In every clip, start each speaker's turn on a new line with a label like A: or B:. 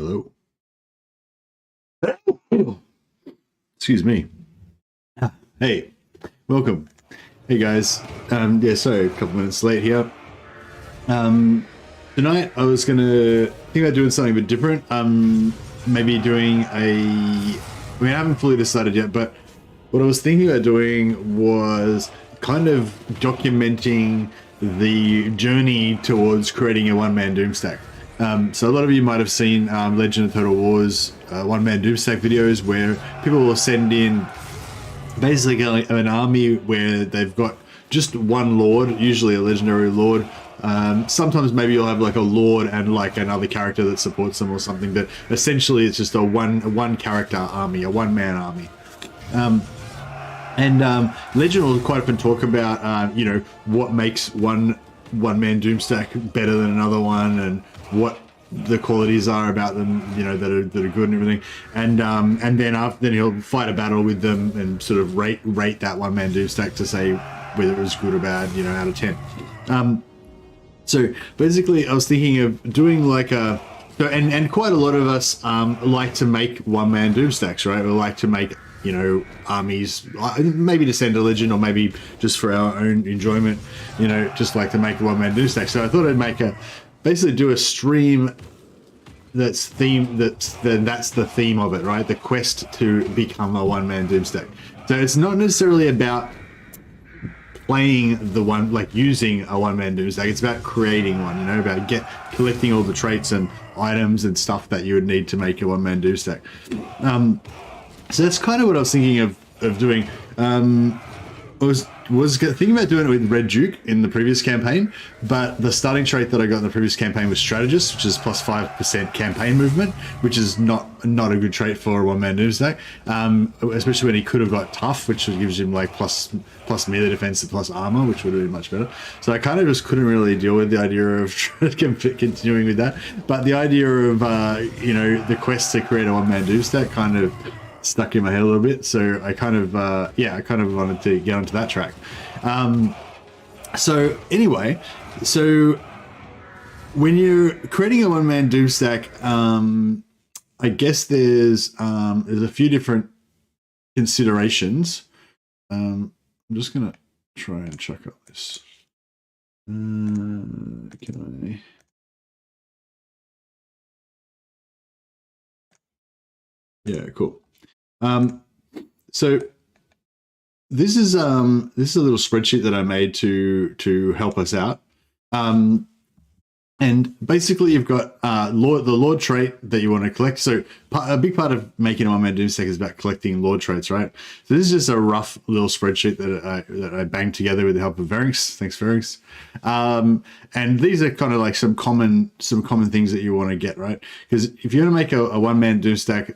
A: Hello. Excuse me. Hey, welcome. Hey guys. Yeah, sorry, a couple minutes late here. Tonight I was gonna think about doing something a bit different. Maybe doing I haven't fully decided yet, but what I was thinking about doing was kind of documenting the journey towards creating a one-man Doomstack. So a lot of you might have seen Legend of Total War's one-man Doomstack videos where people will send in basically an army where they've got just one lord, usually a legendary lord. Sometimes maybe you'll have like a lord and like another character that supports them or something, but essentially it's just a one character army, a one-man army. Legend will quite often talk about what makes one man Doomstack better than another one, and what the qualities are about them, that are good and everything. And then he'll fight a battle with them and sort of rate that one man Doomstack to say whether it was good or bad, out of 10. So basically, I was thinking of doing like and quite a lot of us like to make one man Doomstacks, right? We like to make armies, maybe to send a legend, or maybe just for our own enjoyment, just like to make a one-man Doomstack. So I thought I'd basically do a stream that's the theme of it, right? The quest to become a one-man Doomstack. So it's not necessarily about playing using a one-man Doomstack. It's about creating one, about collecting all the traits and items and stuff that you would need to make a one-man Doomstack. So that's kind of what I was thinking of doing. I was thinking about doing it with Red Duke in the previous campaign, but the starting trait that I got in the previous campaign was Strategist, which is plus 5% campaign movement, which is not a good trait for a one-man Doomstack, especially when he could have got Tough, which gives him like plus melee defense and plus armor, which would have been much better. So I kind of just couldn't really deal with the idea of continuing with that. But the idea of the quest to create a one-man Doomstack kind of stuck in my head a little bit, so I kind of wanted to get onto that track. So anyway, when you're creating a one-man Doomstack, I guess there's a few different considerations. I'm just gonna try and check out this. Can I? Yeah, cool. So this is a little spreadsheet that I made to help us out. And basically you've got the Lord trait that you want to collect. So a big part of making a one-man Doomstack is about collecting Lord traits, right? So this is just a rough little spreadsheet that I banged together with the help of Varynx. Thanks, Varynx. And these are kind of like some common things that you want to get, right? Because if you're going to make a one-man Doomstack,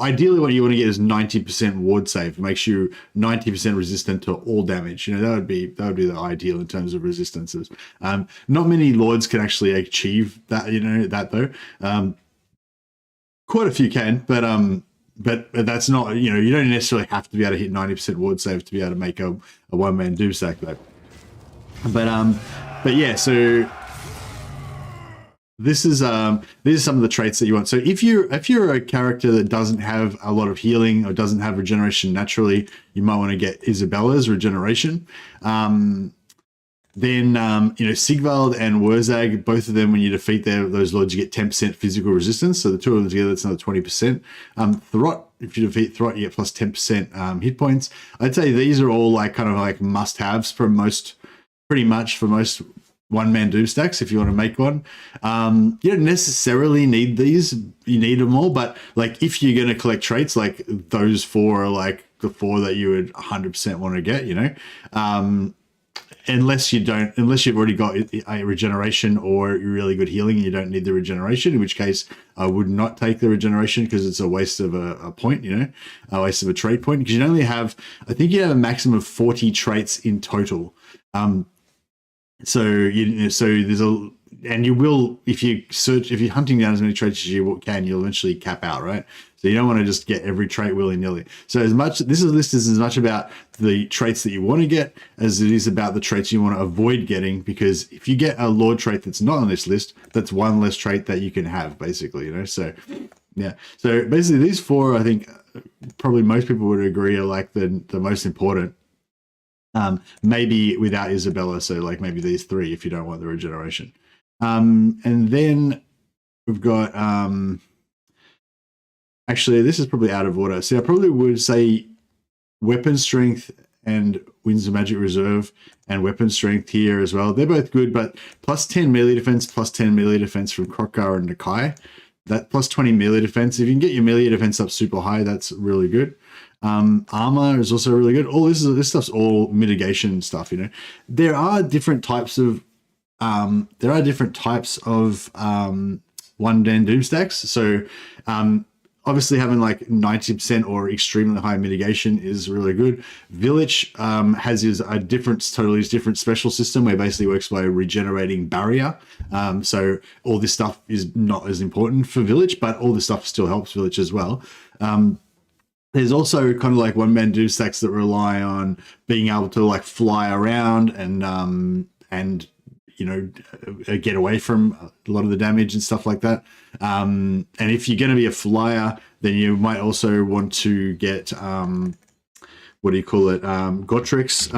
A: ideally what you want to get is 90% ward save. It makes you 90% resistant to all damage. That would be the ideal in terms of resistances. Not many lords can actually achieve that, that though. Quite a few can, but that's not, you don't necessarily have to be able to hit 90% ward save to be able to make a one-man Doomstack though. But yeah, so these are some of the traits that you want. So if you're a character that doesn't have a lot of healing or doesn't have regeneration naturally, you might want to get Isabella's regeneration. Then Sigvald and Wurzag, both of them, when you defeat those lords, you get 10% physical resistance. So the two of them together, that's another 20%. Throt, if you defeat Throt, you get plus 10% hit points. I'd say these are all kind of must-haves for most one-man Doomstacks if you want to make one. You don't necessarily need these. You need them all, but if you're going to collect traits, those four are the four that you would 100% want to get, unless you've already got a regeneration or really good healing and you don't need the regeneration, in which case I would not take the regeneration because it's a waste of a point, a waste of a trait point, because you only have, I think you have a maximum of 40 traits in total. So there's and you will, if you're hunting down as many traits as you can, you'll eventually cap out, right? So you don't want to just get every trait willy-nilly. So this list is as much about the traits that you want to get as it is about the traits you want to avoid getting, because if you get a Lord trait that's not on this list, that's one less trait that you can have, basically, you know? So, yeah. So basically these four, I think probably most people would agree are like the most important. Maybe without Isabella, so like maybe these three if you don't want the regeneration. And then we've got... actually, this is probably out of order. So I probably would say weapon strength and Winds of Magic Reserve and weapon strength here as well. They're both good, but plus 10 melee defense, plus 10 melee defense from Krokar and Nakai. That plus 20 melee defense. If you can get your melee defense up super high, that's really good. Armor is also really good. All this stuff's all mitigation stuff, you know. There are different types of one-man Doomstacks. So obviously having like 90% or extremely high mitigation is really good. Vilitch has a totally different special system where it basically works by regenerating barrier. So all this stuff is not as important for Vilitch, but all this stuff still helps Vilitch as well. There's also kind of like one-man Doomstacks that rely on being able to like fly around and you know, get away from a lot of the damage and stuff like that. And if you're going to be a flyer, then you might also want to get, Gotrek's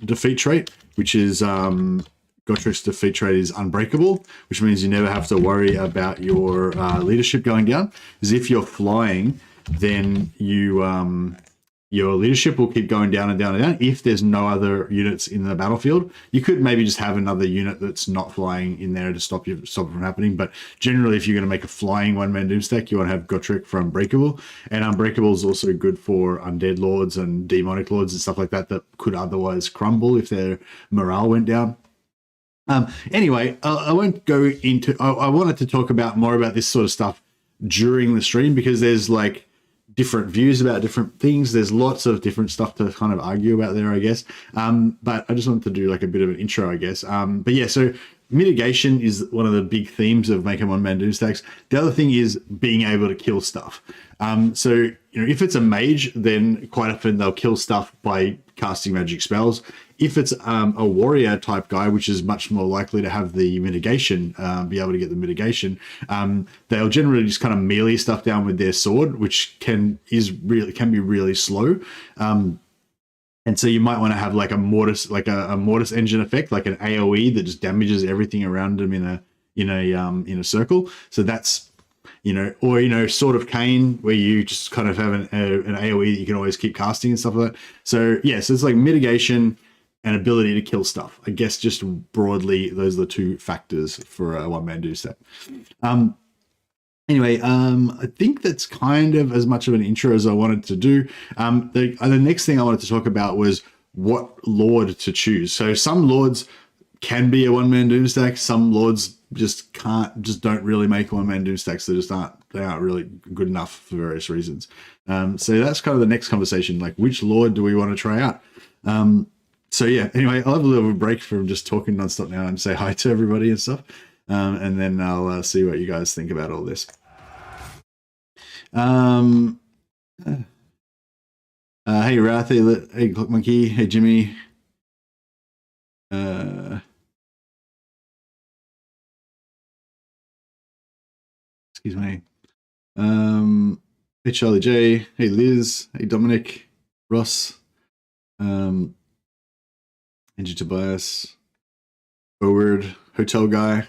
A: defeat trait, which is Gotrek's defeat trait is unbreakable, which means you never have to worry about your leadership going down. Because if you're flying, then your leadership will keep going down and down and down if there's no other units in the battlefield. You could maybe just have another unit that's not flying in there to stop it from happening. But generally, if you're going to make a flying one-man Doomstack, you want to have Gotrek for Unbreakable. And Unbreakable is also good for Undead Lords and Demonic Lords and stuff like that that could otherwise crumble if their morale went down. Anyway, I won't go into... I wanted to talk more about this sort of stuff during the stream because there's like different views about different things. There's lots of different stuff to kind of argue about there, I guess. But I just wanted to do like a bit of an intro, I guess. But yeah, so mitigation is one of the big themes of making one-man Doomstacks. The other thing is being able to kill stuff. So, you know, if it's a mage, then quite often they'll kill stuff by casting magic spells. If it's a warrior type guy, which is much more likely to have the mitigation, be able to get the mitigation, they'll generally just kind of melee stuff down with their sword, which can be really slow. And so you might want to have like a mortis engine effect, like an AOE that just damages everything around them in a circle. So that's, you know, or, you know, Sword of Cain, where you just kind of have an AOE that you can always keep casting and stuff like that. So yeah, so it's like mitigation and ability to kill stuff. I guess just broadly, those are the two factors for a one-man Doomstack. Anyway, I think that's kind of as much of an intro as I wanted to do. The next thing I wanted to talk about was what Lord to choose. So some Lords can be a one-man Doomstack. Some Lords just don't really make one-man Doomstacks. They aren't really good enough for various reasons. So that's kind of the next conversation, like which Lord do we want to try out? So yeah, anyway, I'll have a little break from just talking nonstop now and say hi to everybody and stuff. And then I'll see what you guys think about all this. Hey Wrath, hey Clock Monkey, hey Jimmy. Excuse me. Hey Charlie J, hey Liz, hey Dominic, Ross, Angie Tobias, Forward, Hotel Guy,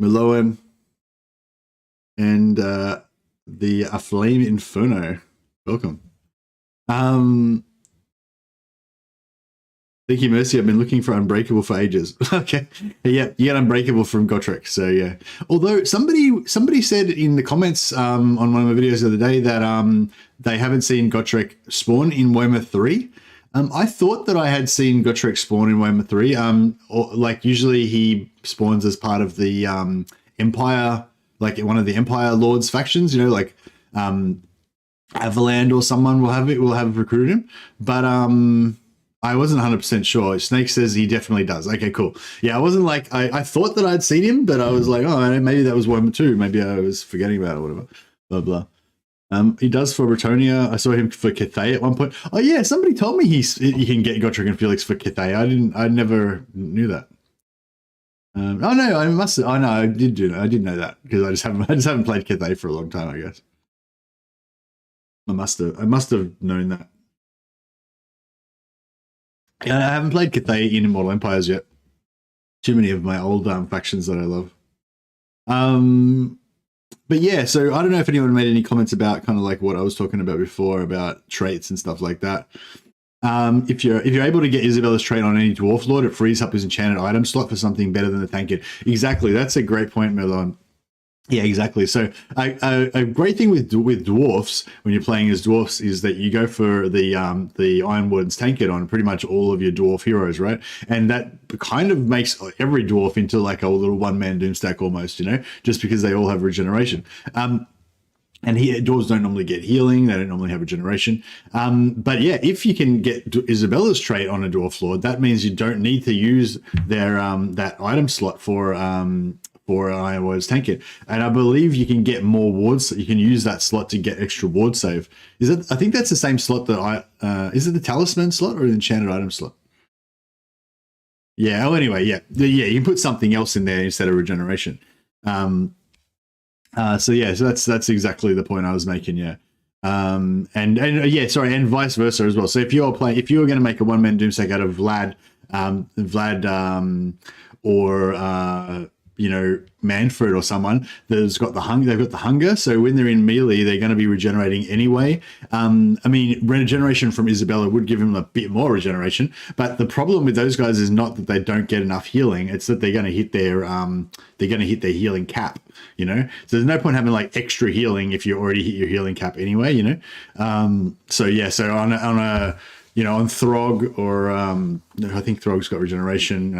A: Miloan, and the Aflame Inferno. Welcome. Thank you, Mercy. I've been looking for Unbreakable for ages. Okay. Yeah, you get Unbreakable from Gotrek. So yeah. Although somebody said in the comments on one of my videos the other day that they haven't seen Gotrek spawn in Warhammer 3. I thought that I had seen Gotrek spawn in Warhammer 3. Or like usually he spawns as part of the Empire, like one of the Empire Lords factions, you know, like Avaland or someone will have recruited him. But I wasn't 100% sure. Snake says he definitely does. Okay, cool. Yeah, I wasn't like, I thought that I'd seen him, but I was like, oh, maybe that was Warhammer 2. Maybe I was forgetting about it or whatever. Blah, blah. He does for Bretonia. I saw him for Cathay at one point. Oh yeah, somebody told me he can get Gotrek and Felix for Cathay. I never knew that. Oh no, I must. Oh no, I did do. I did know that because I just haven't played Cathay for a long time. I guess I must have known that. Yeah, I haven't played Cathay in Immortal Empires yet. Too many of my old factions that I love. But yeah, so I don't know if anyone made any comments about kind of like what I was talking about before about traits and stuff like that. If you're able to get Isabella's trait on any Dwarf Lord, it frees up his enchanted item slot for something better than the Tankard. Exactly, that's a great point, Melon. Yeah, exactly. So a great thing with dwarfs when you're playing as dwarfs is that you go for the Iron Warden's Tankard on pretty much all of your dwarf heroes, right? And that kind of makes every dwarf into like a little one-man Doomstack almost, you know, just because they all have regeneration. And dwarves don't normally get healing. They don't normally have regeneration. But yeah, if you can get Isabella's trait on a Dwarf Lord, that means you don't need to use their that item slot for Iron Warden's Tankard. And I believe you can get more wards. You can use that slot to get extra ward save. I think that's the same slot that is it the Talisman slot or the Enchanted Item slot? Yeah. Oh, anyway, yeah. You can put something else in there instead of regeneration. So that's exactly the point I was making. Yeah. And yeah, sorry, and vice versa as well. So if you were going to make a one-man Doomstack out of Vlad, or Manfred or someone that's got the hunger, they've got the hunger. So when they're in melee, they're going to be regenerating anyway. I mean, regeneration from Isabella would give them a bit more regeneration, but the problem with those guys is not that they don't get enough healing; it's that they're going to hit their healing cap. You know, so there's no point having like extra healing if you already hit your healing cap anyway. You know, so on Throg or I think Throg's got regeneration.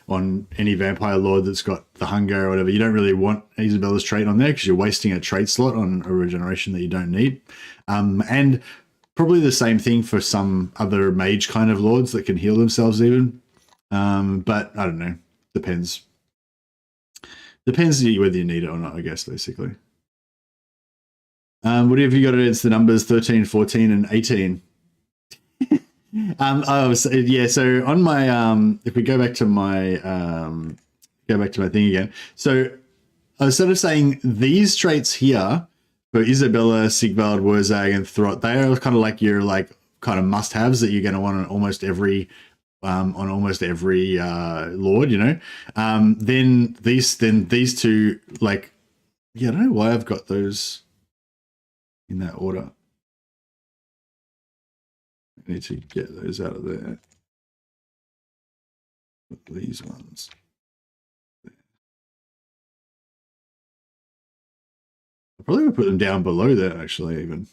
A: On any vampire lord that's got the hunger or whatever, you don't really want Isabella's trait on there because you're wasting a trait slot on a regeneration that you don't need. And probably the same thing for some other mage kind of lords that can heal themselves even. But I don't know. Depends whether you need it or not, I guess, basically. What have you got against the numbers 13, 14, and 18? So on my if we go back to my thing again. So I was sort of saying these traits here for Isabella, Sigvald, Wurzag, and Throt, they are kind of like your kind of must-haves that you're going to want on almost every lord, you know. Then these two, like, yeah, I don't know why I've got those in that order. I need to get those out of there. Put these ones. I probably would put them down below that actually, even.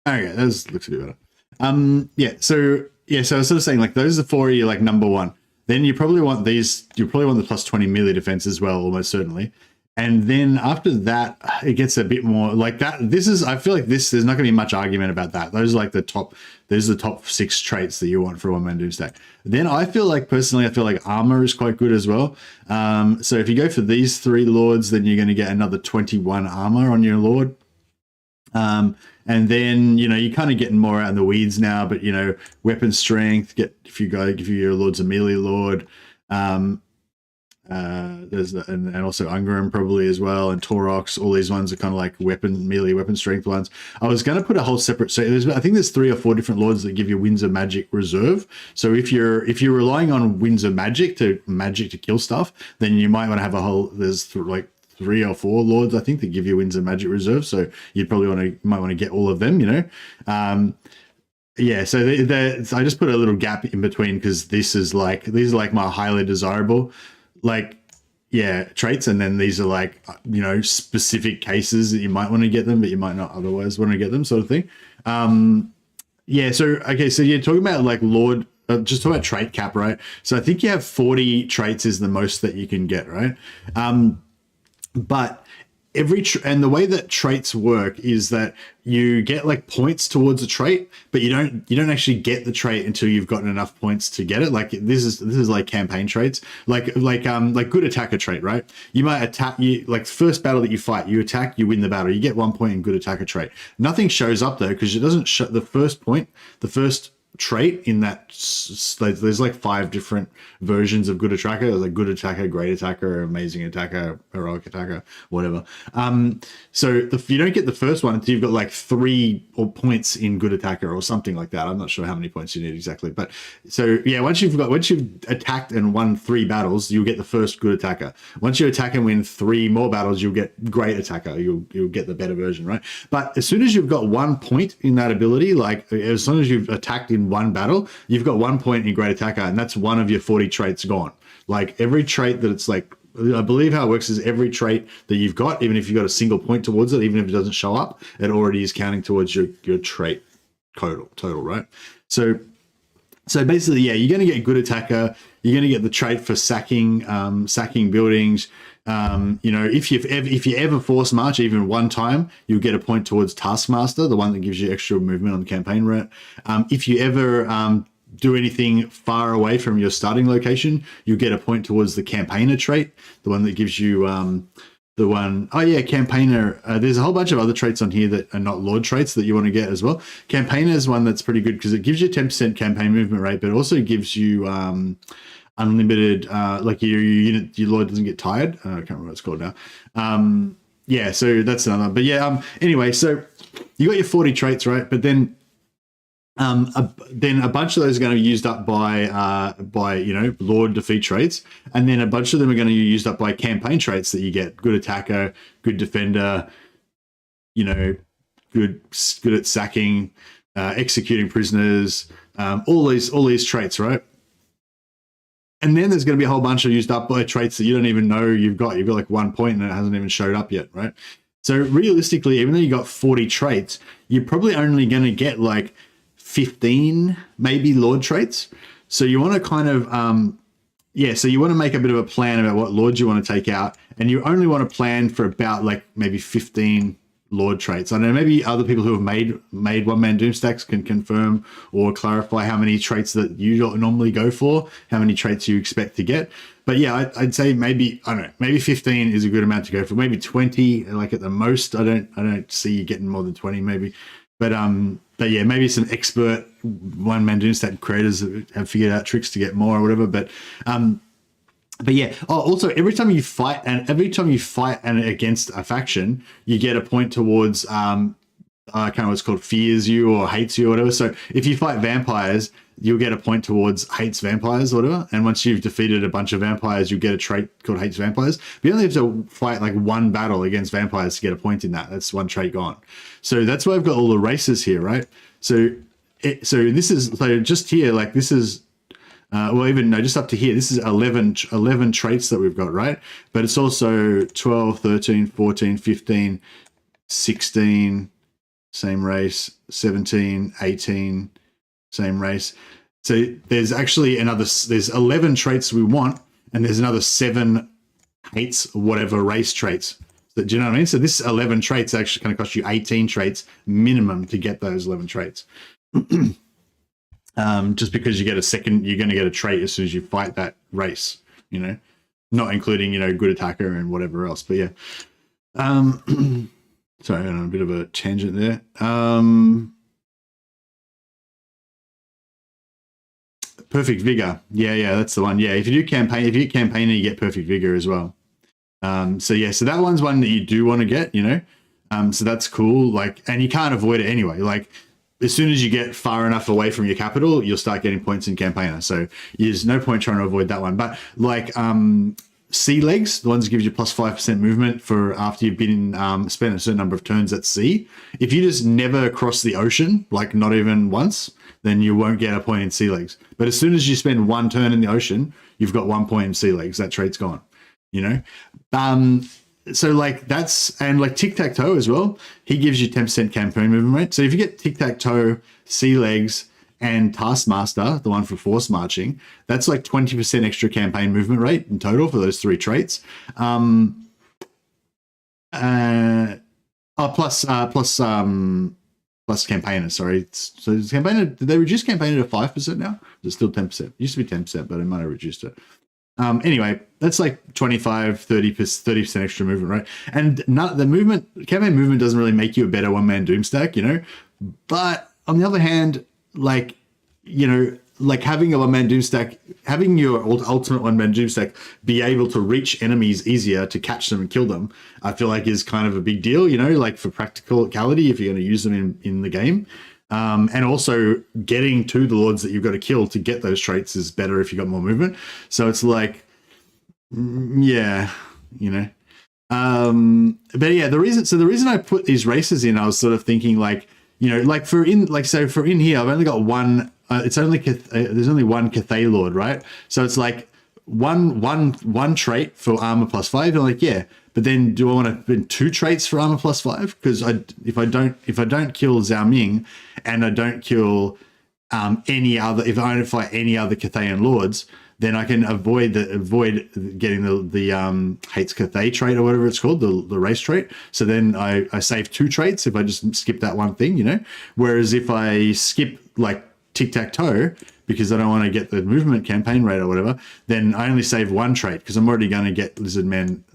A: Okay, that looks a bit better. So I was sort of saying like those are for you, like number one. Then you probably want these. You probably want the plus 20 melee defense as well, almost certainly. And then after that, it gets a bit more like that. I feel like there's not going to be much argument about that. Those are like the top 6 traits that you want for a one-man Doomstack. Then I feel like armor is quite good as well. So if you go for these 3 lords, then you're going to get another 21 armor on your lord. And then, you're kind of getting more out in the weeds now, but, weapon strength, if your lord's a melee lord, there's and also Ungarim probably as well, and Torox, all these ones are kind of like melee weapon strength ones. I was going to put a whole separate, so I think there's 3 or 4 different lords that give you Winds of Magic reserve. So if you're relying on Winds of Magic to kill stuff, then you might want to have there's like 3 or 4 lords, I think, that give you Winds of Magic reserve. So you'd probably might want to get all of them, so I just put a little gap in between because these are like my highly desirable traits, and then these are like specific cases that you might want to get them, but you might not otherwise want to get them, sort of thing. So you're talking about like lord. Just talk about trait cap, right? So I think you have 40 traits is the most that you can get, right? but and the way that traits work is that you get like points towards a trait, but you don't actually get the trait until you've gotten enough points to get it. Like this is like campaign traits, like good attacker trait, right? You might attack, like first battle that you fight, you attack, you win the battle, you get 1 point in good attacker trait. Nothing shows up though, because it doesn't show the first point, the first trait in that. There's like 5 different versions of good attacker. There's like good attacker, great attacker, amazing attacker, heroic attacker, whatever. So you don't get the first one until you've got like 3 or points in good attacker or something like that. I'm not sure how many points you need exactly, but so yeah, once you've attacked and won 3 battles, you'll get the first good attacker. Once you attack and win 3 more battles, you'll get great attacker. You'll get the better version, right? But as soon as you've got 1 point in that ability, like as long as you've attacked in 1 battle, you've got 1 point in great attacker, and that's one of your 40 traits gone. Like every trait that it's like, I believe how it works is every trait that you've got, even if you've got a single point towards it, even if it doesn't show up, it already is counting towards your trait total, right? So basically, yeah, you're going to get good attacker. You're going to get the trait for sacking buildings. If you ever force march even 1 time, you'll get a point towards Taskmaster, the one that gives you extra movement on the campaign route. If you ever do anything far away from your starting location, you'll get a point towards the Campaigner trait, the one that gives you Campaigner. There's a whole bunch of other traits on here that are not Lord traits that you want to get as well. Campaigner is one that's pretty good because it gives you 10% campaign movement rate, but it also gives you unlimited, like your Lord doesn't get tired. I can't remember what it's called now. Yeah, so that's another. But yeah, anyway, so you got your 40 traits, right? But then a bunch of those are going to be used up by Lord defeat traits, and then a bunch of them are going to be used up by campaign traits that you get: good attacker, good defender, good at sacking, executing prisoners, all these traits, right? And then there's going to be a whole bunch of used up by traits that you don't even know you've got. You've got like 1 point and it hasn't even showed up yet, right? So realistically, even though you got 40 traits, you're probably only going to get like 15 maybe Lord traits. So you want to kind of so you want to make a bit of a plan about what Lords you want to take out, and you only want to plan for about like maybe 15 Lord traits. I know maybe other people who have made one-man Doomstacks can confirm or clarify how many traits that you normally go for, how many traits you expect to get. But yeah, I'd say maybe, I don't know, maybe 15 is a good amount to go for. Maybe 20, like at the most. I don't see you getting more than 20 maybe. But yeah, maybe some expert one-man Doomstack creators have figured out tricks to get more or whatever. But yeah. Oh, also, every time you fight against a faction, you get a point towards I can't know what's called, fears you or hates you or whatever. So if you fight vampires, you'll get a point towards hates vampires or whatever. And once you've defeated a bunch of vampires, you get a trait called hates vampires. But you only have to fight like 1 battle against vampires to get a point in that. That's 1 trait gone. So that's why I've got all the races here, right? So just here, like this is. Just up to here. This is 11 traits that we've got, right? But it's also 12, 13, 14, 15, 16, same race, 17, 18, same race. So there's actually there's 11 traits we want, and there's another 7 hates whatever race traits. So, do you know what I mean? So this 11 traits actually going to cost you 18 traits minimum to get those 11 traits. Just because you're going to get a trait as soon as you fight that race, not including, good attacker and whatever else. But yeah, sorry, on a bit of a tangent there. Perfect vigor. Yeah, that's the one. Yeah, if you get campaigner, you get perfect vigor as well. So that one's one that you do want to get, so that's cool. Like, and you can't avoid it anyway. Like, as soon as you get far enough away from your capital, you'll start getting points in campaigner. So there's no point trying to avoid that one. But like sea legs, the ones that gives you plus 5% movement for after you've been spent a certain number of turns at sea. If you just never cross the ocean, like not even once, then you won't get a point in sea legs. But as soon as you spend 1 turn in the ocean, you've got 1 point in sea legs. That trait's gone, So like that's, and like tic-tac-toe as well, he gives you 10% campaign movement rate. So if you get tic-tac-toe, sea legs, and Taskmaster, the one for force marching, that's like 20% extra campaign movement rate in total for those 3 traits. Plus campaigner. Sorry, so campaigner. Did they reduce campaigner to 5% now? Is it still 10%? It used to be 10%, but they might have reduced it. Anyway, that's like 25, 30% extra movement, right? And the campaign movement doesn't really make you a better one-man Doomstack, you know? But on the other hand, like, you know, like having a one-man Doomstack, having your ultimate one-man Doomstack be able to reach enemies easier to catch them and kill them, I feel like is kind of a big deal, you know, like for practicality, if you're going to use them in the game. And also getting to the lords that you've got to kill to get those traits is better if you got more movement. So it's like, yeah, you know. But yeah, the reason I put these races in, I was sort of thinking like, you know, like for in here, I've only got one. There's only one Cathay Lord, right? So it's like one trait for armor +5. And like, yeah, but then do I want to put 2 traits for armor +5? Because if I don't kill Zhao Ming and I don't kill any other, if I don't fight any other Cathayan lords, then I can avoid getting the hates Cathay trait or whatever it's called, the race trait. So then I save 2 traits if I just skip that one thing, you know. Whereas if I skip like tic-tac-toe because I don't want to get the movement campaign rate or whatever, then I only save 1 trait because I'm already going to get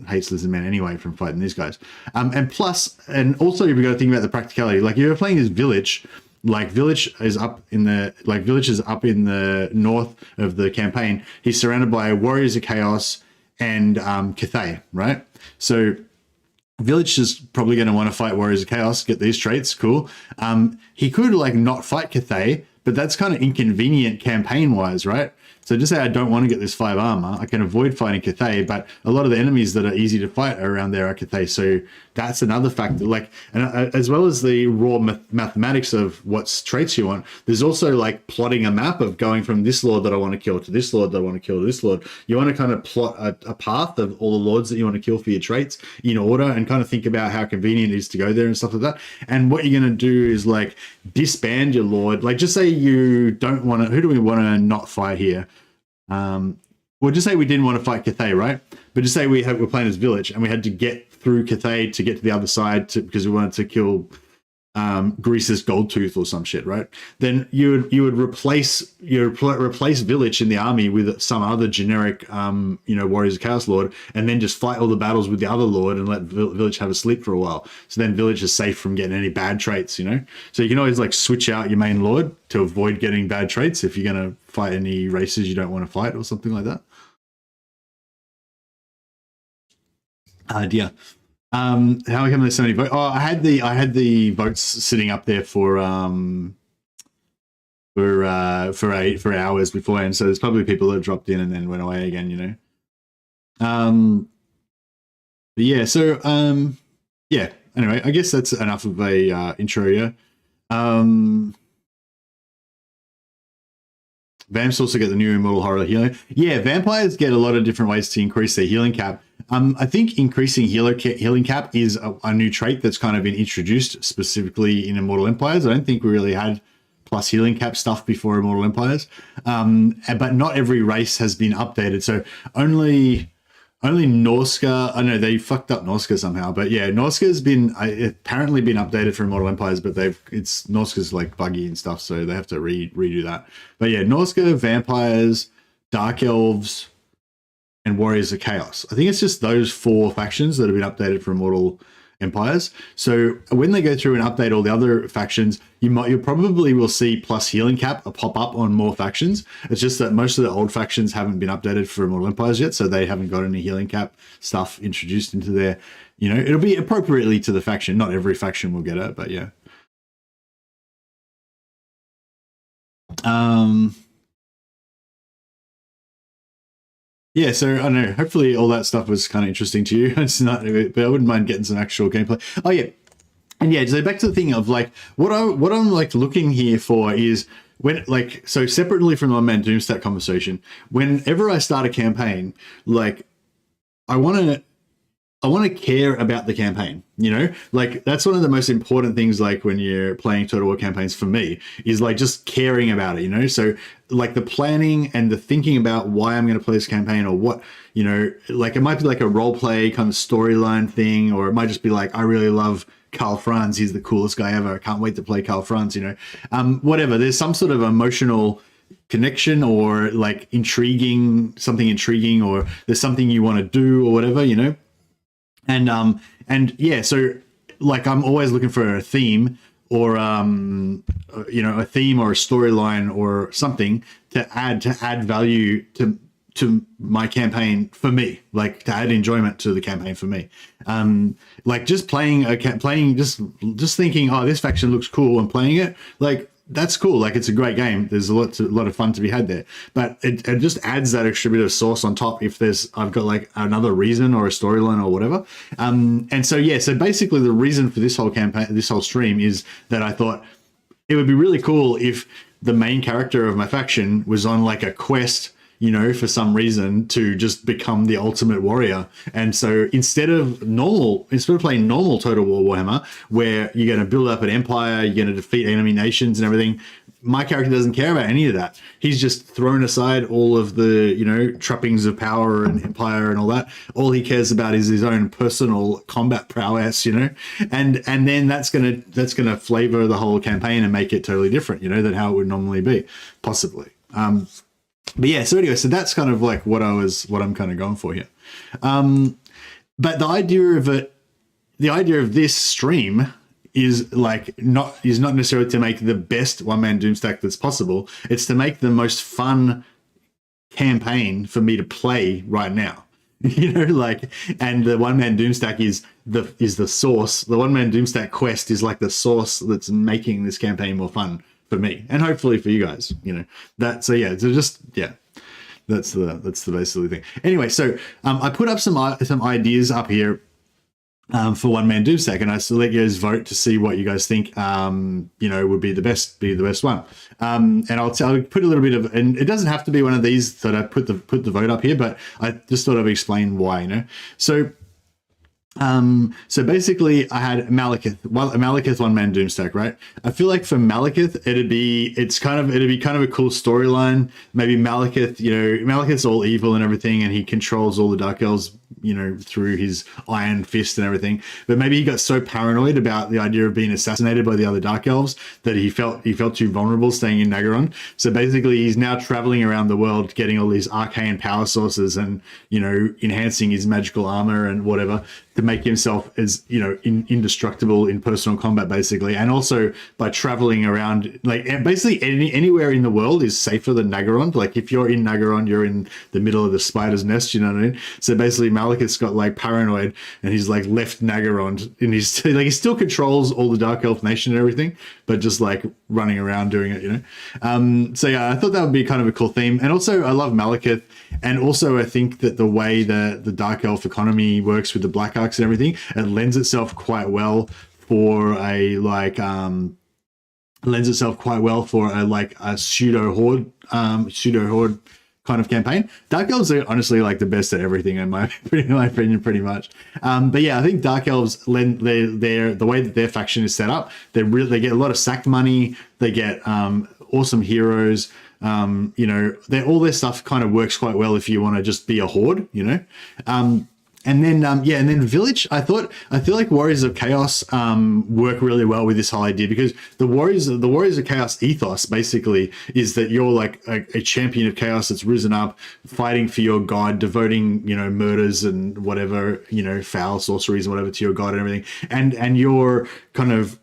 A: hates Lizard Man anyway from fighting these guys. And also you've got to think about the practicality. Like if you're playing as Vilitch, like Vilitch is up in the north of the campaign. He's surrounded by Warriors of Chaos and Cathay, right? So Vilitch is probably going to want to fight Warriors of Chaos, get these traits, cool. He could like not fight Cathay, but that's kind of inconvenient campaign-wise, right? So just say I don't want to get this 5 armor, I can avoid fighting Cathay, but a lot of the enemies that are easy to fight around there are Cathay. So that's another factor. Like, and as well as the raw mathematics of what traits you want, there's also like plotting a map of going from this lord that I want to kill to this lord that I want to kill to this lord. You want to kind of plot a path of all the lords that you want to kill for your traits in order and kind of think about how convenient it is to go there and stuff like that. And what you're going to do is like disband your lord. Like just say you don't want to, who do we want to not fight here? Well, just say we didn't want to fight Cathay, right? But just say we're playing as Vilitch and we had to get through Cathay to get to the other side because we wanted to kill Grease's Goldtooth or some shit, right? Then you would replace Vilitch in the army with some other generic Warriors of Chaos Lord, and then just fight all the battles with the other Lord and let Vilitch have a sleep for a while. So then Vilitch is safe from getting any bad traits, you know? So you can always like switch out your main Lord to avoid getting bad traits if you're going to fight any races you don't want to fight or something like that. Dear. How come there's so many votes? Oh, I had the votes sitting up there for hours beforehand. So there's probably people that dropped in and then went away again, you know. But yeah, so yeah. Anyway, I guess that's enough of a intro here. Vamps also get the new Immortal Horror healing. Yeah, vampires get a lot of different ways to increase their healing cap. I think increasing healing cap is a new trait that's kind of been introduced specifically in Immortal Empires. I don't think we really had plus healing cap stuff before Immortal Empires. But not every race has been updated. So only Norska, I know they fucked up Norska somehow, but yeah, Norska's been apparently been updated for Immortal Empires, but Norska's like buggy and stuff, so they have to redo that. But yeah, Norska, vampires, dark elves, and Warriors of Chaos. I think it's just those 4 factions that have been updated for Immortal Empires. So when they go through and update all the other factions, you probably will see plus healing cap pop up on more factions. It's just that most of the old factions haven't been updated for Immortal Empires yet, so they haven't got any healing cap stuff introduced into their, you know, it'll be appropriately to the faction. Not every faction will get it, but yeah. Yeah, so I don't know. Hopefully, all that stuff was kind of interesting to you. It's not, but I wouldn't mind getting some actual gameplay. Oh yeah, and yeah. So back to the thing of like what I'm like looking here for is when like so separately from the one-man Doomstack conversation. Whenever I start a campaign, like I want to I want to care about the campaign, you know, like that's one of the most important things, like when you're playing Total War campaigns for me, is like just caring about it, you know? So like the planning and the thinking about why I'm going to play this campaign, or what, you know, like it might be like a role play kind of storyline thing, or it might just be like, I really love Karl Franz. He's the coolest guy ever. I can't wait to play Karl Franz, you know, whatever. There's some sort of emotional connection, or like something intriguing, or there's something you want to do or whatever, you know? And yeah, so like I'm always looking for a theme, or you know, a theme or a storyline or something to add value to my campaign for me, like to add enjoyment to the campaign for me. Like just playing just thinking, oh, this faction looks cool, and playing it, like that's cool. Like it's a great game. There's a lot of fun to be had there, but it just adds that extra bit of sauce on top if I've got like another reason or a storyline or whatever. And so, yeah, so basically the reason for this whole campaign, this whole stream, is that I thought it would be really cool if the main character of my faction was on like a quest, you know, for some reason to just become the ultimate warrior. And so instead of playing normal Total War Warhammer, where you're going to build up an empire, you're going to defeat enemy nations and everything, my character doesn't care about any of that. He's just thrown aside all of the, you know, trappings of power and empire and all that. All he cares about is his own personal combat prowess, you know, and then that's gonna flavor the whole campaign and make it totally different, you know, than how it would normally be, possibly. But yeah, so anyway, so that's kind of like what I'm kind of going for here. But the idea of this stream is not necessarily to make the best one-man Doomstack that's possible. It's to make the most fun campaign for me to play right now. You know, like, and the one-man Doomstack is the source. The one-man Doomstack quest is like the source that's making this campaign more fun for me, and hopefully for you guys, you know. That's the basically thing. Anyway, so I put up some ideas up here for one man Doomstack, and I still let you guys vote to see what you guys think you know, would be the best one. And I'll put a little bit of, and it doesn't have to be one of these that I put the vote up here, but I just thought I'd explain why, you know. So basically I had Malekith one-man Doomstack, right? I feel like for Malekith it'd be kind of a cool storyline. Maybe Malekith, you know, Malekith's all evil and everything, and he controls all the Dark Elves, you know, through his iron fist and everything. But maybe he got so paranoid about the idea of being assassinated by the other Dark Elves that he felt too vulnerable staying in Nagaron. So basically he's now traveling around the world getting all these arcane power sources and, you know, enhancing his magical armor and whatever to make himself as, you know, indestructible in personal combat, basically. And also by traveling around, like, basically anywhere in the world is safer than Nagaron. Like if you're in Nagaron, you're in the middle of the spider's nest, you know what I mean? So basically Malekith's got like paranoid, and he's like left Nagaron, and he's like, he still controls all the Dark Elf nation and everything, but just like running around doing it, you know? So yeah, I thought that would be kind of a cool theme. And also I love Malekith. And also I think that the way the Dark Elf economy works with the Black Arcs and everything, it lends itself quite well for a pseudo horde kind of campaign. Dark Elves are honestly like the best at everything in my opinion, pretty much. But yeah, I think Dark Elves the way that their faction is set up, they get a lot of sack money. They get awesome heroes. You know, all their stuff kind of works quite well if you want to just be a horde, you know. And then Vilitch, I feel like Warriors of Chaos work really well with this whole idea, because the Warriors of Chaos ethos basically is that you're like a champion of chaos that's risen up, fighting for your god, devoting, you know, murders and whatever, you know, foul sorceries and whatever to your god and everything, and you're kind of,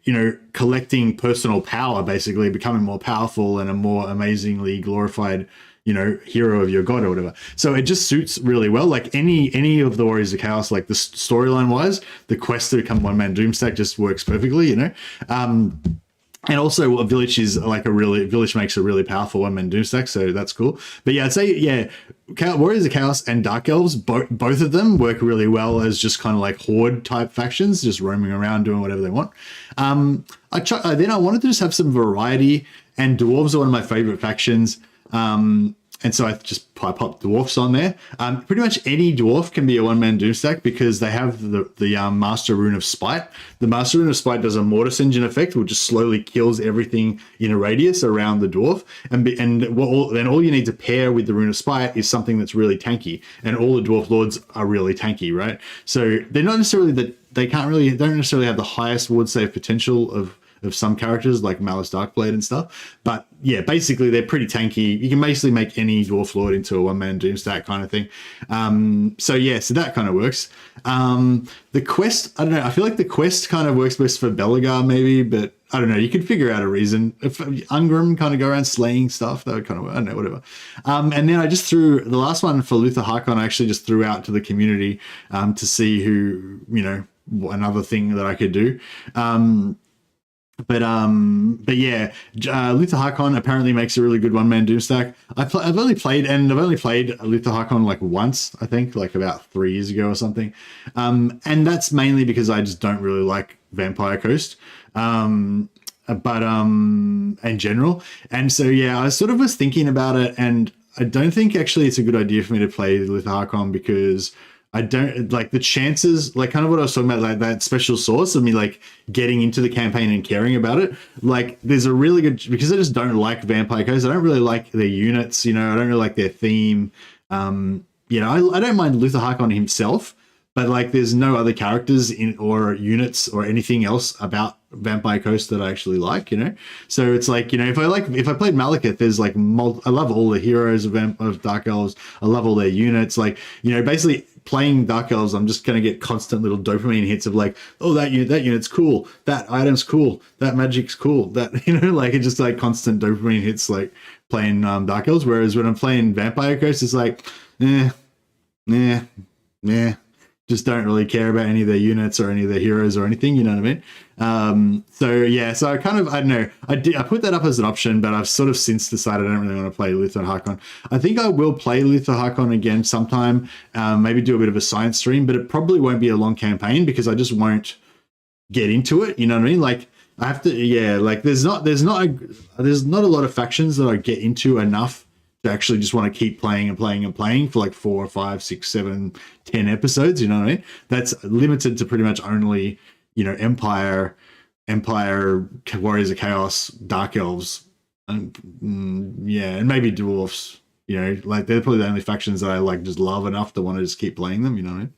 A: you know, collecting personal power, basically becoming more powerful and a more amazingly glorified, you know, hero of your god or whatever. So it just suits really well. Like any of the Warriors of Chaos, like the storyline wise, the quest to become one-man Doomstack just works perfectly, you know. And also Vilitch Vilitch makes a really powerful one-man Doomstack, so that's cool. But yeah, I'd say, yeah, Warriors of Chaos and Dark Elves, both of them work really well as just kind of like horde type factions, just roaming around doing whatever they want. Then I wanted to just have some variety, and Dwarves are one of my favorite factions. And so I pop dwarfs on there. Pretty much any dwarf can be a one-man Doomstack because they have the Master Rune of Spite. The Master Rune of Spite does a Mortis Engine effect, which just slowly kills everything in a radius around the dwarf. And then all you need to pair with the Rune of Spite is something that's really tanky. And all the Dwarf Lords are really tanky, right? So they're not necessarily they don't necessarily have the highest ward save potential of some characters like Malice Darkblade and stuff. But yeah, basically they're pretty tanky. You can basically make any Dwarf Lord into a one-man Doomstack kind of thing. So that kind of works. The quest, I don't know, I feel like the quest kind of works best for Belagar maybe, but I don't know, you could figure out a reason. If Ungrim kind of go around slaying stuff, that would kind of work. I don't know, whatever. And then I just threw, the last one for Luther Harkon, I actually just threw out to the community to see who, another thing that I could do. But yeah, Luther Harkon apparently makes a really good one-man Doomstack. I've only played Luther Harkon like once, I think, like about 3 years ago or something. And that's mainly because I just don't really like Vampire Coast. In general. And so, yeah, I sort of was thinking about it, and I don't think actually it's a good idea for me to play Luther Harkon because I don't like the chances, like kind of what I was talking about, like that special source of me like getting into the campaign and caring about it. Like there's a really good, because I just don't like Vampire Coast. I don't really like their units, I don't really like their theme. I don't mind Luther Harkon himself, but like there's no other characters or units or anything else about Vampire Coast that I actually like, So it's like, if I played Malekith, there's like I love all the heroes of Dark Elves. I love all their units. Like, basically playing Dark Elves, I'm just going to get constant little dopamine hits of like, oh, that unit's cool. That item's cool. That magic's cool. That, like it's just like constant dopamine hits like playing Dark Elves. Whereas when I'm playing Vampire Coast, it's like, just don't really care about any of their units or any of their heroes or anything, you know what I mean? So I kind of, I don't know, I put that up as an option, but I've sort of since decided I don't really want to play Luther Harkon. I think I will play Luther Harkon again sometime, maybe do a bit of a science stream, but it probably won't be a long campaign because I just won't get into it, you know what I mean? Like I have to, like there's not a lot of factions that I get into enough to actually just want to keep playing and playing and playing for like 4, 5, 6, 7, 10 episodes, you know what I mean? That's limited to pretty much only, Empire, Warriors of Chaos, Dark Elves, and maybe Dwarfs, like they're probably the only factions that I like just love enough to want to just keep playing them, you know what I mean?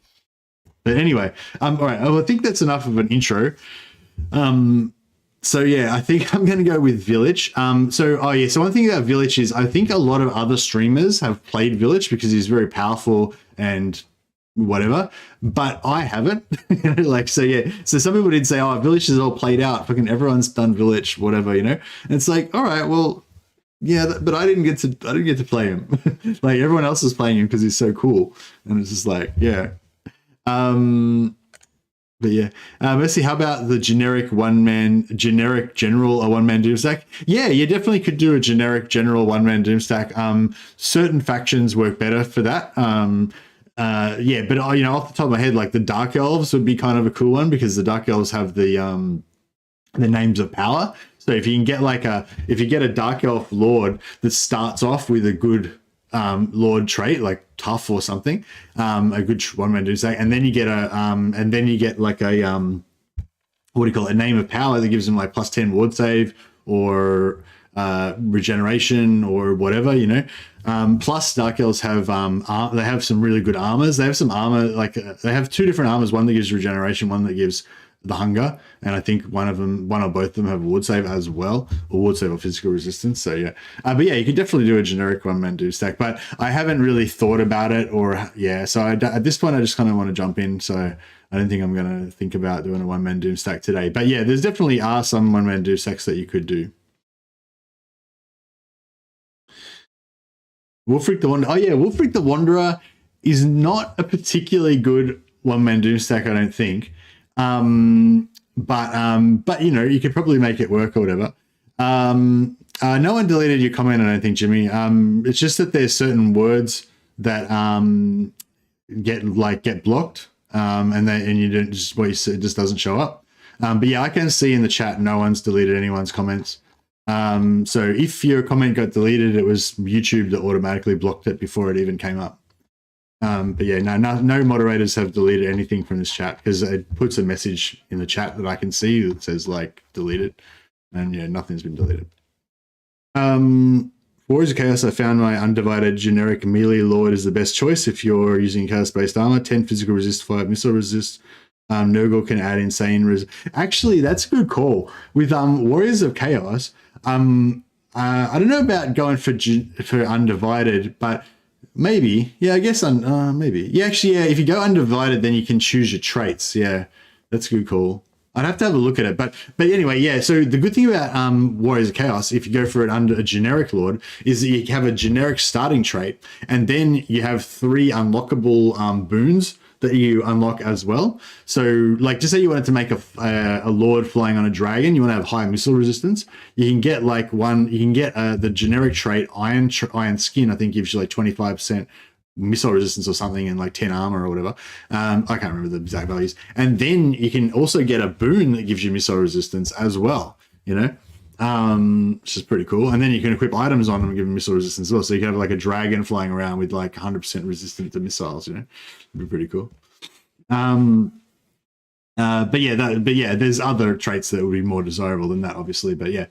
A: But anyway, all right, well, I think that's enough of an intro. So yeah, I think I'm going to go with Vilitch. So one thing about Vilitch is I think a lot of other streamers have played Vilitch because he's very powerful and whatever, but I haven't. So some people did say, oh, Vilitch is all played out. Fucking everyone's done Vilitch, whatever, And it's like, all right, well, yeah, but I didn't get to play him. Like everyone else is playing him because he's so cool, and it's just like, yeah. But yeah, let's see. How about the generic general, a one-man Doomstack? Yeah, you definitely could do a generic general one-man Doomstack. Certain factions work better for that. But off the top of my head, like the Dark Elves would be kind of a cool one because the Dark Elves have the names of power. So if you can get a Dark Elf Lord that starts off with a good Lord trait like tough or something, a good one-man Doomstack, and then you get a name of power that gives them like +10 ward save or regeneration or whatever, plus Dark Elves have they have some really good armors. They have some armor, like they have 2 different armors, one that gives regeneration, one that gives the hunger, and I think one or both of them have ward save as well, or ward save or physical resistance. So yeah, but yeah, you could definitely do a generic one-man Doomstack, but I haven't really thought about it, so at this point I just kind of want to jump in, so I don't think I'm going to think about doing a one-man Doomstack today. But yeah, there's definitely some one-man Doomstacks that you could do. Wolfric the Wanderer. Oh yeah, Wolfric the Wanderer is not a particularly good one-man Doomstack, I don't think. But you could probably make it work or whatever. No one deleted your comment, I don't think, Jimmy. It's just that there's certain words that get blocked, and you don't just what you said just doesn't show up. But yeah, I can see in the chat no one's deleted anyone's comments. So if your comment got deleted, it was YouTube that automatically blocked it before it even came up. But yeah, no moderators have deleted anything from this chat, because it puts a message in the chat that I can see that says like deleted, and yeah, nothing's been deleted. Warriors of Chaos, I found my undivided generic melee lord is the best choice if you're using chaos-based armor. 10 physical resist, 5 missile resist. Nurgle can add insane Actually, that's a good call. With Warriors of Chaos, I don't know about going for undivided, but maybe. Yeah, I guess maybe. Yeah, actually, yeah, if you go undivided, then you can choose your traits. Yeah, that's a good call. I'd have to have a look at it, but anyway, yeah. So the good thing about Warriors of Chaos, if you go for it under a generic lord, is that you have a generic starting trait, and then you have 3 unlockable boons that you unlock as well. So, like, just say you wanted to make a lord flying on a dragon, you want to have high missile resistance. You can get like the generic trait Iron Skin. I think gives you like 25% missile resistance or something, and like 10 armor or whatever. I can't remember the exact values. And then you can also get a boon that gives you missile resistance as well, you know, which is pretty cool. And then you can equip items on them and give them missile resistance as well. So you can have like a dragon flying around with like 100% resistant to missiles, you know, it'd be pretty cool. But yeah, there's other traits that would be more desirable than that, obviously. But yeah,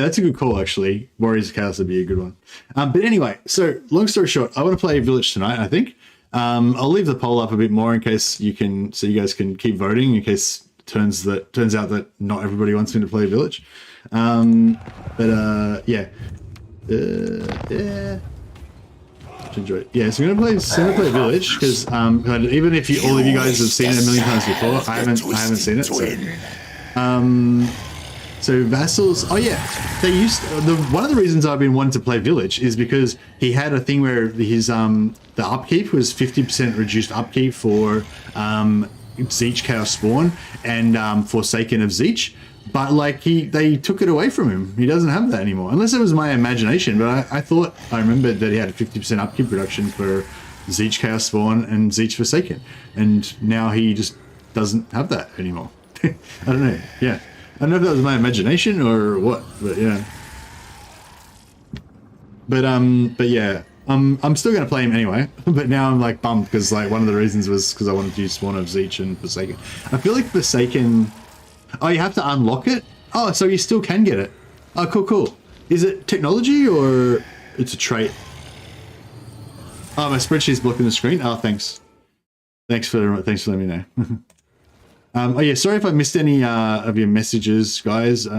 A: that's a good call, actually. Warriors of Chaos would be a good one. But anyway, so long story short, I want to play Vilitch tonight, I think. I'll leave the poll up a bit more in case you guys can keep voting, in case it turns out that not everybody wants me to play Vilitch. Yeah. Enjoy it. Yeah, so I'm gonna play Vilitch, because even if all of you guys have seen it a million times before, I haven't seen it. So vassals. Oh yeah, they used one of the reasons I've been wanting to play Vilitch is because he had a thing where his the upkeep was 50% reduced upkeep for Zeech Chaos Spawn and Forsaken of Zeech. But like they took it away from him. He doesn't have that anymore, unless it was my imagination. But I thought I remembered that he had a 50% upkeep reduction for Zeech Chaos Spawn and Zeech Forsaken, and now he just doesn't have that anymore. I don't know. Yeah, I don't know if that was my imagination or what, but yeah. But yeah, I'm still gonna play him anyway. But now I'm like bummed because like one of the reasons was because I wanted to use Spawn of Zeech and Forsaken. I feel like Forsaken. Oh, you have to unlock it? Oh, so you still can get it. Oh, cool. Is it technology or it's a trait? Oh, my spreadsheet's blocking the screen. Oh, thanks. Thanks for letting me know. Oh yeah, sorry if I missed any of your messages, guys. If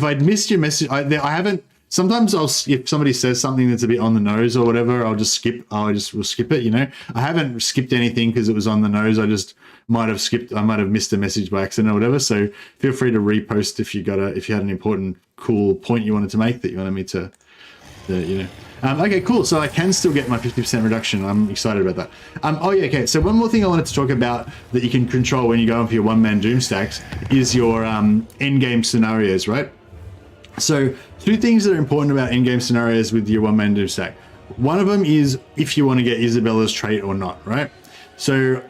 A: I'd missed your message, I haven't. Sometimes if somebody says something that's a bit on the nose or whatever, I'll just skip. We'll skip it. You know, I haven't skipped anything because it was on the nose. I just might have skipped. I might have missed a message by accident or whatever. So feel free to repost if you had an important, cool point you wanted to make that you wanted me to you know. Okay, cool. So I can still get my 50% reduction. I'm excited about that. Oh yeah, okay. So one more thing I wanted to talk about that you can control when you go in for your one-man Doomstacks is your end-game scenarios, right? So 2 things that are important about end-game scenarios with your one-man Doomstack. One of them is if you want to get Isabella's trait or not, right? So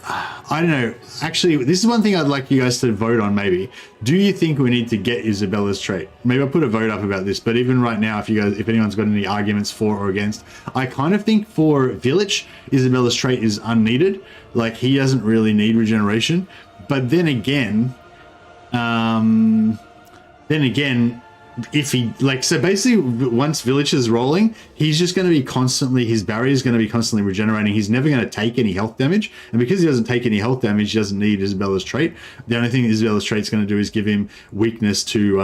A: I don't know. Actually, this is one thing I'd like you guys to vote on maybe. Do you think we need to get Isabella's trait? Maybe I'll put a vote up about this, but even right now, if anyone's got any arguments for or against, I kind of think for Vilitch, Isabella's trait is unneeded. Like, he doesn't really need regeneration. But then again, if he so basically once Vilitch is rolling, he's just going to be his barrier is going to be constantly regenerating. He's never going to take any health damage, and because he doesn't take any health damage, he doesn't need Isabella's trait. The only thing Isabella's trait's going to do is give him weakness to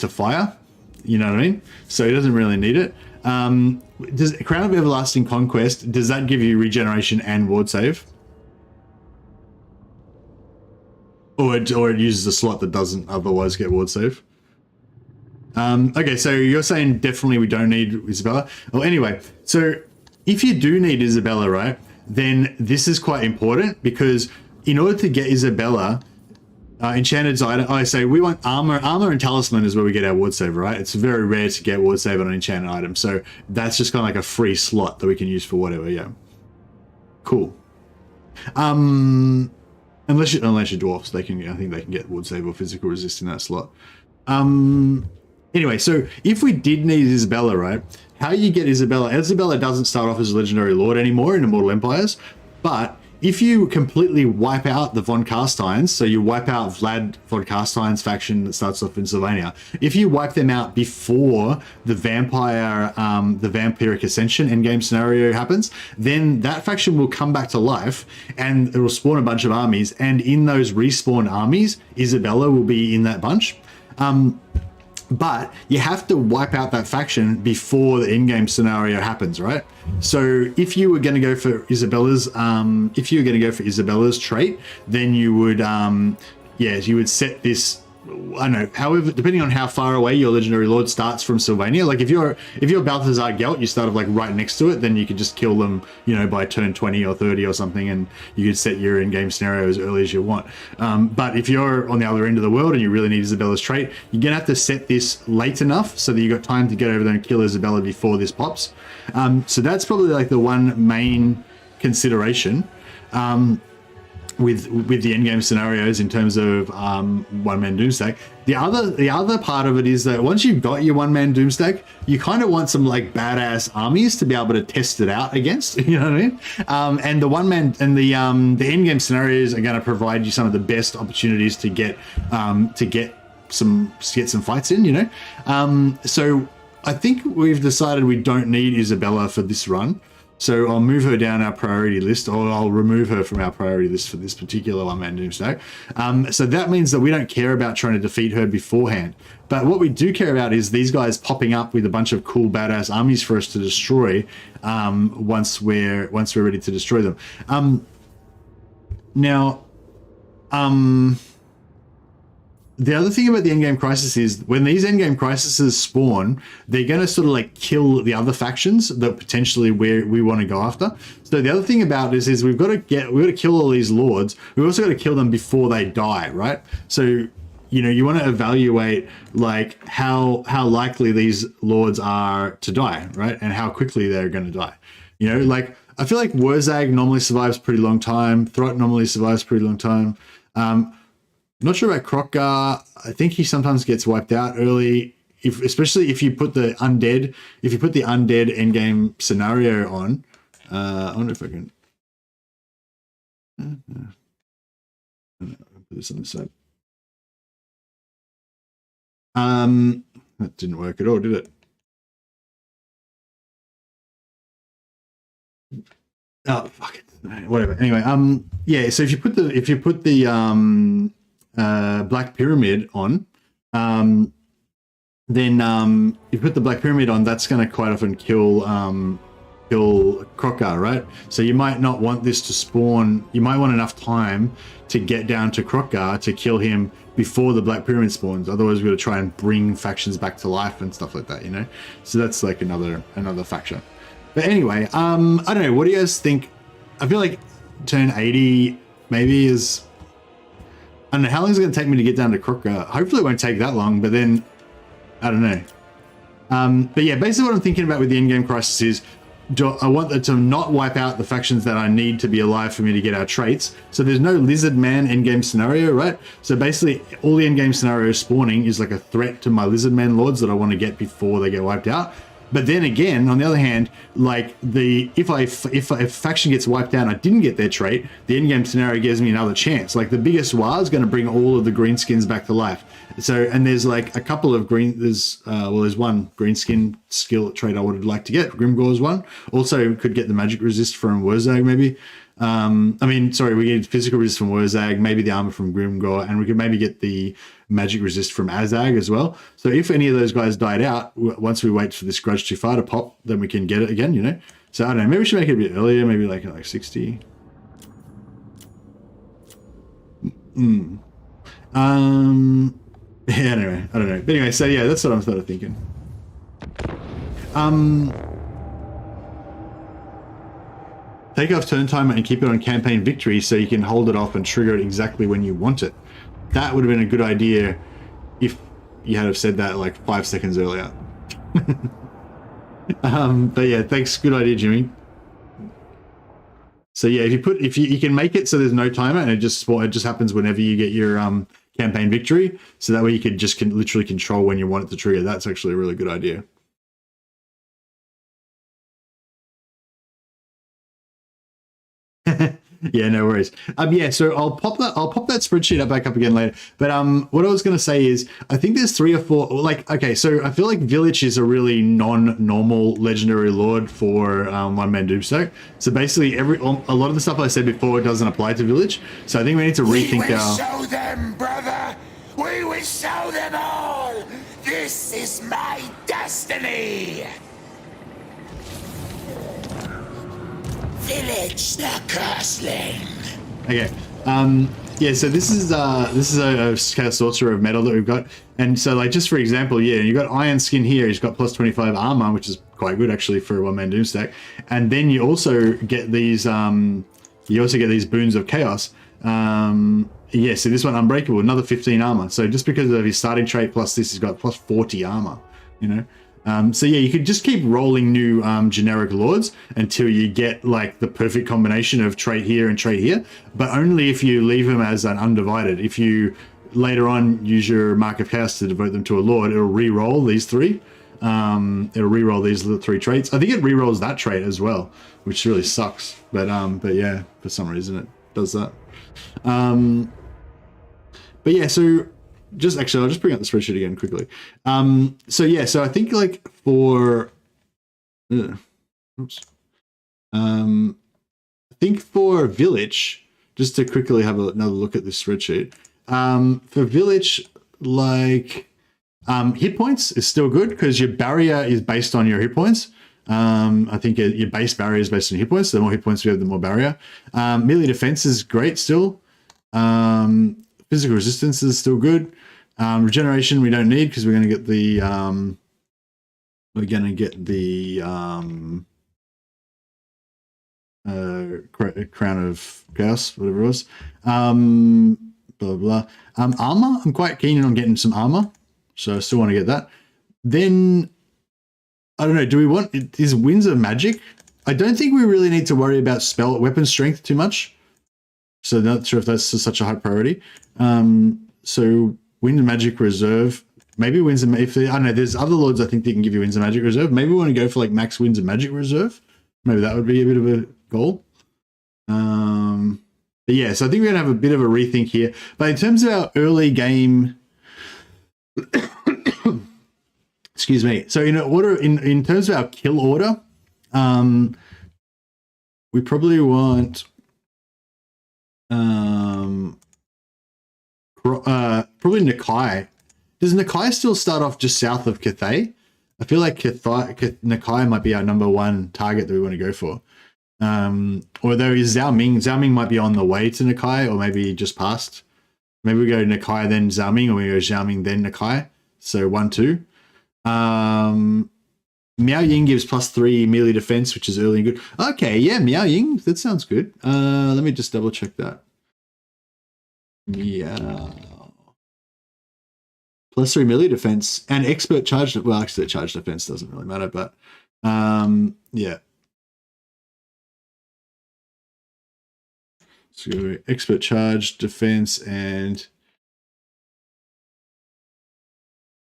A: fire, you know what I mean? So he doesn't really need it. Does Crown of Everlasting Conquest, does that give you regeneration and ward save? Or it uses a slot that doesn't otherwise get ward save? Okay, so you're saying definitely we don't need Isabella. Well, anyway, so if you do need Isabella, right, then this is quite important, because in order to get Isabella, enchanted item, I say we want armor and talisman is where we get our ward save, right? It's very rare to get ward save on an enchanted item, so that's just kind of like a free slot that we can use for whatever. Yeah, cool. Unless you're dwarfs, I think they can get ward save or physical resist in that slot. Anyway, so if we did need Isabella, right? How you get Isabella? Isabella doesn't start off as a legendary lord anymore in Immortal Empires, but if you completely wipe out the von Carsteins, so you wipe out Vlad von Carstein's faction that starts off in Sylvania, if you wipe them out before the Vampiric Ascension endgame scenario happens, then that faction will come back to life and it will spawn a bunch of armies. And in those respawn armies, Isabella will be in that bunch. But you have to wipe out that faction before the in-game scenario happens, right? So if you were going to go for Isabella's, trait, then you would, you would set this. I don't know. However, depending on how far away your legendary lord starts from Sylvania, like if you're Balthazar Gelt, you start like right next to it, then you could just kill them, by turn 20 or 30 or something, and you could set your in-game scenario as early as you want. But if you're on the other end of the world and you really need Isabella's trait, you're gonna have to set this late enough so that you got time to get over there and kill Isabella before this pops. So that's probably like the one main consideration. With the endgame scenarios in terms of one-man Doomstack. The other part of it is that once you've got your one-man Doomstack, you kind of want some like badass armies to be able to test it out against. You know what I mean? And the one-man and the endgame scenarios are going to provide you some of the best opportunities to get some fights in. So I think we've decided we don't need Isabella for this run. So I'll move her down our priority list, or I'll remove her from our priority list for this particular one-man Doomstack. So that means that we don't care about trying to defeat her beforehand. But what we do care about is these guys popping up with a bunch of cool, badass armies for us to destroy once we're ready to destroy them. The other thing about the endgame crisis is when these endgame crises spawn, they're going to sort of like kill the other factions that potentially we want to go after. So the other thing about this is we've got to kill all these lords. We've also got to kill them before they die, right? So you want to evaluate like how likely these lords are to die, right? And how quickly they're going to die. Like I feel like Wurzag normally survives a pretty long time. Throt normally survives a pretty long time. Not sure about Krokkar. I think he sometimes gets wiped out early, especially if you put the undead endgame scenario on. I wonder if I can put this on the side. That didn't work at all, did it? Oh, fuck it. Whatever. Anyway, so if you put the Black Pyramid on, then if you put the Black Pyramid on, that's going to quite often kill Krokkar, right? So you might not want this to spawn. You might want enough time to get down to Krokkar to kill him before the Black Pyramid spawns. Otherwise, we're going to try and bring factions back to life and stuff like that, So that's like another factor. But anyway, I don't know. What do you guys think? I feel like turn 80 maybe is. I don't know how long is it going to take me to get down to Krokkar. Hopefully it won't take that long, but then I don't know. But yeah, basically what I'm thinking about with the endgame crisis is I want it to not wipe out the factions that I need to be alive for me to get our traits. So there's no lizard man endgame scenario, right? So basically all the endgame scenario spawning is like a threat to my lizard man lords that I want to get before they get wiped out. But then again, on the other hand, like if a faction gets wiped out and I didn't get their trait, the endgame scenario gives me another chance. Like the biggest war is going to bring all of the greenskins back to life. So, and there's like a couple of there's one greenskin skill trait I would like to get. Grimgore is one. Also could get the magic resist from Wurzag maybe. We get physical resist from Wurzag, maybe the armor from Grimgore, and we could maybe get the magic resist from Azag as well. So if any of those guys died out, once we wait for this Grudge Too Far to pop, then we can get it again, So I don't know, maybe we should make it a bit earlier, maybe like 60. Anyway, I don't know. But anyway, so yeah, that's what I'm sort of thinking. Take off turn timer and keep it on campaign victory so you can hold it off and trigger it exactly when you want it. That would have been a good idea if you had have said that like 5 seconds earlier. But yeah, thanks. Good idea, Jimmy. So yeah, if you can make it so there's no timer and it just happens whenever you get your campaign victory. So that way you can just literally control when you want it to trigger. That's actually a really good idea. Yeah, no worries. Yeah, so I'll pop that spreadsheet up back up again later. But what I was going to say is, I think there's 3 or 4. Like, okay, so I feel like Vilitch is a really non-normal legendary lord for one-man Doomstack. So basically, a lot of the stuff I said before doesn't apply to Vilitch. So I think we need to rethink
B: We will show them, brother. We will show them all. This is my destiny. Vilitch the Curseling.
A: Okay. Yeah, so this is a sorcerer of metal that we've got. And so, like, just for example, yeah, you've got Iron Skin here. He's got plus 25 armor, which is quite good actually for a one-man Doomstack. And then you also get these boons of chaos. Yeah, so this one, Unbreakable, another 15 armor. So just because of his starting trait plus this, he's got plus 40 armor, you know? So yeah, you could just keep rolling new generic lords until you get like the perfect combination of trait here and trait here, but only if you leave them as an undivided. If you later on use your Mark of Chaos to devote them to a lord, it'll re-roll these 3. It'll re-roll these 3 traits. I think it re-rolls that trait as well, which really sucks. But yeah, for some reason it does that. But yeah, so just actually, I'll just bring up the spreadsheet again quickly. So yeah, so I think like for, oops. I think for Vilitch, just to quickly have another look at this spreadsheet. For Vilitch, like hit points is still good because your barrier is based on your hit points. I think your base barrier is based on hit points. So the more hit points we have, the more barrier. Melee defense is great still. Physical resistance is still good. Regeneration we don't need because we're going to get the Crown of Chaos, whatever it was. Blah blah. Armor, I'm quite keen on getting some armor, so I still want to get that. Then I don't know. Do we want is Winds of Magic? I don't think we really need to worry about weapon strength too much. So not sure if that's such a high priority. So Wind of Magic Reserve, maybe Winds of Magic. I don't know. There's other lords I think that can give you Winds of Magic Reserve. Maybe we want to go for like max Winds of Magic Reserve. Maybe that would be a bit of a goal. But yeah, so I think we're gonna have a bit of a rethink here. But in terms of our early game, excuse me. So in order, in terms of our kill order, we probably want. Probably Nakai. Does Nakai still start off just south of Cathay? I feel like Nakai might be our number 1 target that we want to go for. Or there is Zhao Ming. Zhao Ming might be on the way to Nakai, or maybe just past. Maybe we go Nakai then Zhao Ming, or we go Zhao Ming then Nakai. So 1-2. Miao Ying gives +3 melee defense, which is early and good. Okay, yeah, Miao Ying, that sounds good. Let me just double check that. Yeah. +3 melee defense and expert charge. Well, actually, charge defense doesn't really matter, but yeah. So expert charge defense and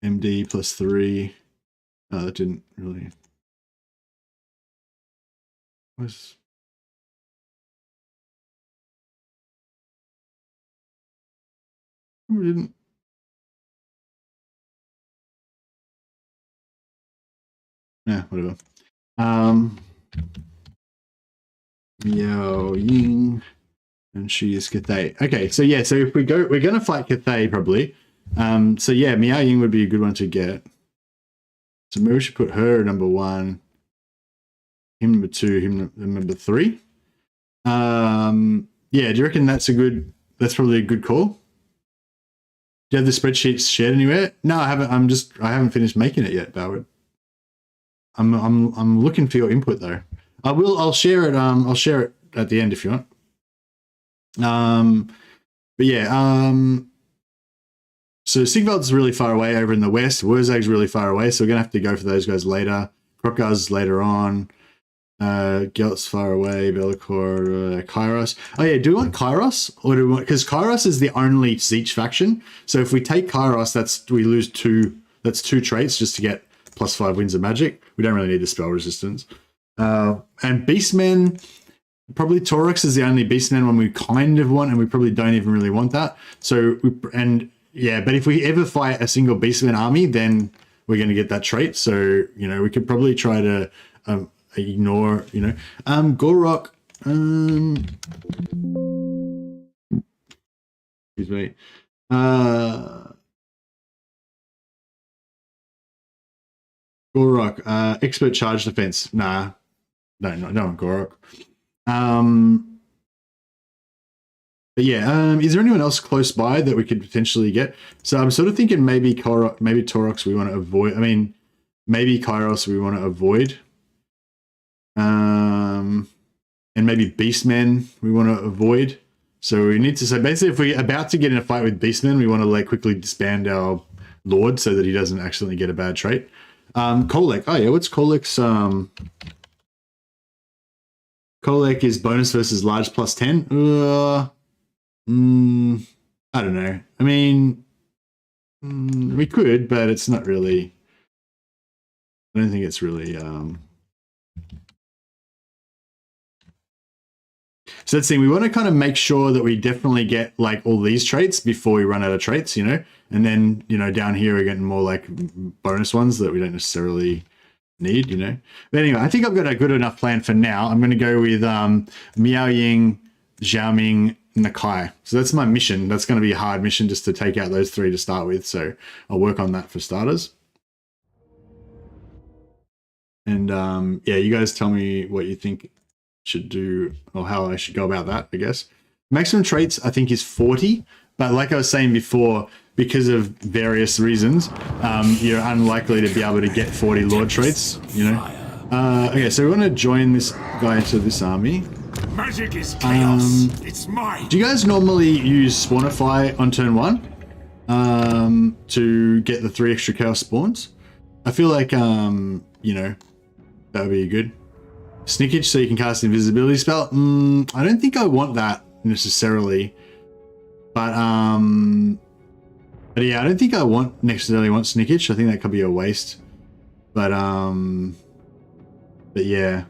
A: MD +3. Oh, that didn't really. We didn't. Yeah, whatever. Miao Ying, and she is Cathay. Okay, so yeah, so if we go, we're gonna fight Cathay probably. So yeah, Miao Ying would be a good one to get. So maybe we should put her number 1, him number 2, him number 3. Yeah, do you reckon that's probably a good call? Do you have the spreadsheets shared anywhere? No, I haven't. I haven't finished making it yet, Boward. I'm looking for your input though. I'll share it. I'll share it at the end if you want. But yeah. So Sigvald's really far away over in the west. Wurzag's really far away, so we're gonna have to go for those guys later. Krokaz later on. Gelt's far away, Be'lakor, Kairos. Oh yeah, do we want Kairos? Or do we want, because Kairos is the only Siege faction. So if we take Kairos, we lose 2, that's 2 traits just to get +5 winds of magic. We don't really need the spell resistance. And Beastmen, probably Taurox is the only Beastman one we kind of want, and we probably don't even really want that. So, but if we ever fight a single Beastman army, then we're going to get that trait. So, you know, we could probably try to ignore, you know, Gorok, excuse me, Gorok, expert charge defense. Nah, no, Gorok. But yeah, is there anyone else close by that we could potentially get? So I'm sort of thinking maybe Taurox we want to avoid. I mean, maybe Kairos we want to avoid. And maybe Beastmen we want to avoid. So we need to, so basically if we're about to get in a fight with Beastmen, we want to like quickly disband our Lord so that he doesn't accidentally get a bad trait. Kolek. Oh yeah, what's Kolek's Kolek is bonus versus large +10. I don't know. I mean, we could, but it's not really. I don't think it's really. So that's the thing. We want to kind of make sure that we definitely get like all these traits before we run out of traits, you know. And then, you know, down here we're getting more like bonus ones that we don't necessarily need, you know. But anyway, I think I've got a good enough plan for now. I'm going to go with Miao Ying, Xiaoming, Nakai. So that's my mission. That's going to be a hard mission just to take out those 3 to start with. So I'll work on that for starters. And yeah, you guys tell me what you think should do or how I should go about that, I guess. Maximum traits, I think, is 40. But like I was saying before, because of various reasons, you're unlikely to be able to get 40 Lord traits, you know. Okay, so we want to join this guy into this army.
B: Magic is chaos. It's mine.
A: Do you guys normally use Spawnify on turn 1 to get the 3 extra chaos spawns? I feel like, you know, that would be good. Snickage, so you can cast invisibility spell. I don't think I want that necessarily, but yeah, I don't think I necessarily want Snickage. I think that could be a waste, but yeah.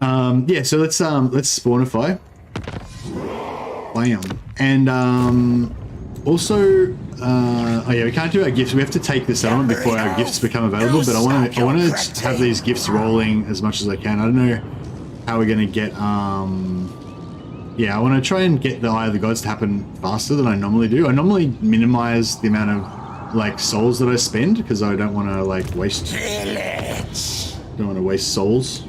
A: Yeah, so let's Spawnify. Bam. And also, oh yeah, we can't do our gifts. We have to take the settlement before our gifts become available. But I want to have these gifts rolling as much as I can. I don't know how we're gonna get. Yeah, I want to try and get the Eye of the Gods to happen faster than I normally do. I normally minimize the amount of like souls that I spend because I don't want to like waste.
B: Vilitch.
A: Don't want to waste souls.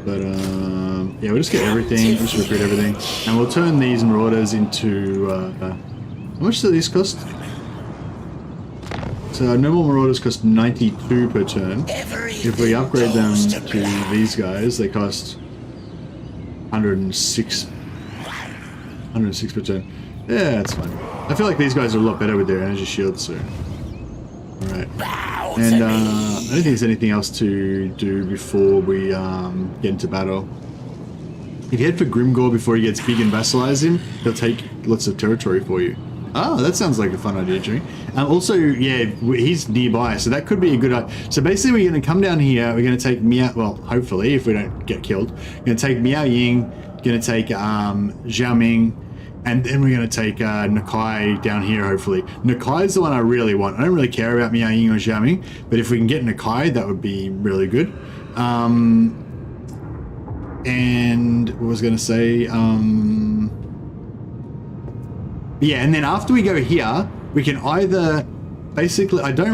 A: But yeah, we'll just get everything, just recruit everything, and we'll turn these Marauders into. How much do these cost? So normal Marauders cost 92 per turn. If we upgrade them to these guys, they cost 106 per turn. Yeah, that's fine. I feel like these guys are a lot better with their energy shields. So, all right. And I don't think there's anything else to do before we get into battle. If you head for Grimgore before he gets big and vassalize him, he'll take lots of territory for you. Oh, that sounds like a fun idea, Jimmy. Also, yeah, he's nearby, so that could be a good idea. So basically, we're going to come down here. We're going to take Miao, well, hopefully, if we don't get killed. We're going to take Miao Ying, going to take Xiaoming, and then we're going to take Nakai down here, hopefully. Nakai is the one I really want. I don't really care about Miao Ying or Xiaoming, but if we can get Nakai, that would be really good. And what was I going to say? Yeah, and then after we go here, we can either basically, I don't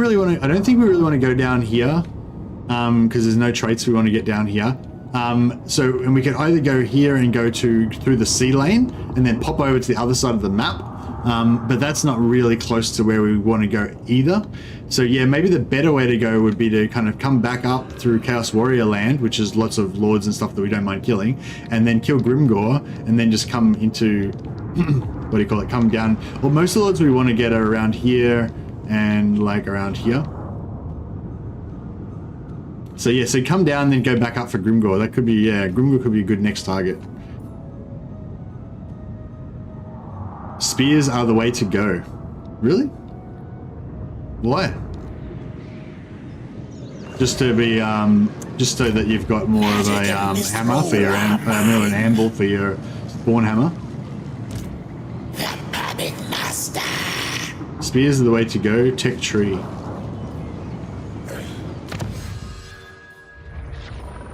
A: think we really want to go down here because there's no traits we want to get down here. And we can either go here and go through the sea lane and then pop over to the other side of the map. But that's not really close to where we want to go either. So yeah, maybe the better way to go would be to kind of come back up through Chaos Warrior land, which is lots of lords and stuff that we don't mind killing, and then kill Grimgore, and then just come into, what do you call it, come down. Well, most of the lords we want to get are around here and like around here. So yeah, so come down, then go back up for Grimgor. That could be, yeah, Grimgor could be a good next target. Spears are the way to go. Really? Why? Just to be, just so that you've got more of a hammer for your, more of an anvil for your spawn hammer. Spears are the way to go. Tech tree.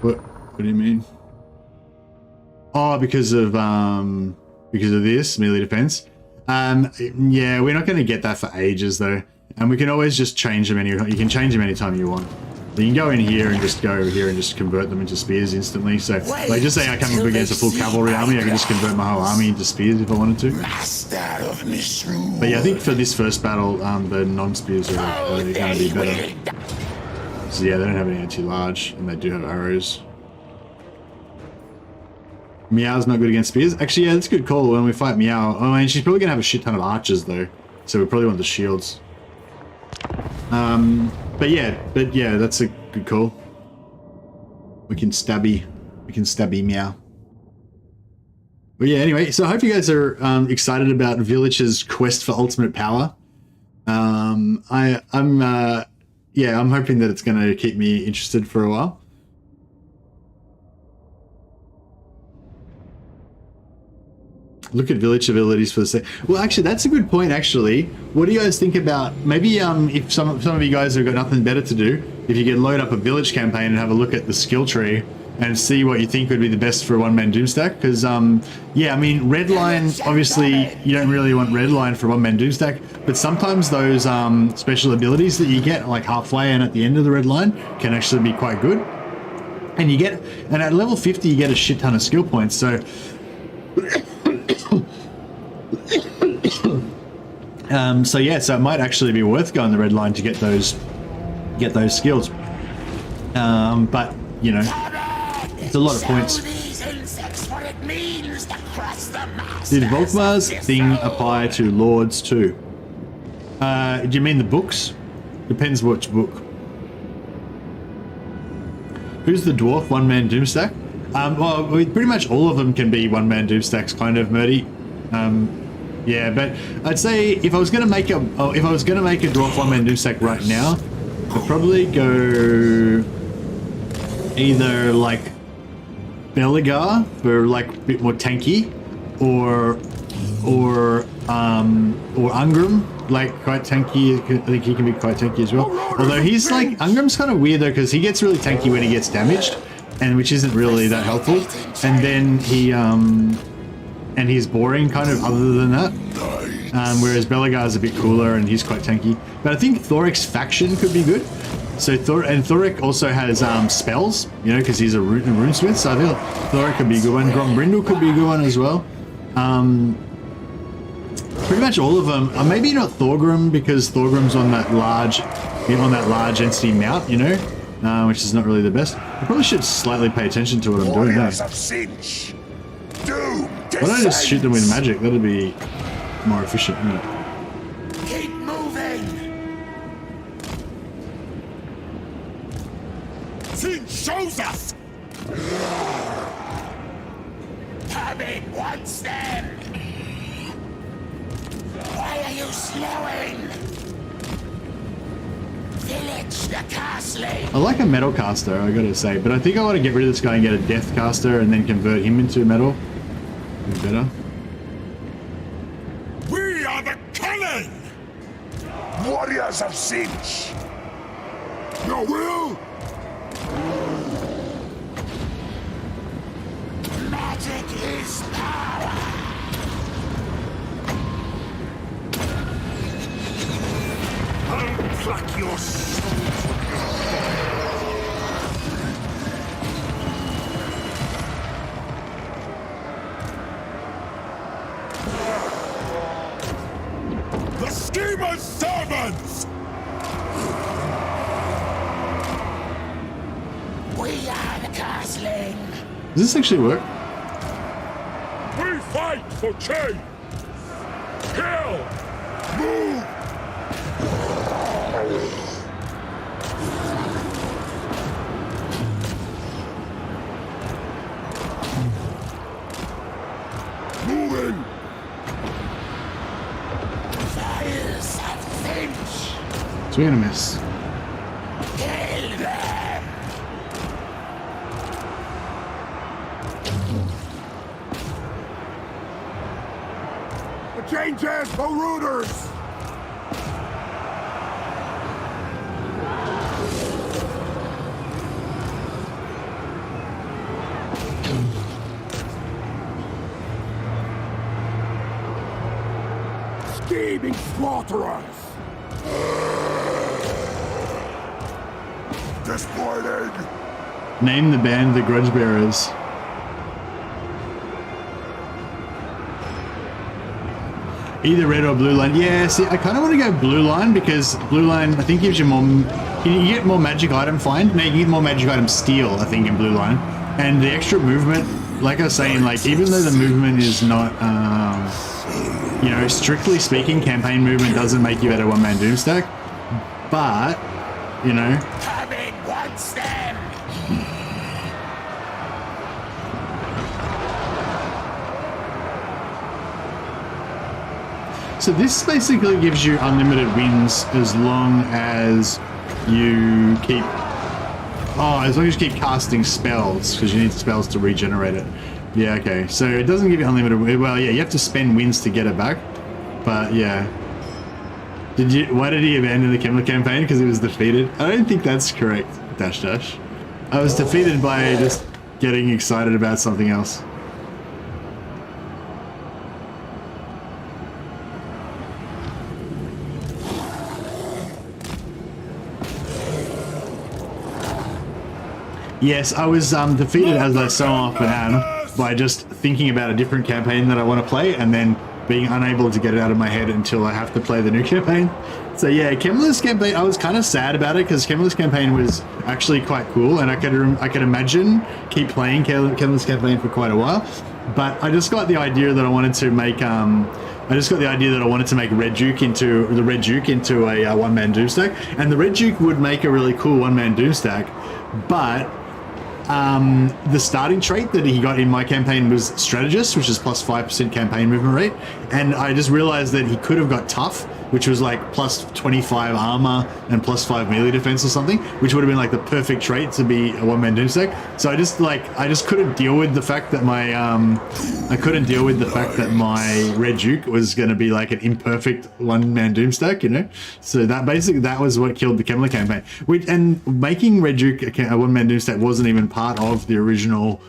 A: What do you mean? Oh, because of this melee defense. Yeah, we're not going to get that for ages though, and we can always just change them you can change them anytime you want. You can go in here and just go over here and just convert them into spears instantly. So, like, just say I come up against a full cavalry army, I can just convert my whole army into spears if I wanted to. But yeah, I think for this first battle, the non-spears are going to be better. So yeah, they don't have any anti-large, and they do have arrows. Meow's not good against spears. Actually, yeah, that's a good call when we fight Meow. I mean, she's probably going to have a shit ton of archers though, so we probably want the shields. But yeah, that's a good call. We can stabby Meow. But yeah, anyway, so I hope you guys are excited about Vilitch's quest for ultimate power. I'm hoping that it's going to keep me interested for a while. Look at Vilitch abilities for the set. Well, actually, that's a good point, actually. What do you guys think about, maybe if some of you guys have got nothing better to do, if you can load up a Vilitch campaign and have a look at the skill tree and see what you think would be the best for a one-man Doomstack? Because, yeah, I mean, Redline, obviously, you don't really want Redline for a one-man Doomstack, but sometimes those special abilities that you get, like halfway and at the end of the Redline, can actually be quite good. And at level 50, you get a shit ton of skill points, so... so yeah, so it might actually be worth going the red line to get those skills. But you know, it's a lot of points. Did Volkmar's thing apply to lords too? Do you mean the books? Depends which book. Who's the dwarf one-man Doomstack? Well, pretty much all of them can be one-man Doomstacks, kind of, Murdy. Yeah, but I'd say if I was gonna make a dwarf one-man Doomstack right now, I'd probably go either like Belegar for like a bit more tanky, or Ungram, like quite tanky. I think he can be quite tanky as well. Although he's like, Ungram's kind of weird though, because he gets really tanky when he gets damaged, and which isn't really that helpful. And then and he's boring kind of other than that. Whereas Belegar's a bit cooler and he's quite tanky. But I think Thoric's faction could be good. So Thoric also has spells, you know, because he's a runesmith. So I feel Thoric could be a good one. Grombrindle could be a good one as well. Pretty much all of them. Maybe not Thorgrim, because Thorgrim's on that large entity mount, you know, which is not really the best. I probably should slightly pay attention to what I'm doing now. Why don't I just shoot them with magic? That'd be more efficient, wouldn't it?
B: Keep moving. Sin shows us. Habit wants them. Why are you slowing? Vilitch the castling.
A: I like a metal caster, I gotta say, but I think I want to get rid of this guy and get a death caster and then convert him into metal. Better.
B: We are the Cunning! Warriors of Sinch! Your will? Magic is power! I'll pluck your soul from your body! The schemer's servants! We are the castling!
A: Does this actually work?
B: We fight for change! Kill! Move!
A: Swing and a miss.
B: Kill them!
C: The changes, the rooters! Scheming slaughterers! Disappointing!
A: Name the band the Grudge Bearers. Either red or blue line. Yeah, see, I kind of want to go blue line because blue line, I think, gives you more... You get more magic item find. No, you get more magic item steal, I think, in blue line. And the extra movement, like I was saying, like, even though the movement is not... you know, strictly speaking, campaign movement doesn't make you better one-man Doomstack. But, you know...
B: Come in, what's them?
A: So this basically gives you unlimited wins as long as you keep... Oh, as long as you keep casting spells, because you need spells to regenerate it. Yeah, okay. So it doesn't give you unlimited... Well, yeah, you have to spend wins to get it back. But, yeah. Why did he abandon the Kemmler campaign? Because he was defeated? I don't think that's correct, Dash Dash. I was defeated by just getting excited about something else. Yes, I was defeated, as I so often am, by just thinking about a different campaign that I want to play and then being unable to get it out of my head until I have to play the new campaign. So yeah, Kemmler's campaign, I was kind of sad about it because Kemmler's campaign was actually quite cool, and I could imagine keep playing Kemmler's campaign for quite a while. But I just got the idea that I wanted to make Red Duke into a one-man Doomstack, and the Red Duke would make a really cool one-man Doomstack, but the starting trait that he got in my campaign was Strategist, which is plus 5% campaign movement rate, and I just realized that he could have got Tough, which was like plus 25 armor and plus 5 melee defense or something, which would have been like the perfect trait to be a one-man Doomstack. So I just couldn't deal with the fact that my Red Duke was going to be like an imperfect one-man Doomstack, you know. So that was what killed the Kemmler campaign. And making Red Duke a one-man Doomstack wasn't even part of the original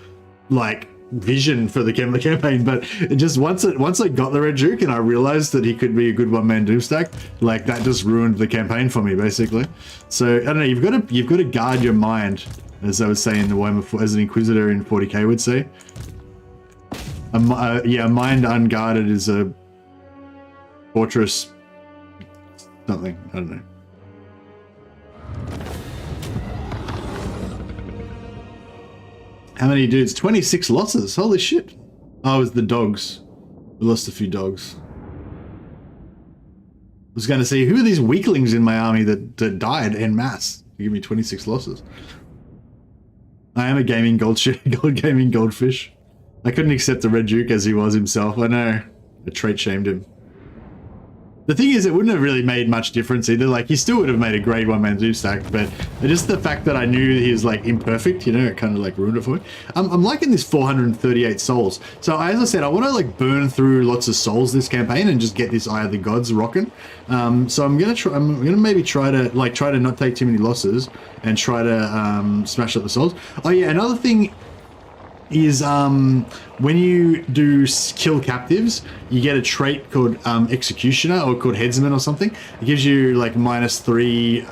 A: like vision for the Kemmler campaign, but it just once I got the Red Duke and I realized that he could be a good one-man Doomstack, like that just ruined the campaign for me basically. So I don't know, you've got to guard your mind, as I was saying, the Warhammer, as an Inquisitor in 40k would say. Yeah, mind unguarded is a fortress something, I don't know. How many dudes? 26 losses. Holy shit. Oh, it was the dogs. We lost a few dogs. I was going to say, who are these weaklings in my army that died en masse to give me 26 losses? I am a gaming gaming goldfish. I couldn't accept the Red Duke as he was himself. I know. A trait shamed him. The thing is, it wouldn't have really made much difference either. Like, he still would have made a great one-man Doomstack, but just the fact that I knew he was, like, imperfect, you know, it kind of, like, ruined it for me. I'm liking this 438 souls. So, as I said, I want to, like, burn through lots of souls this campaign and just get this Eye of the Gods rocking. So I'm gonna maybe try to not take too many losses and try to smash up the souls. Oh, yeah, another thing is when you do kill captives, you get a trait called Executioner, or called Headsman or something. It gives you like -3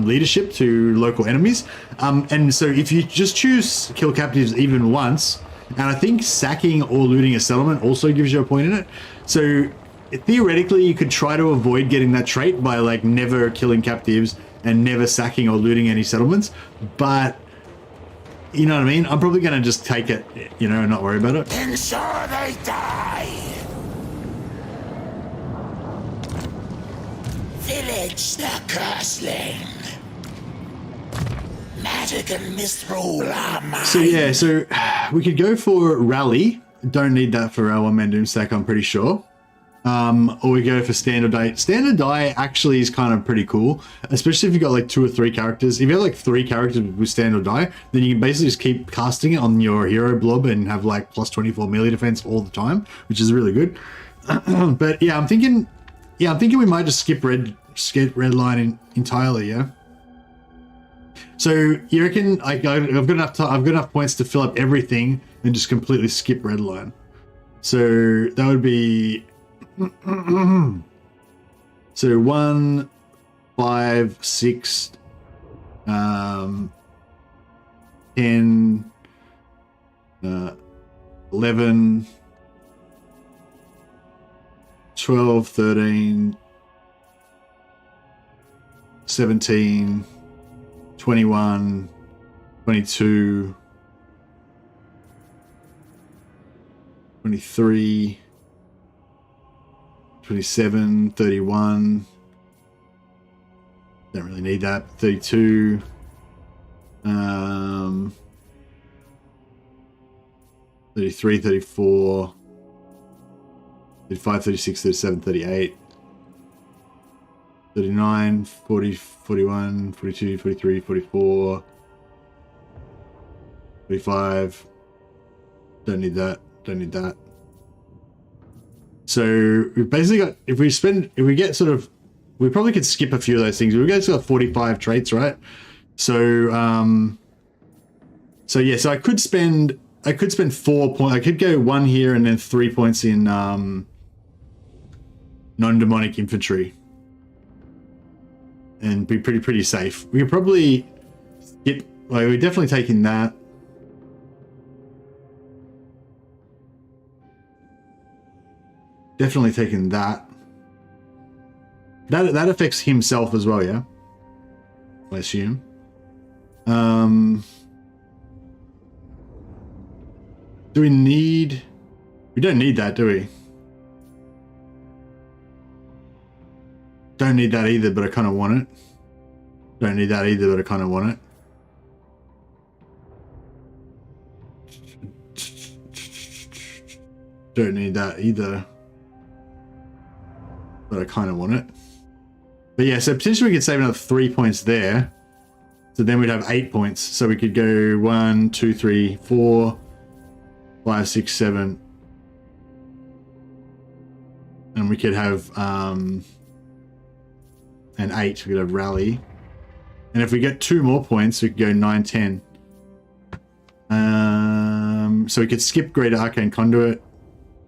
A: leadership to local enemies, and so if you just choose kill captives even once, and I think sacking or looting a settlement also gives you a point in it, so theoretically you could try to avoid getting that trait by like never killing captives and never sacking or looting any settlements, but you know what I mean? I'm probably going to just take it, you know, and not worry about it.
B: Ensure they die! Vilitch the Curseling! Magic and misrule are mine!
A: So yeah, so we could go for Rally. Don't need that for our one-man Doomstack, I'm pretty sure. Or we go for standard die. Standard die actually is kind of pretty cool, especially if you've got like 2 or 3 characters. If you have like 3 characters with standard die, then you can basically just keep casting it on your hero blob and have like plus 24 melee defense all the time, which is really good. But yeah, I'm thinking we might just skip red line entirely. Yeah. So you reckon I've got enough points to fill up everything and just completely skip red line? So that would be. So 1, 5, 6, 10, 11, 12, 13, 17, 21, 22, 23, 27, 31, don't really need that, 32, 33, 34, 35, 36, 37, 38, 39, 40, 41, 42, 43, 44, 45, don't need that, don't need that. So we've basically got, if we get sort of, we probably could skip a few of those things. We've got 45 traits, right? So, so yeah, so I could spend 4 points. I could go 1 here and then 3 points in non-demonic infantry, and be pretty safe. We could probably get, like, we're definitely taking that. Definitely taking that. That affects himself as well, yeah? I assume. Do we need... We don't need that, do we? Don't need that either, but I kind of want it. Don't need that either, but I kind of want it. Don't need that either, but I kind of want it. But yeah, so potentially we could save another 3 points there. So then we'd have 8 points. So we could go 1, 2, 3, 4, 5, 6, 7. And we could have an 8. We could have rally. And if we get 2 more points, we could go 9, 10. So we could skip Greater Arcane Conduit.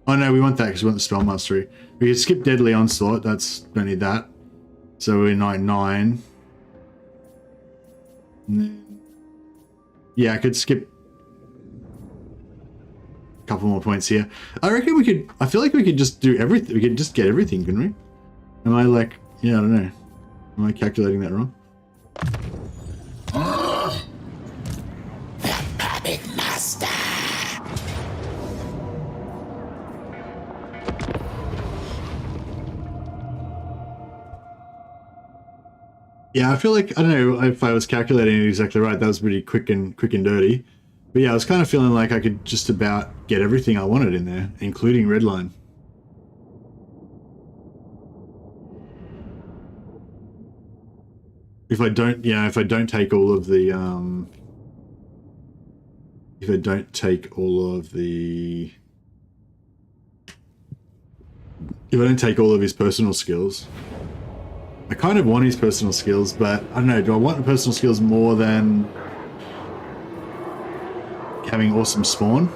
A: Oh no, we want that because we want the Spell Mastery. We could skip Deadly Onslaught. Don't need that. So we're 9. And then, yeah, I could skip a couple more points here. I reckon we could. I feel like we could just do everything. We could just get everything, couldn't we? Am I like? Yeah, I don't know. Am I calculating that wrong?
B: The Puppet Master.
A: Yeah, I feel like, I don't know if I was calculating it exactly right. That was pretty quick and dirty. But yeah, I was kind of feeling like I could just about get everything I wanted in there, including Redline. If I don't, yeah, if I don't take all of the, if I don't take all of his personal skills. I kind of want his personal skills, but I don't know, do I want the personal skills more than having awesome spawn?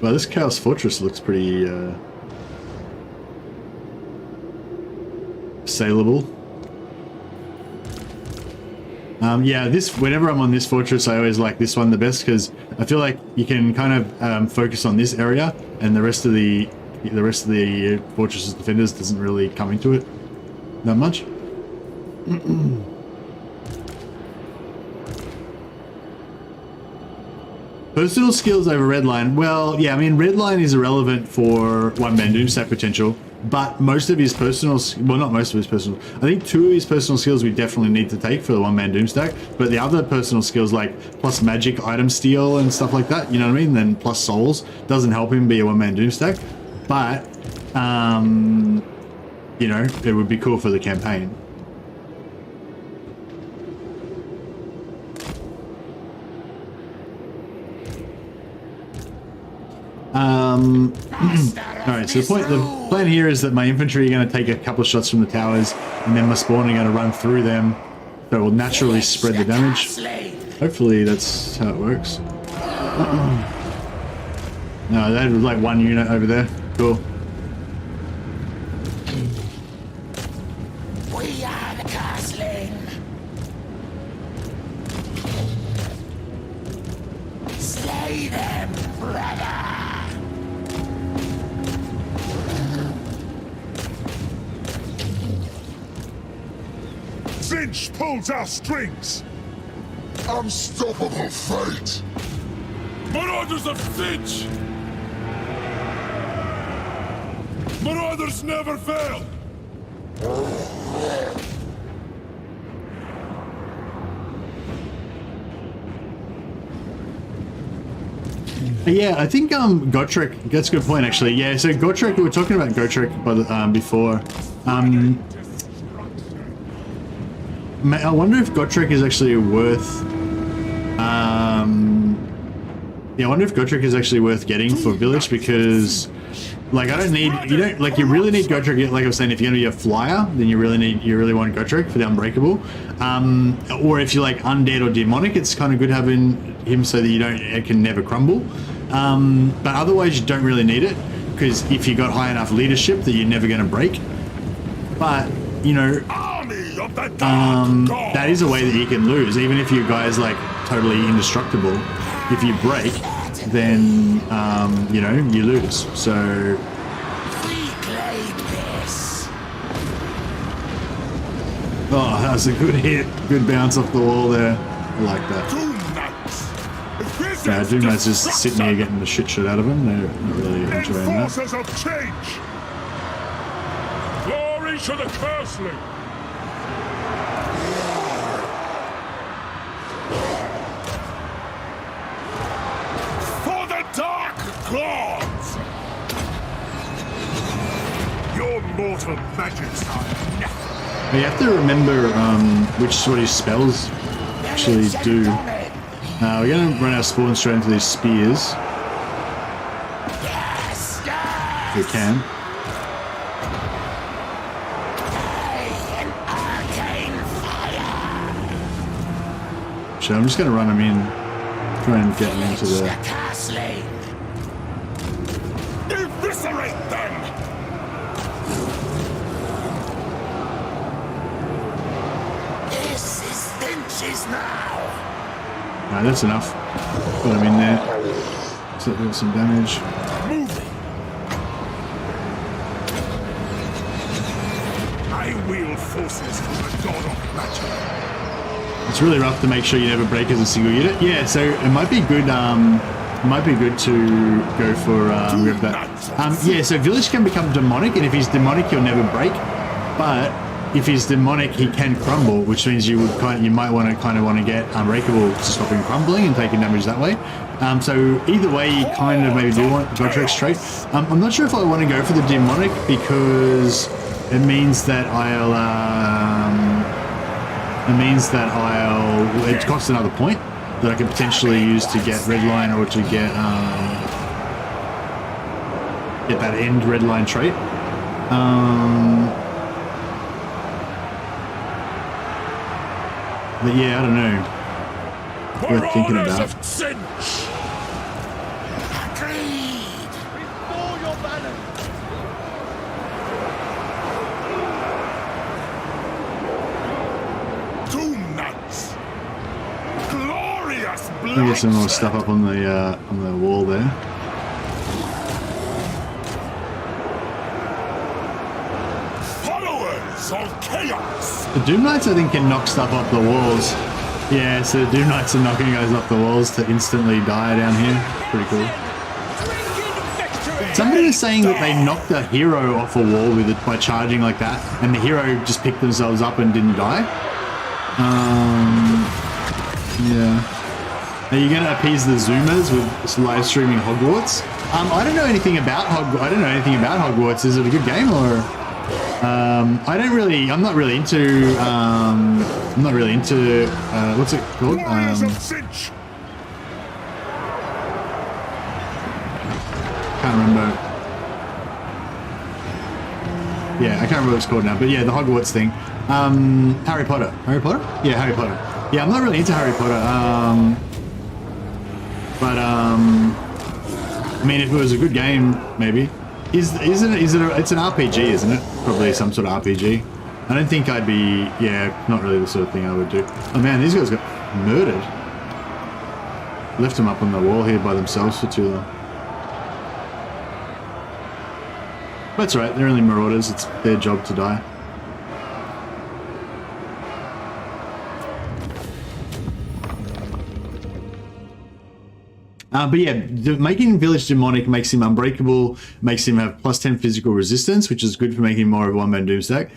A: Well, this Chaos Fortress looks pretty saleable. Yeah, whenever I'm on this fortress, I always like this one the best because I feel like you can kind of focus on this area, and the rest of the fortress's defenders doesn't really come into it that much. Personal skills over Redline. Well, yeah, I mean, Redline is irrelevant for one-man Doomstack potential, but most of his personal, well, not most of his personal, I think 2 of his personal skills we definitely need to take for the one-man Doomstack, but the other personal skills like plus magic item steal and stuff like that, you know what I mean, then plus souls, doesn't help him be a one-man Doomstack, but, you know, it would be cool for the campaign. Alright, so the plan here is that my infantry are going to take a couple of shots from the towers, and then my spawn are going to run through them, so it will naturally spread the damage. Hopefully that's how it works. No, that was like 1 unit over there. Cool.
B: We are the castling. Slay them, brother.
C: Vilitch pulls our strings. Unstoppable fate. Marauders of Vilitch. Marauders never fail.
A: Yeah, I think Gotrek, that's a good point actually. Yeah, so Gotrek, we were talking about Gotrek before. I wonder if Gotrek is actually worth yeah, I wonder if Gotrek is actually worth getting for Vilitch, because like you really need Gotrek. Like I was saying, if you're gonna be a flyer, then you really want Gotrek for the unbreakable. Or if you're like undead or demonic, it's kind of good having him so that it can never crumble. But otherwise you don't really need it, because if you got high enough leadership that you're never gonna break. But you know, that is a way that you can lose, even if you guys like totally indestructible. If you break, then you know, you lose. So oh, that was a good hit, good bounce off the wall there. I like that. Yeah, Doom Knight's just sitting here getting the shit out of him. They're not really enjoying that.
C: Glory to the Cursling. Gods! Your mortal magics are nothing.
A: You have to remember which sort of spells actually do. We're going to run our spawn straight into these spears.
B: Yes,
A: If we can. So I'm just going to run them in, try and get them into the...
C: Eviscerate them!
B: This is Vilitch's now.
A: Alright, that's enough. Put them in there. So do some damage.
C: Moving. I wield forces from the god of magic.
A: It's really rough to make sure you never break as a single unit. Yeah, so it might be good. To go for grab that. Yeah, so Vilitch can become demonic, and if he's demonic, he'll never break. But if he's demonic, he can crumble, which means you might want to get unbreakable to stop him crumbling and taking damage that way. So either way, you kind of maybe do want Gotrek's trait. I'm not sure if I want to go for the demonic, because it means that it costs another point that I can potentially use to get redline, or to get that end redline trait. But yeah, I don't know. Worth thinking about.
B: Agreed.
D: Restore your balance.
A: Let me get some more stuff up on the wall there.
C: Followers of chaos.
A: The Doom Knights, I think, can knock stuff off the walls. Yeah, so the Doom Knights are knocking guys off the walls to instantly die down here. Pretty cool. Somebody was saying that they knocked a hero off a wall with it by charging like that, and the hero just picked themselves up and didn't die. Yeah. Are you going to appease the Zoomers with live streaming Hogwarts? I don't know anything about Hogwarts. Is it a good game or? I'm not really into. What's it called?
C: Warriors of Vilitch.
A: Can't remember. Yeah, I can't remember what it's called now. But yeah, the Hogwarts thing. Harry Potter. Harry Potter? Yeah, Harry Potter. Yeah, I'm not really into Harry Potter. I mean, if it was a good game, maybe. It's an RPG, isn't it? Probably some sort of RPG. I don't think I'd be, not really the sort of thing I would do. Oh man, these guys got murdered. Left them up on the wall here by themselves for too long. That's right, they're only marauders. It's their job to die. But yeah, making Vilitch demonic makes him unbreakable, makes him have +10 physical resistance, which is good for making him more of a one-man Doomstack.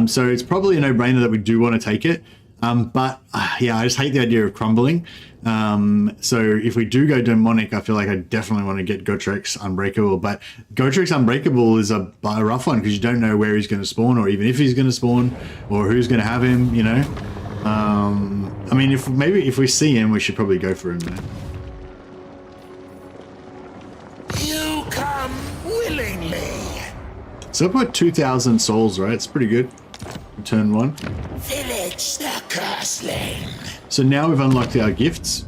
A: So it's probably a no-brainer that we do want to take it. But yeah, I just hate the idea of crumbling. So if we do go demonic, I feel like I definitely want to get Gotrek unbreakable. But Gotrek unbreakable is a rough one because you don't know where he's going to spawn, or even if he's going to spawn, or who's going to have him. You know. I mean, if we see him, we should probably go for him. Though.
B: You come willingly.
A: So I put 2,000 souls, right? It's pretty good. Turn 1.
B: Vilitch the Curseling.
A: So now we've unlocked our gifts.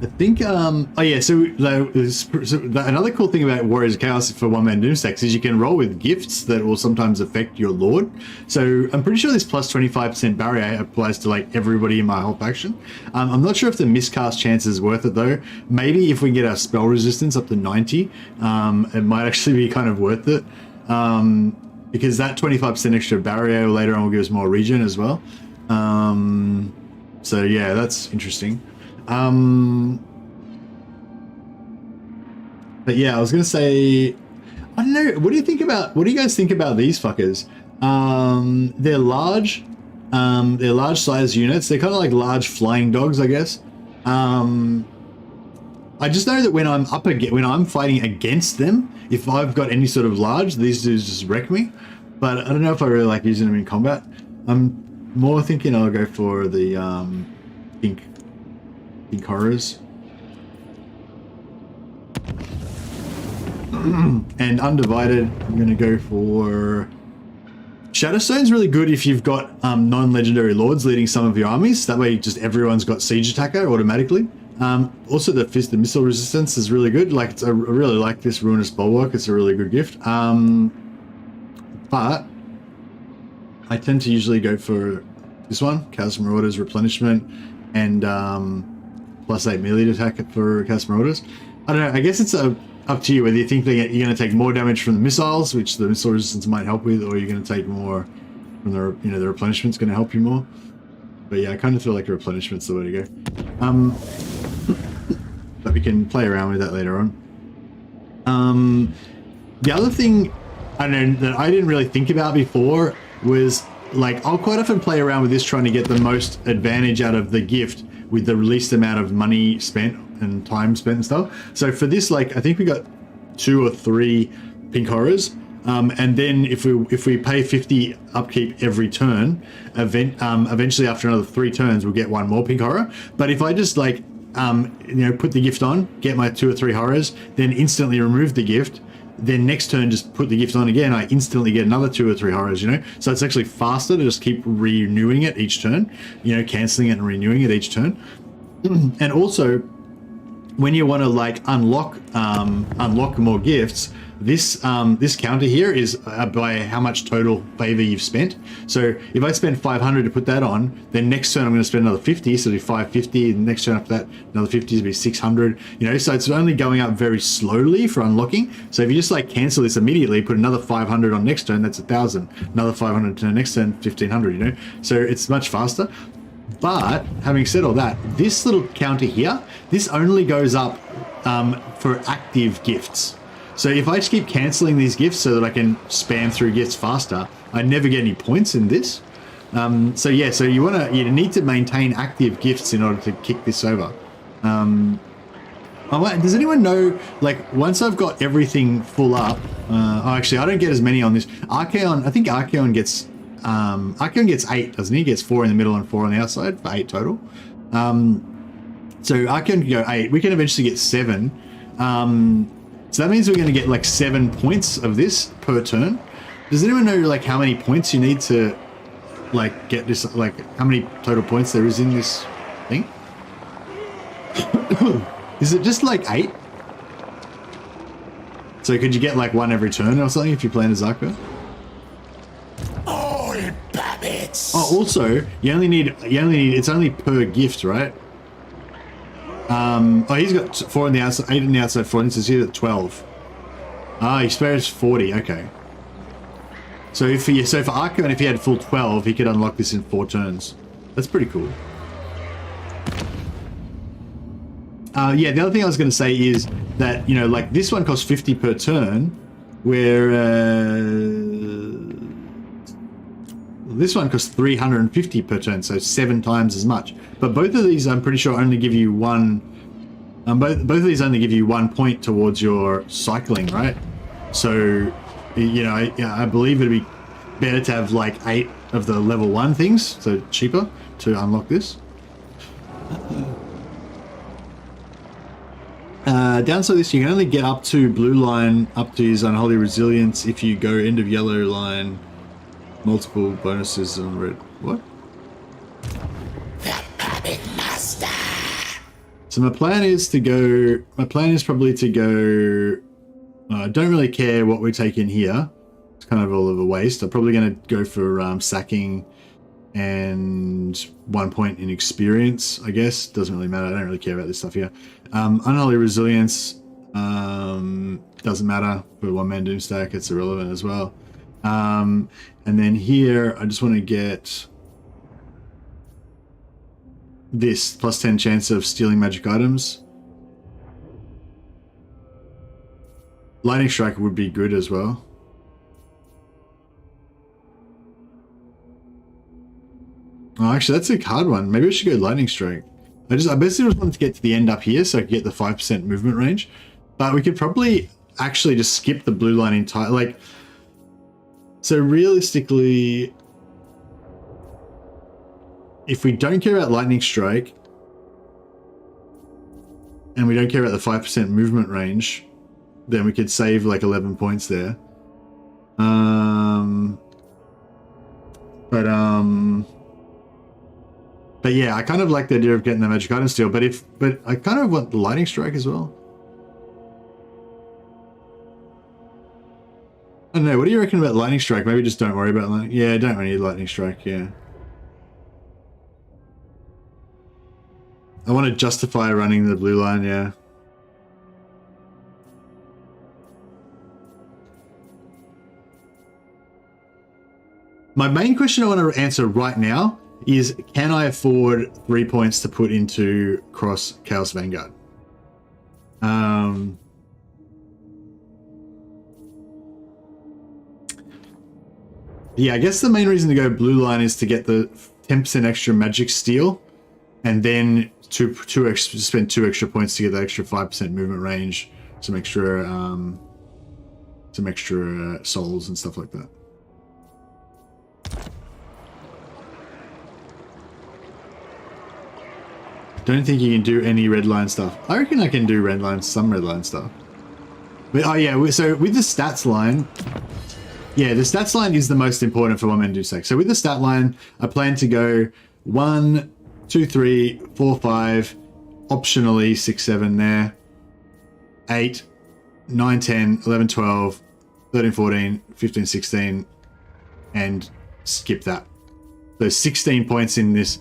A: I think, oh yeah, so another cool thing about Warriors of Chaos for one-man Doomstacks is you can roll with gifts that will sometimes affect your Lord. So I'm pretty sure this plus 25% barrier applies to like everybody in my whole faction. I'm not sure if the miscast chance is worth it though. Maybe if we can get our spell resistance up to 90, it might actually be kind of worth it. Because that 25% extra barrier later on will give us more regen as well. So yeah, that's interesting. But yeah, I was gonna say, I don't know. What do you guys think about these fuckers? They're large. They're large size units. They're kind of like large flying dogs, I guess. I just know that when I'm fighting against them, if I've got any sort of large, these dudes just wreck me. But I don't know if I really like using them in combat. I'm more thinking I'll go for the pink horrors. And undivided, I'm going to go for Shadowstone's really good if you've got non-legendary lords leading some of your armies. That way just everyone's got siege attacker automatically. Also the missile resistance is really good. Like I really like this Ruinous Bulwark. It's a really good gift. But I tend to usually go for this one, Chaos Marauders Replenishment, and +8 melee attack for Chaos Marauders. I don't know, I guess it's up to you whether you think you're going to take more damage from the missiles, which the missile resistance might help with, or you're going to take more from the replenishment's going to help you more. But yeah, I kind of feel like a replenishment's the way to go. But we can play around with that later on. The other thing I know that I didn't really think about before was, like, I'll quite often play around with this trying to get the most advantage out of the gift with the least amount of money spent and time spent and stuff. So for this, like, I think we got 2 or 3 pink horrors. And then if we pay 50 upkeep every turn, eventually after another 3 turns, we'll get 1 more pink horror. But if I just like, put the gift on, get my 2 or 3 horrors, then instantly remove the gift, then next turn just put the gift on again, I instantly get another 2 or 3 horrors, So it's actually faster to just keep renewing it each turn, cancelling it and renewing it each turn. And also, when you want to like unlock more gifts, this counter here is by how much total favor you've spent. So if I spend 500 to put that on, then next turn I'm going to spend another 50, so it'll be 550, and next turn after that another 50, it'll be 600. So it's only going up very slowly for unlocking. So if you just like cancel this immediately, put another 500 on next turn, that's 1,000. Another 500 to the next turn, 1,500. So it's much faster. But having said all that, this little counter here, this only goes up for active gifts. So if I just keep cancelling these gifts so that I can spam through gifts faster, I never get any points in this. So yeah, so you need to maintain active gifts in order to kick this over. Does anyone know, like, once I've got everything full up, actually I don't get as many on this. Archaon, I think Archaon gets 8, doesn't he? He gets 4 in the middle and 4 on the outside for 8 total. So Archaon can go 8. We can eventually get 7. So that means we're going to get like 7 points of this per turn. Does anyone know like how many points you need to like get this, like how many total points there is in this thing? Is it just like 8? So could you get like 1 every turn or something if you're playing as Archaon?
B: All babbits.
A: Oh, also, it's only per gift, right? He's got 4 on the outside, 8 on the outside, 4 inches here at 12. He spares 40, okay. So for Archaon, if he had full 12, he could unlock this in 4 turns. That's pretty cool. Yeah, the other thing I was going to say is that, you know, like this one costs 50 per turn, where this one costs 350 per turn, so 7 times as much. But both of these, I'm pretty sure, only give you 1. Both of these only give you 1 point towards your cycling, right? So, you know, I believe it'd be better to have like 8 of the level 1 things, so cheaper to unlock this. Downside of this, you can only get up to blue line, up to his unholy resilience if you go end of yellow line, multiple bonuses on red. What?
B: The puppet master.
A: So my plan is probably to go, I don't really care what we take in here. It's kind of all of a waste. I'm probably going to go for sacking and 1 point in experience, I guess. Doesn't really matter. I don't really care about this stuff here. Unholy resilience doesn't matter for one-man Doomstack. It's irrelevant as well. And then here, I just want to get this plus 10 chance of stealing magic items. Lightning Strike would be good as well. Oh, actually, that's a hard one. Maybe I should go Lightning Strike. I basically just wanted to get to the end up here so I could get the 5% movement range. But we could probably actually just skip the blue line entirely. Like, so realistically, if we don't care about Lightning Strike and we don't care about the 5% movement range, then we could save like 11 points there. But yeah, I kind of like the idea of getting the magic item steal, but I kind of want the Lightning Strike as well. I don't know, what do you reckon about Lightning Strike? Maybe just don't worry about Lightning. Yeah, don't really need Lightning Strike, yeah. I want to justify running the blue line, yeah. My main question I want to answer right now is, can I afford 3 points to put into Cross Chaos Vanguard? Yeah, I guess the main reason to go blue line is to get the 10% extra magic steal, and then spend 2 extra points to get the extra 5% movement range, some extra souls and stuff like that. Don't think you can do any red line stuff. I reckon I can do some red line stuff. But oh yeah, so with the stats line, yeah, the stats line is the most important for one-man Doomstack. So with the stat line, I plan to go 1, 2, 3, 4, 5, optionally 6, 7 there, 8, 9, 10, 11, 12, 13, 14, 15, 16, and skip that. So 16 points in this.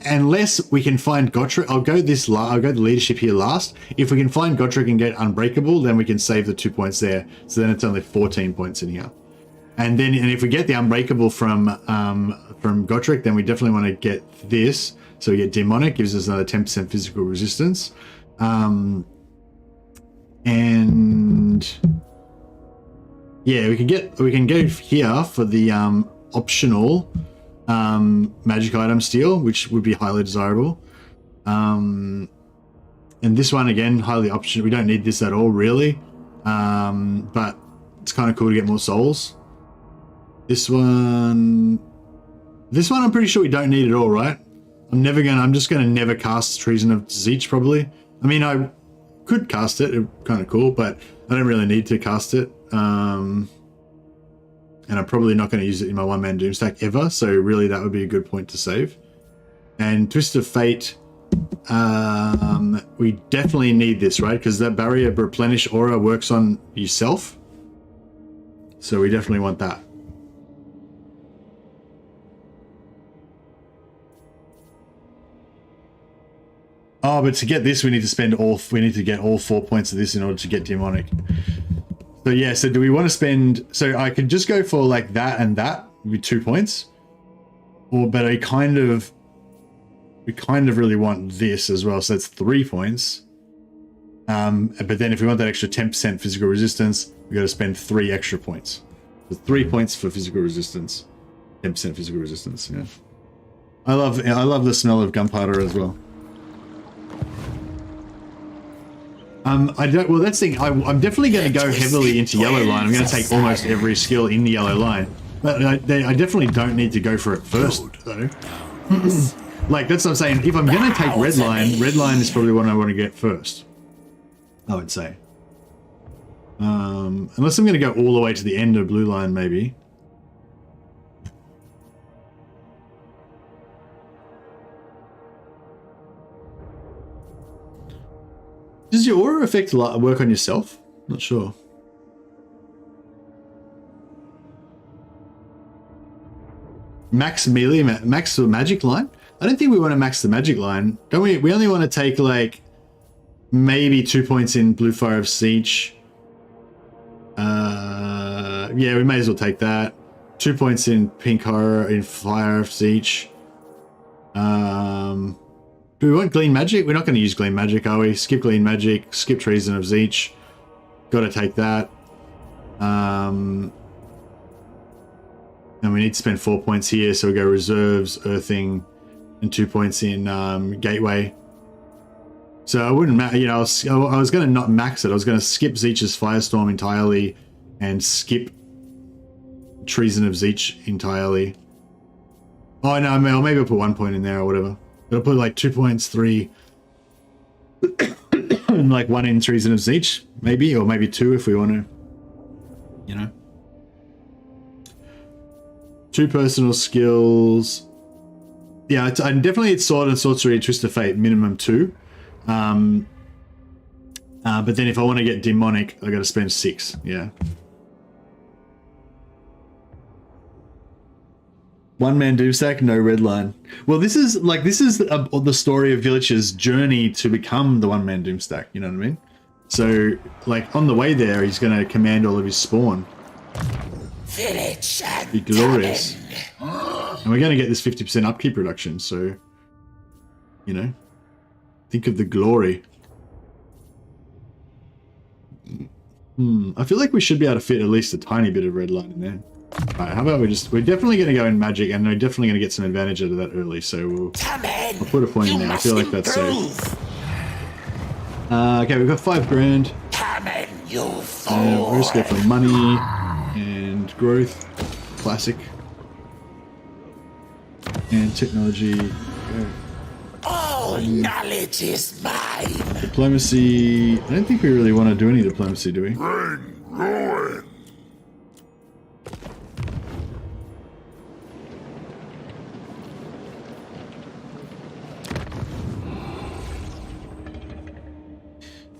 A: Unless we can find Gotrek, I'll go the leadership here last. If we can find Gotrek and get Unbreakable, then we can save the 2 points there. So then it's only 14 points in here. And if we get the Unbreakable from Gotrek, then we definitely want to get this. So we get Demonic, gives us another 10% physical resistance. And And yeah, we can go here for the optional magic item steal, which would be highly desirable. And this one again, highly optional. We don't need this at all, really, but it's kind of cool to get more souls. This one, I'm pretty sure we don't need at all, right? I'm just gonna never cast Treason of Zeech, probably. I mean, I could cast it, it's kind of cool, but I don't really need to cast it. And I'm probably not going to use it in my one-man Doomstack ever, so really that would be a good point to save. And Twist of Fate, we definitely need this, right? Because that barrier replenish aura works on yourself. So we definitely want that. Oh, but to get this, we need to get all 4 points of this in order to get demonic. So yeah, so do we want to spend, so I could just go for like that and that with 2 points, but we kind of really want this as well. So that's 3 points. But then if we want that extra 10% physical resistance, we got to spend 3 extra points. So 3 points for physical resistance, 10% physical resistance. Yeah, I love the smell of gunpowder as well. Well, that's the thing. I'm definitely going to go heavily into yellow line. I'm going to take almost every skill in the yellow line, but I definitely don't need to go for it first, though. Like, that's what I'm saying. If I'm going to take red line is probably what I want to get first, I would say. Unless I'm going to go all the way to the end of blue line, maybe. Does your aura effect work on yourself? Not sure. Max melee, max the magic line? I don't think we want to max the magic line. Don't we? We only want to take like maybe 2 points in Blue Fire of Siege. Yeah, we may as well take that. 2 points in Pink Horror in Fire of Siege. Do we want Glean Magic? We're not going to use Glean Magic, are we? Skip Glean Magic, skip Treason of Zeech. Got to take that. And we need to spend 4 points here, so we go Reserves, Earthing, and 2 points in Gateway. So I wouldn't, I was going to not max it. I was going to skip Zeech's Firestorm entirely and skip Treason of Zeech entirely. Oh no, maybe I'll put 1 point in there or whatever. But I'll put like 2 points, 3, and like 1 in Treason of Zeech, maybe, or maybe 2 if we want to, you know. 2 personal skills. Yeah, and definitely it's Sword and Sorcery, Twist of Fate, minimum 2. But then if I want to get demonic, I got to spend 6. Yeah. One-man Doomstack, no red line. Well, this is the story of Vilitch's journey to become the one-man Doomstack. You know what I mean? So, like, on the way there, he's going to command all of his spawn.
B: Vilitch,
A: be glorious. And we're going to get this 50% upkeep reduction. So, you know, think of the glory. I feel like we should be able to fit at least a tiny bit of red line in there. Alright, how about we're definitely going to go in magic, and we're definitely going to get some advantage out of that early, so we'll put a point in there. I feel like that's safe. Okay, we've got 5 grand. We'll just go for money and growth, classic, and technology.
B: All knowledge is mine.
A: Diplomacy. I don't think we really want to do any diplomacy, do we?
C: Ruin.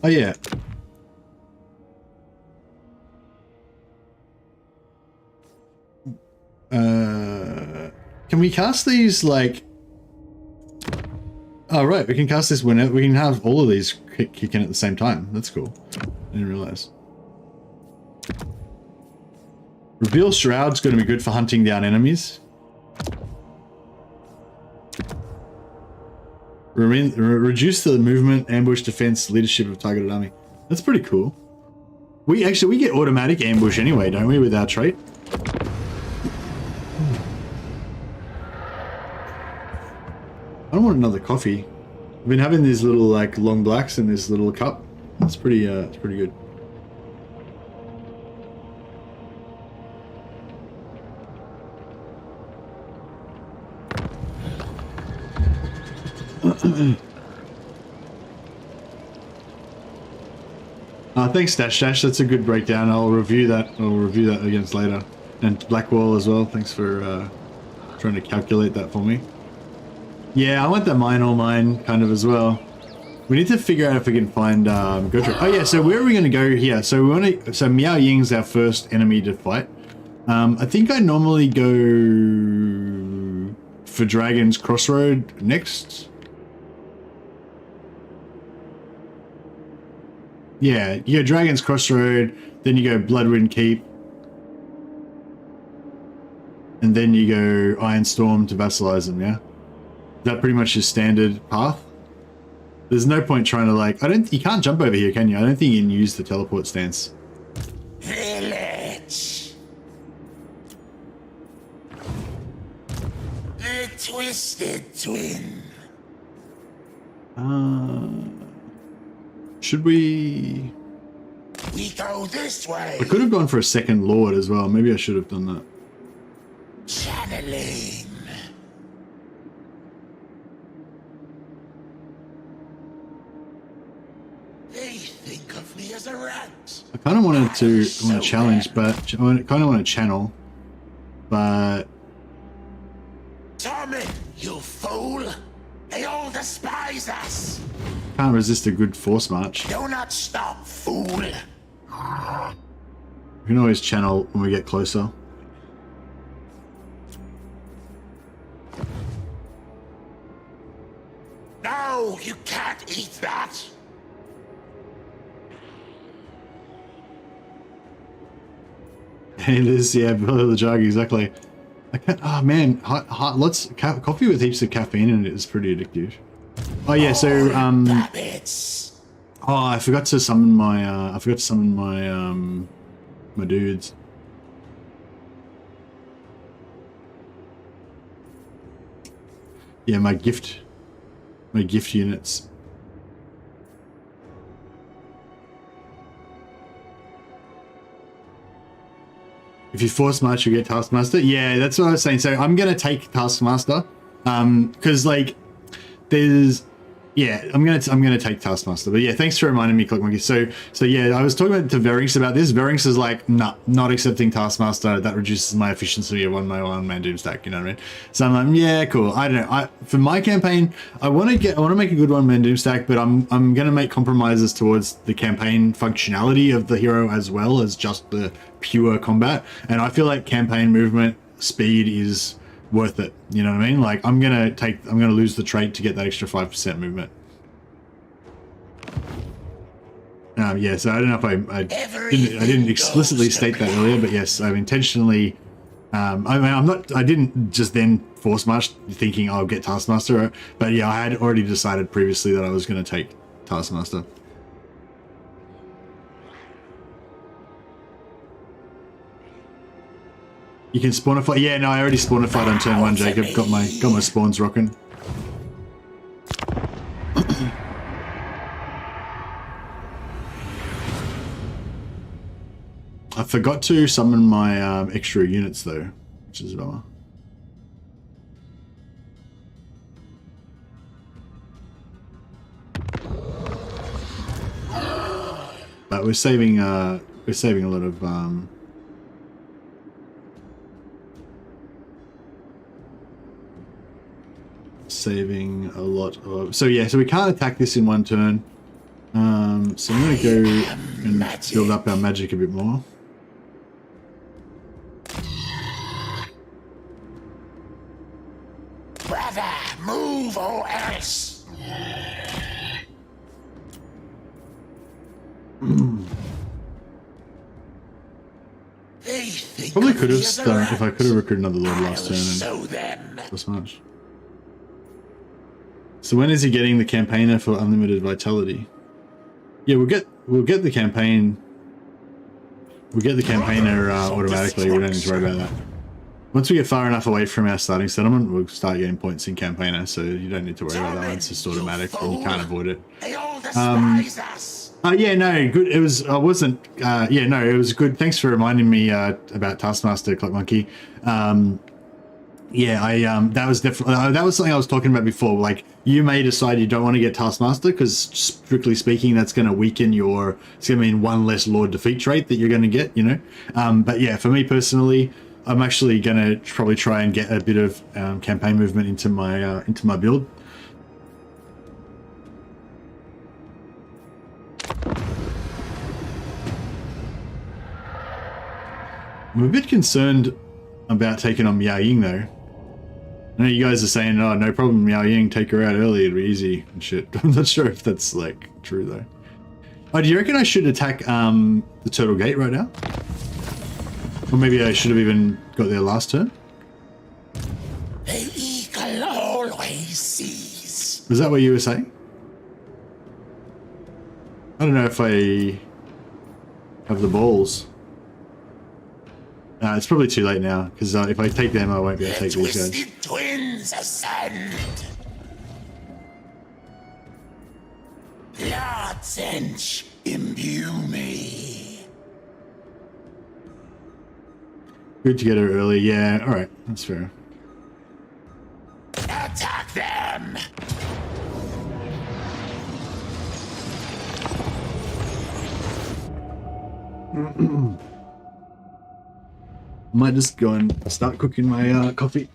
A: Oh yeah. Can we cast these like? Oh right, we can cast this whenever. We can have all of these kick in at the same time. That's cool. I didn't realize. Reveal Shroud's going to be good for hunting down enemies. Reduce the movement, ambush, defense, leadership of targeted army. That's pretty cool. We get automatic ambush anyway, don't we, with our trait? I don't want another coffee. I've been having these little like long blacks in this little cup. It's pretty good. Thanks, Dash. That's a good breakdown. I'll review that against later. And Blackwall as well. Thanks for trying to calculate that for me. Yeah, I want the mine all mine kind of as well. We need to figure out if we can find Gotra. Oh yeah, so where are we going to go here? So we want to. So Miao Ying's our first enemy to fight. I think I normally go for Dragon's Crossroad next. Yeah, you go Dragon's Crossroad, then you go Bloodwind Keep, and then you go Iron Storm to vassalize them, yeah? Is that pretty much your standard path? There's no point trying to like, you can't jump over here, can you? I don't think you can use the teleport stance.
B: Vilitch. The Twisted Twin.
A: Should we...
B: We go this way.
A: I could have gone for a second Lord as well. Maybe I should have done that.
B: Channeling. They think of me as a rat.
A: I kind of wanted to challenge, but I kind of want to channel, but...
B: Tommy, you fool! They all despise us!
A: Can't resist a good force march.
B: Do not stop, fool!
A: We can always channel when we get closer.
B: No, you can't eat that!
A: Hey Liz, yeah, Bill the Jug, exactly. I can't, oh man, coffee with heaps of caffeine in it is pretty addictive. Oh yeah, so
B: Rabbits.
A: oh, I forgot to summon my my dudes. Yeah, my gift units. If you force march, you get Taskmaster. Yeah, that's what I was saying. So I'm gonna take Taskmaster, because like there's, yeah, I'm gonna take Taskmaster. But yeah, thanks for reminding me, Click Monkey. So yeah, I was talking to Verix about this. Verix is like, nah, not accepting Taskmaster. That reduces my efficiency of one man Doomstack. You know what I mean? So I'm like, yeah, cool. I don't know. For my campaign, I want to make a good one man Doomstack, but I'm gonna make compromises towards the campaign functionality of the hero as well as just the pure combat. And I feel like campaign movement speed is worth it, you know what I mean? Like I'm gonna lose the trait to get that extra 5% movement. Yeah, so I don't know if I didn't explicitly state that earlier, but yes, I've intentionally I didn't just then force march thinking I'll get Taskmaster, but yeah, I had already decided previously that I was going to take Taskmaster. You can spawn a fight. Yeah, no, I already spawned a fight on turn 1, Jacob. Got my spawns rocking. I forgot to summon my extra units though, which is a bummer. But we're saving a lot of so yeah, so we can't attack this in one turn. So I'm gonna go and build up our magic a bit more.
B: Brother, move or else.
A: Probably could have started if I could have recruited another Lord last turn and this much. So when is he getting the campaigner for unlimited vitality? Yeah, we'll we'll get the campaign. We'll get the campaigner automatically. We don't need to worry about that. Once we get far enough away from our starting settlement, we'll start getting points in campaigner. So you don't need to worry about that one. It's just automatic, and you can't avoid it.
B: They all despise us.
A: Yeah, no, good. It was. I wasn't. Yeah, no, it was good. Thanks for reminding me about Taskmaster, Clock Monkey. Yeah, that was definitely that was something I was talking about before. Like, you may decide you don't want to get Taskmaster because, strictly speaking, that's going to weaken your. It's going to mean one less Lord defeat trait that you're going to get. You know, but yeah, for me personally, I'm actually going to probably try and get a bit of campaign movement into my build. I'm a bit concerned about taking on Miao Ying though. I know you guys are saying, oh, no problem, Miao Ying, take her out early, it'll be easy and shit. I'm not sure if that's, like, true, though. Oh, do you reckon I should attack, the Turtle Gate right now? Or maybe I should have even got there last turn?
B: The eagle always sees.
A: Is that what you were saying? I don't know if I have the balls. It's probably too late now, because if I take them, I won't be able to take these guys.
B: Twisted twins ascend. Lordsench, imbue me.
A: Good to get her early. Yeah, alright, that's fair.
B: Attack them.
A: Might just go and start cooking my coffee.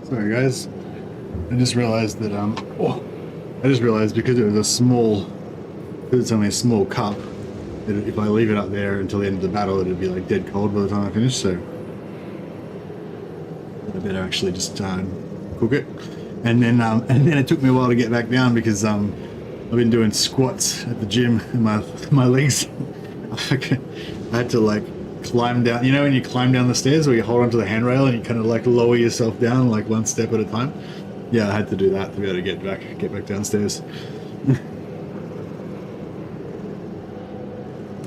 A: Sorry guys, I just realized that I just realized because it was a small, because it's only a small cup, that if I leave it up there until the end of the battle, it'd be like dead cold by the time I finish. So I better actually just cook it, and then it took me a while to get back down because I've been doing squats at the gym and my legs I had to like climb down. You know when you climb down the stairs where you hold onto the handrail and you kind of like lower yourself down like one step at a time? Yeah, I had to do that to be able to get back downstairs.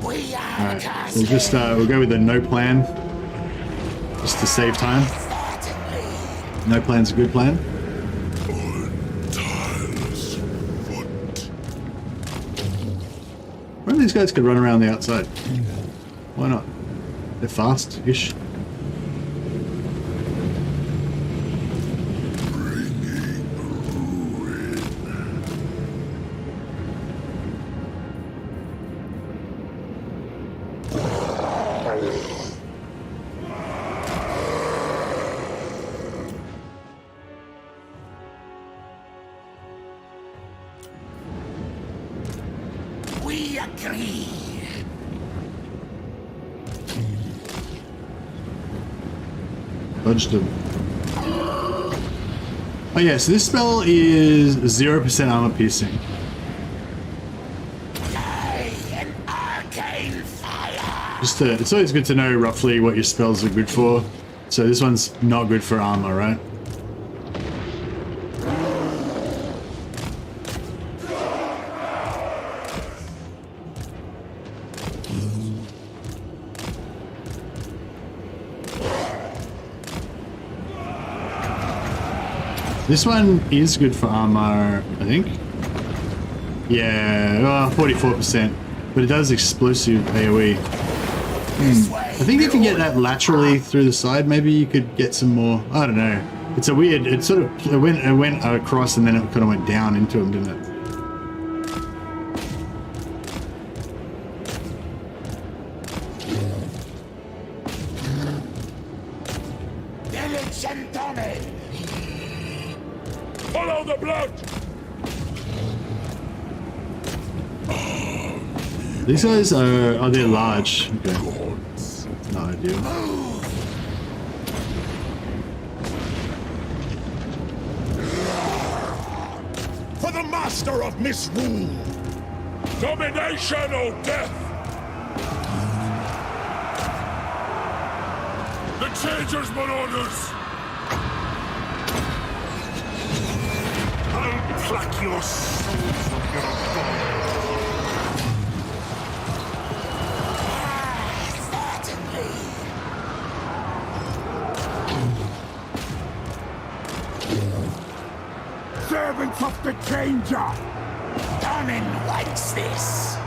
B: We are
A: Alright, we'll just we'll go with the no plan, just to save time. No plan's a good plan. One of these guys could run around the outside. Why not? They're fast-ish.
B: We agree.
A: Dodged him. Oh yeah, so this spell is 0% armor piercing.
B: An arcane fire.
A: Just to, it's always good to know roughly what your spells are good for. So this one's not good for armor, right? This one is good for armor, I think. Yeah, 44%, but it does explosive AoE. I think if you get that laterally through the side, maybe you could get some more. I don't know. It's a weird. It sort of it went across and then it kind of went down into him, didn't it?
B: Vilitch and Tommy.
C: Follow the blood!
A: These guys are they're large. Okay, not ideal.
C: For the master of misrule! Domination or death! The Changer's marauders! I'll pluck your soul from your body! Servants of the Changer!
B: Domin likes this.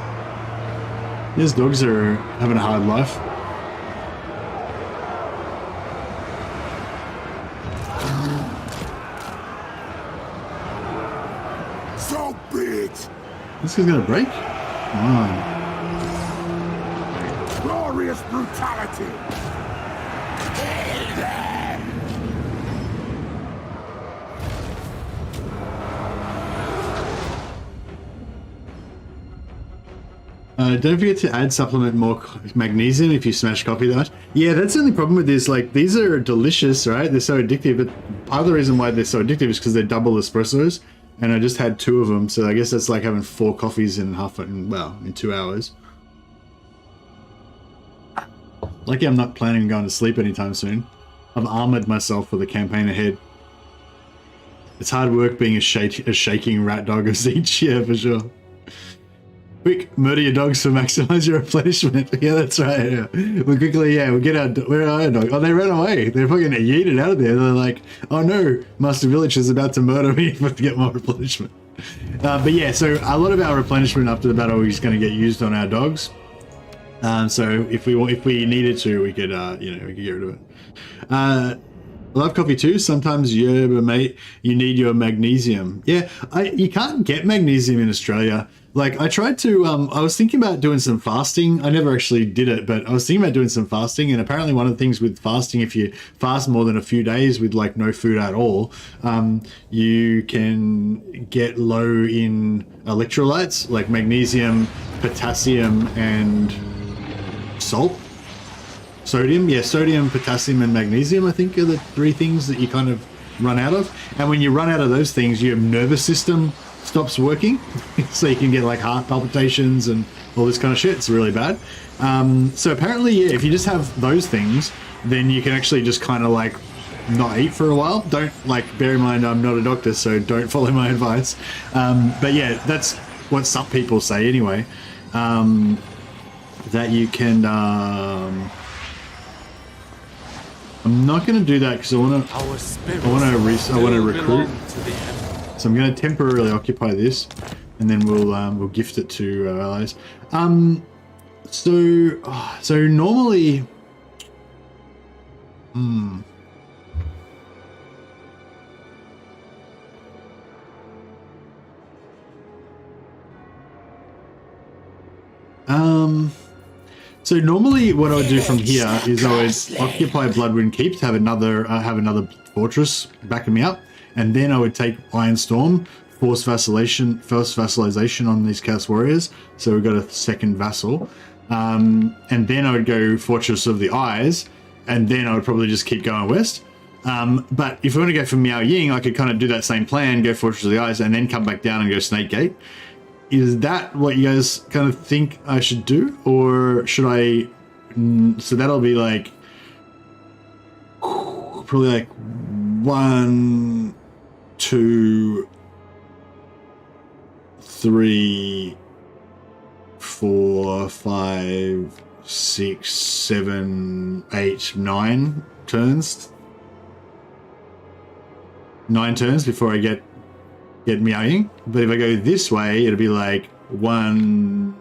A: These dogs are having a hard life.
C: So be it!
A: This guy's gonna break? Come on.
C: Glorious brutality!
B: Kill them.
A: Don't forget to add supplement more magnesium if you smash coffee that much. Yeah, that's the only problem with this. Like, these are delicious, right? They're so addictive, but part of the reason why they're so addictive is because they're double espressos, and I just had 2 of them, so I guess that's like having 4 coffees in in 2 hours. Lucky I'm not planning on going to sleep anytime soon. I've armored myself for the campaign ahead. It's hard work being a shaking rat dog of Siege, yeah, for sure. Quick, murder your dogs to maximize your replenishment. Yeah, that's right. Yeah. We'll get our, where are our dogs? Oh, they ran away. They're fucking yeeted out of there. They're like, oh no, Master Vilitch is about to murder me to get more replenishment. But yeah, so a lot of our replenishment after the battle is going to get used on our dogs. So if we needed to, we could, we could get rid of it. I love coffee too. Sometimes you need your magnesium. Yeah, you can't get magnesium in Australia. Like, I tried to, I was thinking about doing some fasting. I never actually did it, but I was thinking about doing some fasting, and apparently one of the things with fasting, if you fast more than a few days with like no food at all, you can get low in electrolytes like magnesium, potassium, and salt. Sodium. Yeah, sodium, potassium, and magnesium, I think, are the 3 things that you kind of run out of. And when you run out of those things, your nervous system stops working, so you can get like heart palpitations and all this kind of shit. It's really bad. So apparently, yeah, if you just have those things, then you can actually just kind of like not eat for a while. Don't, like, bear in mind I'm not a doctor, so don't follow my advice. But yeah, that's what some people say anyway. That you can. I'm not going to do that because I want to recruit. So I'm going to temporarily occupy this, and then we'll gift it to our allies. So normally, so normally what I would do from here is I would occupy Bloodwind Keep to have another fortress backing me up, and then I would take Iron Storm, first vassalization on these Chaos Warriors. So we've got a second vassal, and then I would go Fortress of the Eyes, and then I would probably just keep going west. But if I want to go for Miao Ying, I could kind of do that same plan, go Fortress of the Eyes, and then come back down and go Snake Gate. Is that what you guys kind of think I should do? Or should I... So that'll be like... Probably like 1, 2, 3, 4, 5, 6, 7, 8, 9 turns. 9 turns before I get meowing. But if I go this way, it'll be like 1,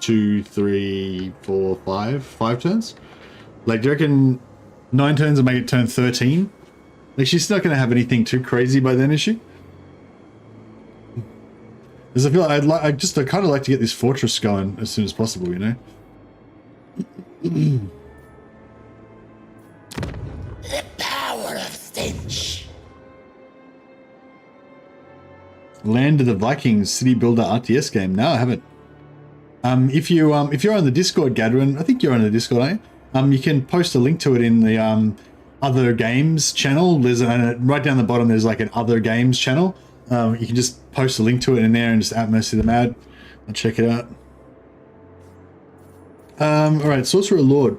A: 2, 3, 4, 5 turns. Like, do you reckon 9 turns will make it turn 13? Like, she's not going to have anything too crazy by then, is she? Because I feel like I kind of like to get this fortress going as soon as possible, you know?
B: The power of Vilitch.
A: Land of the Vikings City Builder RTS game. No, I haven't. If you're on the Discord, Gadwin, I think you're on the Discord, aren't you? You can post a link to it in the other games channel. There's right down the bottom. There's like an other games channel. You can just post a link to it in there and just at Mercy the Mad and check it out. All right, Sorcerer Lord.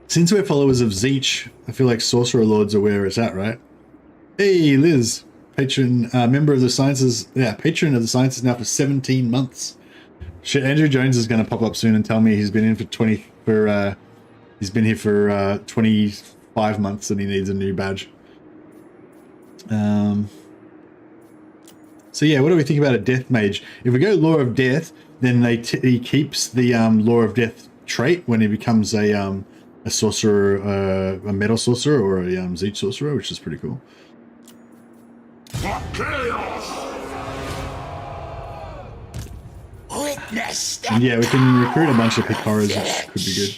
A: Since we're followers of Zeech, I feel like Sorcerer Lords are where it's at, right? Hey, Liz. Patron, member of the Sciences, patron of the Sciences now for 17 months. Shit, Andrew Jones is going to pop up soon and tell me he's been in he's been here for 25 months and he needs a new badge. So yeah, what do we think about a Death Mage? If we go Law of Death, then he keeps the Law of Death trait when he becomes a sorcerer, a metal sorcerer or a Zeech sorcerer, which is pretty cool. And yeah, we can recruit a bunch of Pikoras, which could be good.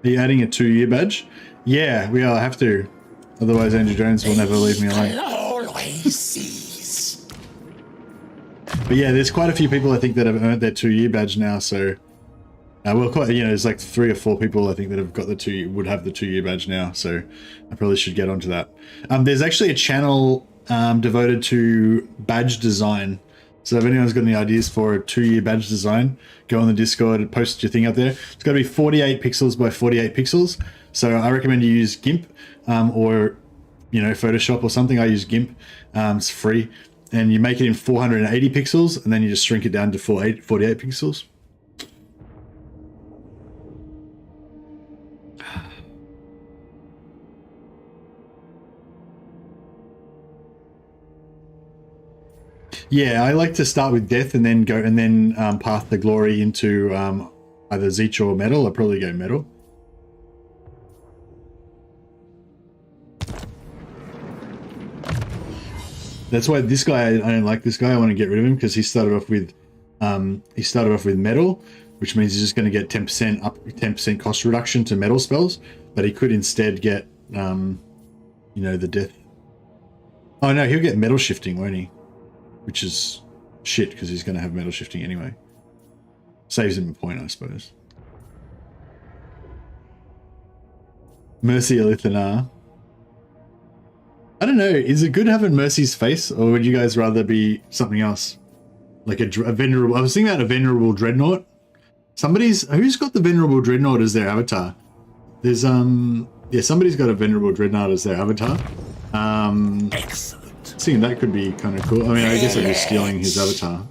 A: Are you adding a 2-year badge? Yeah, we all have to. Otherwise, Andrew Jones will never leave me alone.
B: Always sees.
A: But yeah, there's quite a few people I think that have earned their 2-year badge now, so... well, quite, there's like 3 or 4 people I think that have got would have the 2-year badge now, so I probably should get onto that. There's actually a channel devoted to badge design. So if anyone's got any ideas for a 2-year badge design, go on the Discord and post your thing up there. It's got to be 48 pixels by 48 pixels. So I recommend you use GIMP or Photoshop or something. I use GIMP. It's free, and you make it in 480 pixels, and then you just shrink it down to 48 pixels. Yeah, I like to start with Death and then path the glory into either Zeech or Metal. I'll probably go Metal. That's why this guy, I don't like this guy. I want to get rid of him because he started off with Metal, which means he's just going to get 10% cost reduction to Metal spells, but he could instead get the Death. Oh no, he'll get Metal shifting, won't he? Which is shit, because he's going to have metal shifting anyway. Saves him a point, I suppose. Mercy Elithana. I don't know. Is it good having Mercy's face, or would you guys rather be something else? Like a venerable... I was thinking about a venerable dreadnought. Who's got the venerable dreadnought as their avatar? There's yeah, somebody's got a venerable dreadnought as their avatar.
B: Excellent.
A: Seeing that could be kind of cool. I mean, I guess I'm just stealing his avatar.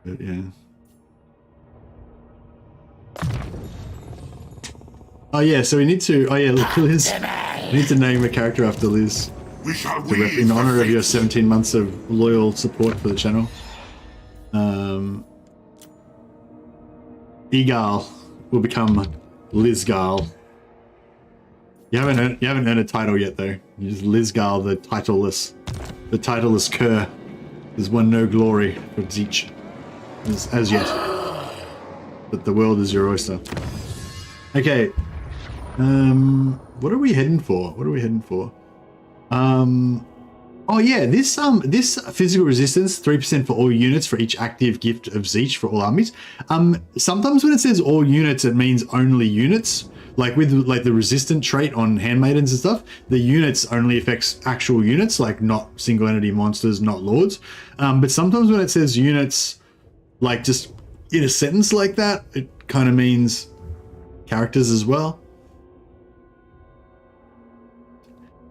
A: But yeah. Oh yeah, so we need to. Oh yeah, look, Liz. We need to name a character after Liz.
B: We shall
A: In honor of your 17 months of loyal support for the channel. Egal will become Lizgal. You haven't earned a title yet though. You're just Lizgal, the titleless cur. There's won no glory for Zeech as yet. But the world is your oyster. Okay. What are we heading for? Oh yeah, this physical resistance, 3% for all units for each active gift of Zeech for all armies. Sometimes when it says all units, it means only units. Like with like the resistant trait on handmaidens and stuff, the units only affects actual units, like not single entity monsters, not lords. But sometimes when it says units, like just in a sentence like that, it kind of means characters as well.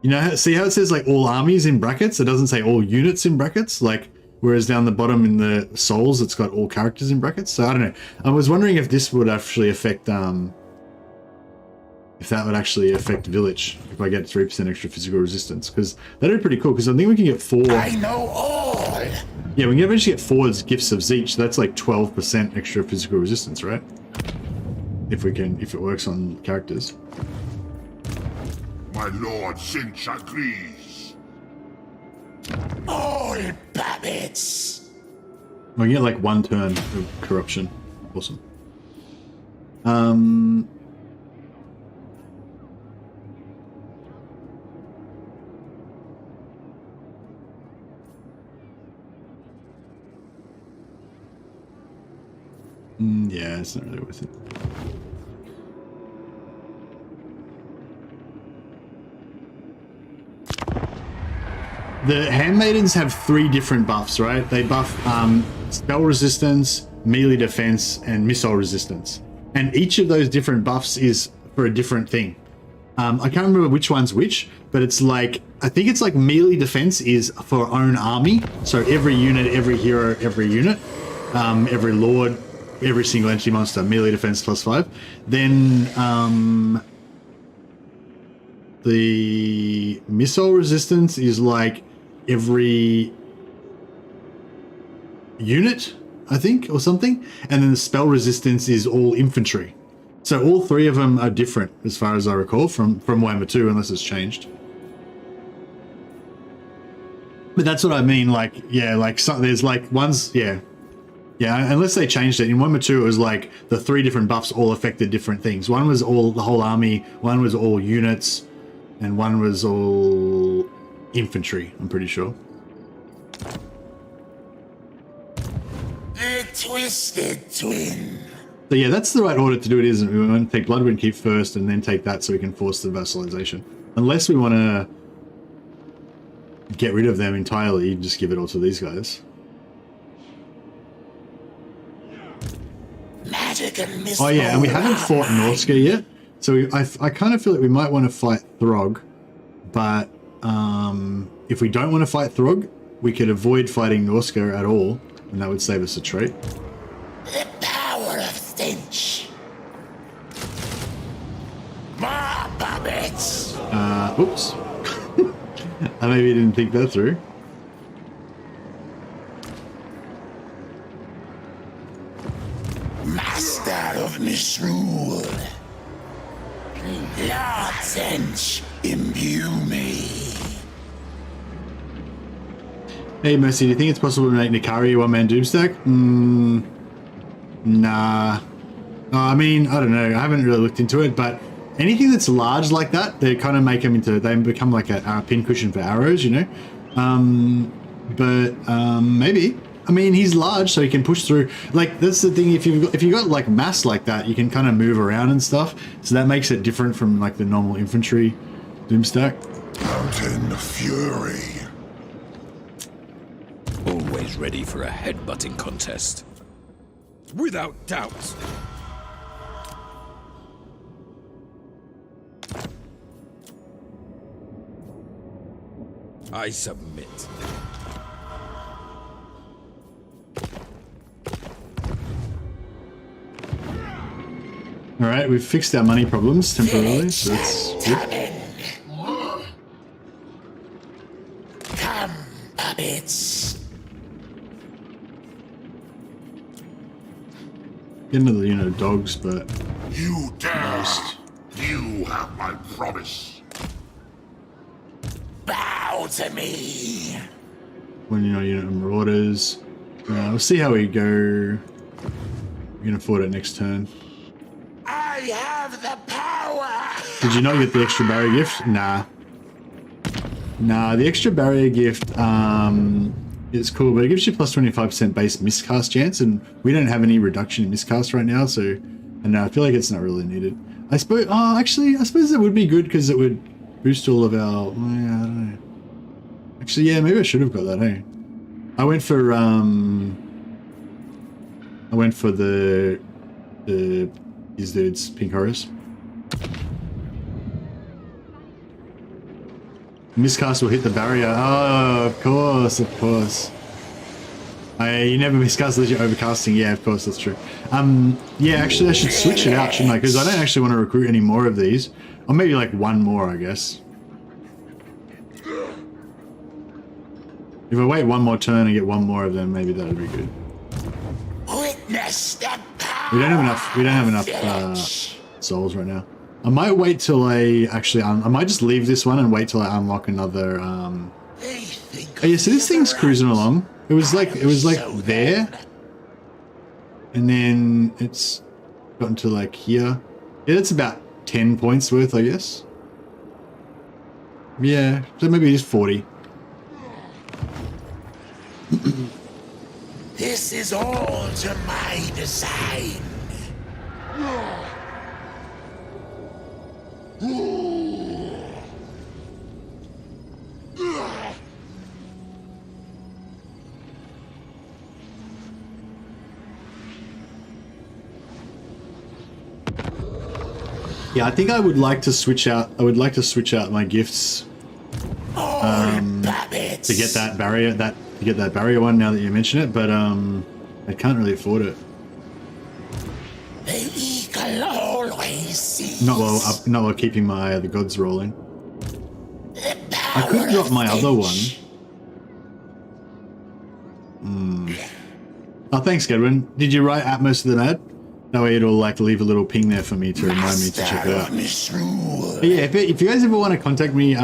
A: You know, see how it says like all armies in brackets? It doesn't say all units in brackets, like whereas down the bottom in the souls, it's got all characters in brackets. So I don't know. I was wondering if this would actually affect, if that would actually affect Vilitch, if I get 3% extra physical resistance, because that'd be pretty cool, because I think we can get 4...
B: I know all!
A: Yeah, we can eventually get 4 gifts of Zeech, so that's like 12% extra physical resistance, right? If it works on characters.
C: My lord Sinch agrees.
B: All puppets!
A: We get like 1 turn of corruption. Awesome. Yeah, it's not really worth it. The handmaidens have 3 different buffs, right? They buff spell resistance, melee defense, and missile resistance. And each of those different buffs is for a different thing. I can't remember which one's which, but it's like, I think it's like melee defense is for own army. So every unit, every hero, every unit, every lord, every single entity monster, melee defense +5. Then the missile resistance is like every unit, I think, or something. And then the spell resistance is all infantry. So all 3 of them are different, as far as I recall, from Warhammer 2, unless it's changed. But that's what I mean, like, yeah, like, there's like ones, yeah. Yeah, unless they changed it. In Warhammer 2, it was like the 3 different buffs all affected different things. One was all the whole army, one was all units, and one was all infantry, I'm pretty sure.
B: The Twisted Twin.
A: So yeah, that's the right order to do it, isn't it? We want to take Bloodwind Keep first and then take that so we can force the vassalization. Unless we want to get rid of them entirely, just give it all to these guys.
B: Magic and
A: Oh yeah, and we haven't fought Norska yet. So I kind of feel like we might want to fight Throg, but if we don't want to fight Throg, we could avoid fighting Norska at all, and that would save us a trait.
B: The power of stench. More puppets.
A: Oops. I maybe didn't think that through.
B: Master of misrule. Lord Stench, imbue me.
A: Hey Mercy, do you think it's possible to make Nikari a one-man Doomstack? Nah. I mean, I don't know. I haven't really looked into it, but anything that's large like that, they kind of make them into, they become like a pincushion for arrows, you know? Maybe. I mean, he's large, so he can push through. Like, that's the thing. If you got like mass like that, you can kind of move around and stuff. So that makes it different from like the normal infantry Doomstack.
B: Mountain Fury.
C: Always ready for a headbutting contest. Without doubt. I submit.
A: All right, we've fixed our money problems temporarily, so that's good.
B: Come, puppets.
A: Get into the, you know, dogs, but
B: You dare. You have my promise. Bow to me.
A: when you know, Marauders. We'll see how we go. We can afford it next turn.
B: I have the power.
A: Did you not get the extra barrier gift? Nah. Nah, the extra barrier gift is cool, but it gives you plus 25% base miscast chance, and we don't have any reduction in miscast right now, so and I feel like it's not really needed. I suppose. Oh, actually, I suppose it would be good because it would boost all of our. Yeah, I don't know. Actually, yeah, maybe I should have got that. Hey, I went for these dudes, pink horrors. Miscast will hit the barrier. Oh, of course, of course. You never miscast unless you're overcasting. Yeah, of course, that's true. Yeah, actually, I should switch it out, shouldn't I? Because I don't actually want to recruit any more of these. Or maybe like one more, I guess. If I wait one more turn and get one more of them, maybe that would be good.
B: Witness the power.
A: We don't have enough souls right now. I might wait till I actually. I might just leave this one and wait till I unlock another. Oh yeah, so this thing's cruising along. It was like there, and then it's gotten to like here. Yeah, that's about 10 points worth, I guess. Yeah, so maybe just 40.
B: This is all to my design.
A: Yeah, I think I would like to switch out. I would like to switch out my gifts to get that barrier. To get that barrier one. Now that you mention it, but I can't really afford it.
B: The eagle always sees.
A: Not while keeping my the gods rolling. I could drop my other one. Oh, thanks, Gedwin. Did you write Atmos to the ad? That way it'll like leave a little ping there for me to remind me to check it out. But yeah, if you guys ever want to contact me,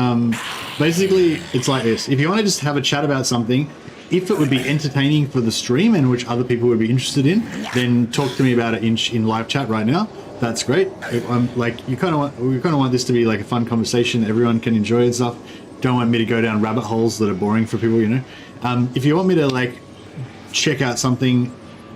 A: basically it's like this. If you want to just have a chat about something, if it would be entertaining for the stream and which other people would be interested in, then talk to me about it in live chat right now. That's great. Like we kind of want this to be like a fun conversation that everyone can enjoy and stuff. Don't want me to go down rabbit holes that are boring for people, you know. If you want me to like check out something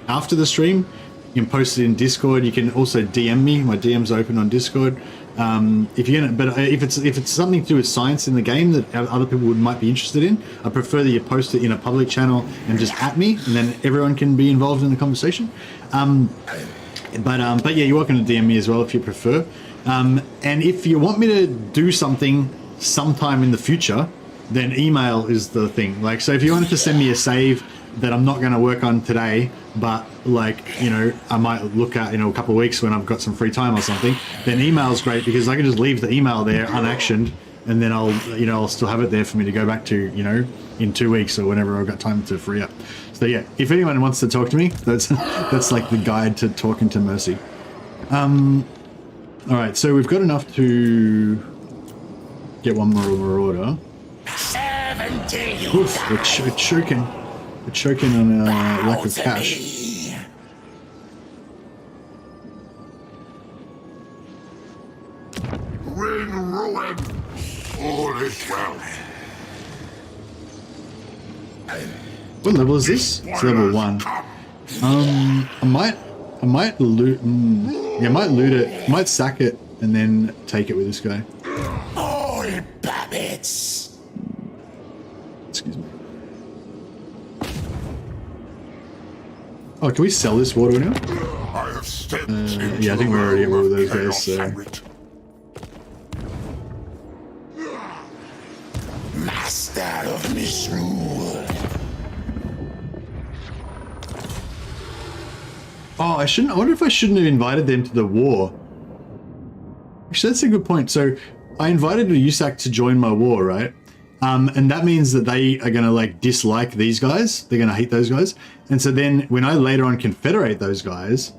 A: after the stream, you can post it in Discord. You can also DM me. My DM's open on Discord. If it's something to do with science in the game that other people might be interested in, I prefer that you post it in a public channel and just at me, and then everyone can be involved in the conversation. But yeah, you're welcome to DM me as well if you prefer. And if you want me to do something sometime in the future, then email is the thing. Like, so if you wanted to send me a save that I'm not going to work on today, but like, you know, I might look at, you know, a couple of weeks when I've got some free time or something, then email's great because I can just leave the email there unactioned, and then I'll still have it there for me to go back to, you know, in 2 weeks or whenever I've got time to free up. So yeah, if anyone wants to talk to me, that's like the guide to talking to Mercy. All right, so we've got enough to get one more Marauder.
B: 70.
A: Oof, we're choking. We're choking on our lack of cash.
B: Bring ruin. All is well.
A: What level is this? It's level 1. I might loot. Yeah, I might loot it. I might sack it and then take it with this guy.
B: All puppets.
A: Excuse me. Oh, can we sell this water now?
B: I have stepped
A: Yeah, I think we're already at war with those guys, so.
B: Master of misrule.
A: Oh, I wonder if I shouldn't have invited them to the war. Actually, that's a good point. So I invited a USAC to join my war, right? And that means that they are going to like dislike these guys. They're going to hate those guys. And so then when I later on confederate those guys,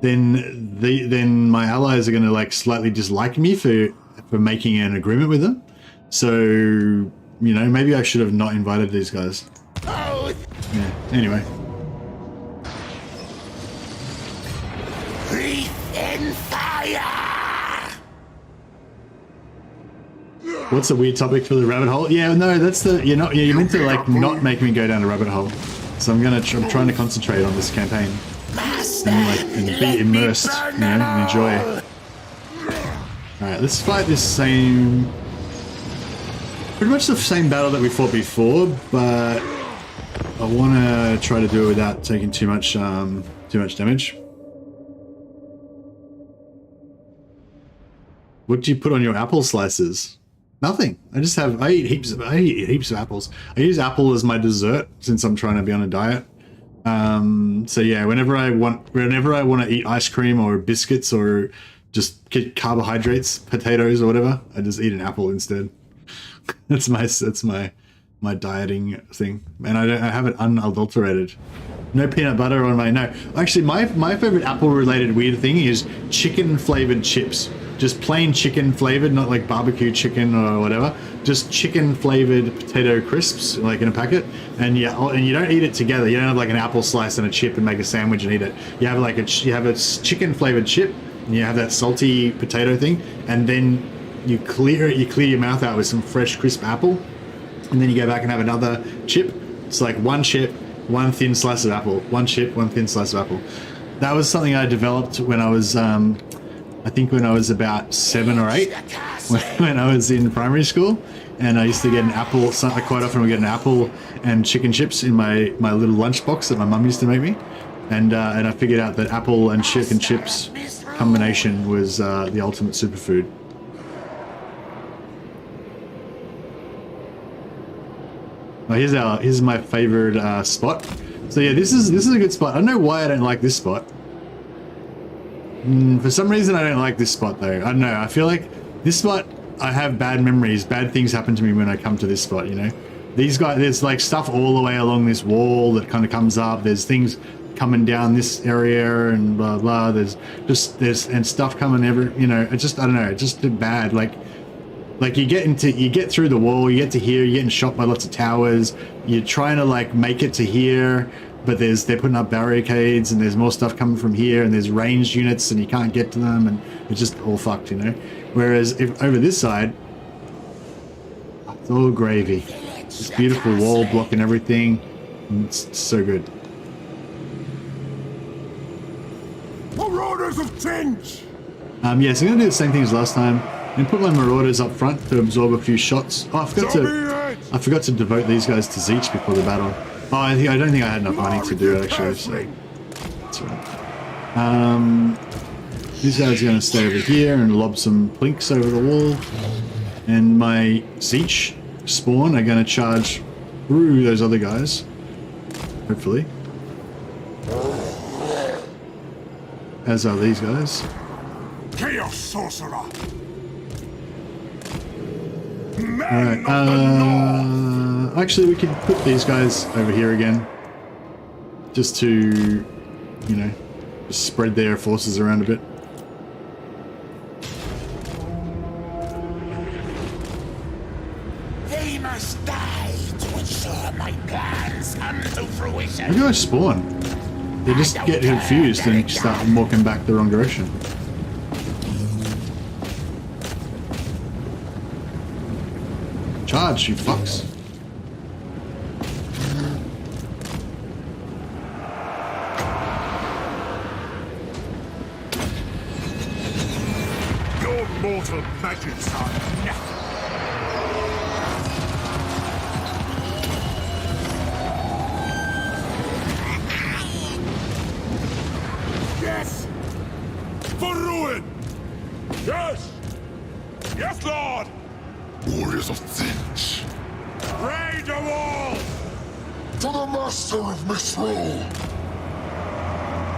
A: then my allies are going to like slightly dislike me for making an agreement with them. So, you know, maybe I should have not invited these guys.
B: Oh.
A: Yeah, anyway.
B: Breathe in fire.
A: What's a weird topic for the rabbit hole? Yeah, no, that's the you're meant to like not make me go down a rabbit hole. So I'm trying to concentrate on this campaign and be immersed, you know, and enjoy. All right, let's fight this pretty much the same battle that we fought before, but I want to try to do it without taking too much damage. What do you put on your apple slices? Nothing. I eat heaps of apples. I use apple as my dessert since I'm trying to be on a diet. So yeah, whenever I want to eat ice cream or biscuits or just get carbohydrates, potatoes or whatever, I just eat an apple instead. that's my dieting thing, and I have it unadulterated. No peanut butter on my Actually, my favorite apple related weird thing is chicken flavored chips. Just plain chicken flavored, not like barbecue chicken or whatever. Just chicken flavored potato crisps, like in a packet. And you don't eat it together. You don't have like an apple slice and a chip and make a sandwich and eat it. You have like a chicken flavored chip, and you have that salty potato thing, and then you clear your mouth out with some fresh crisp apple, and then you go back and have another chip. It's like one chip, one thin slice of apple. One chip, one thin slice of apple. That was something I developed when I was I think when I was about 7 or 8, when I was in primary school, and I used to get an apple. Quite often we get an apple and chicken chips in my little lunchbox that my mum used to make me, and I figured out that apple and chicken chips combination was the ultimate superfood. Oh, here's my favorite spot. So yeah, this is a good spot. I don't know why I don't like this spot. For some reason, I don't like this spot though. I don't know. I feel like this spot, I have bad memories. Bad things happen to me when I come to this spot, you know? These guys, there's like stuff all the way along this wall that kind of comes up. There's things coming down this area and blah, blah. There's stuff coming you know, I don't know. It's just bad. Like you get through the wall, you get to here, you're getting shot by lots of towers. You're trying to like make it to here, but they're putting up barricades and there's more stuff coming from here and there's ranged units and you can't get to them and it's just all fucked, you know? Whereas if over this side, it's all gravy. This beautiful wall blocking everything. It's so good.
B: Marauders of Tinge!
A: Yeah, so I'm gonna do the same thing as last time. I'm gonna put my marauders up front to absorb a few shots. Oh, I forgot to devote these guys to Zeech before the battle. Oh, I don't think I had enough money to do it actually, so that's right. These guys are going to stay over here and lob some plinks over the wall, and my Zeech spawn are going to charge through those other guys, hopefully. As are these guys.
B: Chaos Sorcerer!
A: Alright, actually we can put these guys over here again, just to, you know, just spread their forces around a bit.
B: They must die to ensure my plans come to fruition.
A: Look at those spawn. They just get confused and start walking back the wrong direction. Charge, you fucks.
B: mortal maggots are nothing. Yes! For ruin! Yes! Yes, Lord!
E: Warriors of Vilitch.
B: Raid the wall!
E: To the master of Misrule.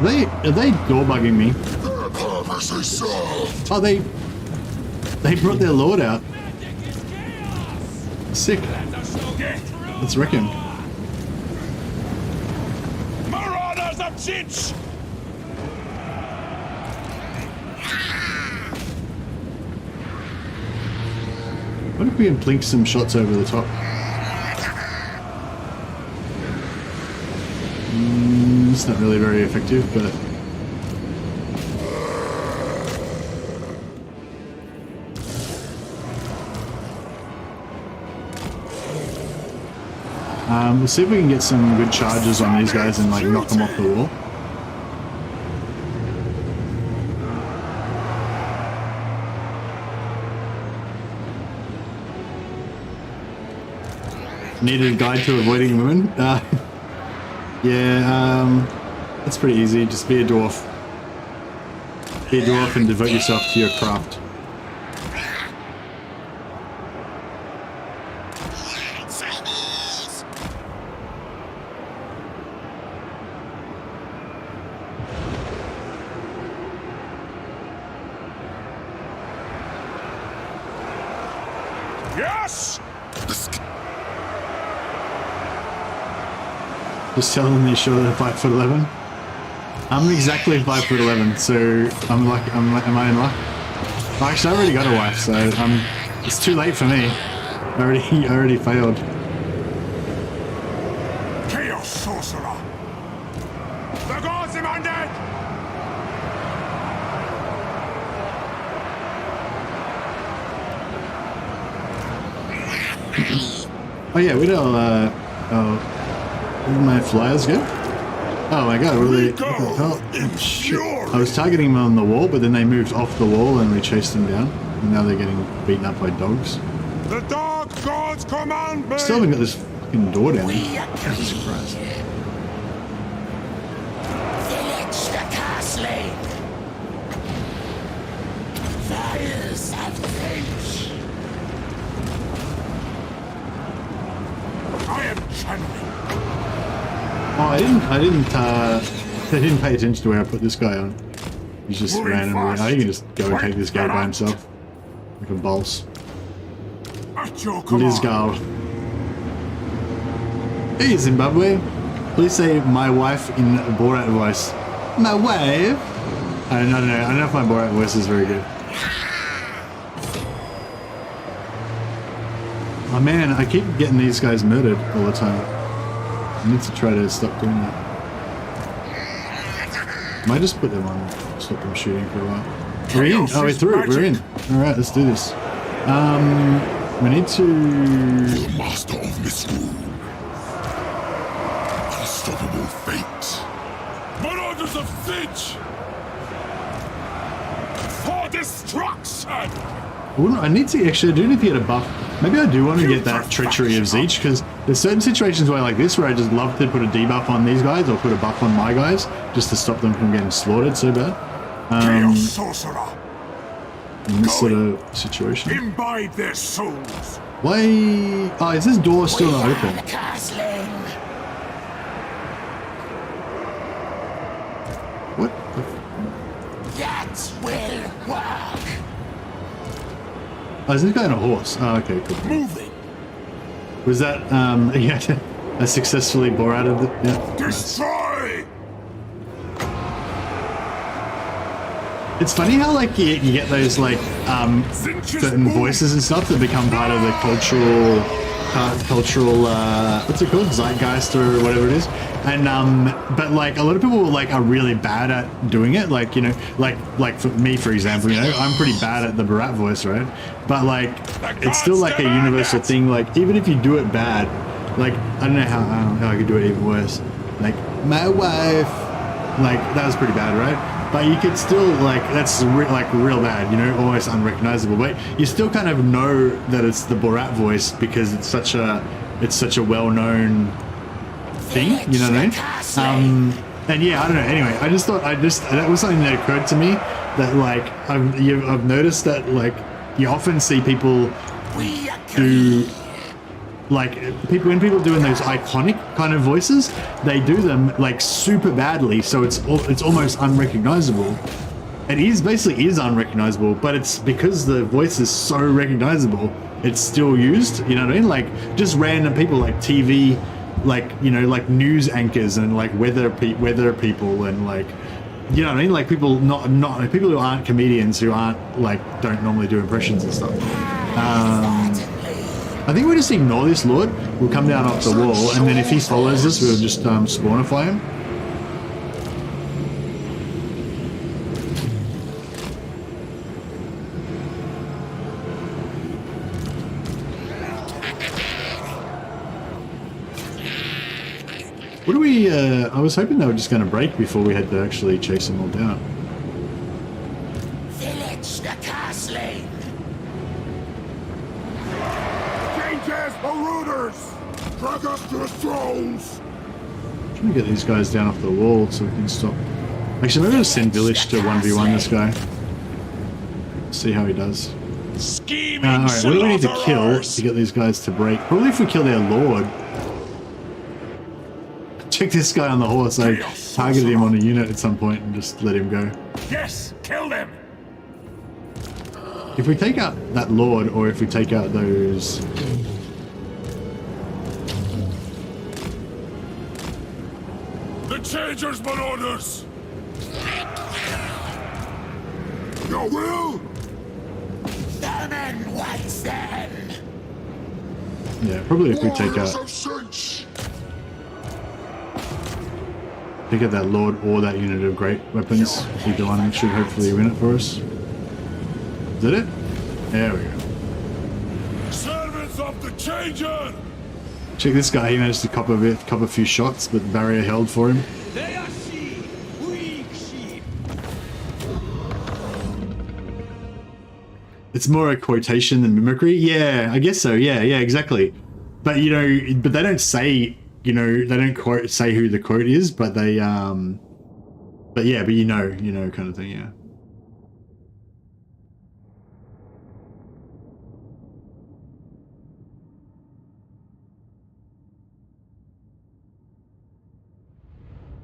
A: Are they door bugging me?
E: Their purpose is served.
A: Oh, they brought their lord out. Sick. Let's wreck him.
B: Marauders of Chich!
A: What if we can plink some shots over the top? It's not really very effective, but... we'll see if we can get some good charges on these guys and like knock them off the wall. Needed a guide to avoiding women? Yeah, that's pretty easy. Just be a dwarf. Be a dwarf and devote yourself to your craft.
B: Yes!
A: Just tell them they're sure they're 5'11". I'm exactly 5'11", so I'm like, am I in luck? Oh, actually, I already got a wife, so it's too late for me. I already failed.
B: Chaos Sorcerer! The gods are undead!
A: Oh yeah, we don't. Oh, where did my flyers go? Oh my god, what the hell? Shit. I was targeting them on the wall, but then they moved off the wall and we chased them down. And now they're getting beaten up by dogs.
B: The dark gods command me!
A: Still haven't got this fucking door down. Jesus Christ.
B: Vilitch the castling! Fires of Vilitch! I am channeling.
A: Oh, I didn't pay attention to where I put this guy on. He's just randomly. Oh, you can just go and take this guy by himself. Like a boss.
B: At your command.
A: Lizgard. Hey, Zimbabwe. Please say my wife in Borat voice. My wife? I don't know. I don't know if my Borat voice is very good. Oh man, I keep getting these guys murdered all the time. I need to try to stop doing that. Might just put them on, stop them shooting for a while. We're in. Oh, we're through. We're in. All right, let's do this. We need to.
E: The master of Misrule. Unstoppable fate.
B: Marauders of Vilitch! For destruction!
A: I need to actually. I do need to get a buff. Maybe I do want to get that treachery of Zeech, because there's certain situations where like this where I just love to put a debuff on these guys or put a buff on my guys just to stop them from getting slaughtered so bad.
B: Chaos Sorcerer!
A: In this sort of situation.
B: Imbibe their souls!
A: Why? Oh, is this door still not open? What?
B: That will work!
A: Oh, is this guy on a horse? Oh, okay, cool.
B: Moving!
A: Was that, yeah, I successfully bore out of the, yeah.
B: Destroy!
A: It's funny how, like, you get those, like, certain voices and stuff that become part of the cultural, what's it called? Zeitgeist or whatever it is. And, but, like, a lot of people, like, are really bad at doing it. Like, you know, like for me, for example, you know, I'm pretty bad at the Barat voice, right? But, like, it's still, like, a universal thing. Like, even if you do it bad, like, I don't know how I could do it even worse. Like, my wife, like, that was pretty bad, right? but you could still like that's like real bad, you know, almost unrecognizable. But you still kind of know that it's the Borat voice because it's such a well-known thing, you know what I mean? And yeah, I don't know. Anyway, I just thought that was something that occurred to me that like I've noticed that like you often see people do. Like when people doing those iconic kind of voices, they do them like super badly, so it's almost unrecognizable. It is basically unrecognizable, but it's because the voice is so recognizable, it's still used. You know what I mean? Like just random people, like TV, like you know, like news anchors and like weather people and like you know what I mean? Like people not people who aren't comedians, who aren't like don't normally do impressions and stuff. I think we'll just ignore this Lord. We'll come down off the wall, and then if he follows us, we'll just spawnify him. What do we, I was hoping they were just going to break before we had to actually chase them all down.
B: Vilitch the castling!
E: Marauders! Drag us to the thrones!
A: Trying to get these guys down off the wall so we can stop. Actually, maybe I'll send Vilitch to 1v1 this guy. See how he does. Alright, what do we need to kill to get these guys to break? Probably if we kill their lord. Check this guy on the horse. I targeted him on a unit at some point and just let him go.
B: Yes, kill them!
A: If we take out that lord, or if we take out those...
E: The Changers, Marauders! Your will?
B: Summon what's them!
A: Yeah, probably if we take out that lord or that unit of great weapons, either one should hopefully win it for us. Did it? There we go.
E: Servants of the Changer!
A: Check this guy, he managed to cop a few shots, but the barrier held for him.
D: They are sheep, weak sheep.
A: It's more a quotation than mimicry. Yeah, I guess so. Yeah, exactly. But you know, but they don't say, you know, they don't say who the quote is, but they but yeah, but you know, kind of thing, yeah.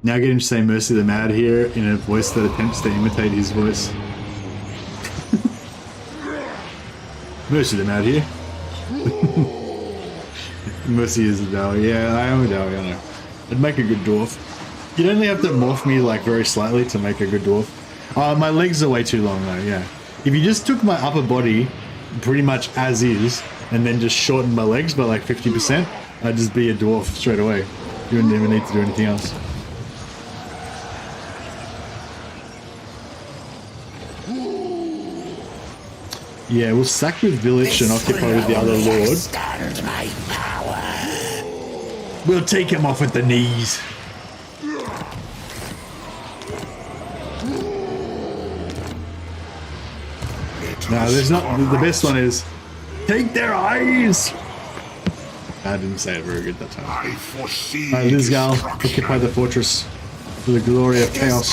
A: Now get him to say Mercy the Mad here in a voice that attempts to imitate his voice. Mercy the Mad here. Mercy is a Dowie. Yeah, I am a Dowie, I know. I'd make a good dwarf. You'd only have to morph me like very slightly to make a good dwarf. My legs are way too long though, yeah. If you just took my upper body pretty much as is and then just shortened my legs by like 50%, I'd just be a dwarf straight away. You wouldn't even need to do anything else. Yeah, we'll sack with Vilitch and occupy with the other lord. We'll take him off at the knees. No, there's not. The best one is take their eyes. I didn't say it very good that time.
E: I foresee
A: Lizgal, occupy the fortress for the glory of chaos.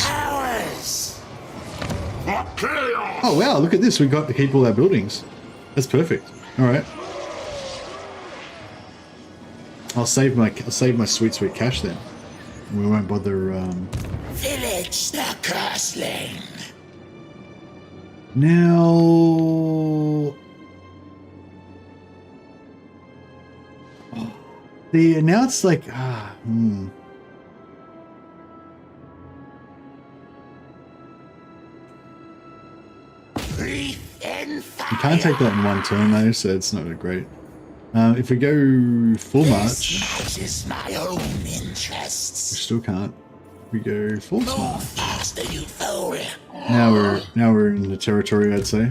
A: Oh wow, look at this. We got to keep all our buildings. That's perfect. Alright. I'll save my sweet cash then. We won't bother
B: Vilitch the Cursling.
A: Now now it's like You can't take that in one turn though, so it's not great. If we go full march,
B: This my own interests.
A: we still can't. We go full march.
B: Faster, you fool.
A: Now we're in the territory, I'd say.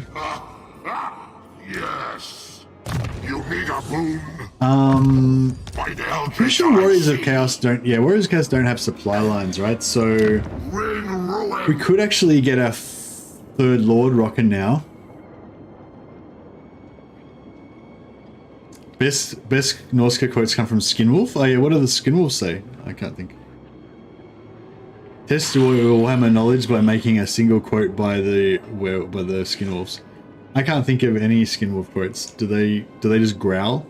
E: Yes. You need a boon. By the
A: Pretty sure Warriors of Chaos don't. Yeah, Warriors of Chaos don't have supply lines, right? So
E: Ring
A: We could actually get our third Lord rocking now. Best Norska quotes come from Skinwolf. Oh yeah, what do the Skinwolf say? I can't think. Test your Warhammer knowledge by making a single quote by the Skinwolves. I can't think of any Skinwolf quotes. Do they just growl?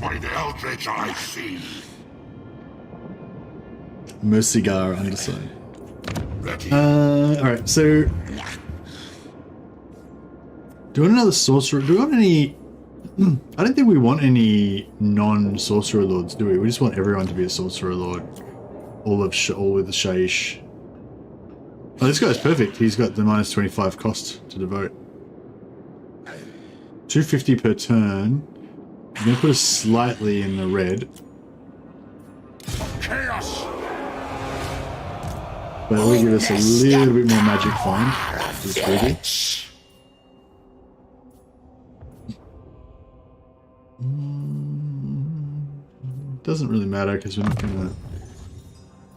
E: By the Eldritch I see.
A: Mercigar underside.
E: Ready.
A: Alright, so do we want another sorcerer? Do we want any? I don't think we want any non-sorcerer lords, do we? We just want everyone to be a sorcerer lord. All with the Shaish. Oh, this guy's perfect. He's got the minus 25 cost to devote. 250 per turn. I'm gonna put us slightly in the red.
E: Chaos.
A: But it will give us a little bit more magic find, which is pretty. Doesn't really matter because we're not gonna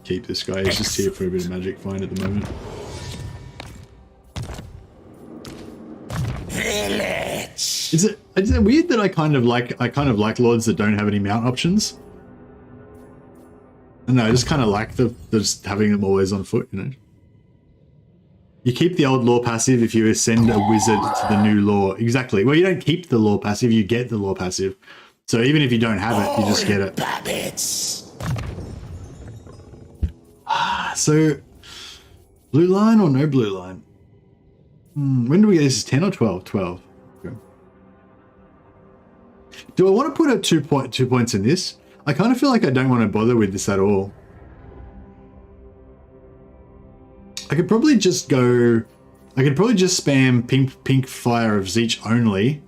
A: keep this guy. He's just here for a bit of magic find at the moment.
B: Vilitch.
A: Is it weird that I kind of like lords that don't have any mount options? No, I just kind of like the just having them always on foot, you know. You keep the old lore passive if you ascend a wizard to the new lore. Exactly. Well, you don't keep the lore passive, you get the lore passive. So even if you don't have it, you just get it.
B: Babbits.
A: So, blue line or no blue line? When do we get this? Is 10 or 12? 12. Okay. Do I want to put a 2 points in this? I kind of feel like I don't want to bother with this at all. I could probably just go... I could probably just spam pink fire of Zeech only,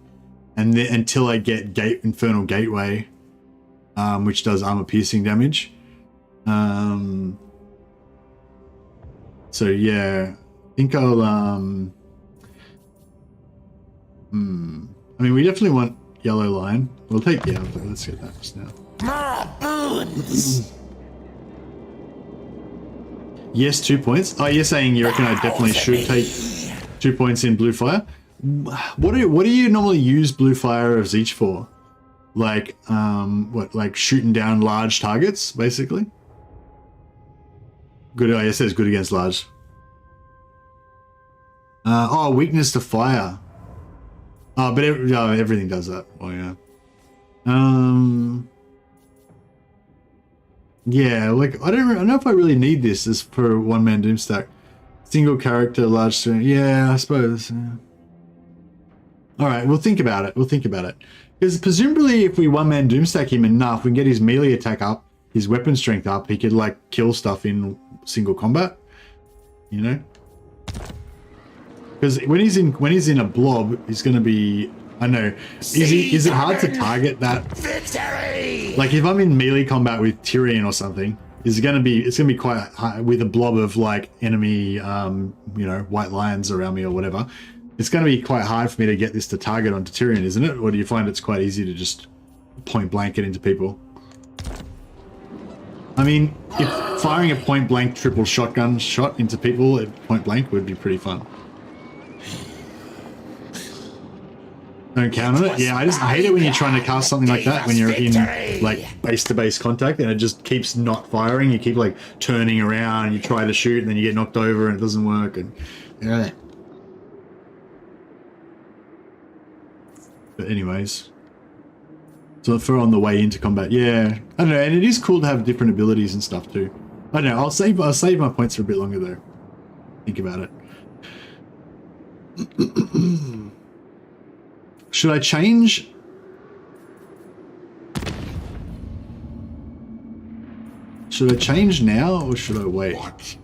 A: and then until I get Infernal Gateway, which does armor piercing damage. So yeah, I think I'll I mean, we definitely want yellow line. We'll take yellow. Let's get that just now.
B: More boons.
A: Yes, 2 points. Oh, you're saying you reckon I definitely should take 2 points in blue fire? What do you normally use blue fire of Zeech for? Like what, like shooting down large targets, basically? Good. Oh, it says good against large. Oh, weakness to fire. Oh, but everything does that. Oh yeah. Yeah, like I don't know if I really need this as for a one-man Doomstack. Single character, large strength. Yeah, I suppose. Yeah. All right, we'll think about it. We'll think about it. Because presumably, if we one-man Doomstack him enough, we can get his melee attack up, his weapon strength up. He could like kill stuff in single combat. You know. Because when he's in a blob, he's going to be. I know. Is it hard to target that?
B: Victory!
A: Like if I'm in melee combat with Tyrion or something, it's gonna be quite high with a blob of like enemy, you know, white lions around me or whatever. It's gonna be quite hard for me to get this to target onto Tyrion, isn't it? Or do you find it's quite easy to just point blank it into people? I mean, if firing a point blank triple shotgun shot into people at point blank would be pretty fun. Don't count on it. Yeah, I hate it when you're trying to cast something like that when you're in like base-to-base contact and it just keeps not firing. You keep like turning around, you try to shoot and then you get knocked over and it doesn't work. And yeah. But anyways, so for on the way into combat, yeah, I don't know. And it is cool to have different abilities and stuff too. I don't know. I'll save my points for a bit longer though. Think about it. Should I change? Should I change now or should I wait?
E: What?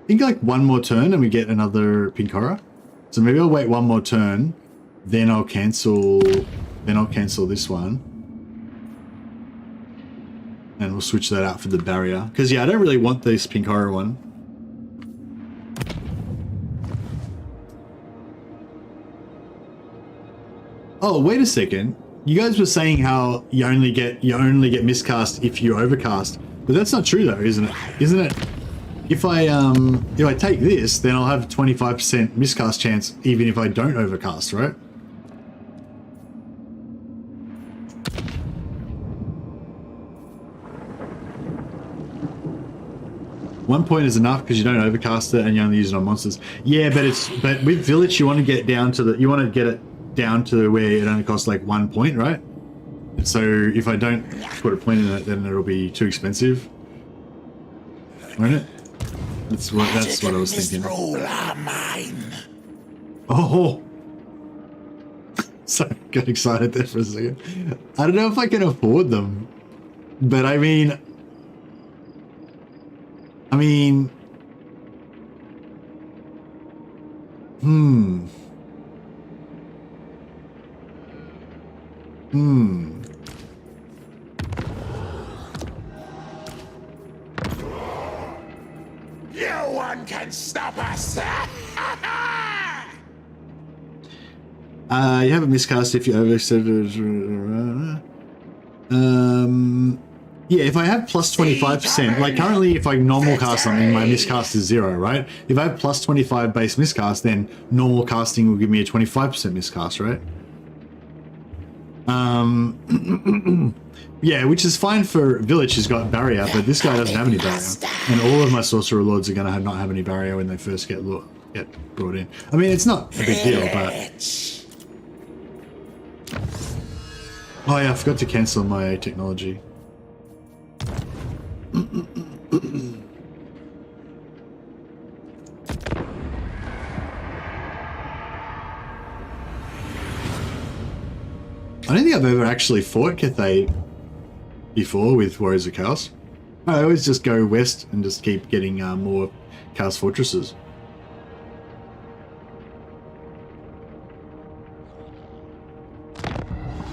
A: I think like one more turn and we get another pink horror. So maybe I'll wait one more turn, then I'll cancel this one. And we'll switch that out for the barrier. Because yeah, I don't really want this pink horror one. Oh, wait a second. you guys were saying how you only get miscast if you overcast, but that's not true though, isn't it? Isn't it? If I take this, then I'll have 25% miscast chance even if I don't overcast, right? One point is enough because you don't overcast it and you only use it on monsters. Yeah, but with Vilitch you want to get down to it down to where it only costs like 1 point, right? So if I don't put a point in it, then it'll be too expensive, won't it? That's what I was thinking. Oh, so I got excited there for a second. I don't know if I can afford them, but I mean.
B: No one can stop us.
A: You have a miscast if you overset. Yeah, if I have plus 25%, like currently if I normal cast something, my miscast is 0, right? If I have plus 25 base miscast, then normal casting will give me a 25% miscast, right? Yeah, which is fine for Vilitch, who's got barrier, but this guy doesn't have any barrier. And all of my sorcerer lords are going to not have any barrier when they first get brought in. I mean, it's not a big deal, but... Oh yeah, I forgot to cancel my technology. I don't think I've ever actually fought Cathay before with Warriors of Chaos. I always just go west and just keep getting more Chaos Fortresses.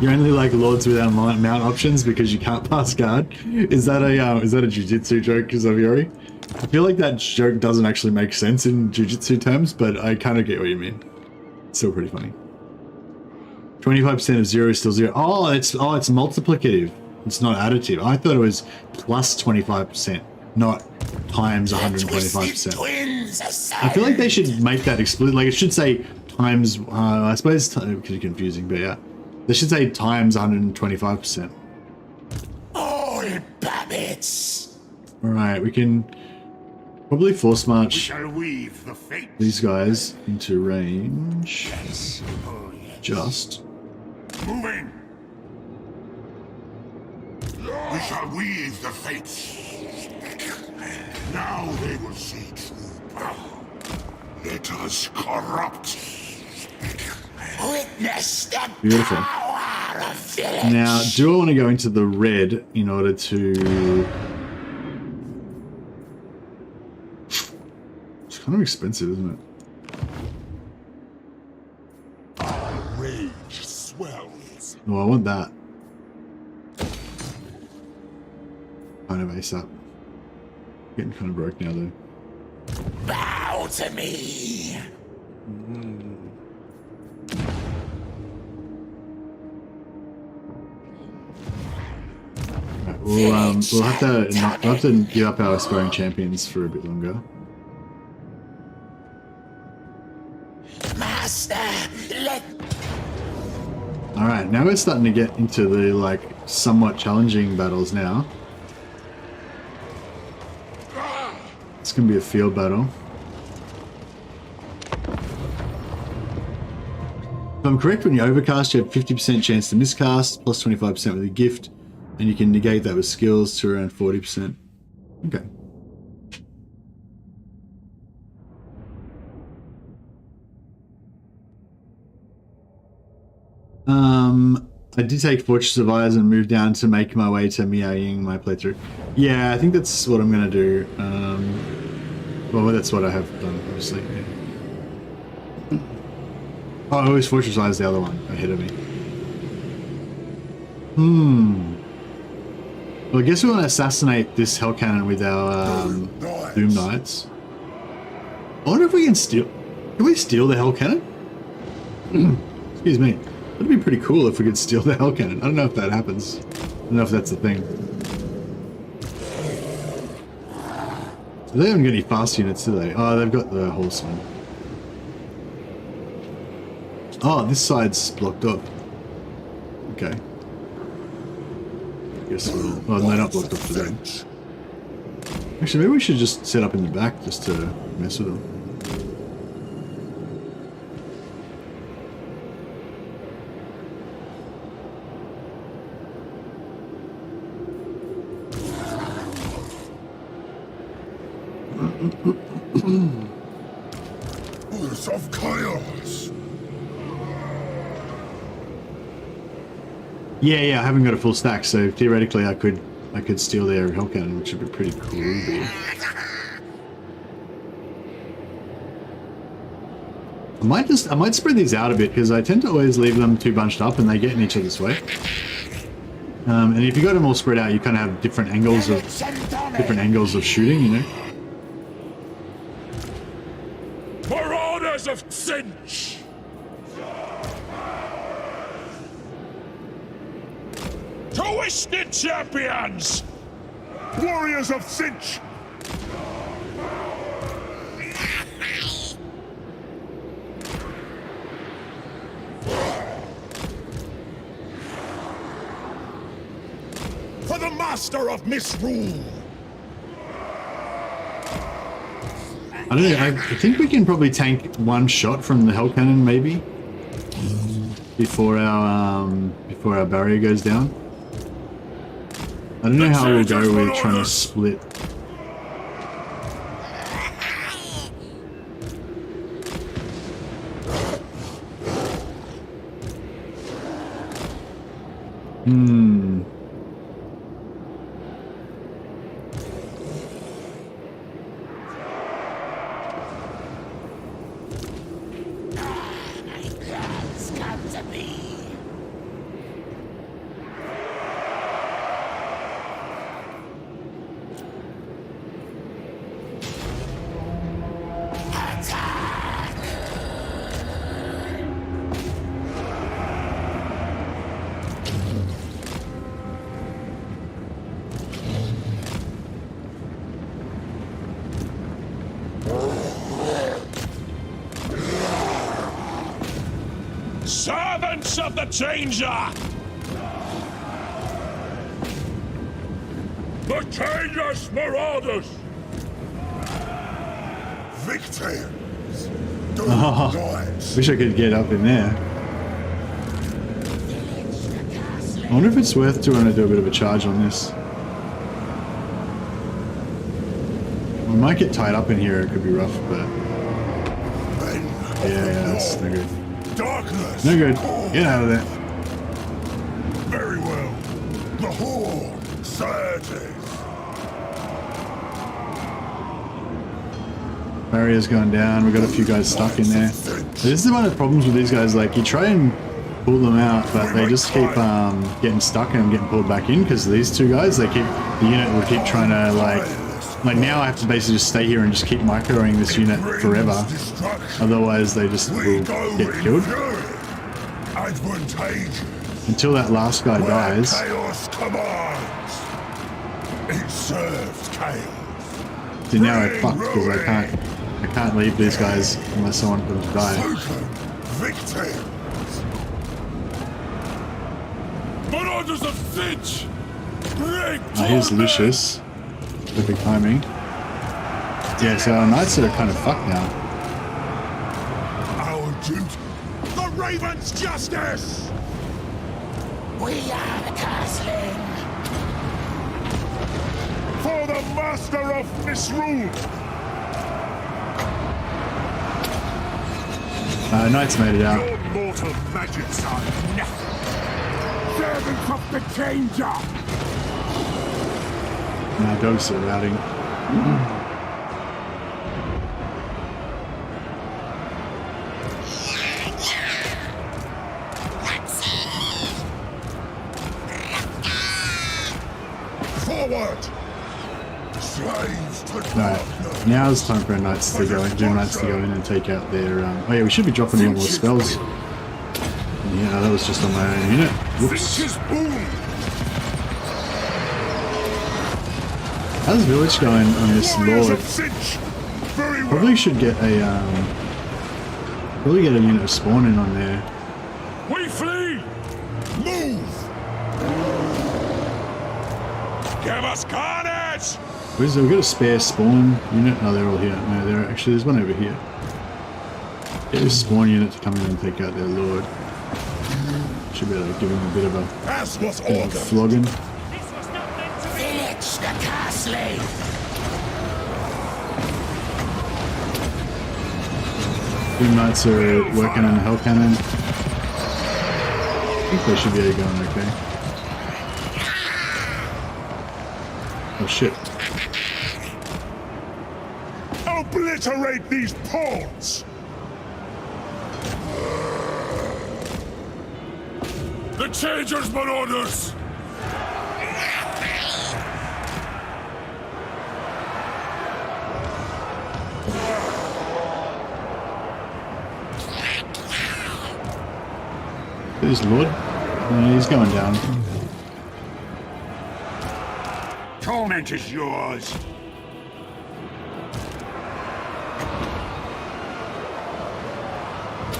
A: You only like lords without mount options because you can't pass guard. Is that a jujitsu joke, Xavieri? I feel like that joke doesn't actually make sense in jujitsu terms, but I kind of get what you mean. It's still pretty funny. 25% of 0 is still 0. Oh, it's multiplicative. It's not additive. I thought it was plus 25%, not times 125%. I feel like they should make that explicit. Like it should say times. I suppose it's confusing, but yeah. They should say times 125%.
B: All babbits.
A: Alright, we can probably force march these guys into range. Just.
E: Moving. We shall weave the fates. Now they will see true power. Let us corrupt.
B: Witness the
A: Beautiful.
B: power of Vilitch.
A: Now, do I want to go into the red in order to... It's kind of expensive, isn't it?
E: Rage swells.
A: Oh, I want that. Kind of ASAP. Getting kind of broke now, though.
B: Bow to me.
A: Right, we'll have to give up our aspiring champions for a bit longer.
B: Master, let...
A: Alright, now we're starting to get into the, like, somewhat challenging battles now. It's gonna be a field battle. If I'm correct, when you overcast, you have 50% chance to miscast, plus 25% with a gift, and you can negate that with skills to around 40%. Okay. I did take Fortress of Eyes and move down to make my way to Miaoying my playthrough. Yeah, I think that's what I'm gonna do. Well, that's what I have done, obviously. Yeah. Oh, I always Fortress Eyes the other one ahead of me. Well, I guess we want to assassinate this Hell Cannon with our Doom Knights. I wonder if we can steal... Can we steal the Hell Cannon? Excuse me. That'd be pretty cool if we could steal the Hell Cannon. I don't know if that happens. I don't know if that's the thing. They haven't got any fast units, do they? Oh, they've got the horsemen. Oh, this side's blocked up. Okay. I guess we'll... Oh, they're not blocked up for them. Actually, maybe we should just set up in the back just to mess with them.
E: Force of chaos.
A: Yeah, I haven't got a full stack, so theoretically I could steal their Hell Cannon, which would be pretty cool. I might spread these out a bit because I tend to always leave them too bunched up and they get in each other's way. And if you got them all spread out, you kind of have different angles of shooting, you know.
C: Marauders of Cinch! Twisted champions!
E: Warriors of Cinch.
B: For the master of misrule.
A: I don't know. I think we can probably tank one shot from the Hell Cannon, maybe, before our barrier goes down. I don't know how we'll go with trying to split.
C: Servants of the Changer! The Changer's Marauders!
E: Victims.
A: Wish I could get up in there. I wonder if it's worth trying to do a bit of a charge on this. We might get tied up in here, it could be rough, but... Yeah, that's no good.
E: Darkness.
A: No good. Get out of there.
E: Very well. The Horde. Certes.
A: Barrier's gone down. We've got a few guys stuck in there. This is one of the problems with these guys. Like, you try and pull them out, but they just keep getting stuck and getting pulled back in because these two guys, the unit will keep trying to like now I have to basically just stay here and just keep microing this unit forever. Otherwise they just will get killed. Until that last guy dies.
E: Chaos commands. It serves chaos.
A: So now I'm fucked because I can't leave these guys unless I want them to die.
E: Victims.
C: Marauders of Cinch!
A: Here's Lucius. Perfect timing. Yeah, so our knights are kind of fucked now.
E: Our duty.
B: The Raven's justice! We are the castling.
E: For the master of misrule.
A: Knights made it out.
E: Your mortal magics are nothing.
B: Servants of the Changer!
A: Now dogs are routing.
E: Forward! Slaves to
A: Right, now it's time for our knights to go in, Doom Knights to go in and take out their. Oh yeah, we should be dropping more spells in here? Oh, that was just on my own unit. Whoops.
E: Vilitch's boom.
A: How's Vilitch going on this
E: Warriors
A: lord?
E: of Vilitch. Very well.
A: Probably should get a unit of spawn in on there.
E: We flee. Move. Give us carnage.
A: Where's there? We've got a spare spawn unit. Oh, they're all here. No, there's one over here. Get this spawn unit to come in and take out their lord. Should be able to give him a bit of a flogging.
B: Vilitch the Castle!
A: Two knights are working on the hell cannon. I think they should be going okay. Oh shit.
E: Obliterate these pawns. The Changer's marauders.
A: There's Lord. He's going down.
E: Torment is yours.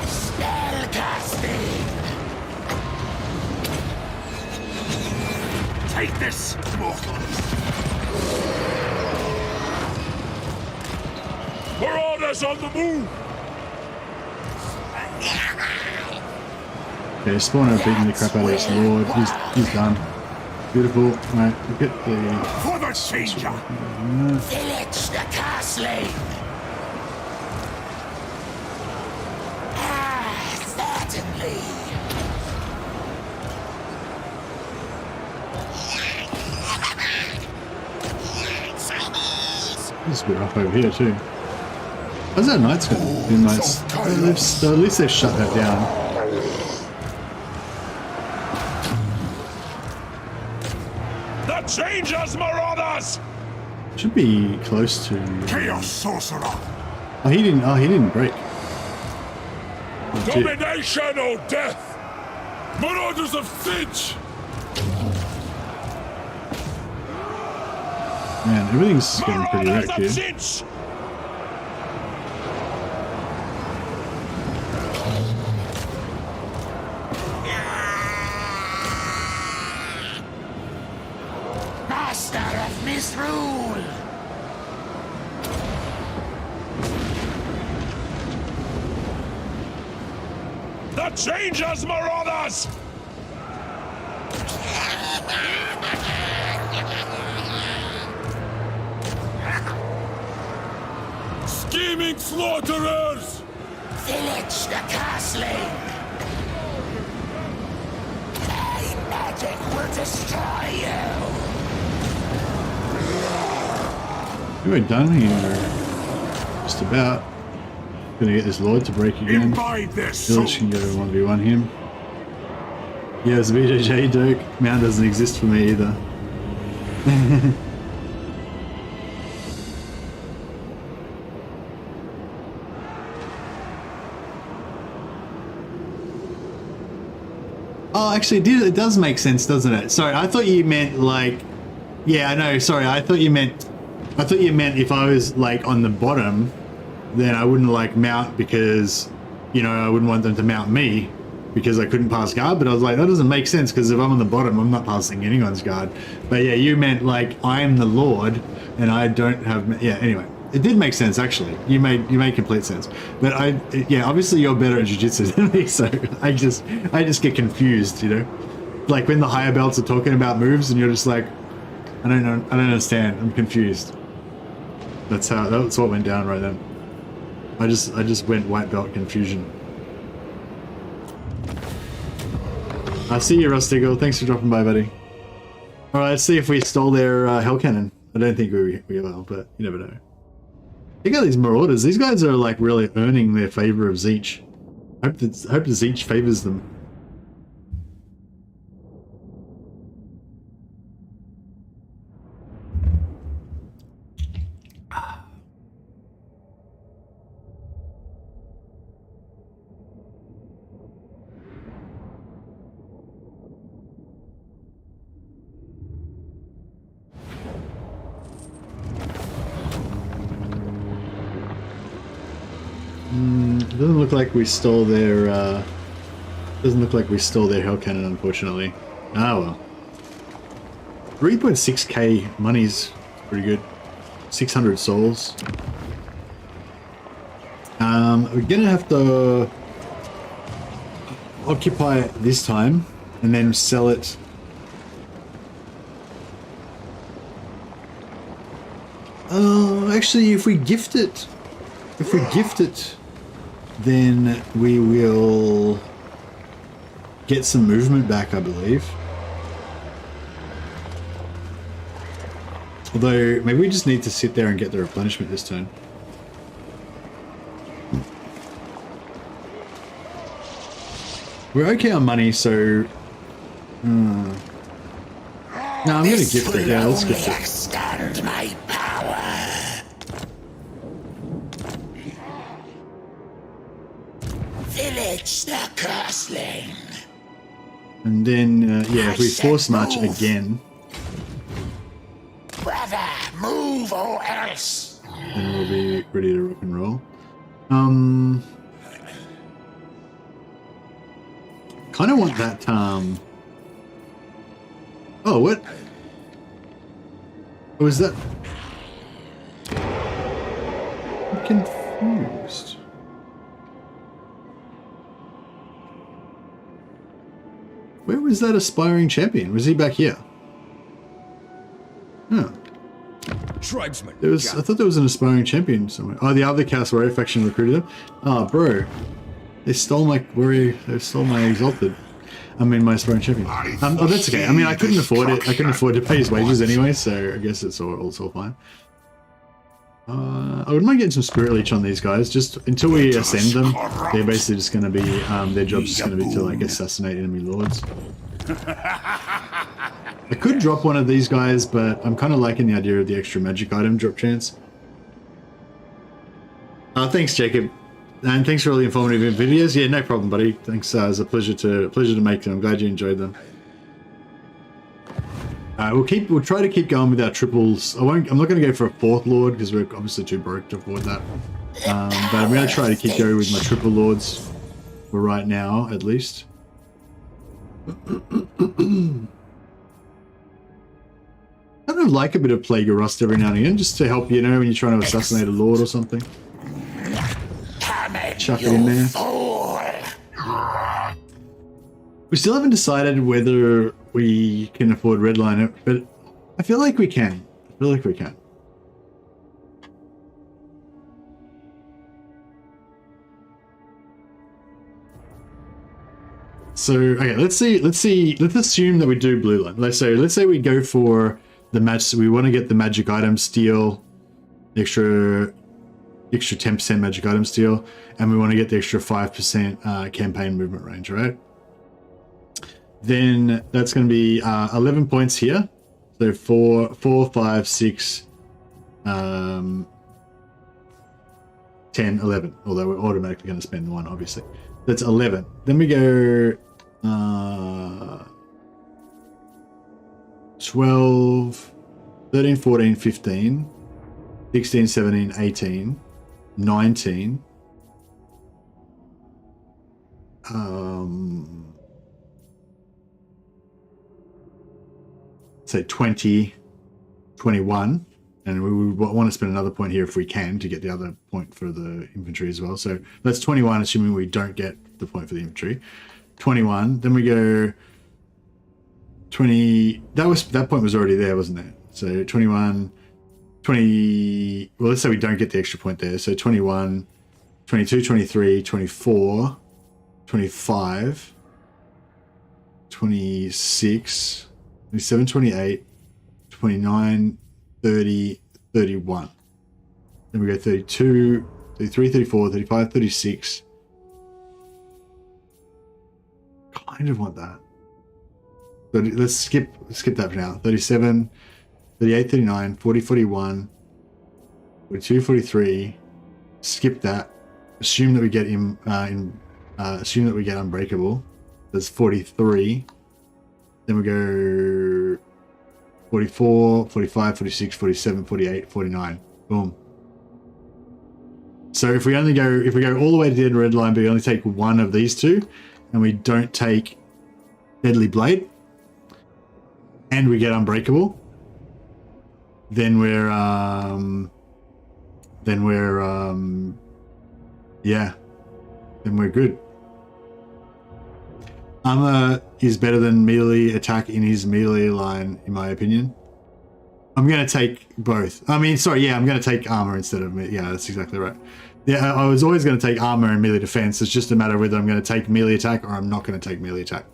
B: Spell casting!
E: Take this, mortals. Marauders on the move.
A: Okay, Spawner beating the crap out of this Lord. He's done. Beautiful. Right, we'll get the...
E: For the Changer.
B: Vilitch the Castle! Ah, certainly!
A: This is a bit rough over here too. How's that Knight's going? The Knights... at least they've shut that down.
E: Changer's marauders!
A: Should be close to...
E: Chaos Sorcerer!
A: Oh, he didn't break. Oh,
E: Domination or death! Marauders of Vilitch!
A: Man, everything's getting pretty wrecked here.
E: Vilitch!
B: Master of misrule!
E: The Changer's marauders! Scheming slaughterers!
B: Vilitch the Castling! My magic will destroy you!
A: We're done here. Just about. Gonna get this Lord to break again.
E: Imbibe their
A: Vilitch can go
E: souls.
A: 1v1 him. Yeah, it's BJJ Dirk. Mount doesn't exist for me either. Oh, actually, it does make sense, doesn't it? Sorry, I thought you meant like... Yeah, I know, sorry, I thought you meant if I was like on the bottom, then I wouldn't like mount because, you know, I wouldn't want them to mount me because I couldn't pass guard. But I was like, that doesn't make sense because if I'm on the bottom, I'm not passing anyone's guard. But yeah, you meant like I'm the Lord and I don't have... Yeah, anyway, it did make sense actually. You made complete sense. But yeah, obviously you're better at jiu-jitsu than me, so I just get confused, you know? Like when the higher belts are talking about moves and you're just like, I don't know, I don't understand. I'm confused. That's what went down right then. I just went white belt confusion. I see you, Rustigal. Thanks for dropping by, buddy. All right, let's see if we stole their hell cannon. I don't think we will, but you never know. Look at these marauders. These guys are like really earning their favor of Zeech. I hope that Zeech favors them. It doesn't look like we stole their, doesn't look like we stole their hell cannon, unfortunately. Ah, well. 3.6k money's pretty good. 600 souls. We're gonna have to occupy it this time and then sell it. Actually, if we gift it, then we will get some movement back, I believe. Although, maybe we just need to sit there and get the replenishment this turn. We're okay on money, so... No, I'm going to gift it. Yeah, let's gift it.
B: Extend my power. Vilitch the Curseling.
A: And then, yeah, if we force march again...
B: Brother, move or else.
A: Then we'll be ready to rock and roll. Kind of want that, Oh, what? Oh, is that... I'm confused. Where was that aspiring champion? Was he back here? Huh.
C: Tribesman.
A: There was, I thought there was an aspiring champion somewhere. Oh, the other Chaos Warrior faction recruited him. Oh, bro. They stole my warrior. They stole my exalted. I mean, my aspiring champion. Oh, that's okay. I mean, I couldn't afford it. I couldn't afford to pay his wages anyway, so I guess it's all fine. I wouldn't mind getting some Spirit Leech on these guys. Just until we ascend them, they're basically just going to be, their job's just going to be to, like, assassinate enemy lords. I could drop one of these guys, but I'm kind of liking the idea of the extra magic item drop chance. Thanks, Jacob. And thanks for all the informative videos. Yeah, no problem, buddy. Thanks. It was a pleasure to make them. I'm glad you enjoyed them. We'll try to keep going with our triples. I'm not going to go for a fourth lord because we're obviously too broke to afford that. But I'm going to try to keep going with my triple lords for right now, at least. I kind of like a bit of Plague of Rust every now and again, just to help, you know, when you're trying to assassinate a lord or something. Chuck it in there. We still haven't decided whether we can afford Redline, but I feel like we can. So, okay, let's assume that we do blue line. Let's say we go for the match. So we want to get the magic item steal, extra 10% magic item steal, and we want to get the extra 5% campaign movement range, right? Then that's going to be 11 points here. So 4, 5, 6, 10, 11. Although we're automatically going to spend one, obviously. That's 11. Then we go 12, 13, 14, 15, 16, 17, 18, 19. Say 20, 21, and we want to spend another point here if we can to get the other point for the infantry as well. So that's 21, assuming we don't get the point for the infantry. 21, then we go 20. That point was already there, wasn't it? So 21, 20. Well, let's say we don't get the extra point there. So 21, 22, 23, 24, 25, 26. 27, 28, 29, 30, 31. Then we go 32, 33, 34, 35, 36. Kind of want that. But let's skip that for now. 37, 38, 39, 40, 41, 42, 43. Skip that. Assume that we get assume that we get Unbreakable. That's 43. Then we go 44, 45, 46, 47, 48, 49. Boom. So if we go all the way to the end of red line, but we only take one of these two, and we don't take Deadly Blade, and we get Unbreakable, then we're good. Armor is better than melee attack in his melee line, in my opinion. I'm going to take both. I mean, sorry, yeah, I'm going to take armor instead of melee. Yeah, that's exactly right. Yeah, I was always going to take armor and melee defense. It's just a matter of whether I'm going to take melee attack or I'm not going to take melee attack.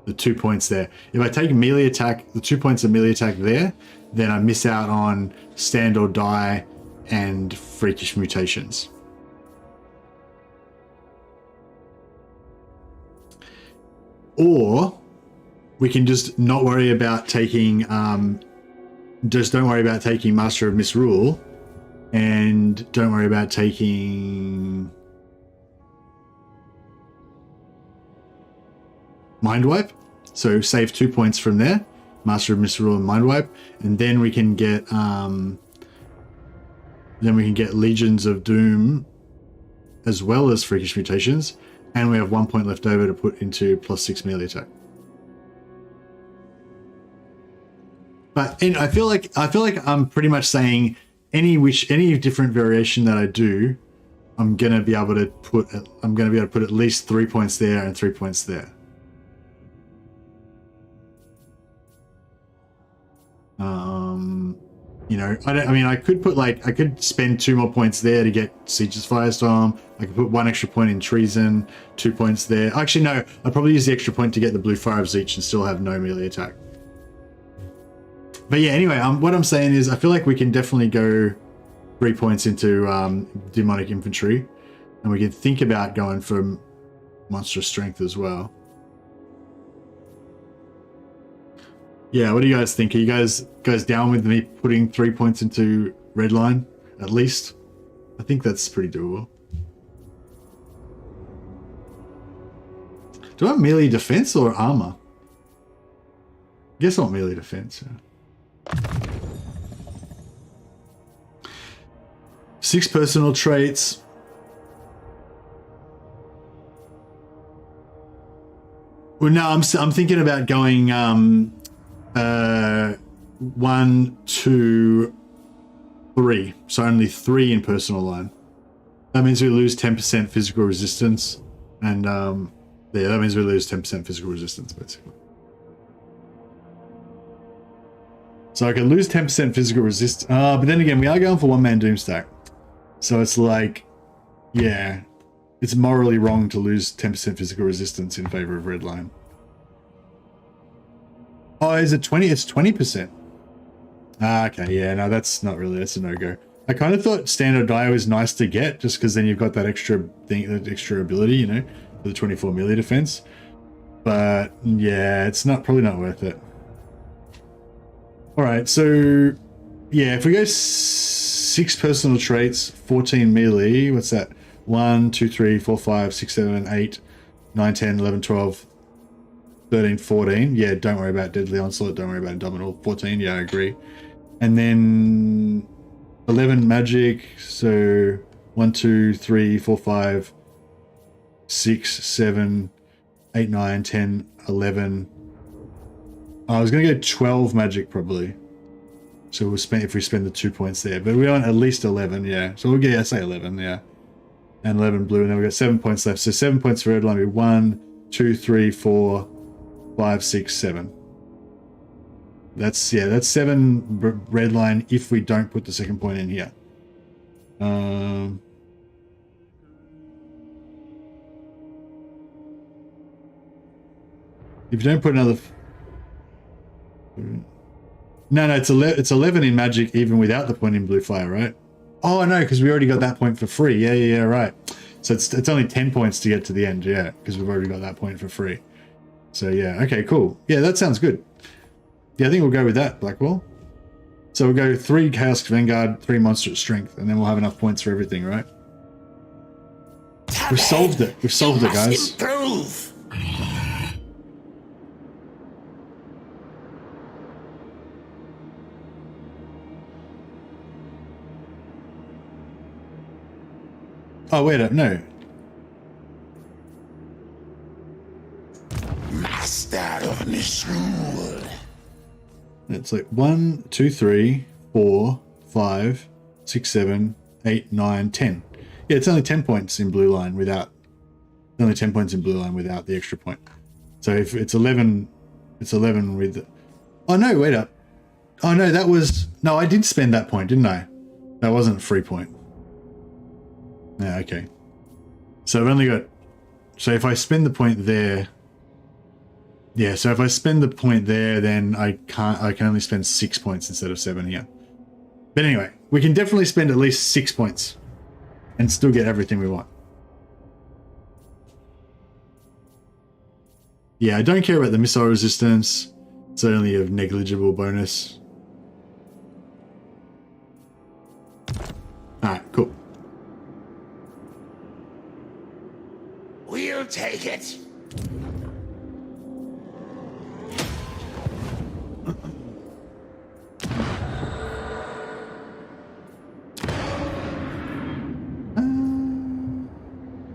A: The 2 points there. If I take melee attack, the 2 points of melee attack there, then I miss out on stand or die and freakish mutations. Or we can just not worry about taking, just don't worry about taking Master of Misrule, and don't worry about taking Mind Wipe. So save 2 points from there, Master of Misrule and Mind Wipe, and then we can get Legions of Doom as well as Freakish Mutations, and we have 1 point left over to put into +6 melee attack. But I feel like I'm pretty much saying any different variation that I do, I'm gonna be able to put at least 3 points there and 3 points there. You know, I could spend 2 more points there to get Siege's Firestorm. I could put 1 extra point in Treason, 2 points there. Actually, no, I'd probably use the extra point to get the Blue Fire of Zeech and still have no melee attack. But yeah, anyway, what I'm saying is I feel like we can definitely go 3 points into Demonic Infantry, and we can think about going for Monstrous Strength as well. Yeah, what do you guys think? Are you guys down with me putting 3 points into red line, at least? I think that's pretty doable. Do I want melee defense or armor? I guess I want melee defense. Yeah. 6 personal traits. Well, no, I'm thinking about going 1, 2, 3. So only 3 in personal line. That means we lose 10% physical resistance, and yeah, that means we lose 10% physical resistance basically. So I can lose 10% physical resist. But then again, we are going for one-man Doomstack. So it's like, yeah, it's morally wrong to lose 10% physical resistance in favor of red line. Oh, is it 20? It's 20%. Okay, yeah, no, that's not really, that's a no-go. I kind of thought standard die was nice to get, just because then you've got that extra thing, that extra ability, you know, for the 24 melee defense. But yeah, it's probably not worth it. All right, so yeah, if we go 6 personal traits, 14 melee, what's that? 1, 2, 3, 4, 5, 6, 7, 8, 9, 10, 11, 12, 13, 14. Yeah, don't worry about Deadly Onslaught, don't worry about Indomitable. 14, yeah, I agree. And then 11 magic, so 1, 2, 3, 4, 5, 6, 7, 8, 9, 10, 11. I was going to go 12 magic probably. So we'll spend, if we spend the 2 points there, but we want at least 11, yeah. So we'll get, yeah, say 11, yeah. And 11 blue, and then we've got 7 points left. So 7 points for red line will be 1, 2, 3, 4, 5, 6, 7. That's 7 red line if we don't put the second point in here. If you don't put another... No, it's 11 in magic even without the point in blue fire, right? Oh no, because we already got that point for free. Yeah, right. So it's only 10 points to get to the end, yeah, because we've already got that point for free. So yeah, okay, cool. Yeah, that sounds good. Yeah, I think we'll go with that, Blackwall. So we'll go 3 Chaos Vanguard, 3 Monstrous Strength, and then we'll have enough points for everything, right? We've solved it. We've solved it, guys.
B: Improve.
A: Oh, wait up, no.
B: Master of misrule.
A: It's like 1, 2, 3, 4, 5, 6, 7, 8, 9, 10. Yeah, it's only 10 points in blue line without the extra point. So if it's 11, it's 11 with. Oh no, wait up. Oh no, that was no. I did spend that point, didn't I? That wasn't a free point. Yeah, okay. So I've only got. So if I spend the point there. Yeah, so if I spend the point there, then I can only spend 6 points instead of 7 here. But anyway, we can definitely spend at least 6 points and still get everything we want. Yeah, I don't care about the missile resistance. It's only a negligible bonus. Alright, cool.
B: We'll take it.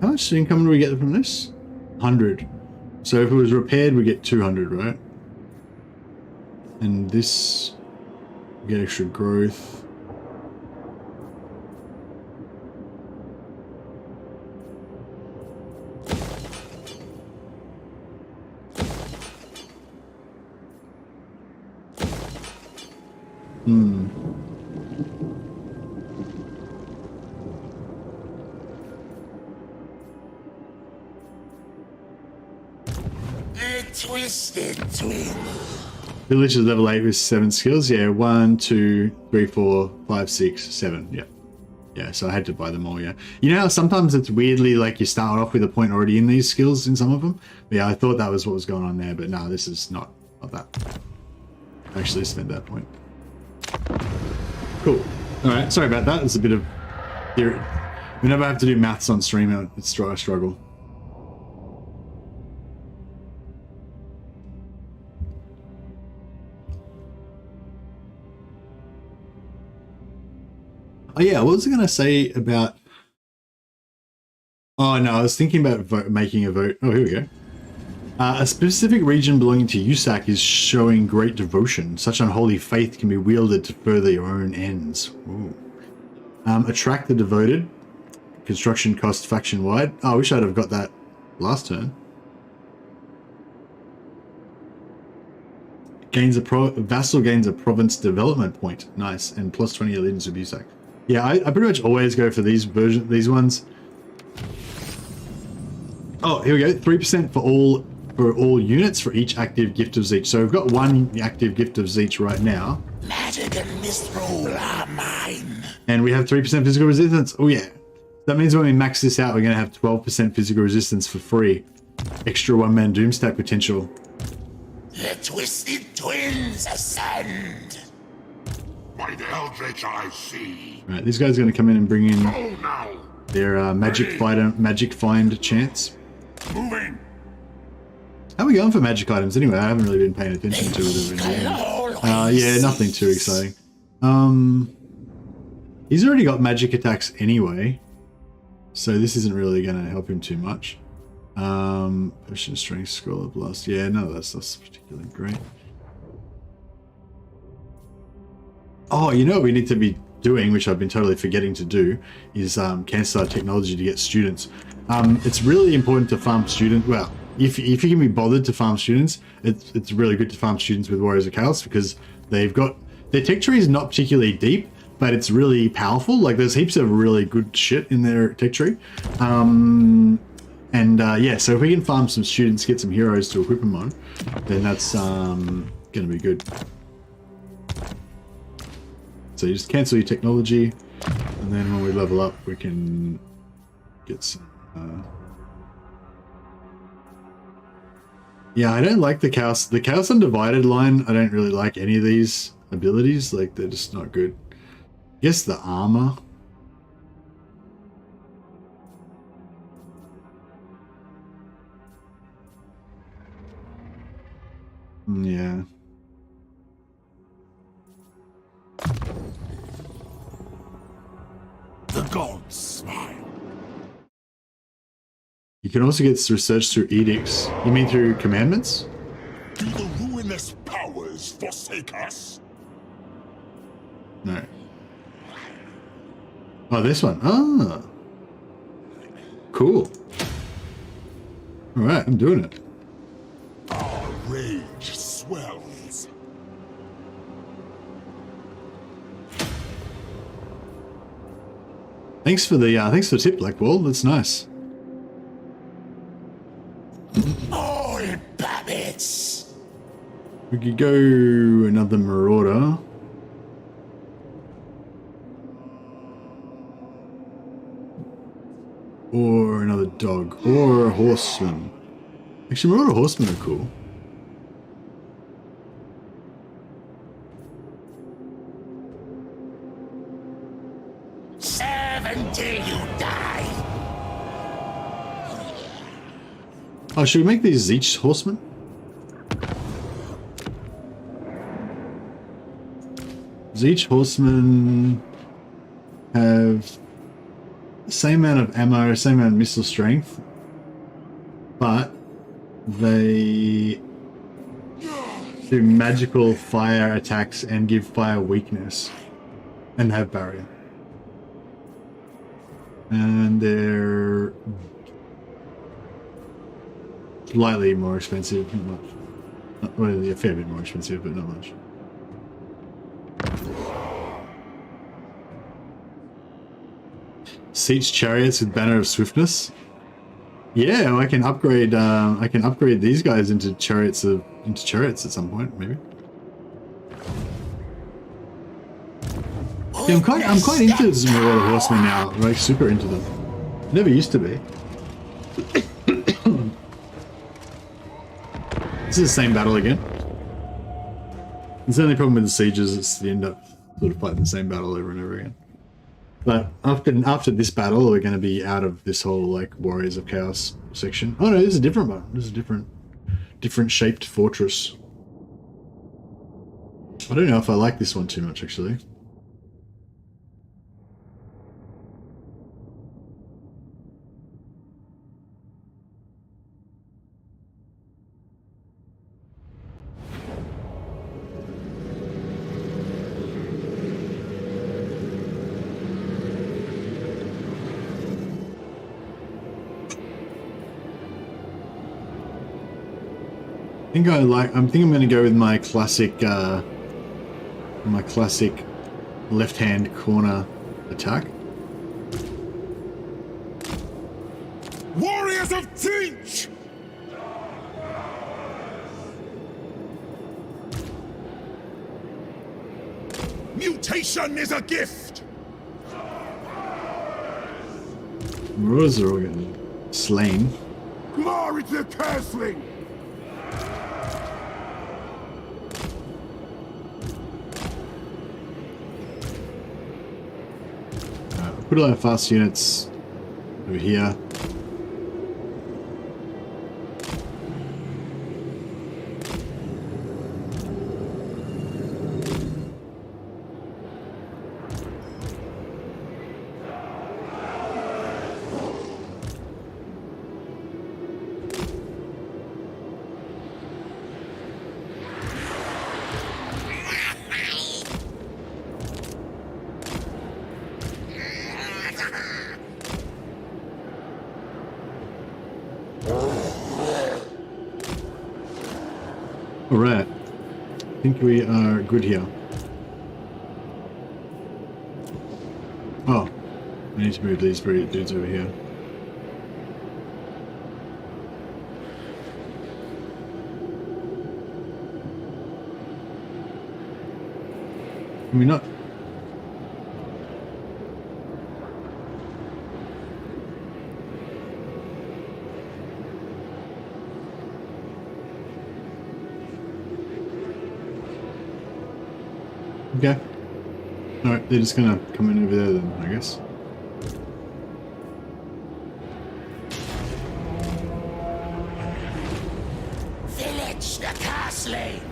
A: How much income do we get from this? 100. So if it was repaired, we get 200, right? And this, we get extra growth.
B: Twisted twin.
A: Vilitch is level 8 with 7 skills. Yeah, 1, 2, 3, 4, 5, 6, 7. Yeah. Yeah, so I had to buy them all, yeah. You know how sometimes it's weirdly like you start off with a point already in these skills in some of them? But yeah, I thought that was what was going on there, but no, this is not that. I actually spent that point. Cool. Alright, sorry about that. It's a bit of theory. Whenever I have to do maths on stream, it's a struggle. Oh yeah, what was I going to say about... Oh no, I was thinking about making a vote. Oh, here we go. A specific region belonging to USAC is showing great devotion. Such unholy faith can be wielded to further your own ends. Ooh. Attract the devoted. Construction cost faction-wide. Oh, I wish I'd have got that last turn. Vassal gains a province development point. Nice. And plus 20 allegiance with USAC. Yeah, I pretty much always go for these ones. Oh, here we go. 3% for all units for each active gift of Zeech. So we've got one active gift of Zeech right now.
B: Magic and misrule are mine.
A: And we have 3% physical resistance. Oh yeah. That means when we max this out, we're going to have 12% physical resistance for free. Extra one-man Doomstack potential.
B: The Twisted Twins ascend.
E: By the Eldritch I see.
A: Right, these guys are going to come in and bring in
E: Oh now.
A: their magic find chance.
E: Moving.
A: How are we going for magic items anyway? I haven't really been paying attention to it. Yeah, nothing too exciting. He's already got magic attacks anyway, so this isn't really going to help him too much. Potion strength, scroll of blast. Yeah, none of that stuff's particularly great. Oh, you know what we need to be doing, which I've been totally forgetting to do, is cancel our technology to get students. It's really important to farm students. Well, if you can be bothered to farm students, it's really good to farm students with Warriors of Chaos because they've got their tech tree is not particularly deep, but it's really powerful. Like there's heaps of really good shit in their tech tree. Yeah, so if we can farm some students, get some heroes to equip them on, then that's going to be good. So you just cancel your technology, and then when we level up, we can get some... Yeah, I don't like the Chaos. The Chaos Undivided line, I don't really like any of these abilities. Like, they're just not good. I guess the armor. Yeah.
E: The gods smile.
A: You can also get research through edicts. You mean through commandments?
E: Do the ruinous powers forsake us?
A: No. Oh, this one. Ah. Cool. Alright, I'm doing it.
E: Our rage swells.
A: Thanks for the tip, Blackwall. That's nice.
B: All puppets.
A: We could go another marauder. Or another dog. Or a horseman. Actually, marauder horsemen are cool.
B: Serve until you die.
A: Oh, should we make these Zeech horsemen? Zeech horsemen have the same amount of ammo, same amount of missile strength, but they do magical fire attacks and give fire weakness and have barrier. And they're slightly more expensive, not much. Well, a fair bit more expensive, but not much. Siege chariots with banner of swiftness. Yeah, I can upgrade. I can upgrade these guys into chariots at some point, maybe. Yeah, I'm quite into this Marauder horsemen now. Like super into them. Never used to be. This is the same battle again. It's the only problem with the sieges is you end up sort of fighting the same battle over and over again. But after this battle, we're going to be out of this whole like Warriors of Chaos section. Oh no, this is a different one. This is a different shaped fortress. I don't know if I like this one too much actually. I think I'm going to go with my classic left-hand corner attack.
E: Warriors of Teach! Mutation is a gift!
A: Marauders are all getting slain.
E: Glory to Cursling!
A: Put a lot of fast units over here. Alright, I think we are good here. Oh, I need to move these dudes over here. Can we not? Okay. Alright, they're just gonna come in over there then, I guess.
B: Vilitch the castling.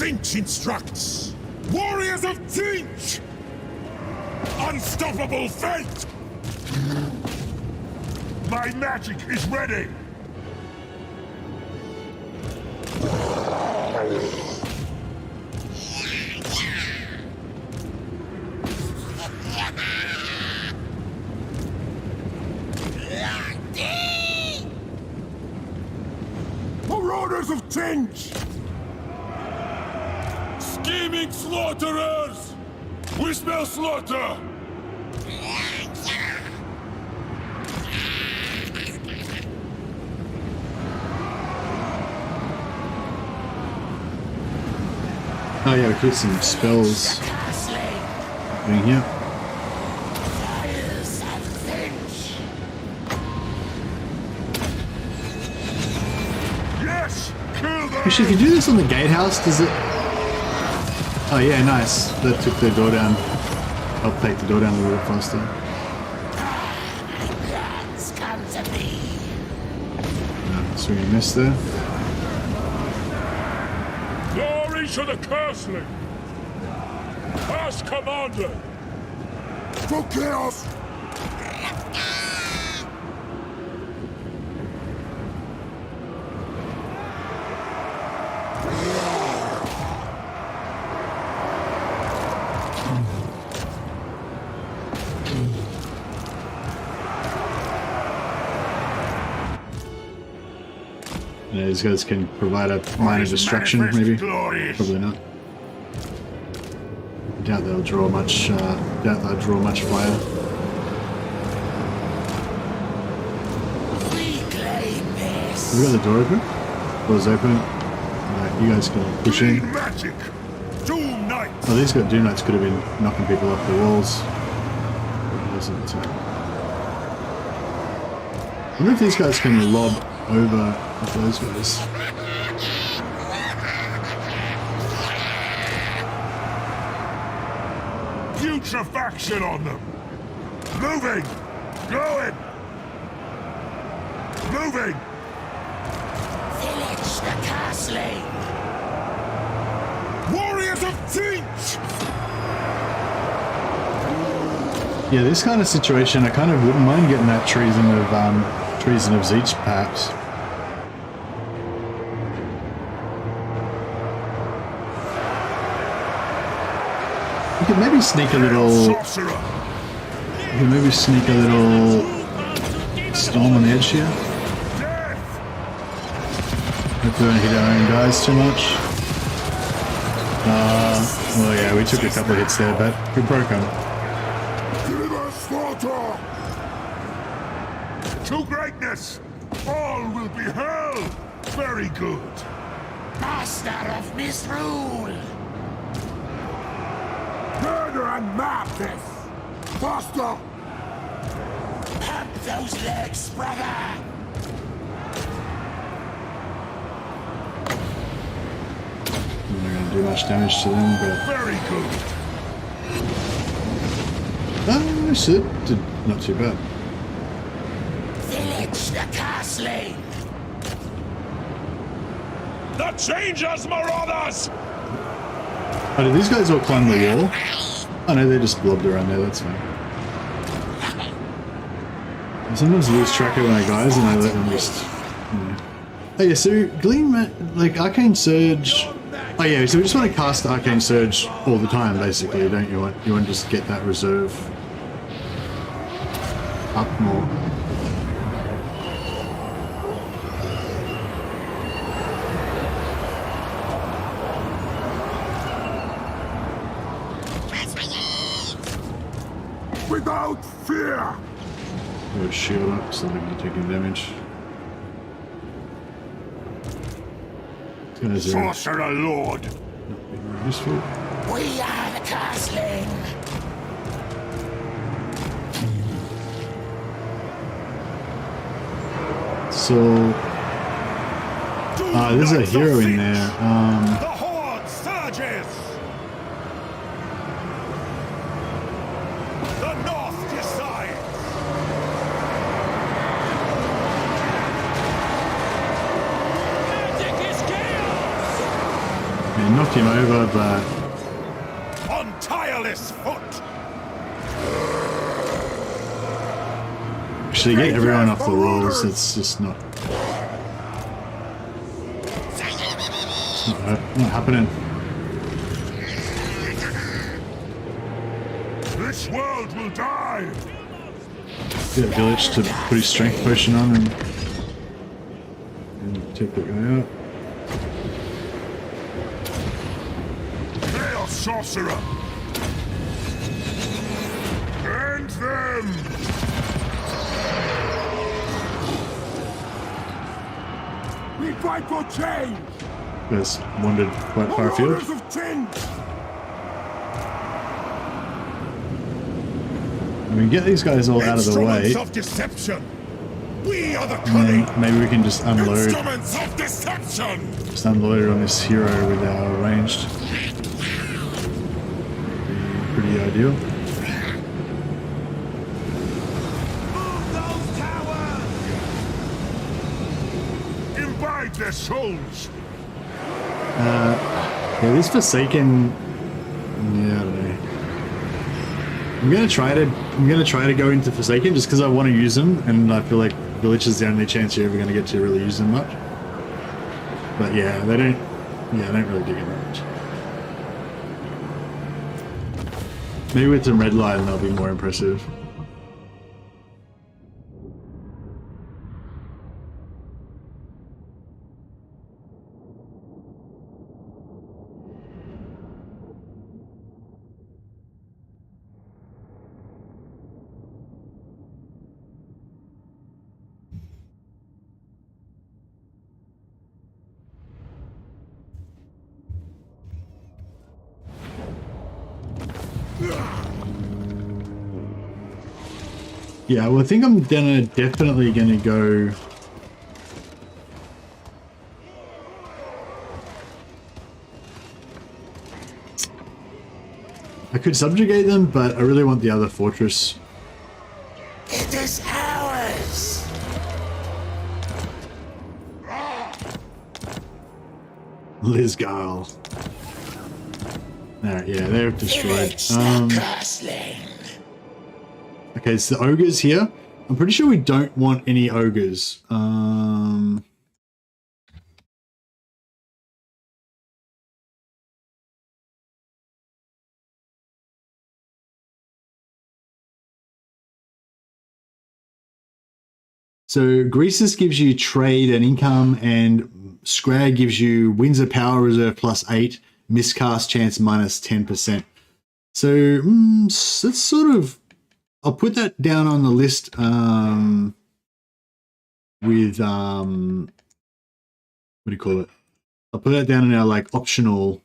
E: Tzeentch instructs. Warriors of Tzeentch! Unstoppable fate! My magic is ready! Marauders of Tzeentch! Scheming slaughterers! We smell slaughter!
A: Oh yeah, we could some spells doing here.
E: Yes! Kill them!
A: Actually, if you do this on the gatehouse, does it... Oh yeah, nice. That took the door down. Helped take the door down a little bit faster. No, swing and miss there.
E: Glory to the Curseling! Past Commander! For chaos!
A: Yeah, these guys can provide a minor distraction, maybe. Probably not. I doubt they'll draw much. Doubt they'll draw much fire. We got the door open. Door's open. Alright, you guys can push in.
E: Magic! Doom Knights!
A: Oh, these Doom Knights could have been knocking people off the walls. It wasn't. I wonder if these guys can lob over those guys.
E: Putrefaction on them! Moving! Going! Moving!
B: Vilitch the castling!
E: Warriors of Tzeentch!
A: Yeah, this kind of situation, I kind of wouldn't mind getting that treason of Tzeentch, perhaps. You could maybe sneak a little. You could maybe sneak a little storm on the edge here. Hopefully, we don't hit our own guys too much. Well, yeah, we took a couple of hits there, but we broke them.
E: To greatness! All will be held! Very good!
B: Master of misrule!
E: Murder and madness! Faster!
B: Pump those legs, brother!
A: I'm not going to do much damage to them, but...
E: Very good!
A: It did not too bad.
B: Vilitch the castling!
E: The Changers, Marauders!
A: Oh, did these guys all climb the wall? Oh no, they just blobbed around there, that's fine. I sometimes lose track of my guys and I let them just... Oh yeah, so Gleam, like Arcane Surge... Oh yeah, so we just want to cast Arcane Surge all the time, basically, don't you? You want to just get that reserve up more.
E: Without fear!
A: Put a shield up so they're not taking damage. These guys are
E: Sorcerer Lord!
A: not being very useful.
B: We are the castling!
A: So, there's a hero in there.
E: The Horde surges! The North decides!
D: Magic is chaos!
A: And knocked him over, but
B: On tireless foot!
A: actually get everyone off the walls. It's just not. Not happening.
E: This world will die!
A: Get Vilitch to put his strength potion on and take that guy out.
E: Chaos Sorcerer! End them!
D: We fight for change!
A: Guys wandered quite far afield.
D: Warriors of change!
A: We can get these guys all out of the way,
B: Instruments of deception! We are the
A: and
B: cunning!
A: then maybe we can just unload.
B: Instruments of deception!
A: Just unload it on this hero with our ranged. Be pretty ideal.
D: Move those towers!
E: Imbibe their souls!
A: Yeah, this Forsaken. Yeah, I don't know. I'm gonna try to go into Forsaken just because I want to use them, and I feel like Vilitch is the only chance you're ever gonna get to really use them much. But yeah, they don't. Yeah, I don't really dig it that much. Maybe with some red line, they'll be more impressive. Yeah, well, I think I'm definitely gonna go. I could subjugate them, but I really want the other fortress.
B: It is ours!
A: Lizgarl. Alright, yeah, they're destroyed.
B: Vilitch the Curseling!
A: Okay, so the ogres here. I'm pretty sure we don't want any ogres. So Greasus gives you trade and income, and Scrag gives you Winds of Power Reserve +8, miscast chance -10%. So that's sort of. I'll put that down on the list with what do you call it? I'll put that down in our like optional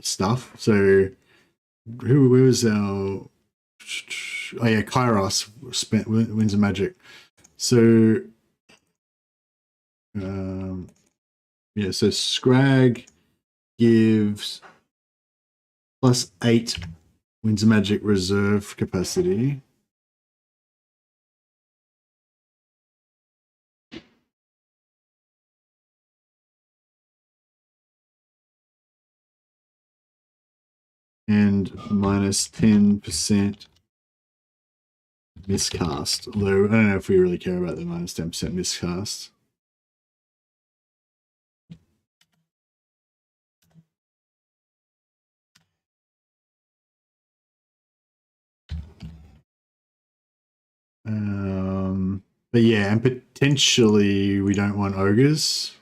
A: stuff. So where was our? Oh yeah, Kairos spent Winds of Magic. So yeah, so Scrag gives +8 Winds of Magic reserve capacity. And -10% miscast. Although I don't know if we really care about the -10% miscast. But yeah, and potentially we don't want ogres.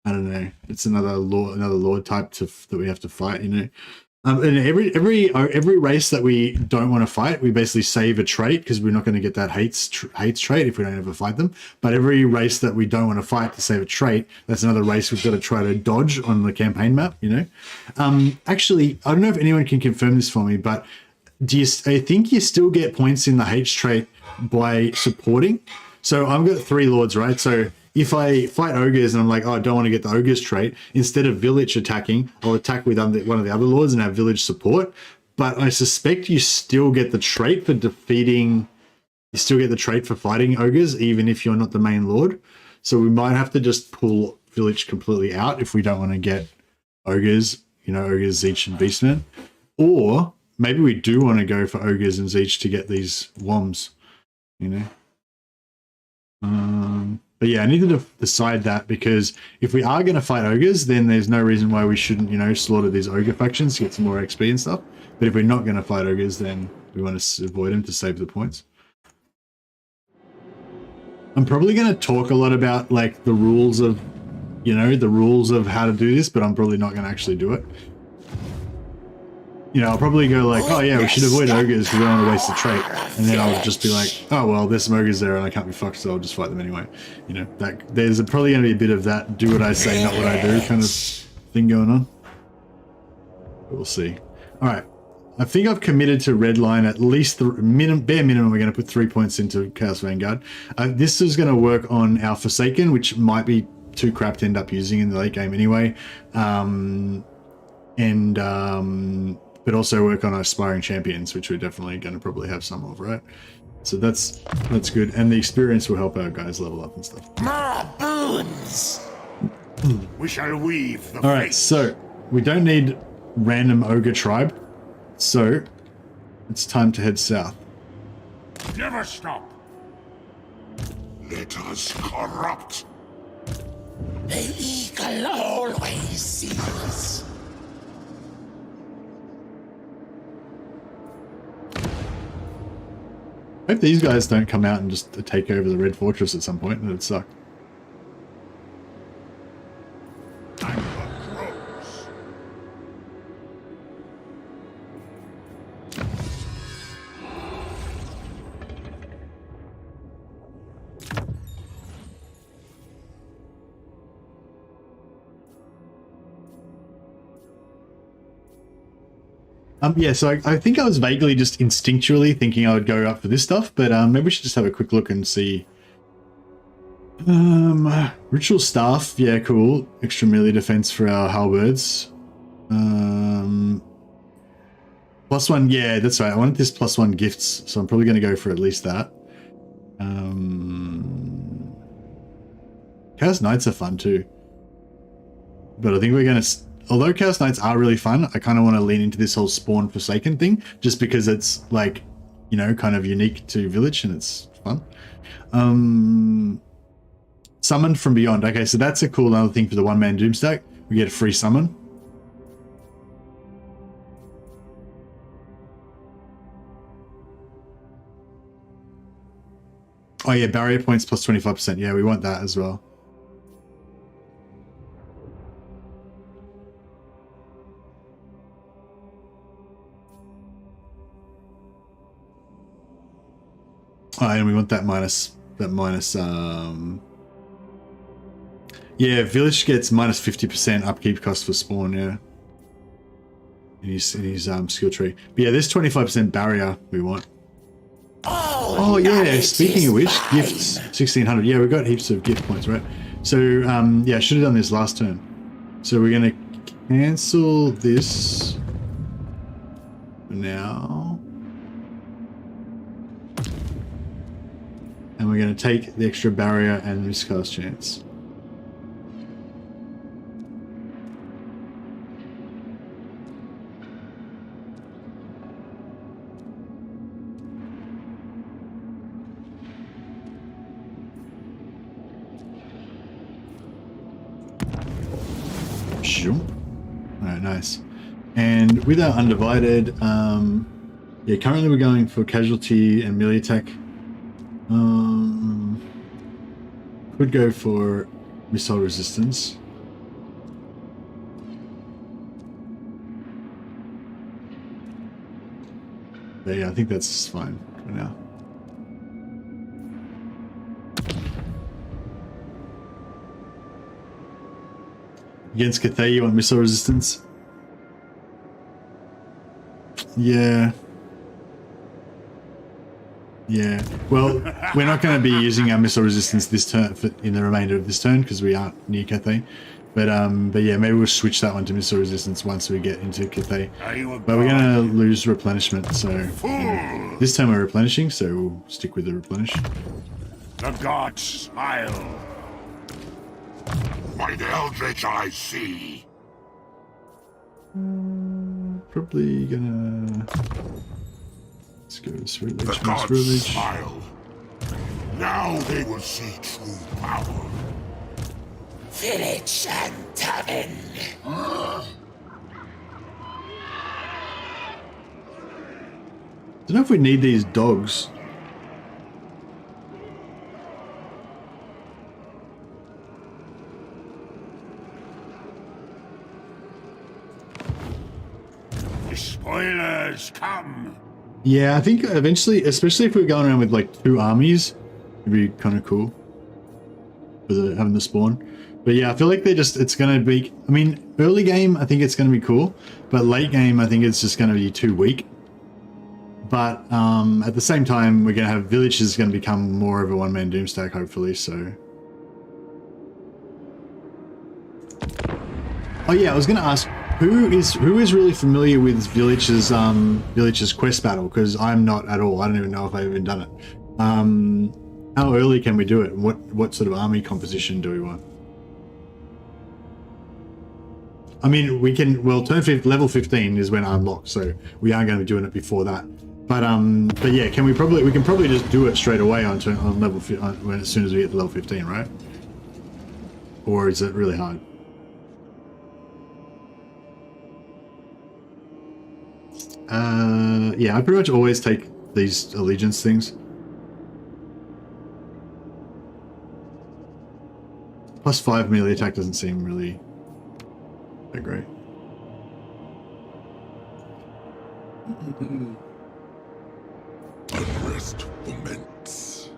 A: I don't know. It's another lord type that we have to fight, you know. And every race that we don't want to fight, we basically save a trait because we're not going to get that hates trait if we don't ever fight them. But every race that we don't want to fight to save a trait, that's another race we've got to try to dodge on the campaign map, you know. Actually, I don't know if anyone can confirm this for me, but I think you still get points in the H trait by supporting. So I've got 3 lords, right? So if I fight ogres and I'm like, oh, I don't want to get the ogres trait, instead of Vilitch attacking, I'll attack with one of the other lords and have Vilitch support. But I suspect you still get the trait for defeating, you still get the trait for fighting ogres, even if you're not the main lord. So we might have to just pull Vilitch completely out if we don't want to get ogres, you know, ogres, Zeech, and Beastmen. Or maybe we do want to go for ogres and Zeech to get these woms, you know. But yeah, I need to decide that, because if we are going to fight ogres, then there's no reason why we shouldn't, you know, slaughter these ogre factions to get some more XP and stuff. But if we're not going to fight ogres, then we want to avoid them to save the points. I'm probably going to talk a lot about like the rules of, you know, the rules of how to do this, but I'm probably not going to actually do it. You know, I'll probably go like, oh yeah, we should avoid ogres because we don't want to waste the trait. And then I'll just be like, oh well, there's some ogres there and I can't be fucked, so I'll just fight them anyway. You know, that there's probably going to be a bit of that do what I say, not what I do kind of thing going on. But we'll see. All right. I think I've committed to redline at least the bare minimum. We're going to put 3 points into Chaos Vanguard. This is going to work on our Forsaken, which might be too crap to end up using in the late game anyway. But also work on our Aspiring Champions, which we're definitely going to probably have some of, right? So that's good. And the experience will help our guys level up and stuff.
B: More boons.
E: We shall weave the
A: All right, so we don't need random ogre tribe. So it's time to head south.
E: Never stop. Let us corrupt.
B: The eagle always sees.
A: I hope these guys don't come out and just take over the Red Fortress at some point. That'd suck. Yeah, so I think I was vaguely just instinctually thinking I would go up for this stuff, but maybe we should just have a quick look and see. Ritual Staff, yeah, cool. Extra melee defense for our halberds. +1, yeah, that's right. I wanted this +1 gifts, so I'm probably going to go for at least that. Chaos Knights are fun too. But I think we're going to... Although Chaos Knights are really fun, I kind of want to lean into this whole Spawn Forsaken thing, just because it's like, you know, kind of unique to Vilitch and it's fun. Summoned from Beyond. Okay, so that's a cool other thing for the one-man Doomstack. We get a free summon. Oh yeah, barrier points plus 25%. Yeah, we want that as well. Oh, and we want that minus, yeah, Vilitch gets minus 50% upkeep cost for spawn, yeah. In his skill tree. But yeah, this 25% barrier we want. Oh yeah, speaking of which, gifts 1600. Yeah, we've got heaps of gift points, right? So yeah, I should have done this last turn. So we're gonna cancel this for now. And we're going to take the extra barrier and miscast chance. Sure. Alright, nice. And with our undivided, yeah, currently we're going for casualty and melee attack. Could go for missile resistance. But yeah, I think that's fine for now. Against Cathay, you want missile resistance? Yeah. Yeah, well, we're not going to be using our missile resistance this turn in the remainder of this turn because we aren't near Cathay. But yeah, maybe we'll switch that one to missile resistance once we get into Cathay. But we're going to lose replenishment, so this time we're replenishing, so we'll stick with the replenish.
E: The gods smile. By the eldritch I see.
A: Probably gonna... Let's go to Spirit
E: The
A: Lich,
E: gods
A: Spirit Lich.
E: smile. Now they will see true power.
B: Vilitch and Tavin.
A: Don't know if we need these dogs.
D: The spoilers come.
A: Yeah, I think eventually, especially if we're going around with like 2 armies, it'd be kind of cool for having the spawn. But yeah, I feel like it's going to be, I mean, early game, I think it's going to be cool, but late game, I think it's just going to be too weak. But at the same time, we're going to have Vilitch is going to become more of a one-man Doomstack, hopefully, so. Oh yeah, I was going to ask, who is really familiar with Vilitch's quest battle? Because I'm not at all. I don't even know if I've even done it. How early can we do it? What sort of army composition do we want? I mean, we can. Well, level 15 is when I unlock, so we are going to be doing it before that. But yeah, we can probably just do it straight away on level as soon as we get to level 15, right? Or is it really hard? Yeah, I pretty much always take these allegiance things. +5 melee attack doesn't seem really that great.
E: Unrest foments.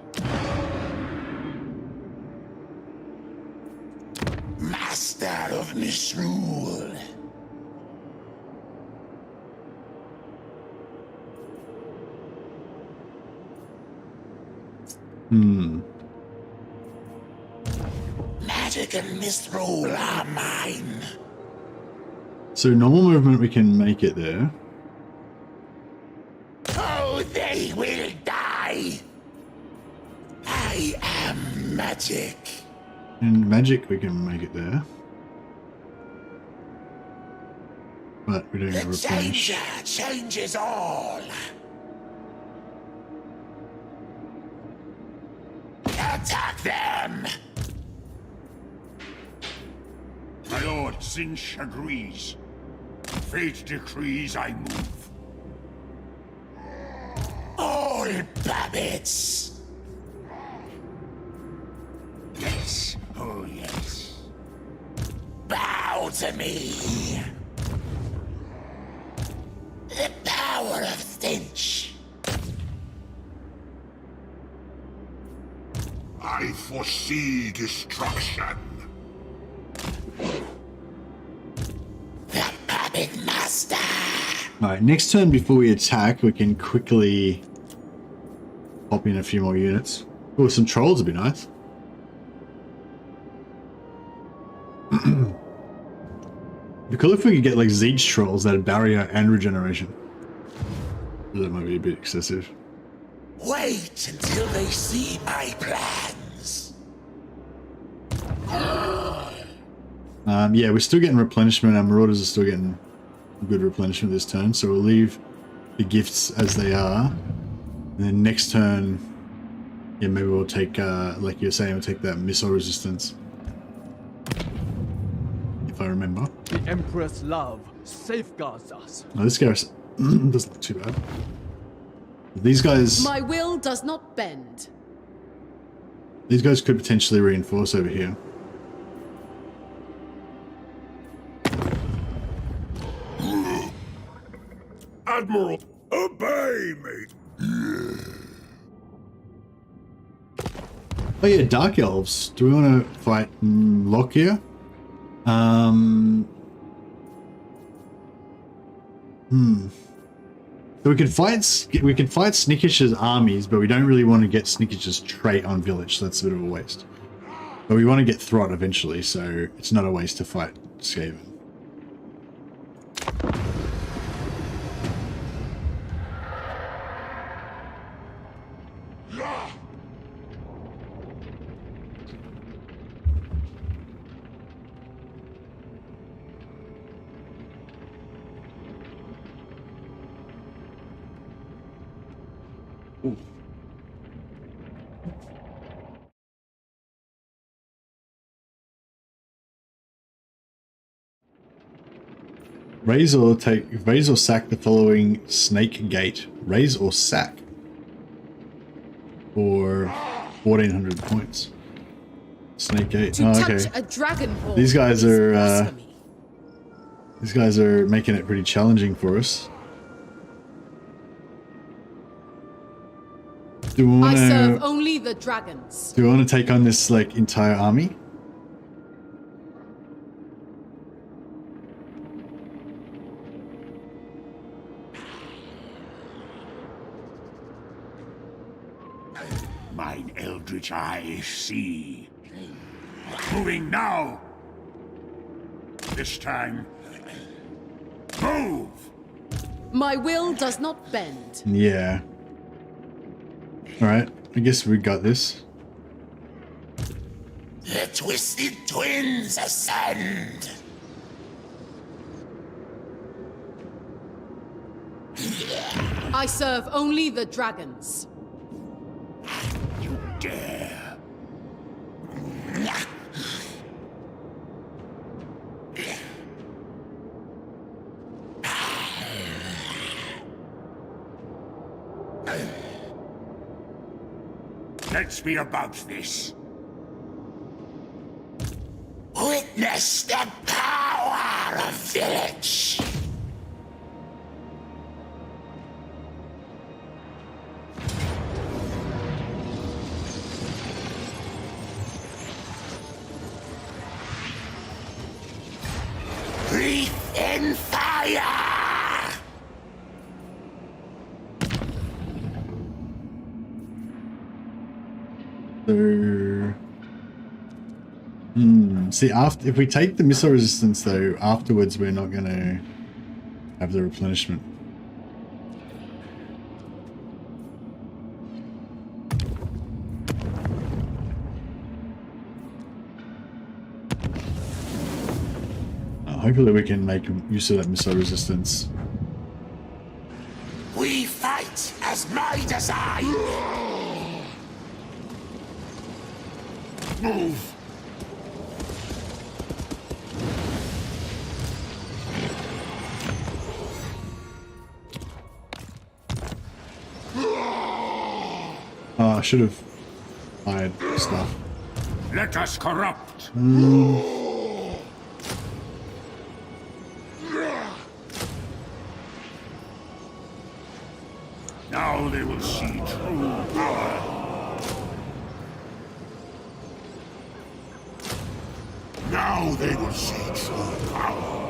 B: Master of misrule. Magic and misrule are mine.
A: So normal movement, we can make it there.
B: Oh, they will die. I am magic.
A: And magic, we can make it there. But we don't
B: The
A: replenish.
B: changer changes all. Attack them!
D: My lord Zinch agrees. Fate decrees I move.
B: All puppets!
D: Yes, oh yes.
B: Bow to me! The power of Zinch!
E: I foresee destruction.
B: The puppet master!
A: Alright, next turn before we attack, we can quickly pop in a few more units. Oh, some trolls would be nice. It'd be cool if we could get like Siege trolls that had barrier and regeneration. That might be a bit excessive.
B: Wait until they see my plans.
A: Yeah, we're still getting replenishment. Our Marauders are still getting good replenishment this turn, so we'll leave the gifts as they are. And then next turn, yeah, maybe we'll take, like you're saying, we'll take that missile resistance. If I remember.
F: The Emperor's love safeguards us.
A: Oh, this guy doesn't look too bad. These guys...
G: My will does not bend.
A: These guys could potentially reinforce over here.
D: Admiral, obey me.
A: Oh yeah, Dark Elves. Do we want to fight Locke here? So we can fight Snickish's armies, but we don't really want to get Snickish's trait on Vilitch. That's a bit of a waste. But we want to get Throt eventually, so it's not a waste to fight Skaven. Raise or sack the following snake gate. Raise or sack. For 1,400 points. Snake gate.
G: To
A: Oh,
G: touch
A: okay.
G: a dragon horde
A: These guys
G: is
A: are
G: blasphemy.
A: these guys are making it pretty challenging for us. Do we
G: I
A: want
G: serve
A: to?
G: only the dragons.
A: Do we want to take on this like entire army?
D: Mine eldritch eyes see. Moving now. This time, move.
G: My will does not bend.
A: Yeah. All right. I guess we got this.
B: The Twisted Twins ascend.
G: I serve only the dragons.
D: You dare. Let's be about this.
B: Witness the power of Vilitch. Breathe in fire!
A: So, see, after if we take the missile resistance though, afterwards we're not gonna have the replenishment. Hopefully we can make use of that missile resistance.
B: We fight as my design!
D: Move.
A: Oh, I should have fired stuff.
D: Let us corrupt. Now they will see true power.
E: Now they will see true power.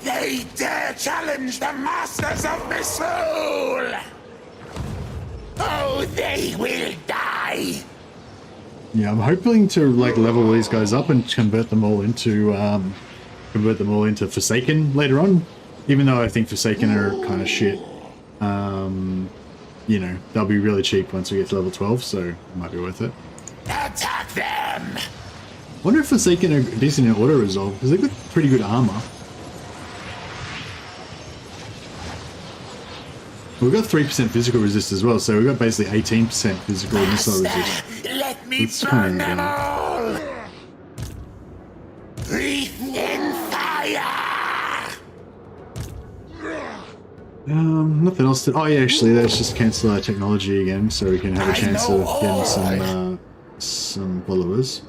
B: They dare challenge the masters of Missoul! Oh, they will die!
A: Yeah, I'm hoping to like level these guys up and convert them all into Forsaken later on. Even though I think Forsaken are kind of shit. You know, they'll be really cheap once we get to level 12, so it might be worth it.
B: Attack them!
A: Wonder if Forsaken are decent in auto resolve, because they've got pretty good armor. We've got 3% physical resist as well, so we've got basically 18% physical missile resist.
B: Let me
A: It's
B: burn
A: kinda
B: them
A: good.
B: all! Breathe in fire!
A: Nothing else to... Oh yeah, actually, let's just cancel our technology again, so we can have a
B: I
A: chance
B: know
A: of getting some followers.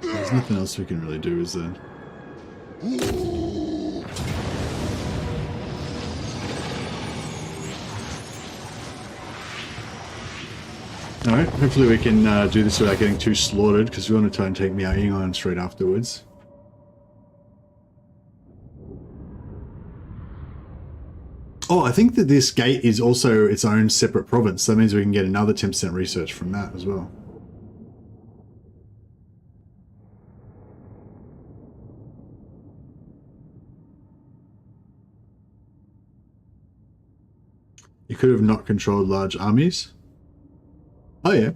A: There's nothing else we can really do, is there? Alright, hopefully we can do this without getting too slaughtered, because we want to try and take Miao on straight afterwards. Oh, I think that this gate is also its own separate province. That means we can get another 10% research from that as well. You could have not controlled large armies. Oh yeah.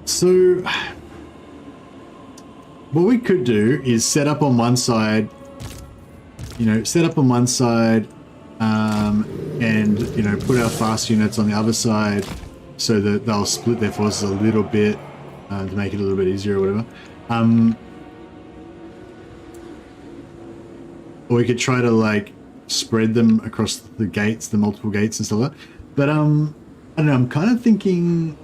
A: So what we could do is set up on one side, and put our fast units on the other side so that they'll split their forces a little bit to make it a little bit easier or whatever. Or we could try to like spread them across the gates, the multiple gates and stuff like that. But I don't know, I'm kind of thinking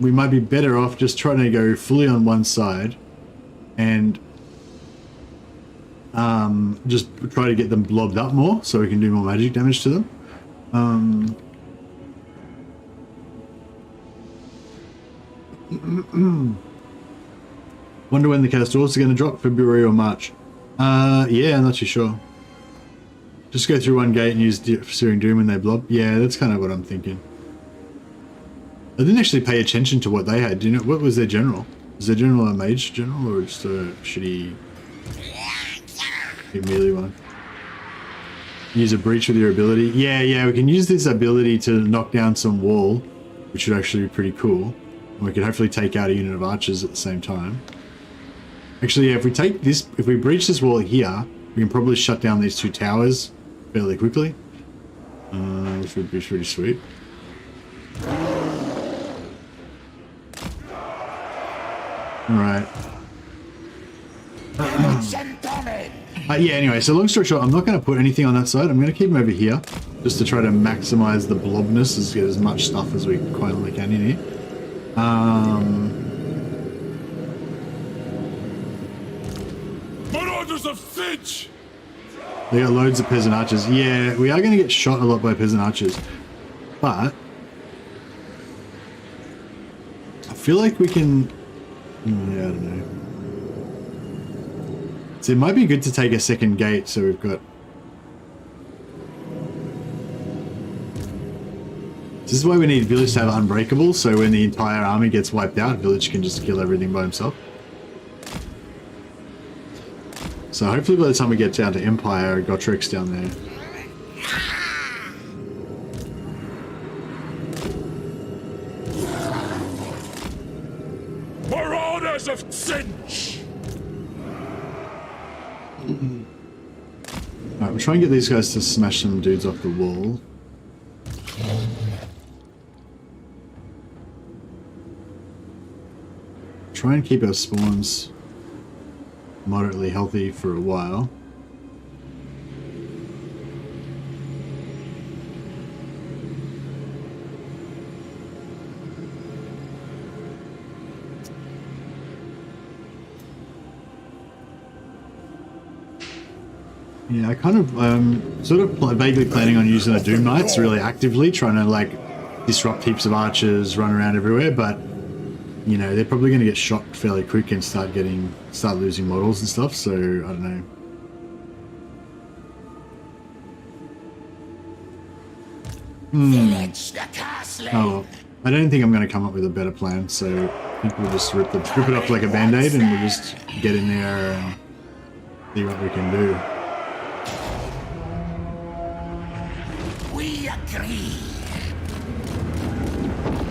A: we might be better off just trying to go fully on one side and just try to get them blobbed up more so we can do more magic damage to them. Wonder when the cast orders are going to drop, February or March. Yeah, I'm not too sure. Just go through one gate and use Searing Doom when they blob. Yeah, that's kind of what I'm thinking. I didn't actually pay attention to what they had. Do you know what was their general? Is their general a mage general or just a shitty melee one? Use a breach with your ability. Yeah, we can use this ability to knock down some wall, which would actually be pretty cool. And we could hopefully take out a unit of archers at the same time. Actually, yeah, if we take this, if we breach this wall here, we can probably shut down these two towers fairly quickly, which would be pretty sweet. Right. Yeah, anyway, so long story short, I'm not going to put anything on that side. I'm going to keep them over here just to try to maximize the blobness, as get as much stuff as we quite can in here.
D: Marauders of Vilitch!
A: They got loads of peasant archers. Yeah, we are going to get shot a lot by peasant archers, but I feel like we can. Yeah, I don't know. So it might be good to take a second gate, so we've got. This is why we need Vilitch to have Unbreakable, so when the entire army gets wiped out, Vilitch can just kill everything by himself. So hopefully by the time we get down to Empire, Gotrek's down there.
D: Marauders of Vilitch!
A: Alright, we'll try and get these guys to smash some dudes off the wall. Try and keep our spawns moderately healthy for a while. Yeah, I kind of sort of vaguely planning on using the Doom Knights really actively, trying to like disrupt heaps of archers, run around everywhere, but you know, they're probably going to get shot fairly quick and start losing models and stuff, so I don't know.
B: Vilitch, the castle.
A: Oh well, I don't think I'm going to come up with a better plan, so I think we'll just rip it off like a band-aid and we'll just get in there and see what we can do.
B: We agree.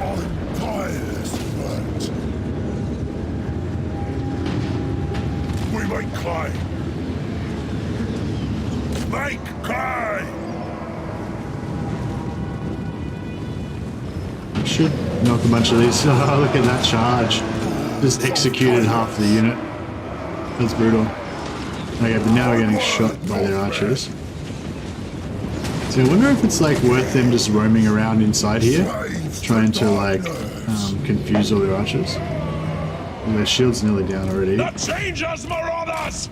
D: I'm tireless, but we make clay. Make clay!
A: Should knock a bunch of these. Oh, look at that charge. Just executed half the unit. That's brutal. Okay, but now we're getting shot by their archers. So I wonder if it's like worth them just roaming around inside here, trying to like confuse all their archers. Well, their shield's nearly down already.
D: The Changers, Marauders!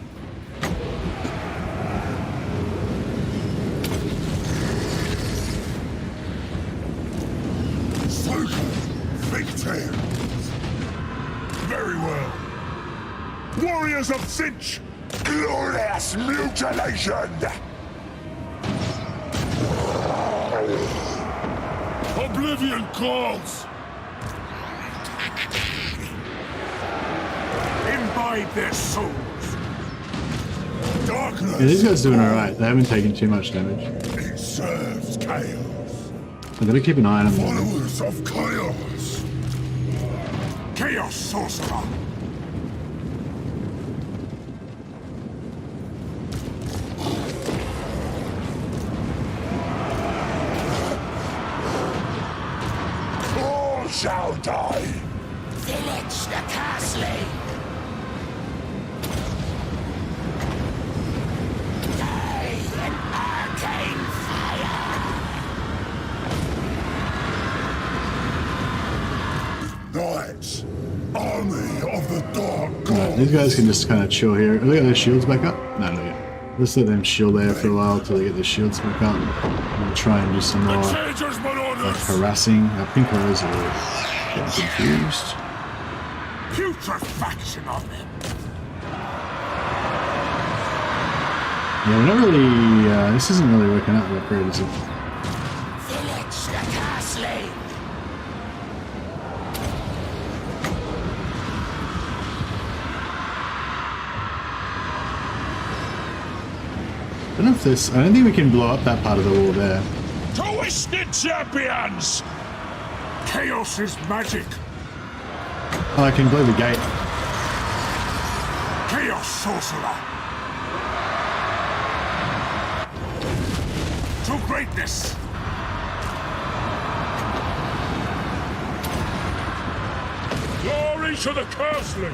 D: Victor! Very well. Warriors of Vilitch!
B: Glorious mutilation!
D: Oblivion calls! Imbibe their souls! Darkness!
A: Yeah, these guys doing alright. They haven't taken too much damage.
D: It serves chaos.
A: I gotta keep an eye on them.
E: Followers of chaos.
B: Chaos Sorcerer.
E: All shall die.
B: Vilitch the Castling. Die in arcane fire.
E: Knights, army of the dark
A: Right,
E: god.
A: these guys can just kind of chill here. Have they got their shields back up? No, not yet. Let's let them chill there for a while till they get their shields back up. We'll try and do some more
E: Changes my
A: like
E: orders.
A: harassing. Our pink arrows are getting confused.
B: Putrefaction of them.
A: Yeah, we're not really. This isn't really working out that great, is it?
B: Vilitch the Castling.
A: I don't know if this. I don't think we can blow up that part of the wall there.
D: Twisted champions!
B: Chaos is magic.
A: Oh, I can blow the gate.
B: Chaos Sorcerer. To greatness.
D: Glory to the Castling!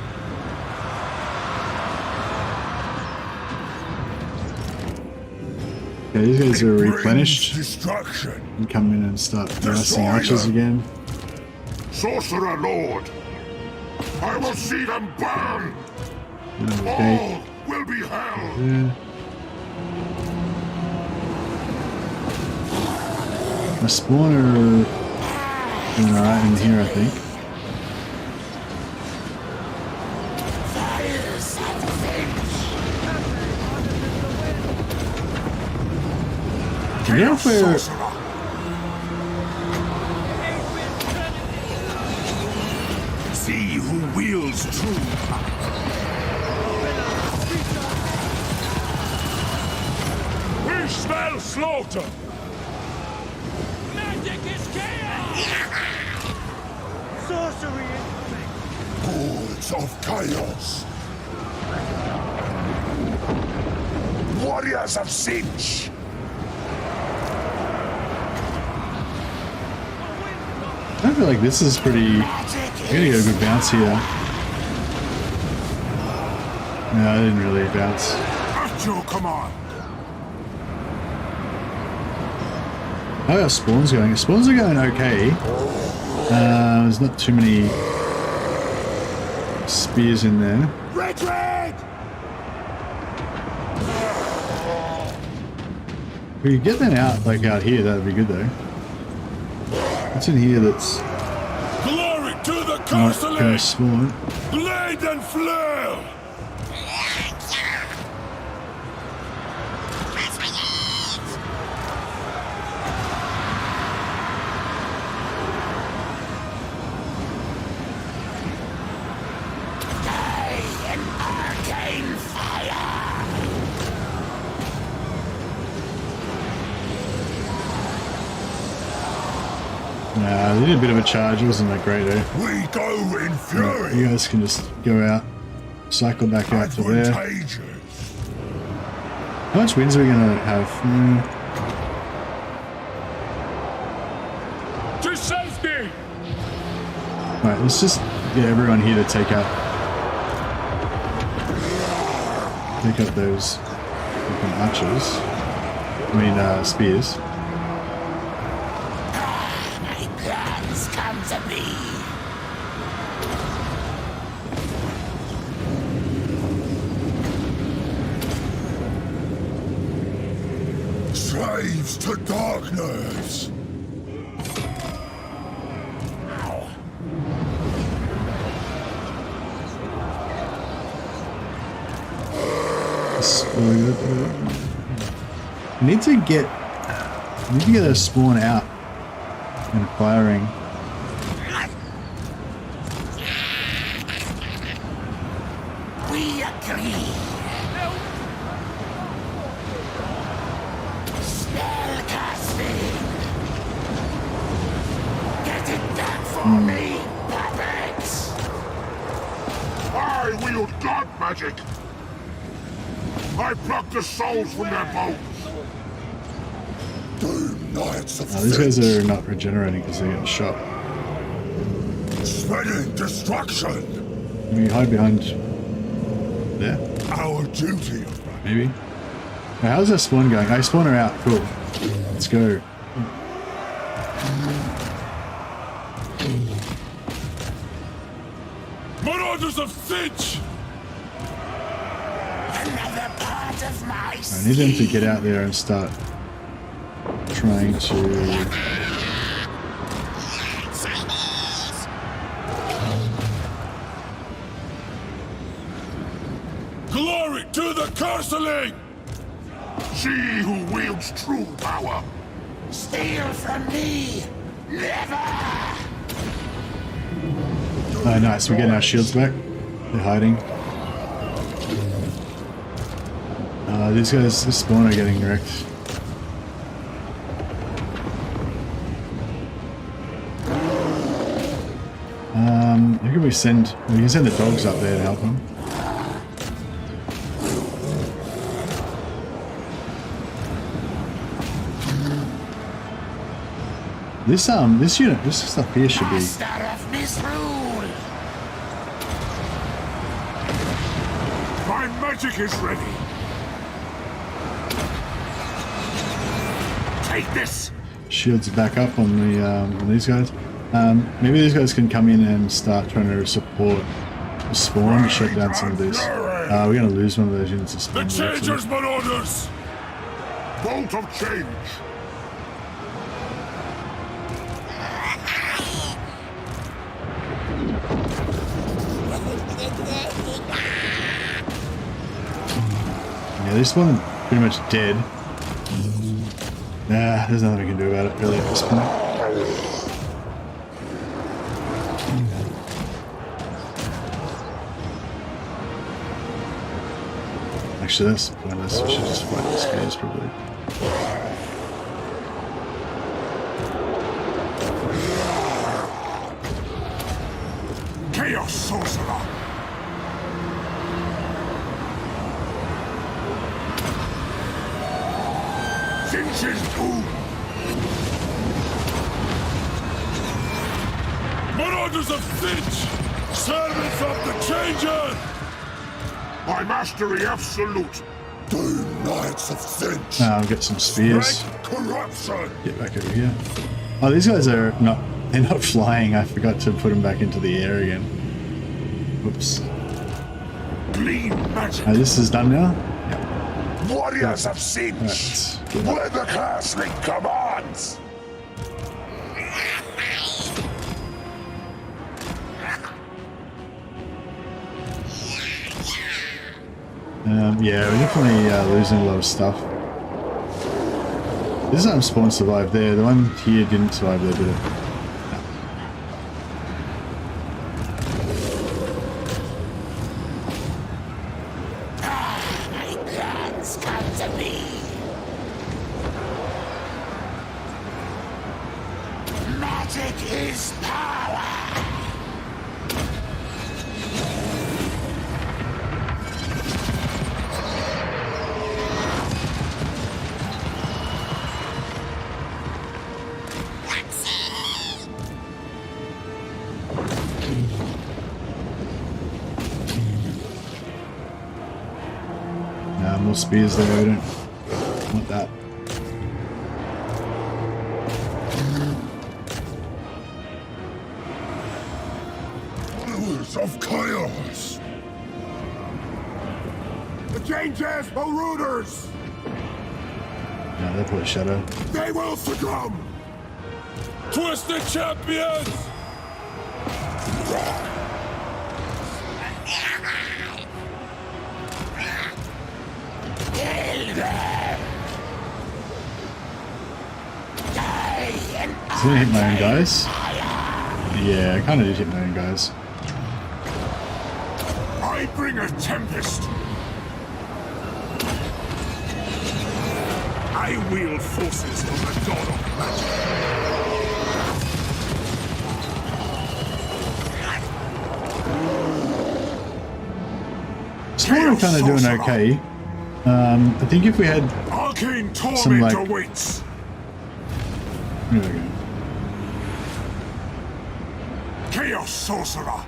A: Okay, these guys are replenished.
E: Destruction.
A: And come in and start harassing archers again.
E: Sorcerer Lord. I will see them burn.
A: Another
E: All
A: gate.
E: will be hell.
A: Yeah. My spawner doing alright in here, I think.
B: Fires of Vilitch.
A: Do you know if we're...
B: Sorcerer.
E: See who wields true power.
D: We smell slaughter!
E: Hordes of chaos. Warriors of Sinch.
A: I feel like this is pretty... I gotta get a good bounce here. No, I didn't really bounce.
B: At your command.
A: How are our spawns going? Spawns are going okay. There's not too many spears in there.
B: Retreat!
A: If we could get them out, like out here, that would be good though. What's in here that's
D: Glory to the
A: not going to
D: Castling!
A: spawn?
D: Blade and flare!
B: Die in arcane fire.
A: Nah, they did a bit of a charge. It wasn't that great though.
E: We go in
A: You
E: fury.
A: guys can just go out, cycle back out to there.
E: Advantageous.
A: How much wins are we gonna have?
D: To safety!
A: Alright, let's just get everyone here to take out those fucking archers. I mean, spears.
B: My plans come to me.
E: Slaves to darkness.
A: We need to get a spawn out and firing.
B: We agree. Spell casting.
E: the souls from their bones.
B: Doom Knights of
A: These guys are not regenerating because they're getting shot.
B: spreading destruction.
A: Maybe hide behind there.
B: Our duty.
A: Maybe. Now, how's that spawn going? I spawn her out. Cool. Let's go.
D: Marauders of Vilitch!
B: Another part of my
A: I need them to get out there and start trying to...
D: Glory to the Castling!
E: She who wields true power.
B: steal from me. Never.
A: Oh, nice. We're getting our shields back. They're hiding. These guys, this spawn are getting wrecked. Who can we send? We can send the dogs up there to help them. This unit, this stuff here should be.
B: Master of misrule.
E: My magic is ready. Take this.
A: Shields back up on the on these guys. Maybe these guys can come in and start trying to support the spawn to shut down some of these. We're gonna lose one of those units of
D: The
A: spawn.
D: Changers, Marauders!
E: Bolt of change.
A: Yeah, this one pretty much dead. Nah, there's nothing we can do about it really at this point. Actually, that's pointless. We should just fight this guys probably.
E: Chaos sorcerer. Finch's boom.
D: Marauders of Vilitch! Servants of the Changer!
E: My mastery absolute.
B: Doom Knights of Vilitch.
A: I'll get some spears.
E: Corruption.
A: Get back over here. Oh, these guys are not. They're not flying. I forgot to put them back into the air again. Whoops.
E: Clean magic.
A: This is done now.
E: Warriors of
A: Alright,
E: Sinch.
A: let's get up.
E: Where the castling commands.
A: Yeah, we're definitely losing a lot of stuff. This spawn survived there. The one here didn't survive there, did it?
B: My plans come to me. Magic is power.
A: More spears there. We don't want that.
B: Powers of chaos.
E: The Changers, Marauders.
A: No, they put a shadow.
E: They will succumb.
D: Twisted Champions!
B: Kill them. Die and
A: Is gonna hit my own guys? Yeah, I kind of did hit my own guys.
E: I bring a tempest. I wield forces from the god of magic.
A: Spawn are kind of doing okay. I think if we had
D: Arcane
A: some,
D: torment
A: like-
D: awaits.
A: There we go.
D: Chaos sorcerer.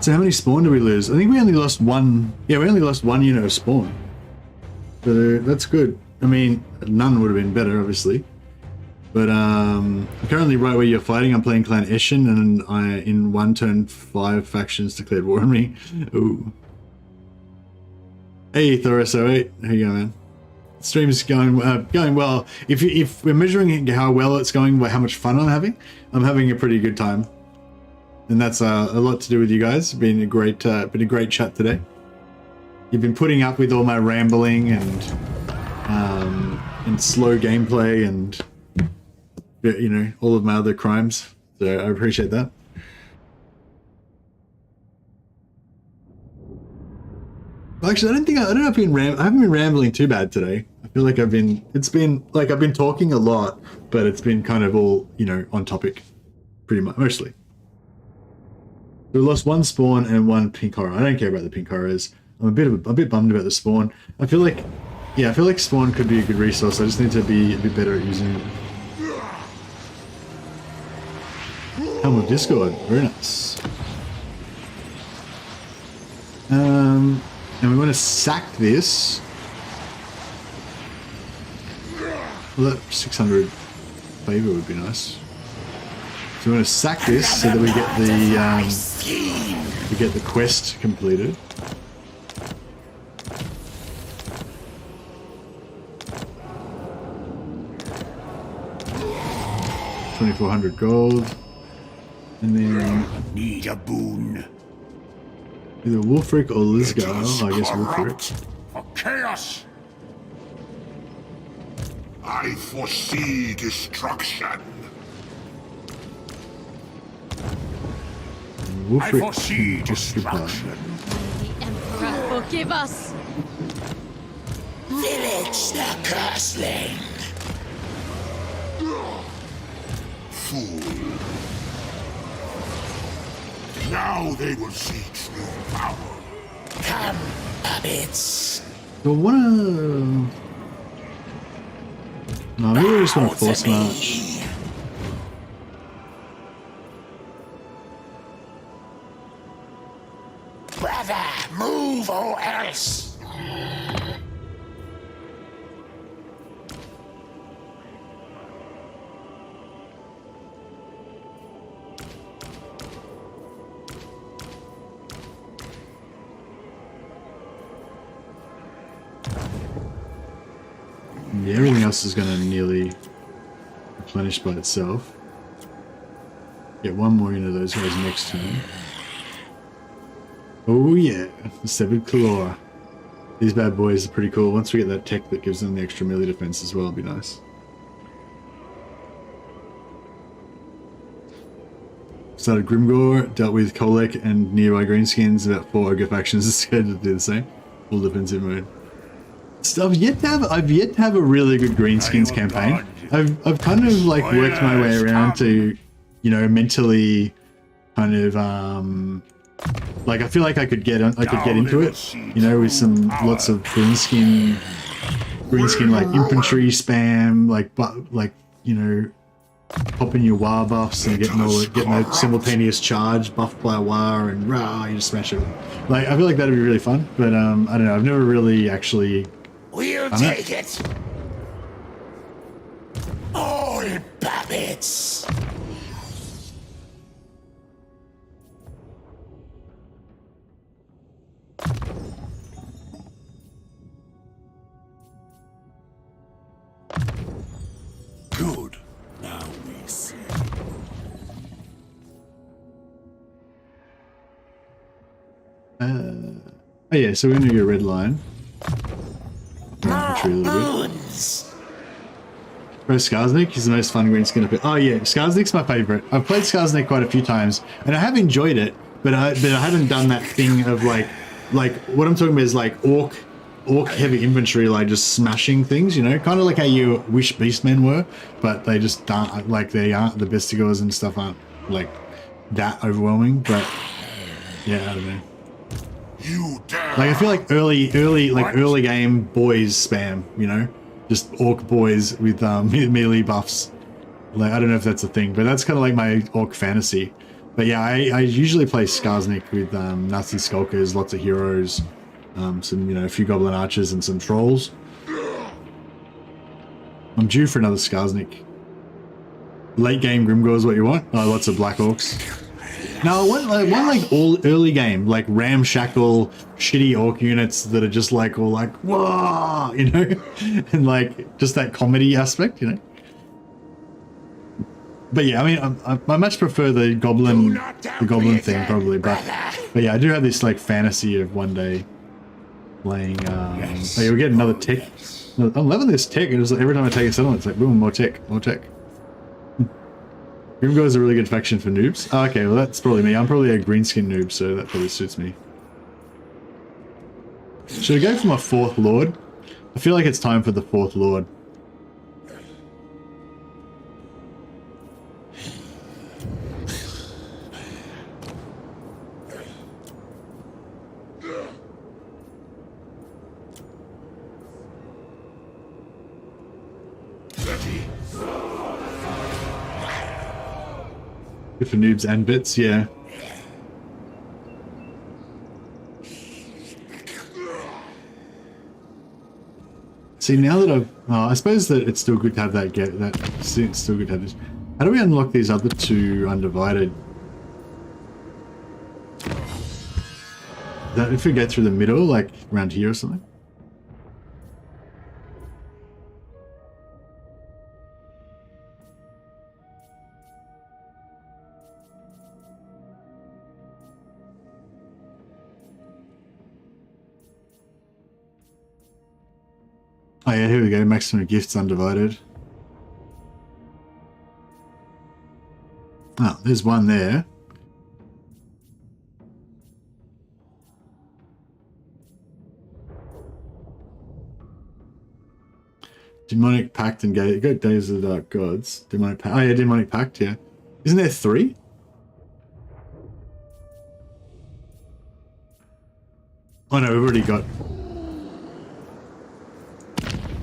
A: So how many spawn do we lose? I think we only lost one. Yeah, we only lost one unit of spawn. So that's good. I mean, none would have been better, obviously. But currently, right where you're fighting, I'm playing Clan Eshin, and in one turn, 5 factions declared war on me. Ooh. Hey, Thoris08, how you going, man? Stream's going well. If we're measuring how well it's going by how much fun I'm having a pretty good time, and that's a lot to do with you guys. Been a great chat today. You've been putting up with all my rambling and slow gameplay and all of my other crimes. So I appreciate that. Actually, I don't know if I haven't been rambling too bad today. I feel like I've been talking a lot, but it's been kind of all, on topic, pretty much, mostly. We lost 1 spawn and 1 pink horror. I don't care about the pink horrors. I'm a bit bummed about the spawn. I feel like spawn could be a good resource. I just need to be a bit better at using it. Helm of Discord, very nice. And we want to sack this. Well, that 600 favor would be nice. So we want to sack this so that we get the quest completed. $2,400 gold, and then
B: Need a boon.
A: either Wolfric or Lizgar. Oh, I guess Wolfric.
B: Corrupt for chaos.
E: I foresee destruction.
A: Wolfric
B: I foresee
A: can just reply.
B: destruction.
G: The Emperor, forgive us!
B: Vilitch the Curseling.
E: Fool. Now they will see true power.
B: Come, puppets.
A: Do I wanna... No, maybe I just want to force march.
B: Brother, move or else.
A: Yeah, everything else is going to nearly replenish by itself. Get 1 more into those guys next turn. Oh yeah, the Severed Claw. These bad boys are pretty cool. Once we get that tech that gives them the extra melee defense as well, it'll be nice. Started Grimgore, dealt with Kolek and nearby greenskins. About 4 ogre factions is scared to do the same. Full defensive mode. So I've yet to have a really good greenskins campaign. I've kind of like worked my way around to, mentally kind of like I feel like I could get into it, with some lots of greenskin like infantry spam, popping your war buffs and getting a simultaneous charge buffed by a war and rah, you just smash it. Like I feel like that'd be really fun, but I don't know. I've never really actually.
B: We'll take it. All puppets.
D: Good. Now we see.
A: Oh yeah, so we're gonna go red line. Infantry a little bit. Bro, Skarsnik is the most fun greenskin up. Oh yeah, Skarsnik's my favorite. I've played Skarsnik quite a few times, and I have enjoyed it, but I haven't done that thing of like what I'm talking about is like orc heavy infantry, like just smashing things, kind of like how you wish beastmen were, but they just aren't, like they aren't, the bestigors and stuff aren't like that overwhelming. But yeah, I don't know.
E: You dare!
A: Like I feel like early game boys spam, you know, just orc boys with melee buffs. Like I don't know if that's a thing, but that's kind of like my orc fantasy. But yeah, I usually play Skarsnik with Nazi skulkers, lots of heroes, some a few goblin archers and some trolls. I'm due for another Skarsnik. Late game Grimgor is what you want? Oh, lots of black orcs. No, one like all early game, like ramshackle, shitty orc units that are just like all like whoa, and like just that comedy aspect, But yeah, I mean, I much prefer the goblin thing probably, but yeah, I do have this like fantasy of one day playing. Oh, you'll get another tick. I'm loving this tick. It was like, every time I take a settlement, it's like boom, more tick, more tick. Grimgor is a really good faction for noobs. Oh, okay, well that's probably me. I'm probably a greenskin noob, so that probably suits me. Should I go for my 4th lord? I feel like it's time for the 4th lord. Good for noobs and bits, yeah. See, now that I suppose that it's still good to have that it's still good to have this. How do we unlock these other 2 undivided? That if we go through the middle, like around here or something? Oh yeah, here we go, maximum gifts undivided. Oh, there's one there. Demonic Pact and go Days of the Dark Gods. Demonic Pact. Oh yeah, Demonic Pact, yeah. Isn't there 3? Oh no, we've already got...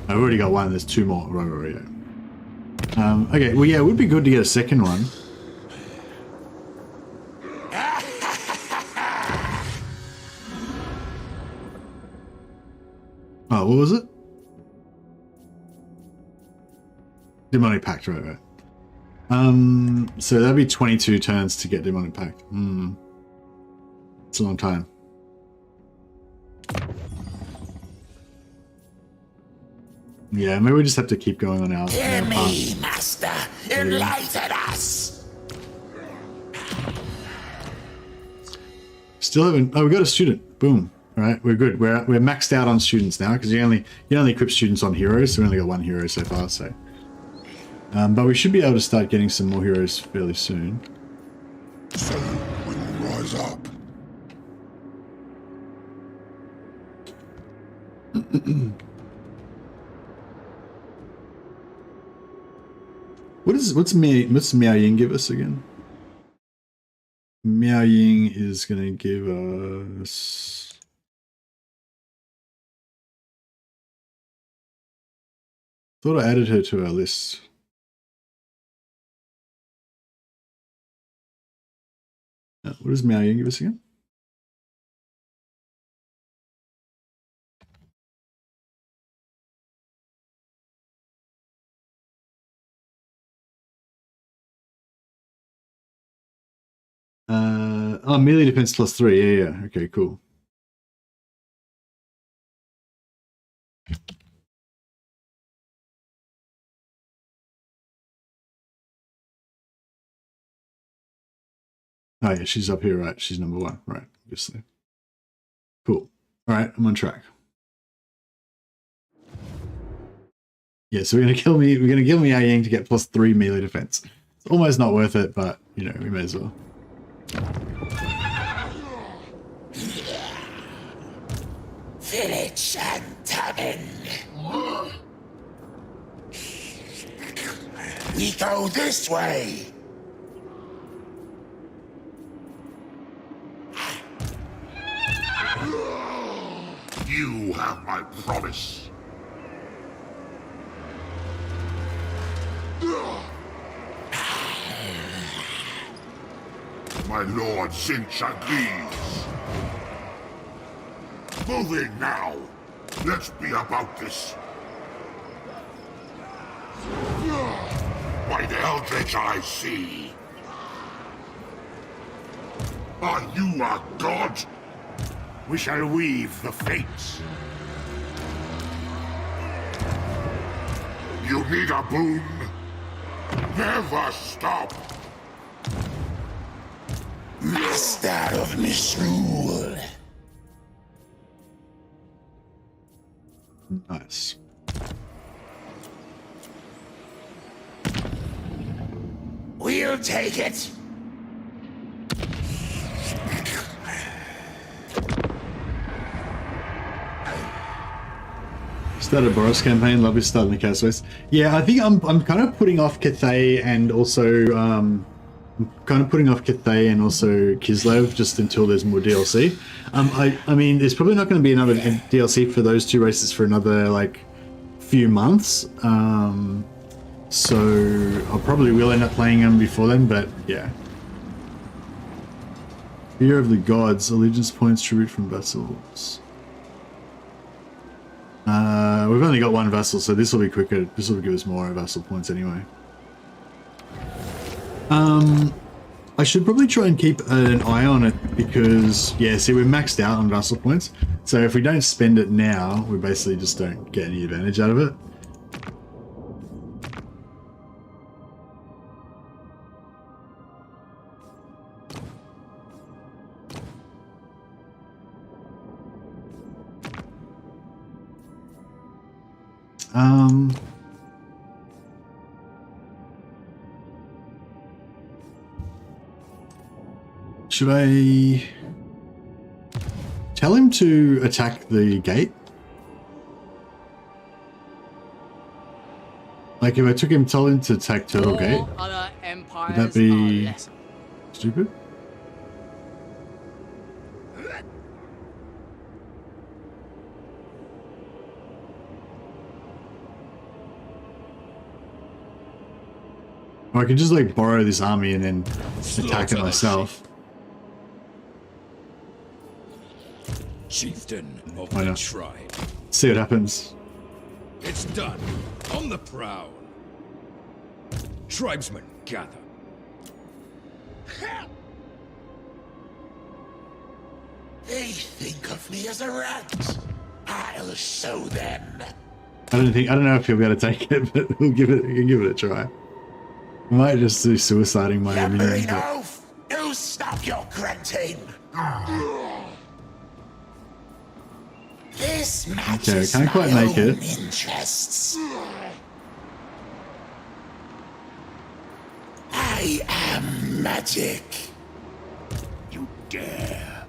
A: I've already got one, there's 2 more. Right, yeah. Okay, well yeah, it would be good to get a second one. Oh, what was it? Demonic Pact, right. So that'd be 22 turns to get Demonic Pact. It's a long time. Yeah, maybe we just have to keep going on our
B: Hear me,
A: path.
B: Master! Enlighten us!
A: Still haven't... Oh, we got a student. Boom. All right, we're good. We're maxed out on students now because you only equip students on heroes, so we only got 1 hero so far. So, but we should be able to start getting some more heroes fairly soon.
E: So we will rise up. What's Miao Ying give us again? Miao Ying is gonna give us thought I added her to our list. What does Miao Ying give us again? Oh, melee defense +3. Yeah. Okay, cool. Oh yeah, she's up here, right? She's number 1, right? Obviously. Cool. All right, I'm on track. Yeah, so we're gonna kill Miao Ying to get +3 melee defense. It's almost not worth it, but we may as well.
B: Vilitch and Tabin. We go this way. You have my promise. My lord Zinch agrees. Moving now. Let's be about this. By the eldritch I see. Are you a god? We shall weave the fates. You need a boon? Never stop. Master of misrule.
E: Nice.
B: We'll take it.
E: Started Boros campaign, love is starting the Castaways. Yeah, I think I'm kind of putting off Cathay and also Kislev just until there's more DLC. I mean, there's probably not going to be another DLC for those two races for another like few months. So I probably will end up playing them before then, but yeah. Fear of the Gods, allegiance points, tribute from vassals. We've only got one vassal, so this will be quicker. This will give us more vassal points anyway. I should probably try and keep an eye on it because, yeah, see, we're maxed out on vassal points. So if we don't spend it now, we basically just don't get any advantage out of it. Should I tell him to attack the gate? Like if I told him to attack Turtle Gate, would that be stupid? Or I could just like borrow this army and then attack it myself.
C: Chieftain of
E: Why
C: the
E: not?
C: tribe.
E: See what happens.
C: It's done. On the prowl. Tribesmen, gather.
B: They think of me as a rat. I'll show them.
E: I don't know if he'll be able to take it, but we'll give it a try. I might just do suiciding my minions.
B: You stop your grunting. This matches
E: can't quite
B: my
E: make
B: own
E: it.
B: interests. I am magic. You dare.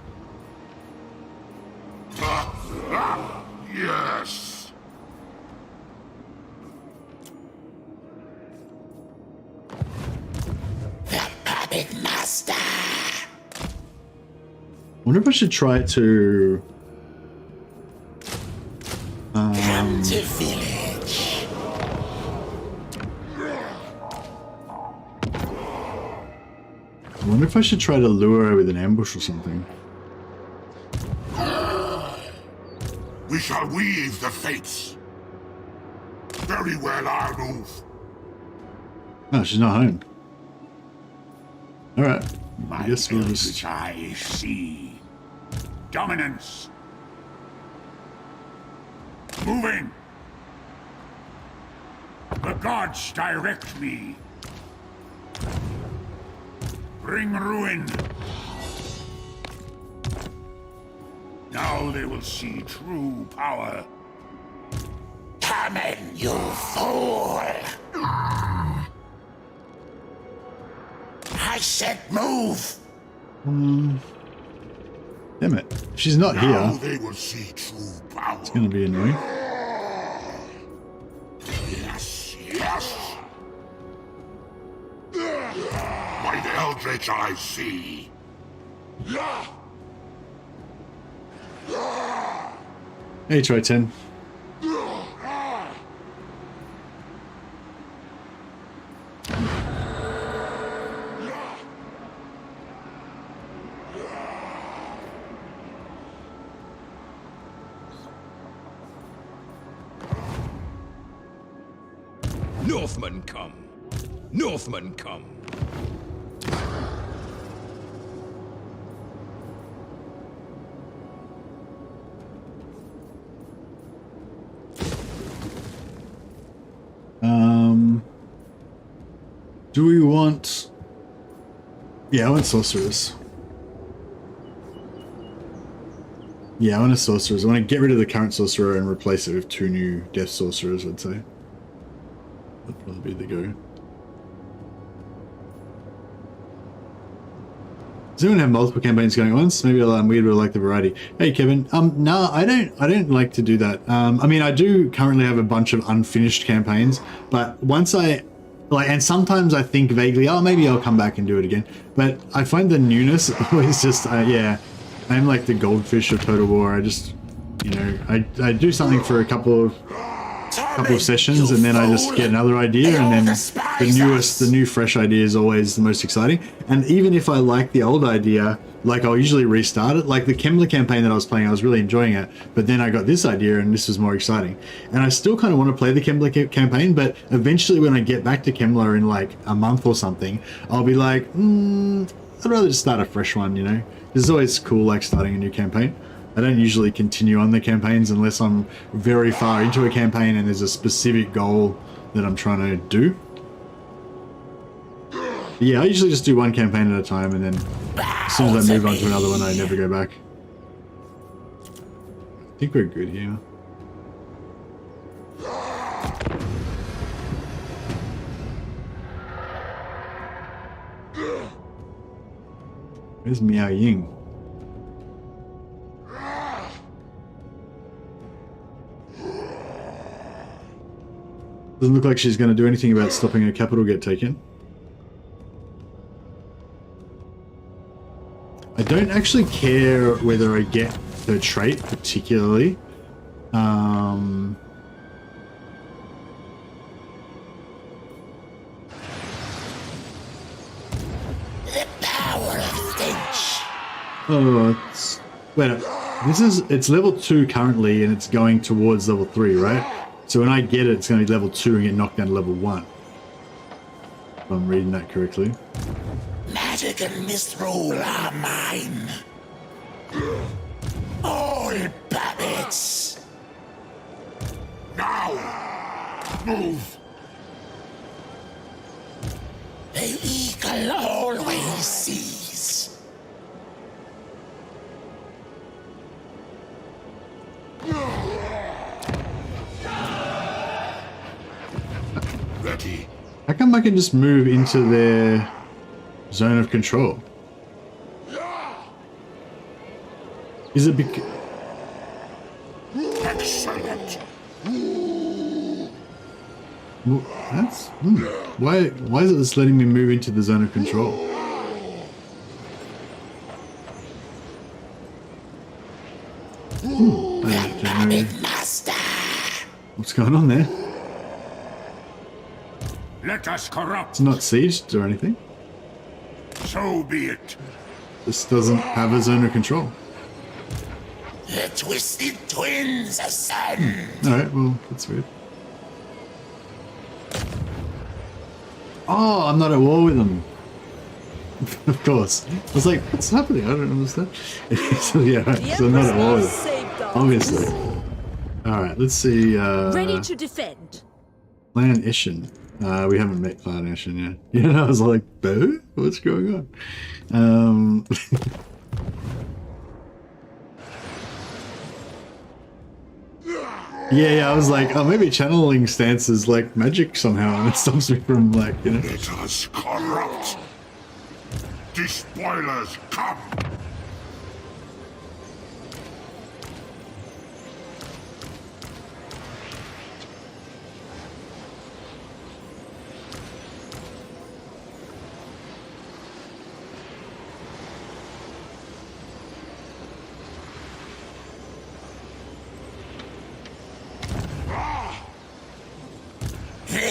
B: Yes. The puppet master.
E: Wonder if I should try to
B: Come to Vilitch.
E: I wonder if I should try to lure her with an ambush or something.
B: We shall weave the fates. Very well, I'll move.
E: Oh, she's not home. Alright.
B: My
E: I guess we'll
B: eldritch
E: just...
B: I see. Dominance. Moving. The gods direct me. Bring ruin. Now they will see true power. Come in, you fool! I said move!
E: Damn it. If she's not
B: Now
E: here,
B: they will see true power.
E: it's gonna be annoying.
B: Yes, yes! By the eldritch I see.
E: Hey, try 10.
C: Northmen come! Northmen come!
E: Do we want... Yeah, I want sorcerers. Yeah, I want a sorcerers. I want to get rid of the current sorcerer and replace it with 2 new death sorcerers, I'd say. That'd probably be the go. Does anyone have multiple campaigns going at once? Maybe I'm weird, but I like the variety. Hey, Kevin. No, I don't like to do that. I mean, I do currently have a bunch of unfinished campaigns, but once I... Like, and sometimes I think vaguely, oh, maybe I'll come back and do it again. But I find the newness always just, yeah, I'm like the goldfish of Total War. I just, you know, I do something for a couple of sessions, and then I just get another idea, and then the new fresh idea is always the most exciting. And even if I like the old idea, like I'll usually restart it. Like the Kemmler campaign that I was playing, I was really enjoying it, but then I got this idea and this was more exciting. And I still kind of want to play the Kemmler campaign, but eventually when I get back to Kemmler in like a month or something, I'll be like, I'd rather just start a fresh one, you know? It's always cool like starting a new campaign. I don't usually continue on the campaigns unless I'm very far into a campaign and there's a specific goal that I'm trying to do. Yeah, I usually just do one campaign at a time, and then as soon as I move on to another one, I never go back. I think we're good here. Where's Miao Ying? Doesn't look like she's going to do anything about stopping her capital get taken. I don't actually care whether I get her trait particularly.
B: The power of Vilitch.
E: Oh, it's level 2 currently, and it's going towards level 3, right? So when I get it, it's going to be level 2 and get knocked down to level 1. If I'm reading that correctly.
B: Magic and misrule are mine. All puppets. Now, move. The eagle always sees.
D: Ready.
E: How come I can just move into their zone of control? Is it because...
D: Excellent.
E: Well, that's... Why is it just letting me move into the zone of control? I don't know. What's going on there?
D: Let us corrupt.
E: It's not sieged or anything.
D: So be it.
E: This doesn't have a zone of control.
B: The twisted twins of sun.
E: Alright, well, that's weird. Oh, I'm not at war with them. Of course. I was like, what's happening? I don't understand. So yeah, right. So I'm not at war with them. Obviously. Alright, let's see.
G: Ready to defend.
E: Clan Ishin. We haven't met Clan Ishin yet. Yeah, I was like, Boo? What's going on? Yeah, I was like, oh, maybe channeling stance is like magic somehow, and it stops me from like, you know.
D: Let us corrupt. Despoilers come.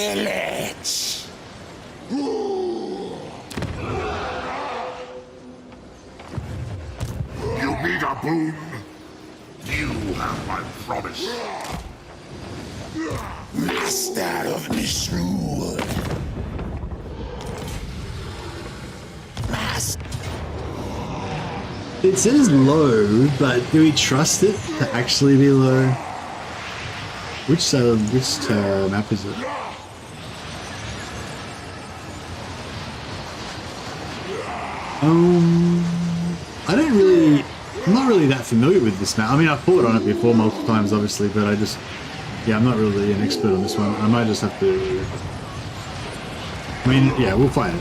B: Vilitch!
D: You need a boon? You have my promise.
B: Master of misrule. Master.
E: It says low, but do we trust it to actually be low? Which map is it? I'm not really that familiar with this map. I mean, I've fought on it before multiple times, obviously, but I'm not really an expert on this one. I might just have to, I mean, yeah, we'll fight it.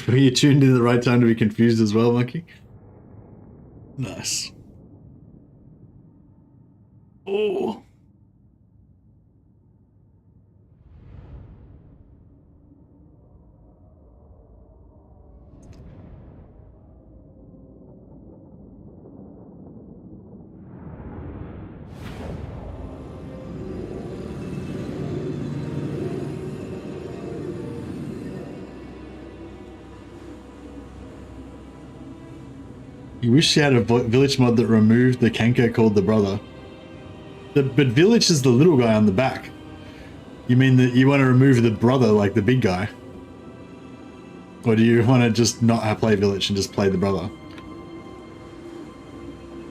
E: You tuned in at the right time to be confused as well, Monkey? Nice. Oh. You wish you had a Vilitch mod that removed the Kanker called the brother. But Vilitch is the little guy on the back. You mean that you want to remove the brother, like the big guy? Or do you want to just not play Vilitch and just play the brother?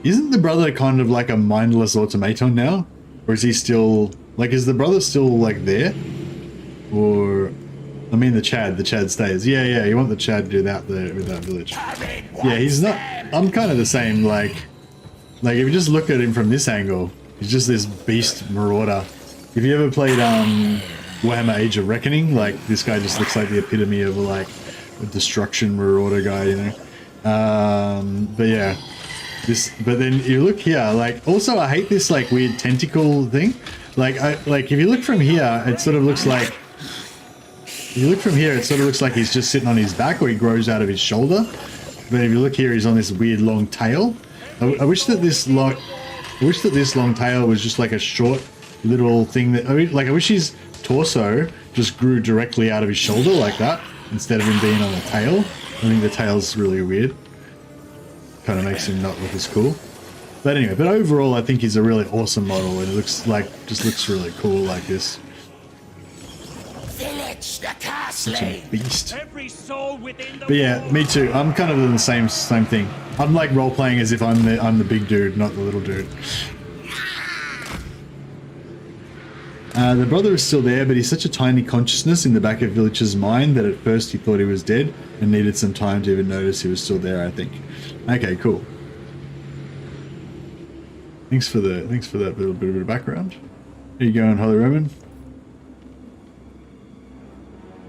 E: Isn't the brother kind of like a mindless automaton now? Or is he still... Like, is the brother still, like, there? Or... I mean the Chad stays. Yeah, you want the Chad to do that there with that Vilitch. Yeah, he's not... I'm kind of the same, like if you just look at him from this angle, he's just this beast marauder. If you ever played Warhammer Age of Reckoning, like, this guy just looks like the epitome of, like, a destruction marauder guy, you know? But yeah. But then you look here, like, also I hate this, like, weird tentacle thing. Like, if you look from here, it sort of looks like... If you look from here, it sort of looks like he's just sitting on his back, or he grows out of his shoulder. But if you look here, he's on this weird long tail. I wish that this long tail was just like a short little thing that... I wish his torso just grew directly out of his shoulder like that, instead of him being on a tail. I think the tail's really weird. Kind of makes him not look as cool. But anyway, overall, I think he's a really awesome model, and it looks like, just looks really cool like this.
B: Vilitch, the castle.
E: Such a beast. But yeah, me too. I'm kind of doing the same thing. I'm like role playing as if I'm the big dude, not the little dude. The brother is still there, but he's such a tiny consciousness in the back of Vilitch's mind that at first he thought he was dead and needed some time to even notice he was still there, I think. Okay, cool. Thanks for that little bit of background. There you go, Holy Roman.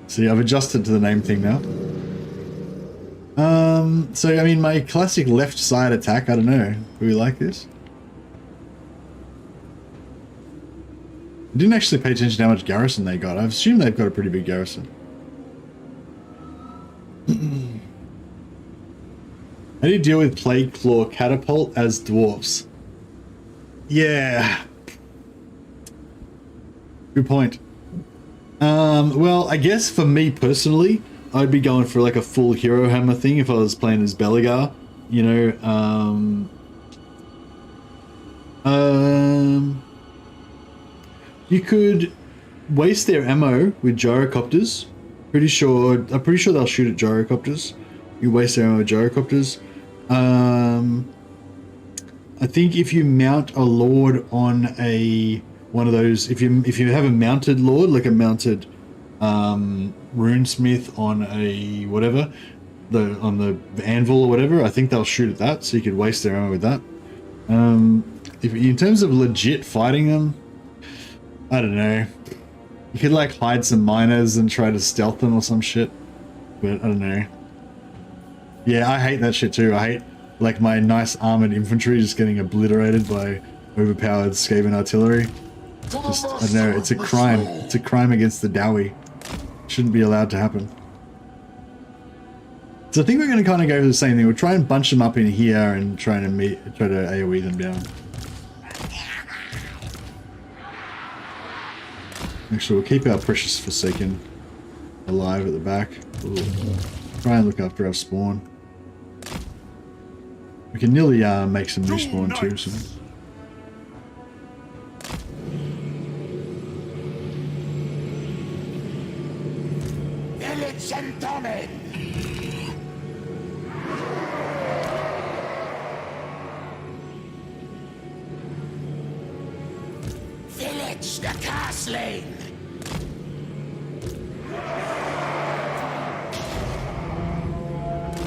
E: See, I've adjusted to the name thing now. So I mean, my classic left side attack, I don't know. Do we like this? I didn't actually pay attention to how much garrison they got. I assume they've got a pretty big garrison. How do you deal with Plague Claw Catapult as dwarfs? Yeah. Good point. Well, I guess for me personally, I'd be going for like a full hero hammer thing if I was playing as Beligar, you know. You could waste their ammo with gyrocopters. I'm pretty sure they'll shoot at gyrocopters. You waste their ammo with gyrocopters. I think if you mount a lord on one of those, if you have a mounted lord, like a mounted runesmith on a whatever, on the anvil or whatever, I think they'll shoot at that, so you could waste their ammo with that. If in terms of legit fighting them, I don't know. You could like hide some miners and try to stealth them or some shit, but I don't know. Yeah, I hate that shit too. I hate like my nice armored infantry just getting obliterated by overpowered Skaven artillery. Just, I don't know, it's a crime. It's a crime against the Dowie. Shouldn't be allowed to happen. So I think we're going to kind of go for the same thing. We'll try and bunch them up in here and try to AoE them down. Actually, we'll keep our precious Forsaken alive at the back. Ooh. Try and look after our spawn. We can nearly make some new spawn too. So.
B: Vilitch and Domin! Vilitch the castling!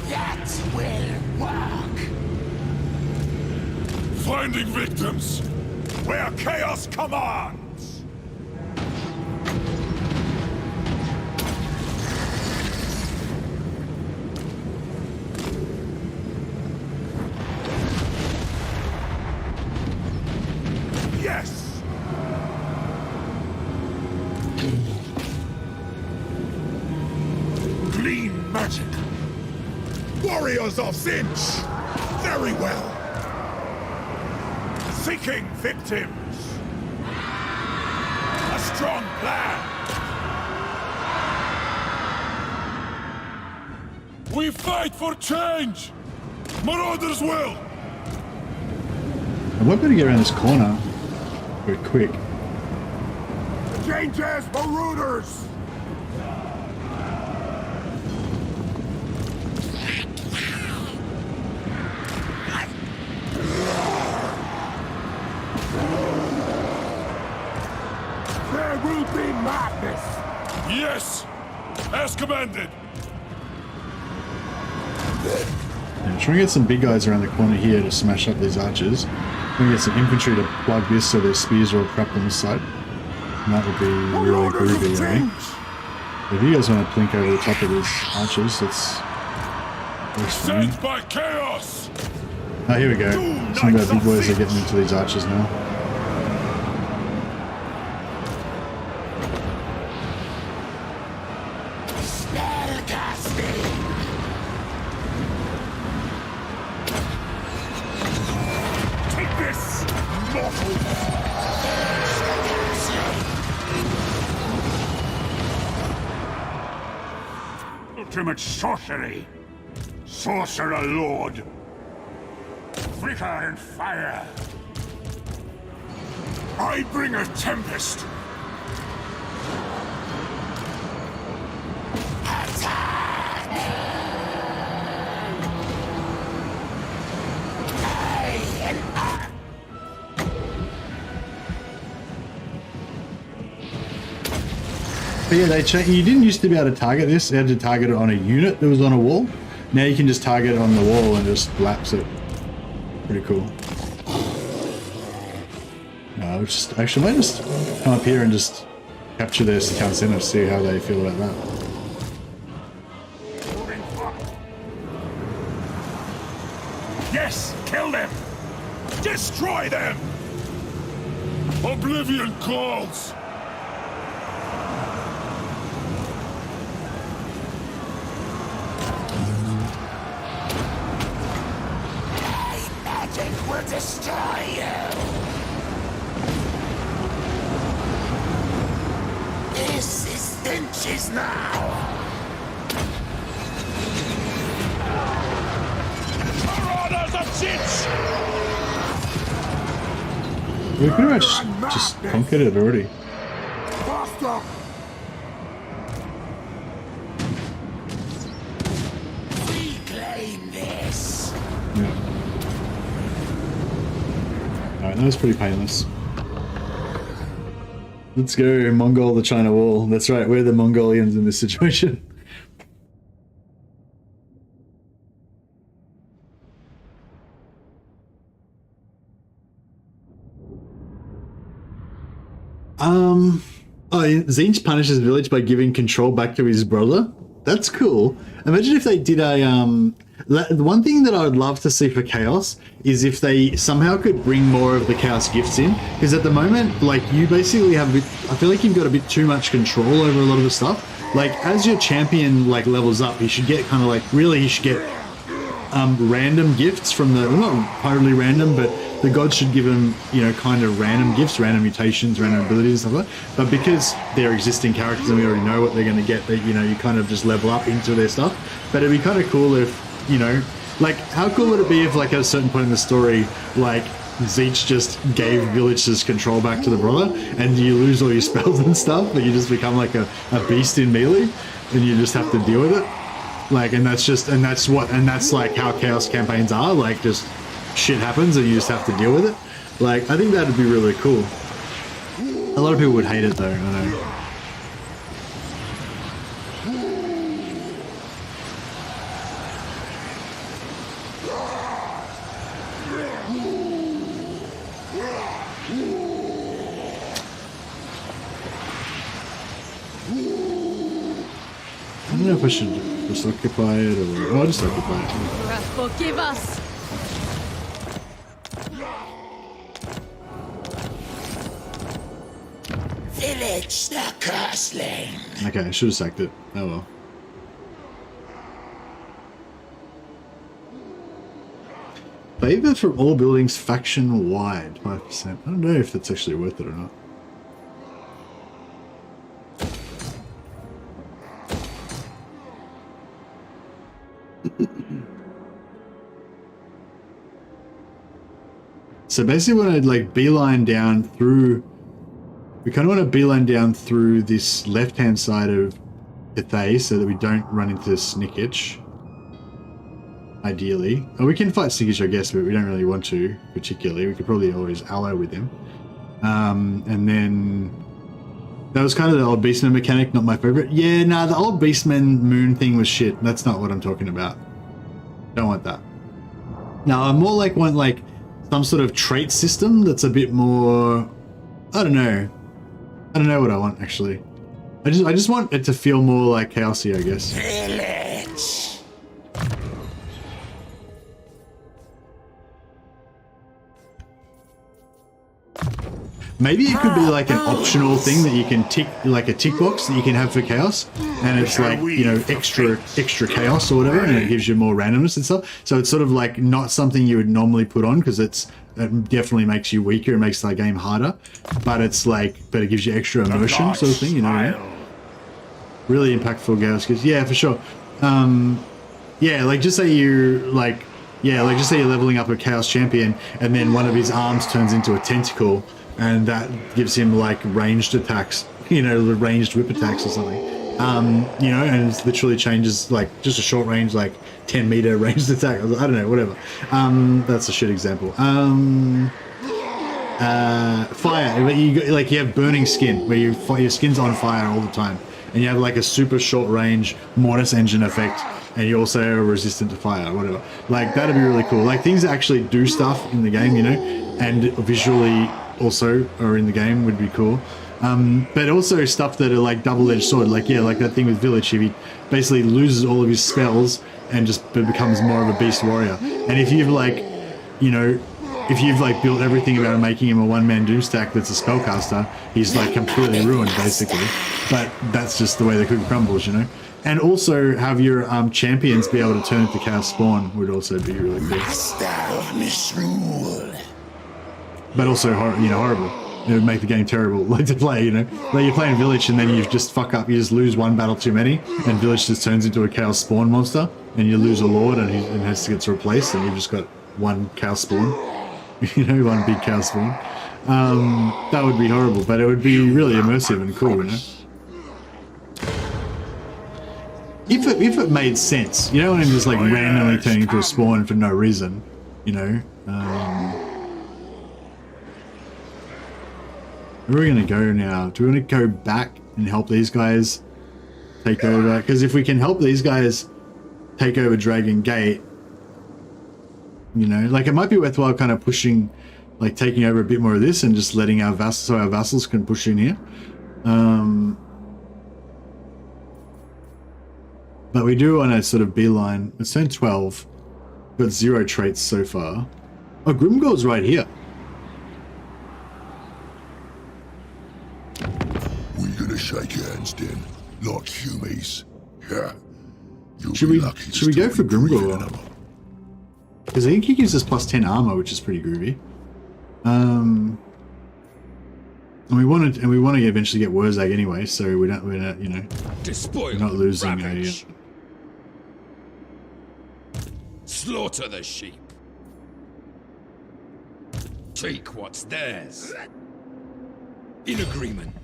B: That will work!
D: Finding victims where chaos commands! Yes! Clean magic! Warriors of Zinch! Very well! Seeking victims! A strong plan! We fight for change! Marauders will!
E: And we're going to get around this corner very quick.
D: Changes, marauders! There will be madness! Yes! As commanded!
E: Yeah, try and get some big guys around the corner here to smash up these archers. We get some infantry to plug this so their spears are all trapped on this side. And that would be really groovy, I think. If you guys want to plink over the top of these archers, that's works for me.
D: Sent by chaos!
E: Oh, here we go. Some of our big boys are getting into these archers now.
B: Spellcasting!
D: Take this, mortal! Ultimate sorcery! Sorcerer Lord! Flicker and fire! I bring a tempest!
E: But yeah, you didn't used to be able to target this. You had to target it on a unit that was on a wall. Now you can just target it on the wall and just lapse it. Pretty cool. Actually, I might just come up here and just capture their town center, see how they feel about that.
D: Yes, kill them! Destroy them! Oblivion calls!
B: Magic will destroy you! This is Vilitch's now!
D: Marauders of Zinch!
E: We pretty much just conquered it already.
D: Faster!
B: Reclaim this!
E: Yeah. Alright, that was pretty painless. Let's go, Mongol the China Wall. That's right, we're the Mongolians in this situation. Oh, Zinch punishes Vilitch by giving control back to his brother. That's cool. Imagine if they did a The one thing that I would love to see for Chaos is if they somehow could bring more of the Chaos gifts in, because at the moment, like, you basically have I feel like you've got a bit too much control over a lot of the stuff. Like, as your champion like levels up, you should get kind of like, really, you should get random gifts from the, well, not totally random, but the gods should give them, you know, kind of random gifts, random mutations, random abilities and stuff like that. But because they're existing characters and we already know what they're going to get, that, you know, you kind of just level up into their stuff. But it'd be kind of cool if, you know, like, how cool would it be if, like, at a certain point in the story, like, Zeech just gave Vilitch's control back to the brother, and you lose all your spells and stuff, but you just become like a beast in melee, and you just have to deal with it. Like, and that's like how Chaos campaigns are, like, just shit happens and you just have to deal with it. Like, I think that'd be really cool. A lot of people would hate it though, I know. I don't know if I should just occupy it or... Oh, I'll just occupy it.
G: Forgive us.
B: Vilitch the Curseling.
E: Okay, I should have sacked it. Oh well. Favor from all buildings faction wide, 5%. I don't know if that's actually worth it or not. So basically when I'd like beeline down through, we kind of want to beeline down through this left-hand side of Cathay so that we don't run into Snickich, ideally. Oh, we can fight Snickich, I guess, but we don't really want to, particularly. We could probably always ally with him. And then that was kind of the old Beastman mechanic, not my favorite. Yeah, nah, the old Beastman moon thing was shit. That's not what I'm talking about. Don't want that. No, I more like want like some sort of trait system that's a bit more, I don't know what I want actually. I just want it to feel more like Chaosy, I guess.
B: Vilitch.
E: Maybe it could be like an optional thing that you can tick, like a tick box that you can have for Chaos, and it's like, you know, extra Chaos or whatever, and it gives you more randomness and stuff. So it's sort of like not something you would normally put on because it definitely makes you weaker, it makes the game harder, but it's like, but it gives you extra immersion sort of thing, you know what I mean? Really impactful Chaos, because yeah, for sure. Yeah, like just say you're like, yeah, like just say you're leveling up a Chaos champion, and then one of his arms turns into a tentacle. And that gives him like ranged attacks, you know, ranged whip attacks or something. You know, and it literally changes like just a short range, like 10 meter ranged attack. I don't know, whatever. That's a shit example. Fire, like you have burning skin where your skin's on fire all the time, and you have like a super short range Mortis engine effect, and you also are resistant to fire, whatever. Like that'd be really cool. Like things that actually do stuff in the game, you know, and visually also are in the game would be cool. But also stuff that are like double-edged sword, like yeah, like that thing with Vilitch, if he basically loses all of his spells and just becomes more of a beast warrior. And if you've like, you know, if you've like built everything about making him a one-man Doomstack that's a spellcaster, he's like completely ruined basically. But that's just the way the cookie crumbles, you know. And also have your champions be able to turn into Chaos Spawn would also be really cool.
B: Master of misrule.
E: But also, you know, horrible. It would make the game terrible, like to play, you know. Like you're playing Vilitch and then you just fuck up, you just lose one battle too many, and Vilitch just turns into a Chaos Spawn monster, and you lose a Lord and he has to get replaced, and you've just got one Chaos Spawn. You know, one big Chaos Spawn. That would be horrible, but it would be really immersive and cool, you know. If it made sense, you know, when I'm just like randomly turning into a spawn for no reason, you know. Where are we going to go now? Do we want to go back and help these guys take over? Because if we can help these guys take over Dragon Gate, you know, like it might be worthwhile kind of pushing, like taking over a bit more of this and just letting our vassals, so our vassals can push in here. But we do want to sort of beeline. It's turn 12. Got 0 traits so far. Oh, Grimgor's right here.
D: We're gonna shake hands then, like humies. Yeah.
E: Should we go for Grimgor? Because I think he gives us plus 10 armor, which is pretty groovy. And we want to eventually get Wurzag anyway, so we're not you know,
C: Despoil,
E: we're not losing
C: ravage. Slaughter the sheep. Take what's theirs. In agreement.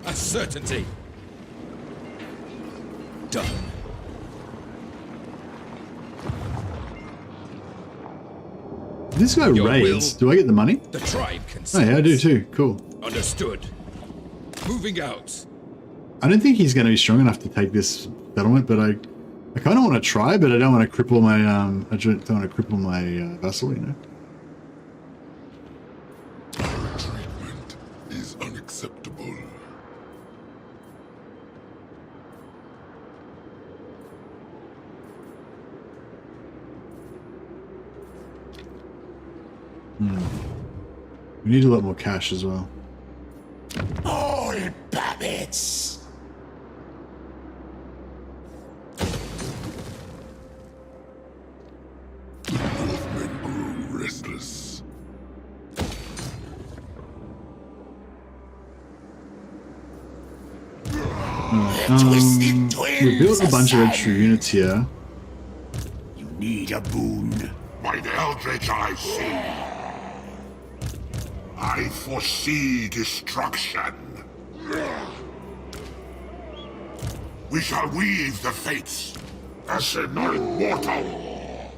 C: A certainty. Done.
E: This guy
C: Your
E: raids.
C: will.
E: Do I get the money?
C: The tribe can.
E: Oh yeah, I do too. Cool.
C: Understood. Moving out.
E: I don't think he's going to be strong enough to take this settlement, but I kind of want to try, but I don't want to cripple my I don't want to cripple my vassal, you know.
D: Treatment is unacceptable.
E: We need a lot more cash as well.
B: All puppets.
D: Northmen grew restless.
B: Twisted twins.
E: We built a bunch of
B: aside.
E: extra units here.
B: You need a boon.
D: By the Eldritch I see. I foresee destruction. We shall weave the fates as an immortal.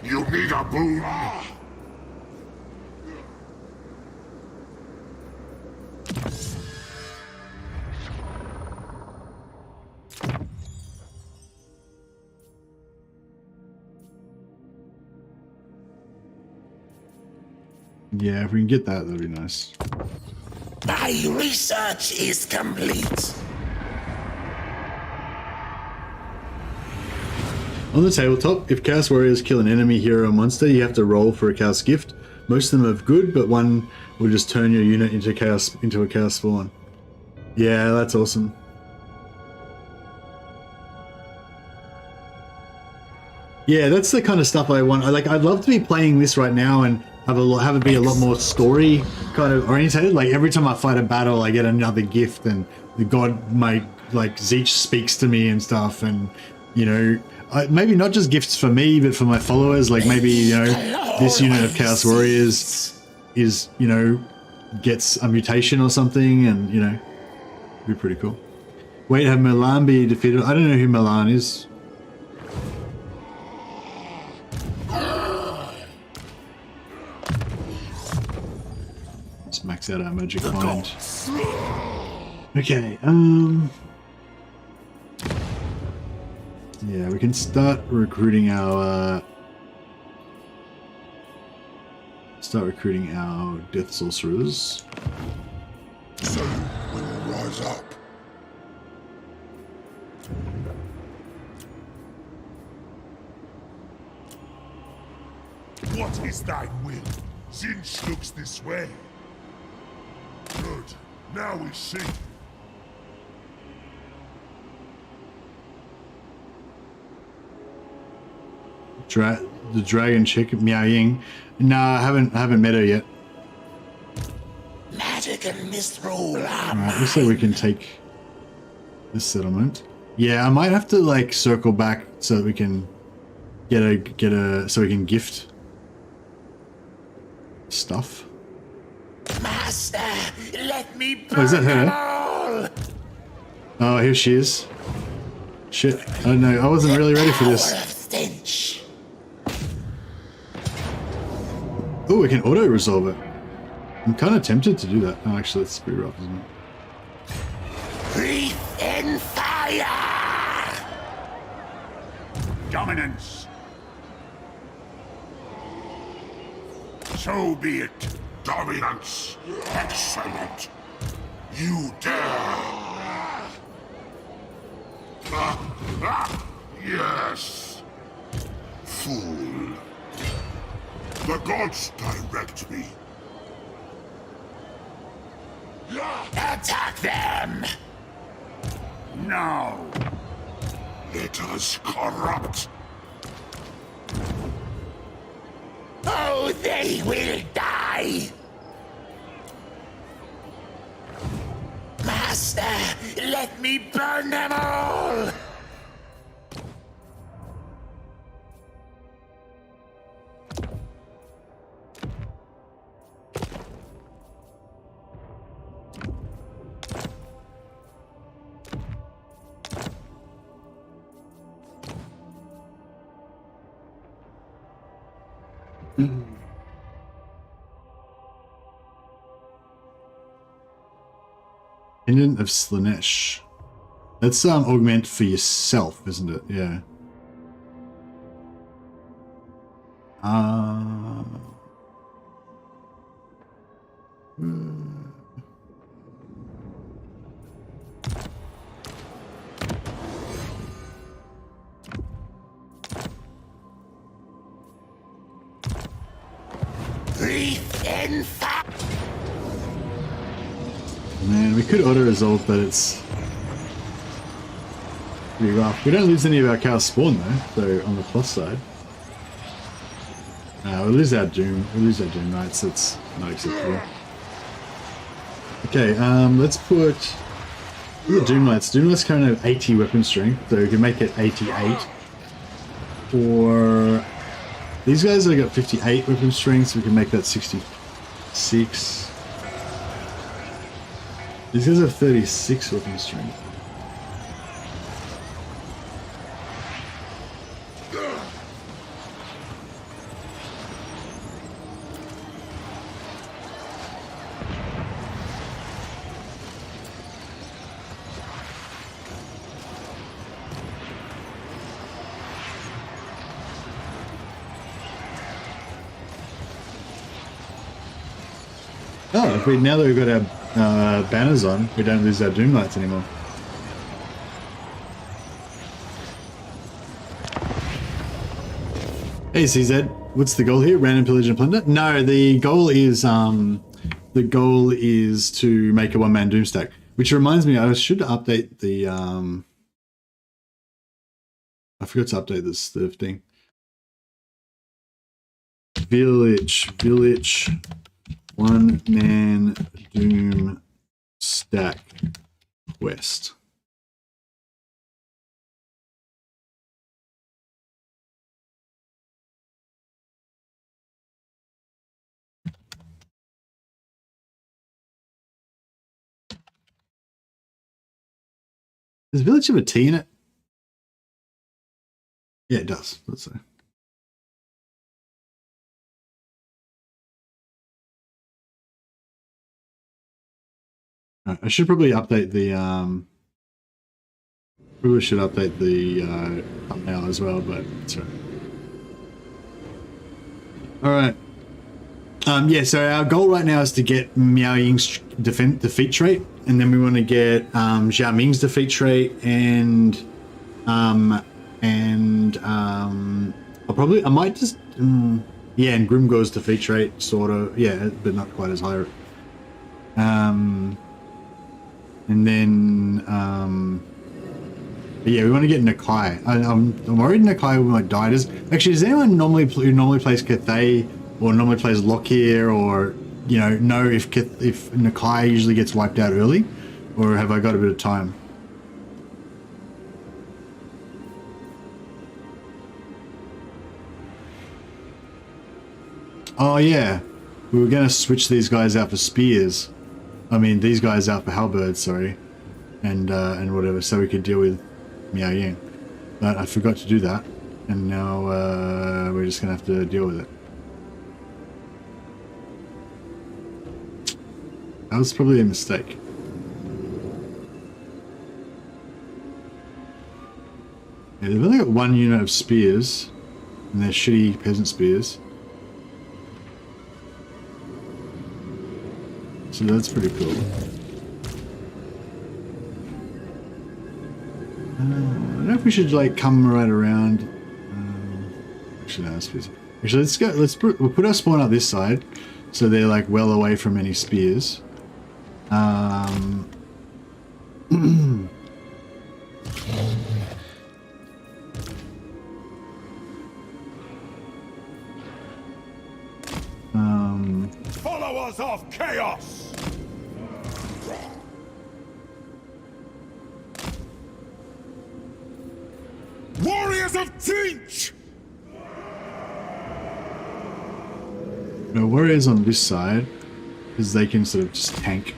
D: You need a boon.
E: Yeah, if we can get that, that'd be nice.
B: My research is complete.
E: On the tabletop, if Chaos Warriors kill an enemy hero or monster, you have to roll for a Chaos gift. Most of them are good, but one will just turn your unit into a Chaos spawn. Yeah, that's awesome. Yeah, that's the kind of stuff I want. I'd love to be playing this right now and have it be a lot more story kind of orientated. Like every time I fight a battle, I get another gift, and the god Zeech speaks to me and stuff, and you know. Maybe not just gifts for me, but for my followers. Like maybe, you know, this unit of Chaos Warriors is, you know, gets a mutation or something, and, you know, it'd be pretty cool. Wait, have Milan be defeated? I don't know who Milan is. Let's max out our magic mind. Okay, yeah, we can start recruiting our death sorcerers.
D: So we will rise up.
H: What is thy will? Zinch looks this way. Good. Now we see.
E: The dragon chick, Miao Ying. No, I haven't met her yet.
B: Magic and misrule are
E: Alright, looks like we can take this settlement. Yeah, I might have to like circle back so that we can so we can gift stuff.
B: Master, let me burn
E: Oh, is that her?
B: them all.
E: Oh, here she is. Shit, I don't know. I wasn't really ready for this.
B: Power of Zinch.
E: Oh, we can auto-resolve it. I'm kind of tempted to do that. Oh, actually, that's pretty rough, isn't it?
B: Breathe in fire.
H: Dominance.
D: So be it. Dominance. Excellent. You dare. Yes. Fool. The gods direct me.
B: Attack them!
D: Now. Let us corrupt.
B: Oh, they will die! Master, let me burn them all!
E: Pendant of Slanesh. That's augment for yourself, isn't it? Yeah.
B: Breathe in fire!
E: Man, we could auto-resolve, but it's pretty rough. We don't lose any of our cows spawn though, so on the plus side. We'll lose our Doom. We'll lose our Doom Knights, that's not acceptable. Okay, let's put the Doom Knights. Doom Knights currently have 80 weapon strength, so we can make it 88. Or these guys have got 58 weapon strength, so we can make that 66. These guys have 36 weapon strength. Oh, if we, now that we've got our banners on, we don't lose our Doom Knights anymore. Hey CZ, what's the goal here? Random pillage and plunder? No, the goal is to make a one-man Doomstack. Which reminds me, I should update the I forgot to update this thing. Vilitch. One man Doom stack quest. Does Vilitch have a T in it? Yeah, it does. Let's say. I should probably update the thumbnail as well, but it's all right. Yeah, so our goal right now is to get Miao Ying's defeat trait, and then we want to get Xiao Ming's defeat trait, and I might just and Grimgor's defeat trait, sort of, yeah, but not quite as high. And then, but yeah, we want to get Nakai. I'm worried Nakai might die. Actually, does anyone who normally plays Cathay or normally plays Lockyer, or know if Nakai usually gets wiped out early, or have I got a bit of time? Oh yeah, we were going to switch these guys out for spears. I mean, these guys out for halberds, sorry, and whatever, so we could deal with Miao Ying. But I forgot to do that, and now we're just gonna have to deal with it. That was probably a mistake. Yeah, they've only got one unit of spears, and they're shitty peasant spears. So that's pretty cool. I don't know if we should like come right around. Actually, no, actually, let's go. We'll put our spawn up this side, so they're like well away from any spears.
H: Followers of chaos! Warriors of Teach!
E: No, warriors on this side, because they can sort of just tank.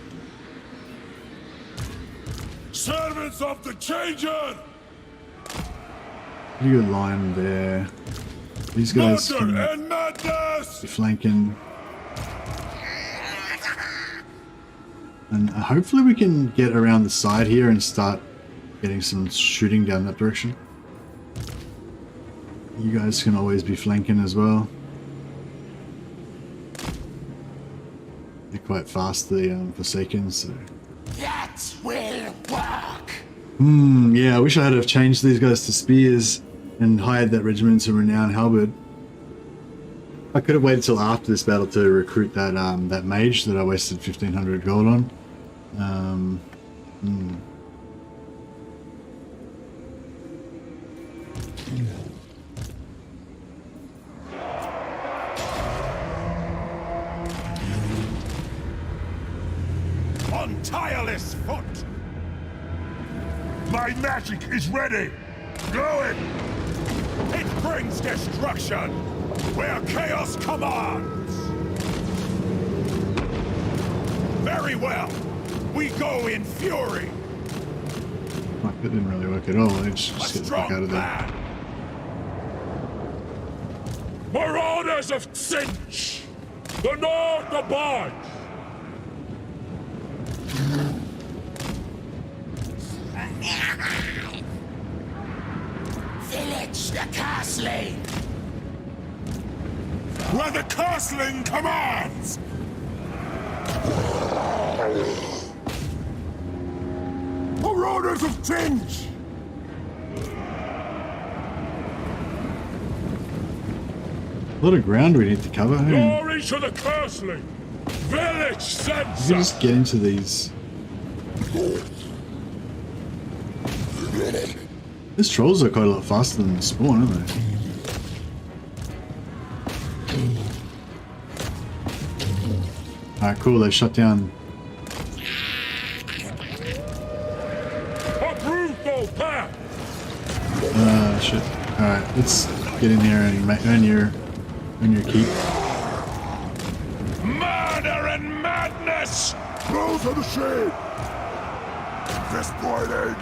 H: Servants of the Changer!
E: Pretty good line there. These guys
H: Murder
E: can
H: and madness!
E: be flanking. And hopefully we can get around the side here and start getting some shooting down that direction. You guys can always be flanking as well. They're quite fast, the Forsaken, so...
B: That will work.
E: Yeah, I wish I had have changed these guys to spears and hired that regiment to Renowned Halberd. I could have waited till after this battle to recruit that that mage that I wasted 1500 gold on.
H: On tireless foot! My magic is ready! Going! It brings destruction where chaos commands! Very well! We go in fury!
E: Fuck, that didn't really work at all. I just get the fuck out of there.
H: Plan. Marauders of Cinch! The North abides!
B: Vilitch the castling!
H: Where the castling commands! Marauders of Cinch!
E: A lot of ground we need to cover. Hey,
H: Glory to the castling! Vilitch sends
E: we can just get into these. These trolls are quite a lot faster than the spawn, aren't they? Alright, cool, they shut down. Shit. Alright, let's get in here and earn your keep.
H: Murder and madness!
D: Those are the shade! Fist pointing!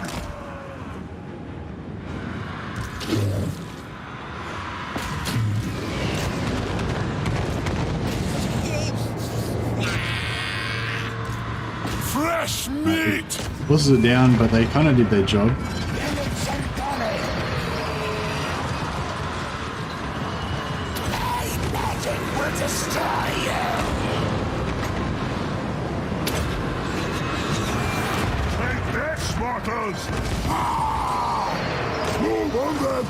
H: Fresh meat!
E: Bosses are down, but they kind of did their job.
B: Vilitch and Bonnie! My magic will destroy you!
H: Take this, mortals!
D: Move on them!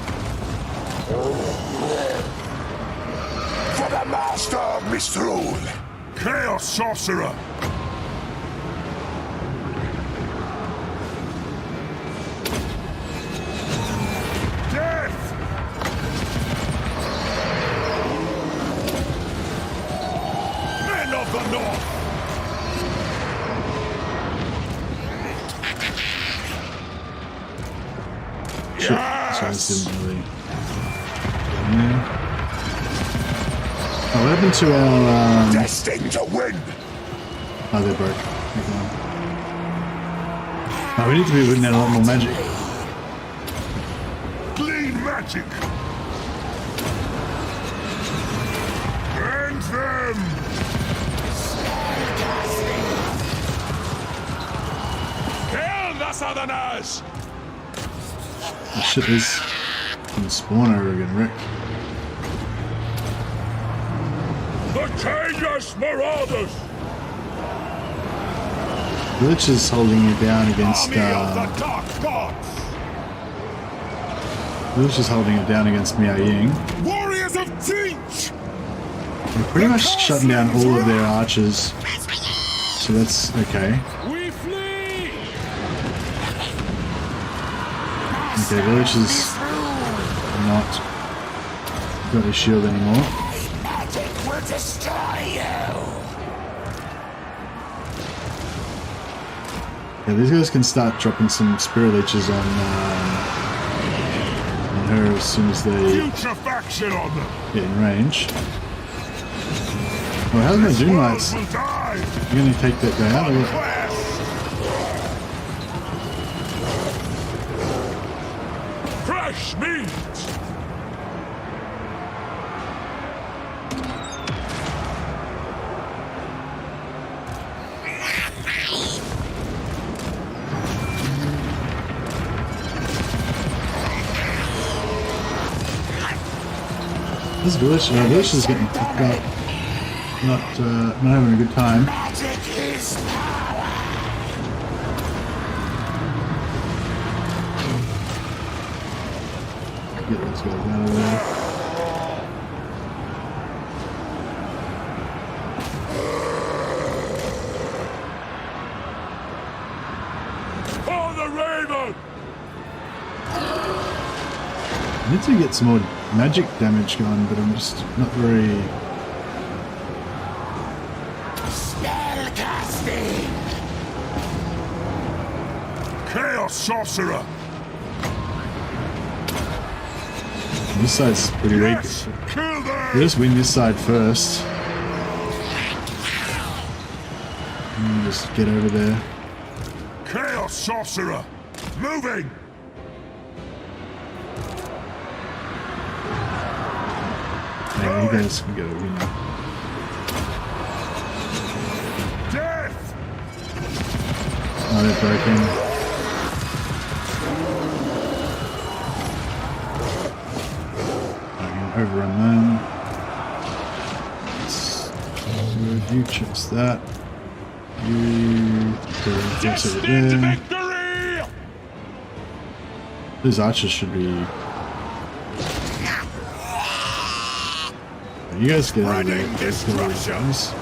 B: For the master of misrule!
H: Chaos sorcerer! Death! Men of the North!
E: Shit, so this didn't really... Yeah. Oh, what happened to our...
H: Destined to win!
E: Oh, they broke. Oh, we need to be putting out a lot more magic.
H: Clean magic! End them! Kill the Southerners!
E: Oh, shit, these fucking spawner are getting wrecked.
H: The Changeless Marauders!
E: Vilitch is holding you down against. Vilitch is holding it down against Miao Ying.
H: Warriors of Teach!
E: We're pretty much shutting down all of their archers, so that's okay.
H: We flee!
E: Okay, Vilitch is not got his shield anymore.
B: Magic will destroy you!
E: Yeah, these guys can start dropping some spirit leeches on her as soon as they
H: Putrefaction on them!
E: get in range. Oh, how's my Doom Knights?
H: Will die!
E: You're gonna take that guy out of it.
H: Fresh meat!
E: This Vilitch is getting fucked up. Not having a good time.
B: Magic is power!
E: Get those guys out of there.
H: For the Raven!
E: I need to get some more magic damage going, but I'm just not very.
B: Spell casting!
H: Chaos Sorcerer!
E: This side's pretty weak.
H: Yes! Kill them!
E: We'll just win this side first. And just get over there.
H: Chaos Sorcerer! Moving!
E: Yeah, you guys can go win.
H: Death!
E: Oh, they're broken. I can overrun them. That's good. You choose that. You go over there.
H: Victory!
E: Those archers should be. You guys get out of there. Let's kill these guys.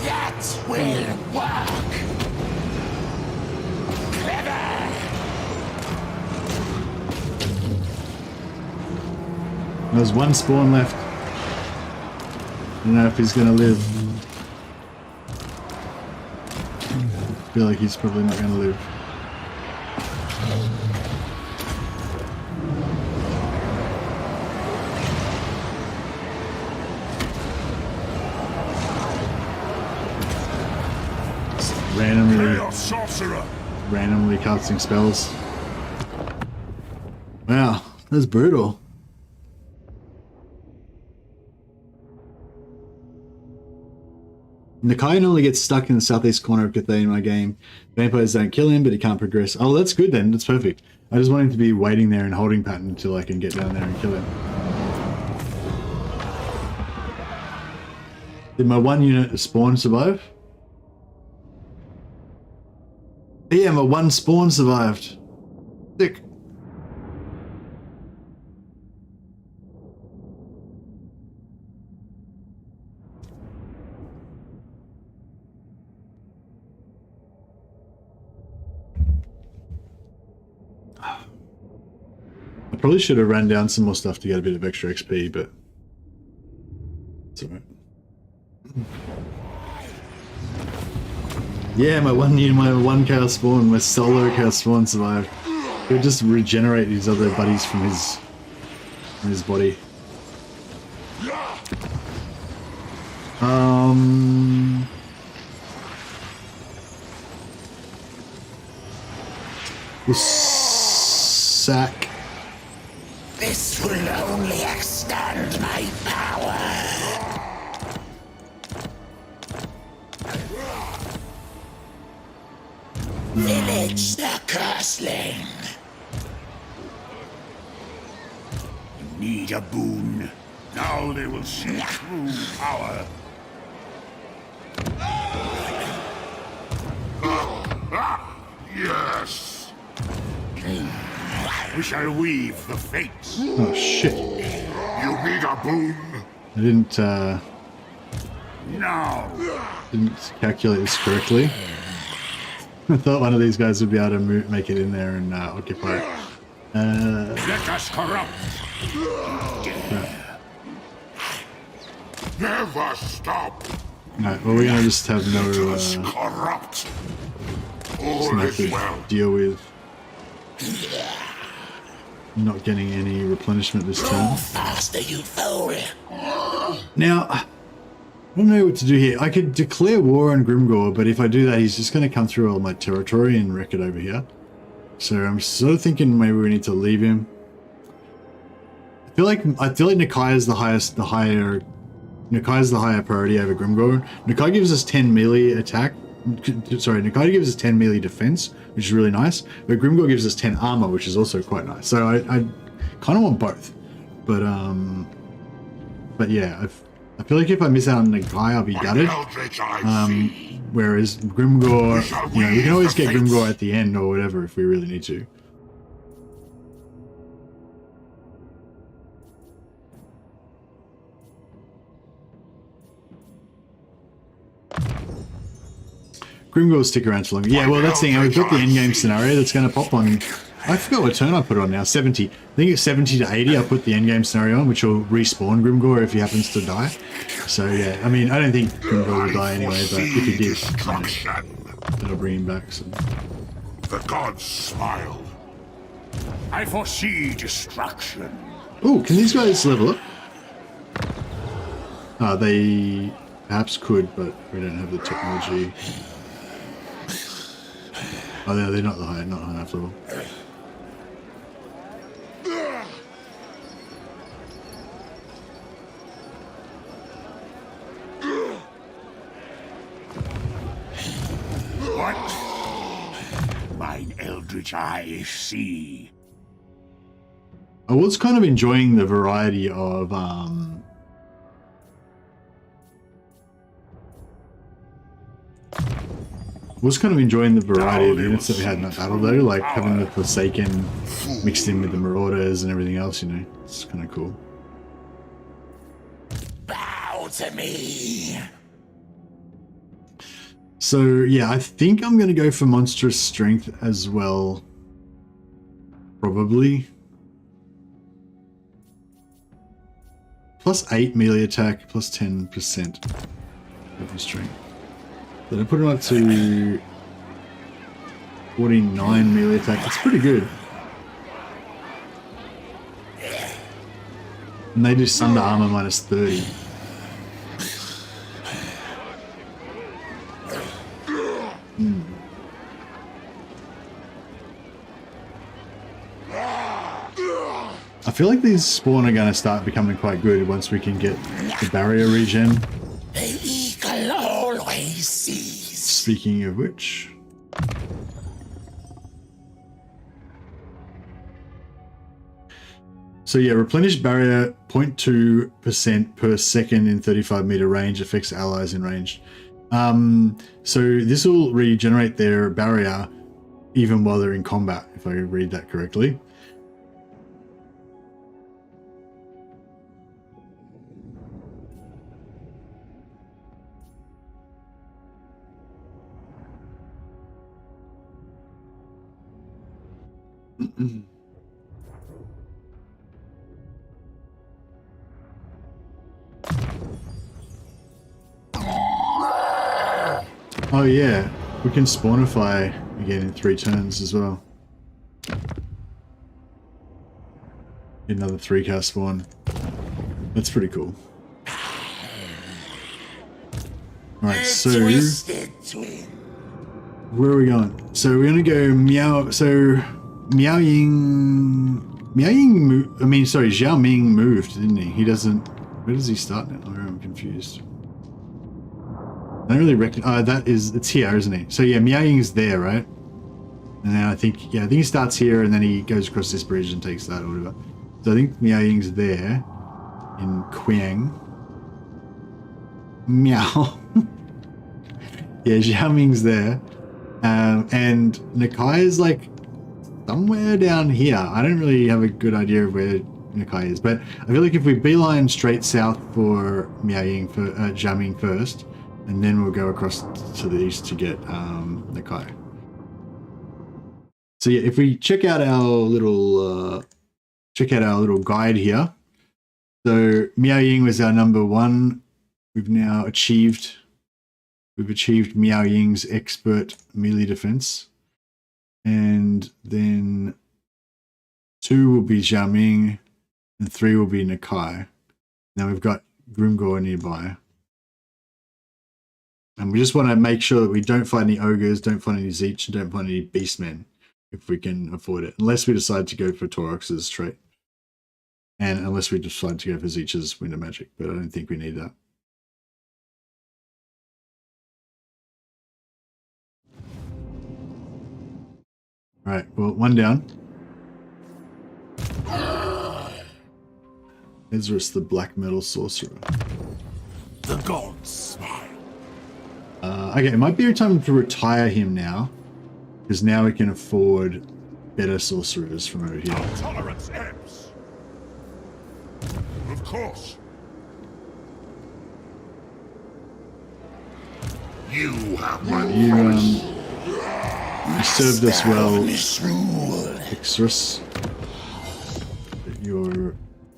B: That will work! Clever!
E: There's one spawn left. I don't know if he's gonna live. I feel like he's probably not gonna live.
H: Chaos Sorcerer!
E: Randomly casting spells. Wow, that's brutal. Nakai only gets stuck in the southeast corner of Cathay in my game. Vampires don't kill him, but he can't progress. Oh, that's good then. That's perfect. I just want him to be waiting there in holding pattern until I can get down there and kill him. Did my one unit spawn survive? Yeah, my one spawn survived. Sick. I probably should have run down some more stuff to get a bit of extra XP, but it's alright. Yeah, my one chaos spawn, my solo chaos spawn survived. He'll just regenerate his other buddies from his body. We'll sack.
B: This will only extend my power! Vilitch the Curseling!
D: You need a boon. Now they will see true power. We shall weave the fates.
E: Oh shit!
D: You need a boon?
E: I didn't
D: Now.
E: didn't calculate this correctly. I thought one of these guys would be able to make it in there and occupy it.
D: Let us corrupt. Never stop.
E: No, well, we're gonna just have
D: Let
E: no
D: us corrupt. All
E: nothing
D: is
E: to
D: well.
E: deal with. Not getting any replenishment this turn.
B: Faster, you fool!
E: Now, I don't know what to do here. I could declare war on Grimgor, but if I do that, he's just going to come through all my territory and wreck it over here. So I'm sort of thinking maybe we need to leave him. I feel like Nakai is the higher priority over Grimgor. Nakai gives us 10 melee attack. Sorry, Nakai gives us 10 melee defense, which is really nice. But Grimgor gives us 10 armor, which is also quite nice. So I kind of want both. But yeah, I feel like if I miss out on Nakai, I'll be gutted. Whereas Grimgor, you know, we can always get Grimgor at the end or whatever if we really need to. Grimgor will stick around for longer. Yeah, well, that's the thing. We've got the endgame scenario that's going to pop on. I forgot what turn I put it on now. 70. I think it's 70 to 80. I put the endgame scenario on, which will respawn Grimgor if he happens to die. So yeah, I mean, I don't think Grimgor will die anyway, but if he did, that'll bring him back. So.
D: The gods smiled. I foresee destruction.
E: Oh, can these guys level up? They perhaps could, but we don't have the technology. Oh, they're not high enough level.
D: What? Mine eldritch eyes see.
E: I was kind of enjoying the variety of units that we had in that battle though, like having the Forsaken mixed in with the Marauders and everything else, you know. It's kind of cool.
B: Bow to me!
E: So yeah, I think I'm going to go for Monstrous Strength as well. Probably. Plus 8 melee attack, plus 10% of strength. Then I put him up to 49 melee attack. That's pretty good. And they do Sunder Armor minus 30. I feel like these spawn are going to start becoming quite good once we can get the barrier regen.
B: The eagle always sees.
E: Speaking of which... So yeah, replenish barrier 0.2% per second in 35 meter range affects allies in range. So this will regenerate their barrier even while they're in combat, if I read that correctly. Oh yeah, we can spawnify again in 3 turns as well. Another 3-cast spawn. That's pretty cool. Alright, so where are we going? So we're gonna go Meow. So Xiao Ming moved, didn't he? He doesn't. Where does he start now? I'm confused. I don't really recognize. It's here, isn't he? So yeah, Miao Ying's there, right? And then I think he starts here and then he goes across this bridge and takes that or whatever. So I think Miao Ying's there in Qiang. Meow. Yeah, Xiao Ming's there. And Nakai is like somewhere down here. I don't really have a good idea of where Nakai is, but I feel like if we beeline straight south for Miaoying for Jiaming first, and then we'll go across to the east to get Nakai. So yeah, if we check out our little guide here. So Miaoying was our number 1. We've now achieved Miaoying's expert melee defense. And then 2 will be Jiaming, and 3 will be Nakai. Now we've got Grimgor nearby. And we just want to make sure that we don't fight any ogres, don't fight any Zeech, and don't fight any beastmen, if we can afford it. Unless we decide to go for Torox's trait. And unless we decide to go for Zeech's Winter Magic, but I don't think we need that. Right, well, 1 down. Ezra's the black metal sorcerer.
H: The gods smile.
E: Okay, it might be time to retire him now, because now we can afford better sorcerers from over here.
H: Tolerance ebbs. Of course.
D: You have my
E: You
D: promise.
E: you served us well,
B: Misrule.
E: Ixrus. Your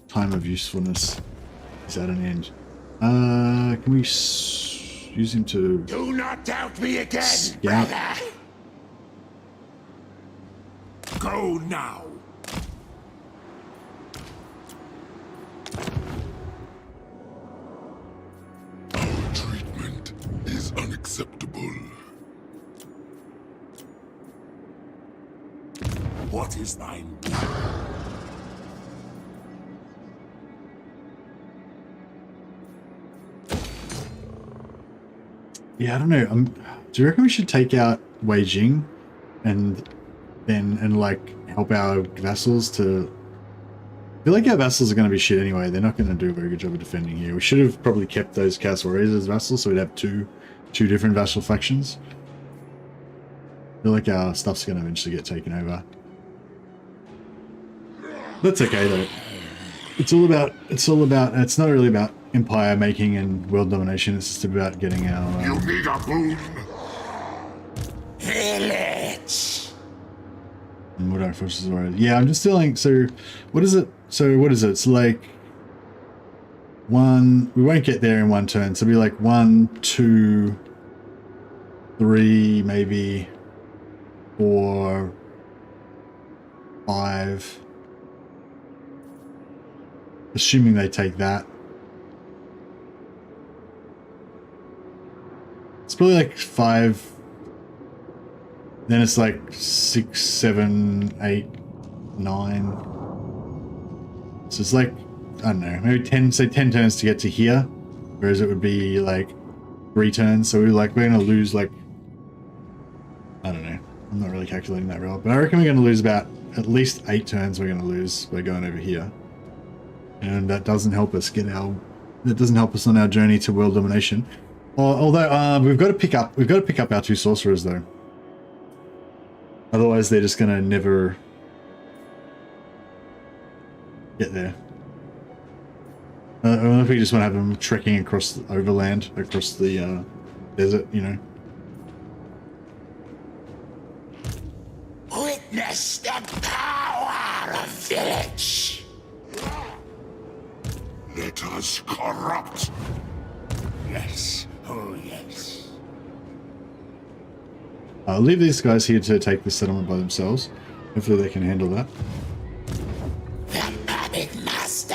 E: time of usefulness is at an end. Can we use him to
B: Do not doubt me again,
E: Scout.
B: brother.
H: Go now. Our treatment is unacceptable. What is thine?
E: Yeah, I don't know. Do you reckon we should take out Wei Jing and like help our vassals to... I feel like our vassals are going to be shit anyway. They're not going to do a very good job of defending here. We should have probably kept those Chaos Warriors as vassals, so we'd have two different vassal factions. I feel like our stuff's going to eventually get taken over. That's okay though. It's not really about empire making and world domination. It's just about getting our
D: You need a boon.
B: Vilitch.
E: and what our forces are. Yeah, I'm just feeling. So what is it? It's like one. We won't get there in one turn. So it'll be like 1, 2, 3, maybe 4, 5. Assuming they take that. It's probably like 5. Then it's like 6, 7, 8, 9. So it's like, I don't know, maybe 10 turns to get to here. Whereas it would be like 3 turns. So we're gonna lose like, I don't know. I'm not really calculating that well. But I reckon we're gonna lose about at least 8 turns we're gonna lose by going over here. And that doesn't help us on our journey to world domination. Although we've got to pick up our 2 sorcerers though. Otherwise they're just gonna never get there. Or if we just want to have them trekking across the overland, across the desert, you know.
B: Witness the power of Vilitch.
D: Let us corrupt.
B: Yes, oh yes.
E: I'll leave these guys here to take the settlement by themselves. Hopefully they can handle that.
B: The puppet master.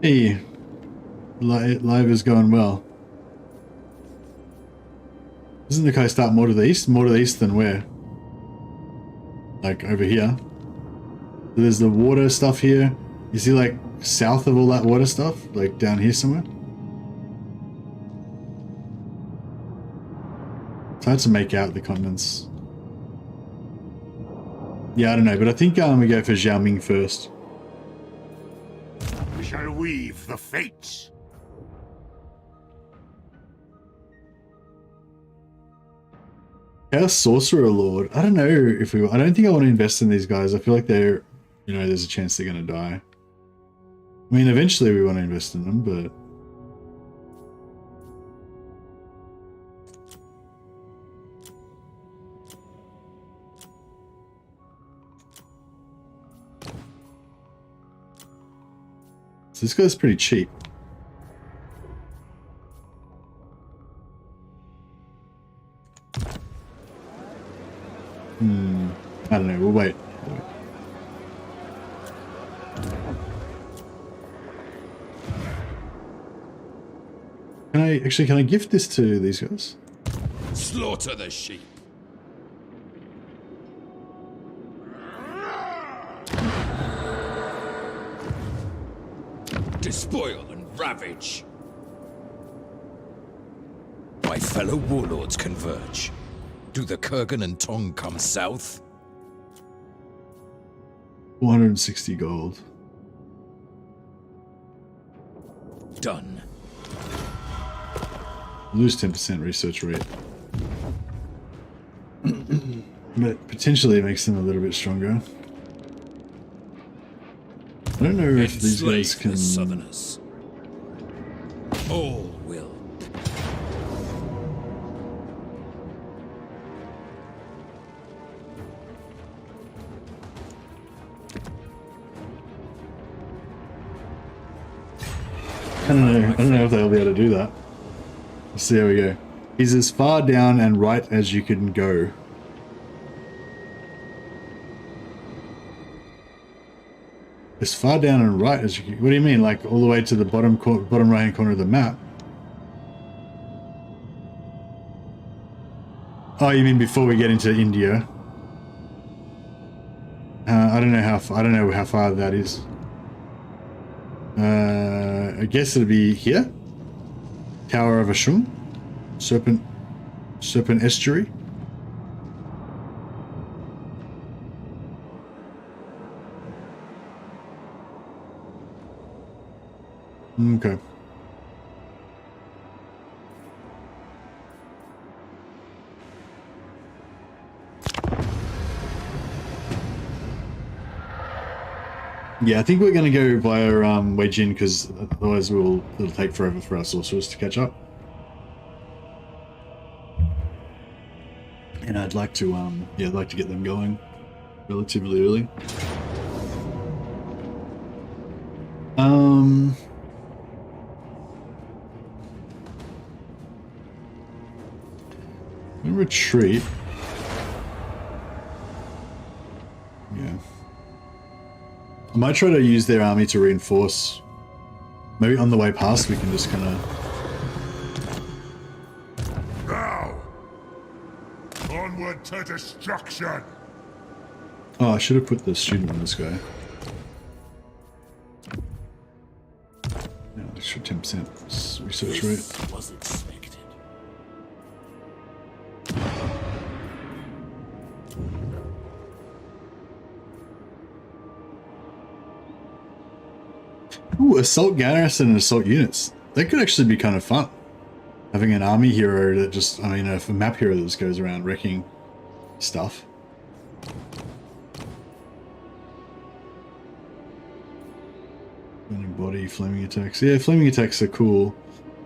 E: Hey, live is going well. Doesn't the coast start more to the east? More to the east than where? Like over here. So there's the water stuff here. You see like south of all that water stuff? Like down here somewhere? It's hard to make out the continents. Yeah, I don't know, but I think we go for Xiaoming first.
D: We shall weave the fates.
E: Chaos Sorcerer Lord. I don't know if we. I don't think I want to invest in these guys. I feel like they're, you know, there's a chance they're going to die. I mean, eventually we want to invest in them, but. So this guy's pretty cheap. I don't know, we'll wait. Can I gift this to these guys?
C: Slaughter the sheep. Despoil and ravage. My fellow warlords converge. Do the Kurgan and Tong come south?
E: 460 gold.
C: Done.
E: Lose 10% research rate. But potentially it makes them a little bit stronger. I don't know if these guys can...
C: the Southerners. All will.
E: I don't know if they'll be able to do that. Let's see how we go. He's as far down and right as you can go. As far down and right as you can. What do you mean? Like all the way to the bottom right hand corner of the map? Oh, you mean before we get into India? I don't know how far that is. I guess it'll be here. Tower of Ashun, Serpent Estuary. Okay. Yeah, I think we're going to go via Wei Jin because otherwise it'll take forever for our sorcerers to catch up. And I'd like to, yeah, I'd like to get them going relatively early. Retreat. Yeah. I might try to use their army to reinforce. Maybe on the way past we can just kind of...
H: Now! Onward to destruction!
E: Oh, I should have put the student on this guy. No, extra 10% research rate.
B: Was expected.
E: Ooh, assault garrison and assault units. That could actually be kind of fun. Having an army hero that just, I mean, a map hero that just goes around wrecking stuff. Burning body, flaming attacks. Yeah, flaming attacks are cool.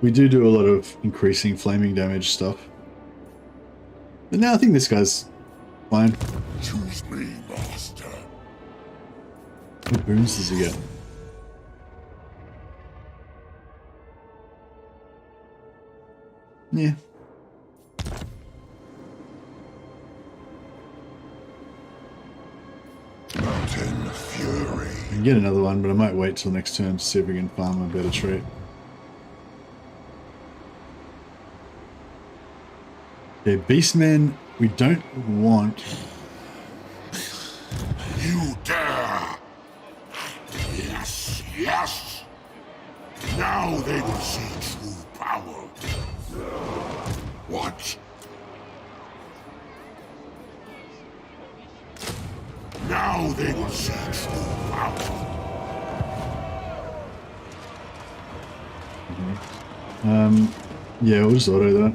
E: We do a lot of increasing flaming damage stuff. But now I think this guy's fine.
H: Choose me, master.
E: What boons does he get? Yeah.
H: Molten fury.
E: I can get another one, but I might wait till next turn to see if we can farm a better trait. Okay, Beastman, we don't want.
D: You dare! Yes, yes! Now they will see true power. What? Now they will see true power.
E: Yeah, we'll just auto that.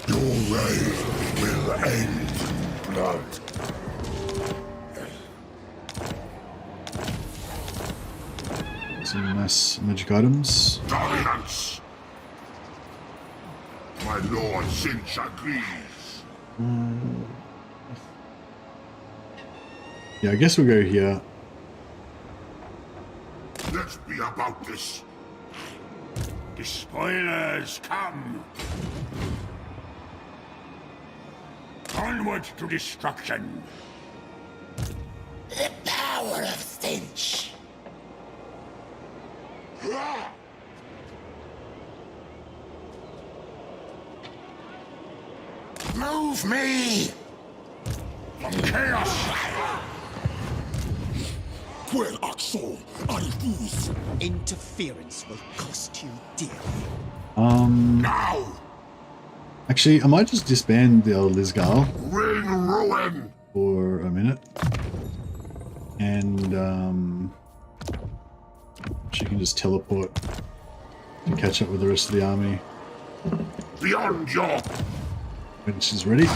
D: Your reign will end in blood.
E: Some nice magic items.
D: Dominance! My Lord Sinch agrees.
E: Yeah, I guess we'll go here.
D: Let's be about this. The spoilers come. Onward to destruction.
B: The power of stench. Move me!
D: Chaos!
B: Quel Axel, I refuse.
I: Interference will cost you dearly.
D: Now!
E: Actually, I might just disband the old Lizgar
D: Ring ruin!
E: for a minute. And she can just teleport to catch up with the rest of the army
D: Beyond your...
E: when she's ready.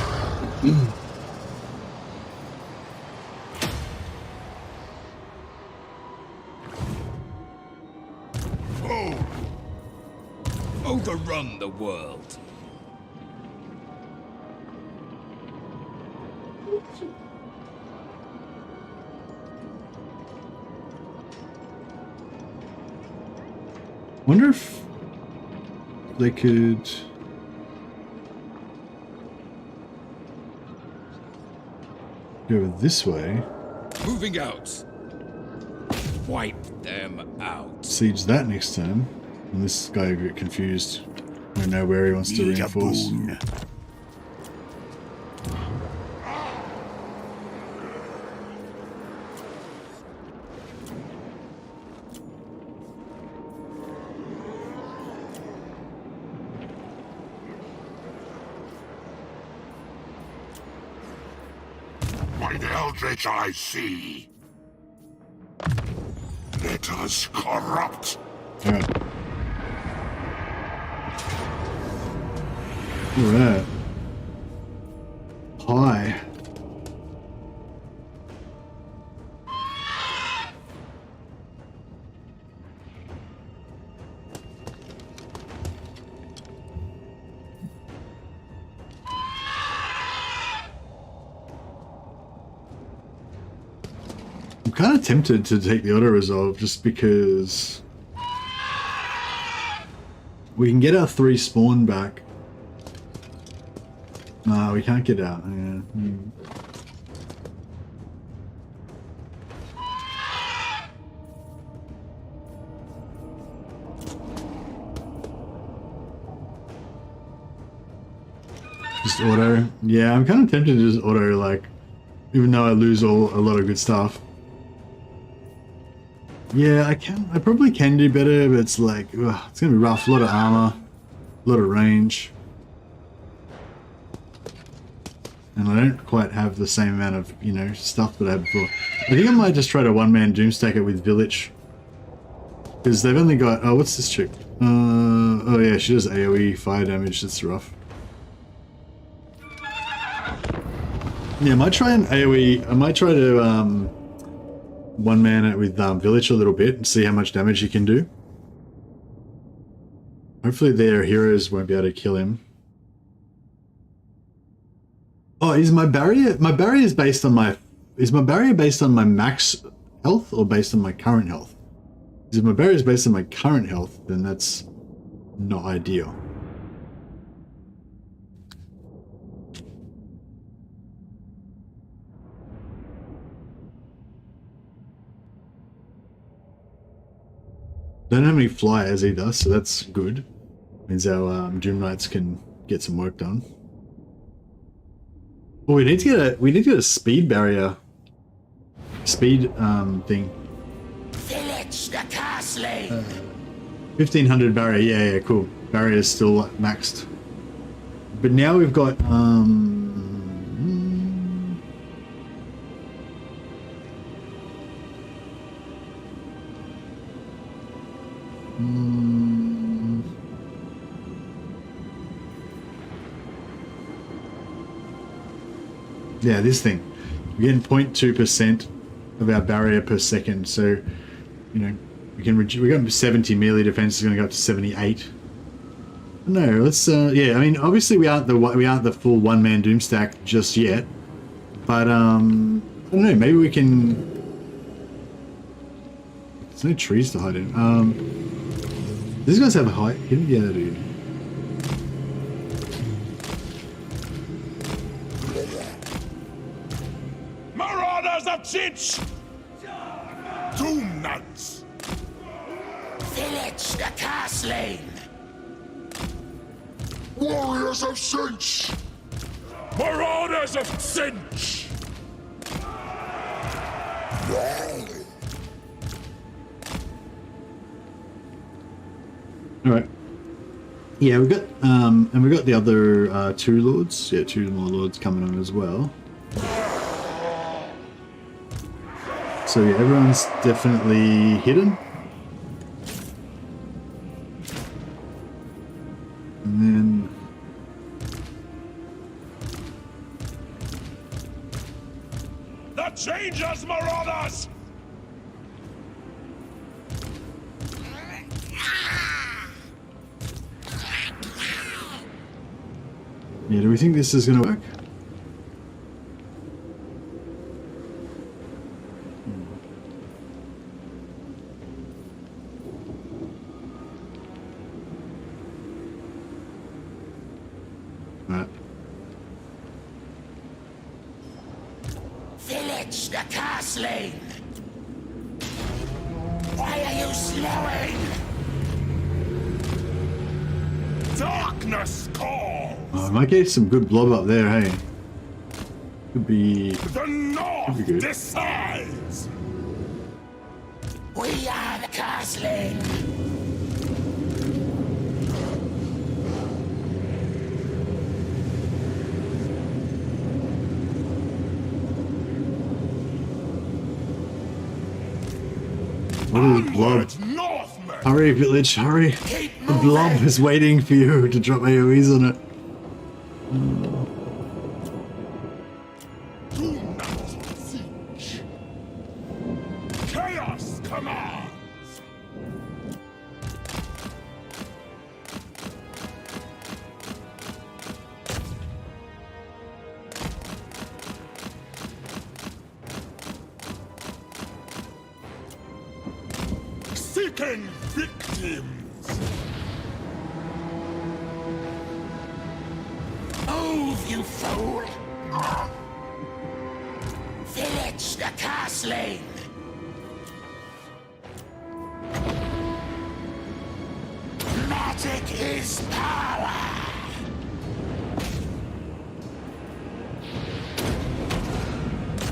C: Overrun the world.
E: Wonder if they could go this way,
C: Moving out. Wipe them out.
E: siege that next turn, and this guy will get confused. I don't know where he wants to
B: Need a
E: reinforce.
B: boon.
D: By the eldritch I see. Let us corrupt.
E: Alright. Alright. Hi. I'm kind of tempted to take the auto resolve just because we can get our 3 spawn back. No, we can't get out. Yeah. Just auto. Yeah, I'm kind of tempted to just auto, like, even though I lose a lot of good stuff. Yeah, I probably can do better, but it's like, ugh, it's gonna be rough. A lot of armor, a lot of range. And I don't quite have the same amount of, you know, stuff that I had before. I think I might just try to one-man Doomstack it with Vilitch. Because they've only got, oh, what's this chick? Oh yeah, she does AoE fire damage, that's rough. Yeah, I might try an AoE, I might try to, one-man it with Vilitch a little bit and see how much damage he can do. Hopefully their heroes won't be able to kill him. Oh, is my barrier is based on my, is my barrier based on my max health or based on my current health? If my barrier is based on my current health, then that's not ideal. don't have any flyers either, so that's good. Means our Doom Knights can get some work done. Oh, we need to get a speed barrier. Speed thing.
B: Vilitch the castling.
E: 1500 barrier. Yeah, cool. Barrier is still maxed. But now we've got yeah, this thing. We're getting 0.2% of our barrier per second, so you know we can reduce. We got 70 melee defense is going to go up to 78. No, let's yeah. I mean, obviously we aren't the full one-man Doomstack just yet, but I don't know. Maybe we can. There's no trees to hide in. These guys have a height. Yeah, they do.
H: Marauders of Chinch! Doom Knights!
B: Vilitch the castling.
H: Warriors of Cinch! Marauders of Cinch!
E: All right. Yeah, we've got and we've got the other two lords. Yeah, two more lords coming on as well. So yeah, everyone's definitely hidden. And then
H: The Changers, Marauders!
E: yeah, do we think this is going to work? Right.
B: Vilitch the castling. Why are you slowing?
H: Darkness calls!
E: Oh, I might get some good blob up there, hey. Could be
H: The North
E: good.
H: decides!
B: We are the castling.
E: What is blob?
H: Onward, Northmen!
E: Hurry, Vilitch, hurry!
B: Keep
E: The blob
B: moving.
E: is waiting for you to drop AoEs on it.
H: Doom Knights of Siege! Chaos commands! Seeking victims!
B: Move, you fool. Vilitch the castling. Magic is power.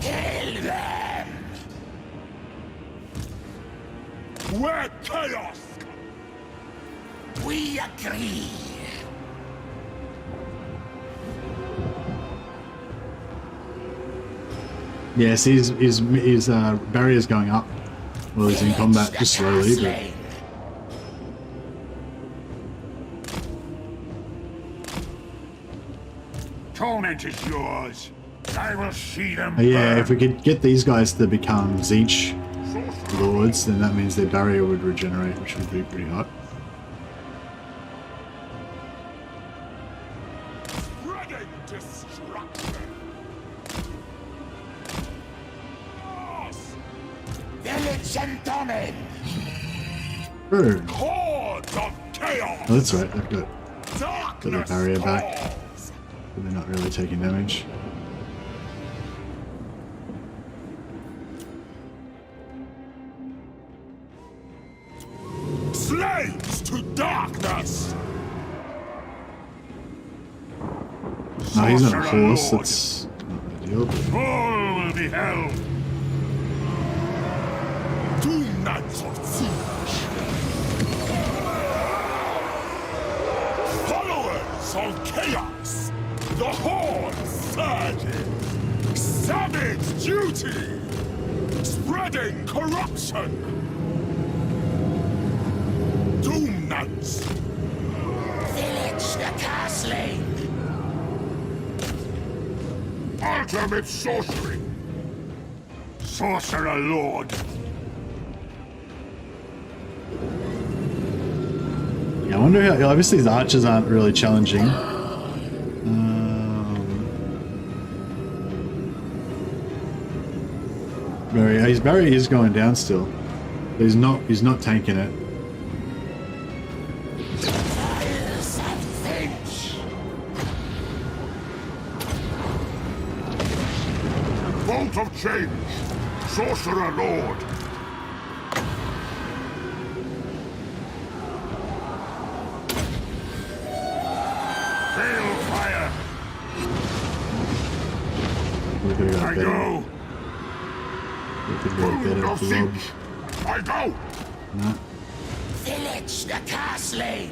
B: Kill them.
H: Where chaos!
B: We agree.
E: Yes, his barrier's going up. Well, he's in combat just slowly, but
H: Torment is yours. I will see them.
E: yeah, if we could get these guys to become Zeech lords, then that means their barrier would regenerate, which would be pretty hot.
H: Spreading destruction.
B: Vilitch and Domin.
E: Oh,
H: Hordes of chaos.
E: that's right, I've got the
H: Darkness
E: barrier back.
H: calls.
E: But they're not really taking damage. No, he's on a horse. That's not ideal.
H: All will be held. Doom Knights of Siege. Followers of chaos. The Horde surging. Savage duty. Spreading corruption. Doom Knights.
B: Vilitch the castling.
H: Ultimate sorcery. Sorcerer Lord.
E: Yeah, I wonder how. Obviously, the archers aren't really challenging. His barrier is going down still. But he's not tanking it.
B: Fires of Finch.
H: Bolt of change. Sorcerer Lord. Hail fire.
E: We could have got
H: I
E: better.
H: go.
E: We could have got better
H: Bolt of
E: blob.
H: Finch. I go.
E: No.
B: Vilitch the castling.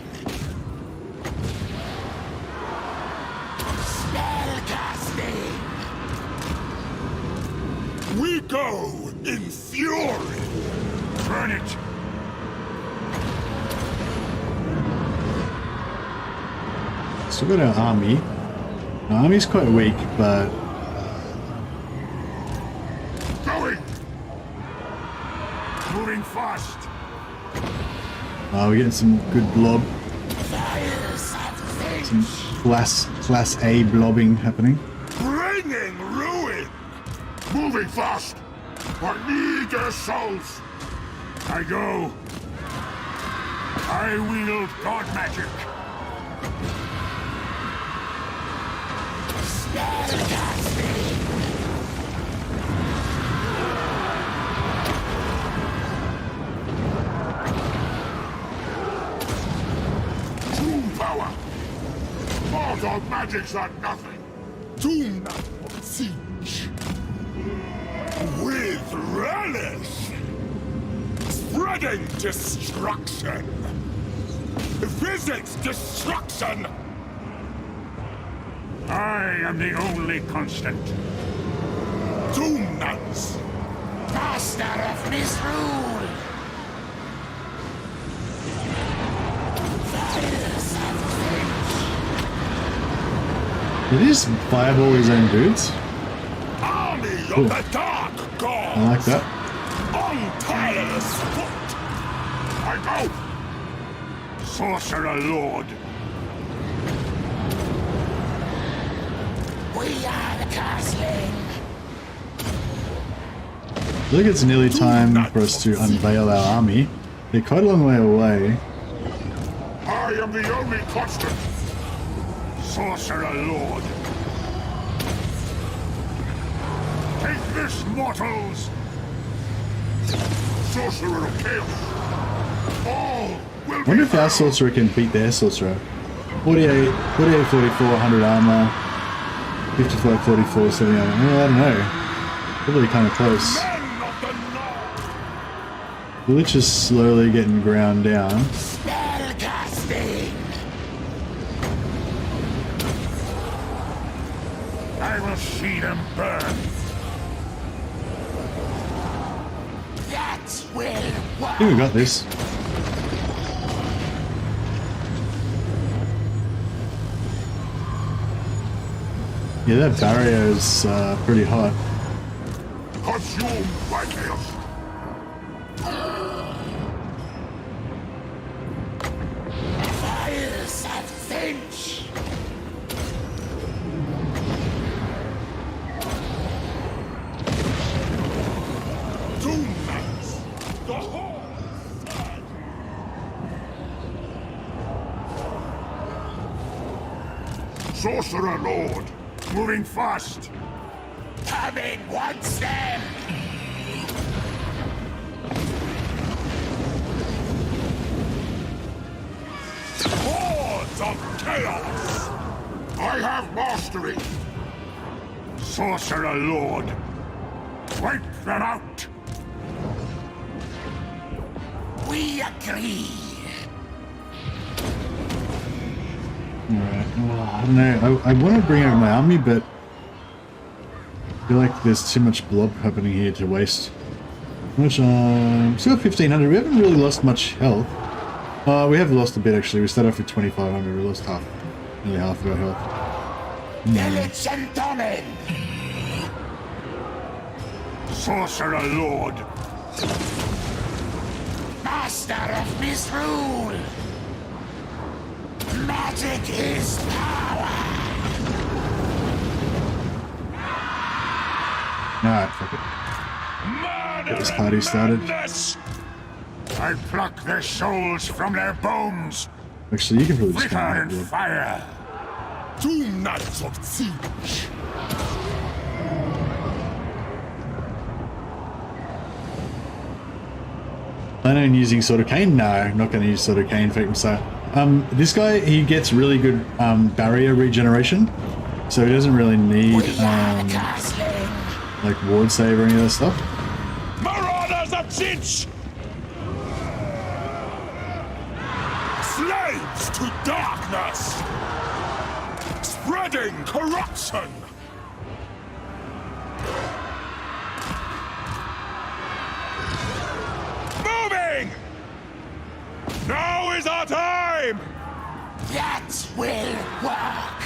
B: Spell casting.
H: We go in fury. Burn it.
E: Still got our army. Our army's quite weak, but
H: Going. Moving fast.
E: we're getting some good blob.
B: Fires of Finch.
E: Some class A blobbing happening.
H: Bringing ruin. Moving fast. I need their souls. I go. I wield god magic.
B: Spell casting.
H: Doom power. All dog magics are nothing. Doom siege. With relish. Spreading destruction. Visit destruction. I am the only constant. Doom Knights.
B: Master of misrule. Fires of Finch.
E: Did he just fireball his own dudes?
H: Army
E: Cool.
H: of the Dark Gods.
E: I like that.
H: On tireless foot. I go. Sorcerer Lord.
B: We are the castling.
E: I think it's nearly time for us to unveil our army. They're quite a long way away.
H: I am the only constant. Sorcerer Lord. Take this, mortals. Sorcerer of Chaos. All will
E: I wonder
H: be
E: if our sorcerer can beat their sorcerer. 48, 44, 100 armor. 55, 44, 70 armor. Well, I don't know. Probably kind of close.
H: men of the North.
E: Vilitch is slowly getting ground down.
B: Spell casting.
H: I will see them burn.
B: That will
E: I
B: work.
E: think we got this. Yeah, that barrier is pretty hot.
H: Consumed by chaos.
B: Fires of Finch.
H: Doom Knights. The Horde. Sorcerer Lord. Moving fast.
B: Coming one step.
H: Hordes of chaos.
D: I have mastery. Sorcerer Lord, wipe them out.
B: We agree.
E: Alright, well, I don't know. I want to bring out my army, but I feel like there's too much blob happening here to waste. Which, still 1500. We haven't really lost much health. We have lost a bit actually. We started off with 2500. We lost nearly half of our health.
B: Vilitch and Domin.
D: Sorcerer Lord.
B: Master of misrule. Magic is power.
E: Alright, fuck it. Get this party started.
D: I pluck their souls from their bones.
E: Actually, you can probably just
D: Flicker
E: come
D: and
E: out.
D: fire.
H: Doom Knights of Siege.
E: Plan on using Sword of Cain? No, I'm not going to use Sword of Cain, Fake Messiah. This guy, he gets really good barrier regeneration, so he doesn't really need like ward save or any of that stuff.
H: Marauders of Siege. Slaves to darkness. Spreading corruption. Moving! Now is our time!
B: That will work.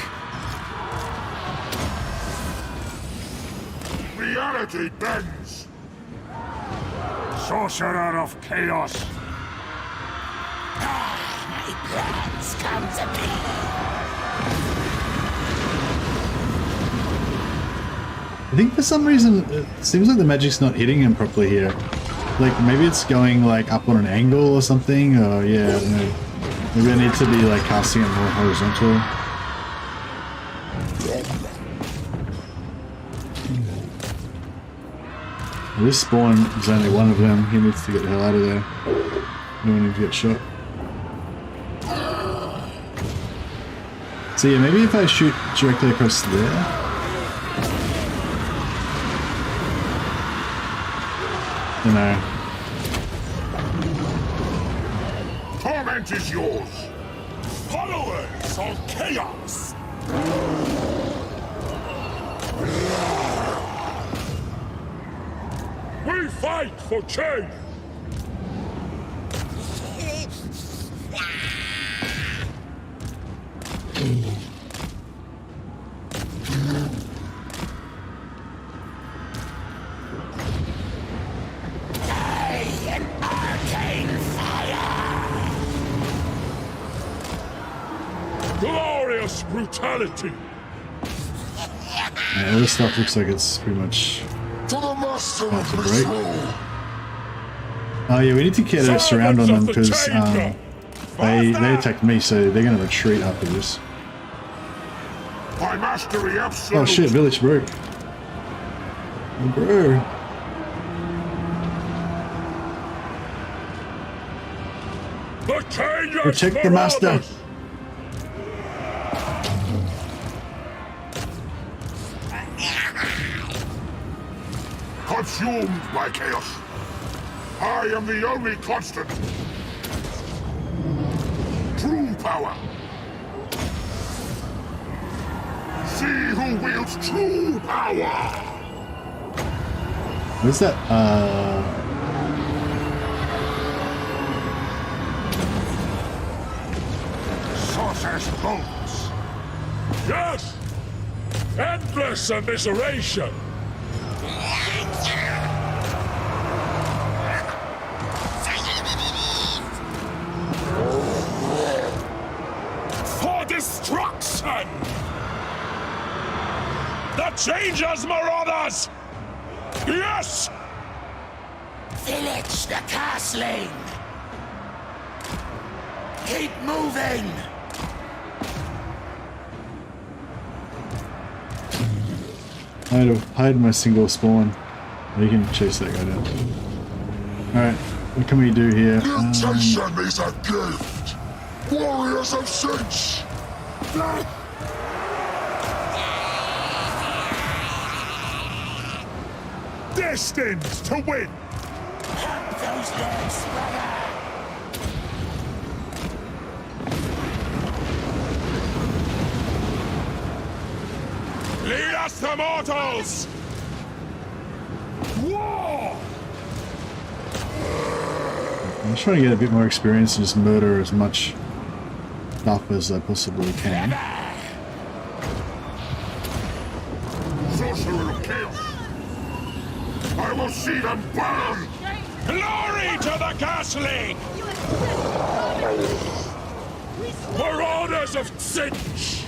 D: Reality bends. Sorcerer of Chaos.
B: My plans come to me.
E: I think for some reason, it seems like the magic's not hitting him properly here. Like, maybe it's going, like, up on an angle or something, or, yeah, I don't know. Maybe I need to be, like, casting it more horizontal. Well, this spawn is only one of them. He needs to get the hell out of there. No one needs to get shot. So, yeah, maybe if I shoot directly across there. I don't know.
D: Torment is yours.
H: Followers of chaos. We fight for change. Glorious brutality.
E: Yeah, all this stuff looks like it's pretty much
H: To the master
E: about
H: of
E: to break.
H: misrule.
E: Oh yeah, we need to get a surround on them because they attacked me, so they're going to retreat after this.
D: My mastery absolute.
E: Oh shit, Vilitch broke. Oh, bro.
H: The chainless
E: Protect the master.
H: marauders.
D: Consumed by chaos. I am the only constant. True power. See who wields true power.
E: What's that?
D: Sorcerer's bones.
H: Yes! Endless immiseration! For destruction! The Changers, Marauders! Yes!
B: Vilitch the castling. Keep moving.
E: Hide my single spawn. You can chase that guy down. Alright, what can we do here?
H: Mutation is a gift! Warriors of Siege! destined to win.
B: Pump those legs, brother.
H: Lead us to mortals! War!
E: I'm just trying to get a bit more experience and just murder as much stuff as I possibly can.
D: Sorcerer of chaos! I will see them burn!
H: Glory to the Castling! Marauders of Sinch!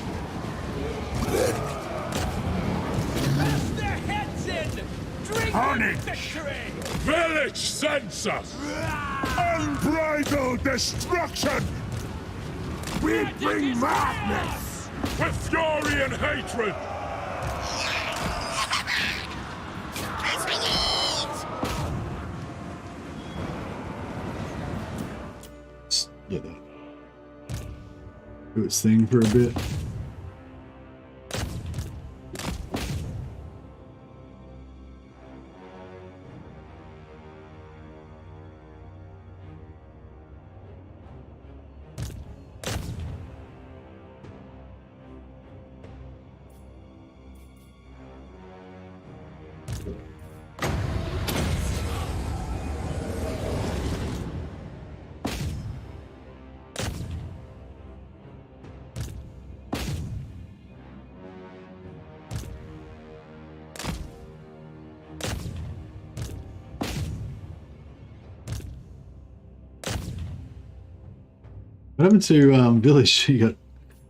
F: Blast their heads in! Drink
D: Carnage!
F: victory!
H: Vilitch sends us! Unbridled destruction!
D: We bring madness!
H: With fury and hatred!
E: Get that. Do its thing for a bit. What happened to Vilitch?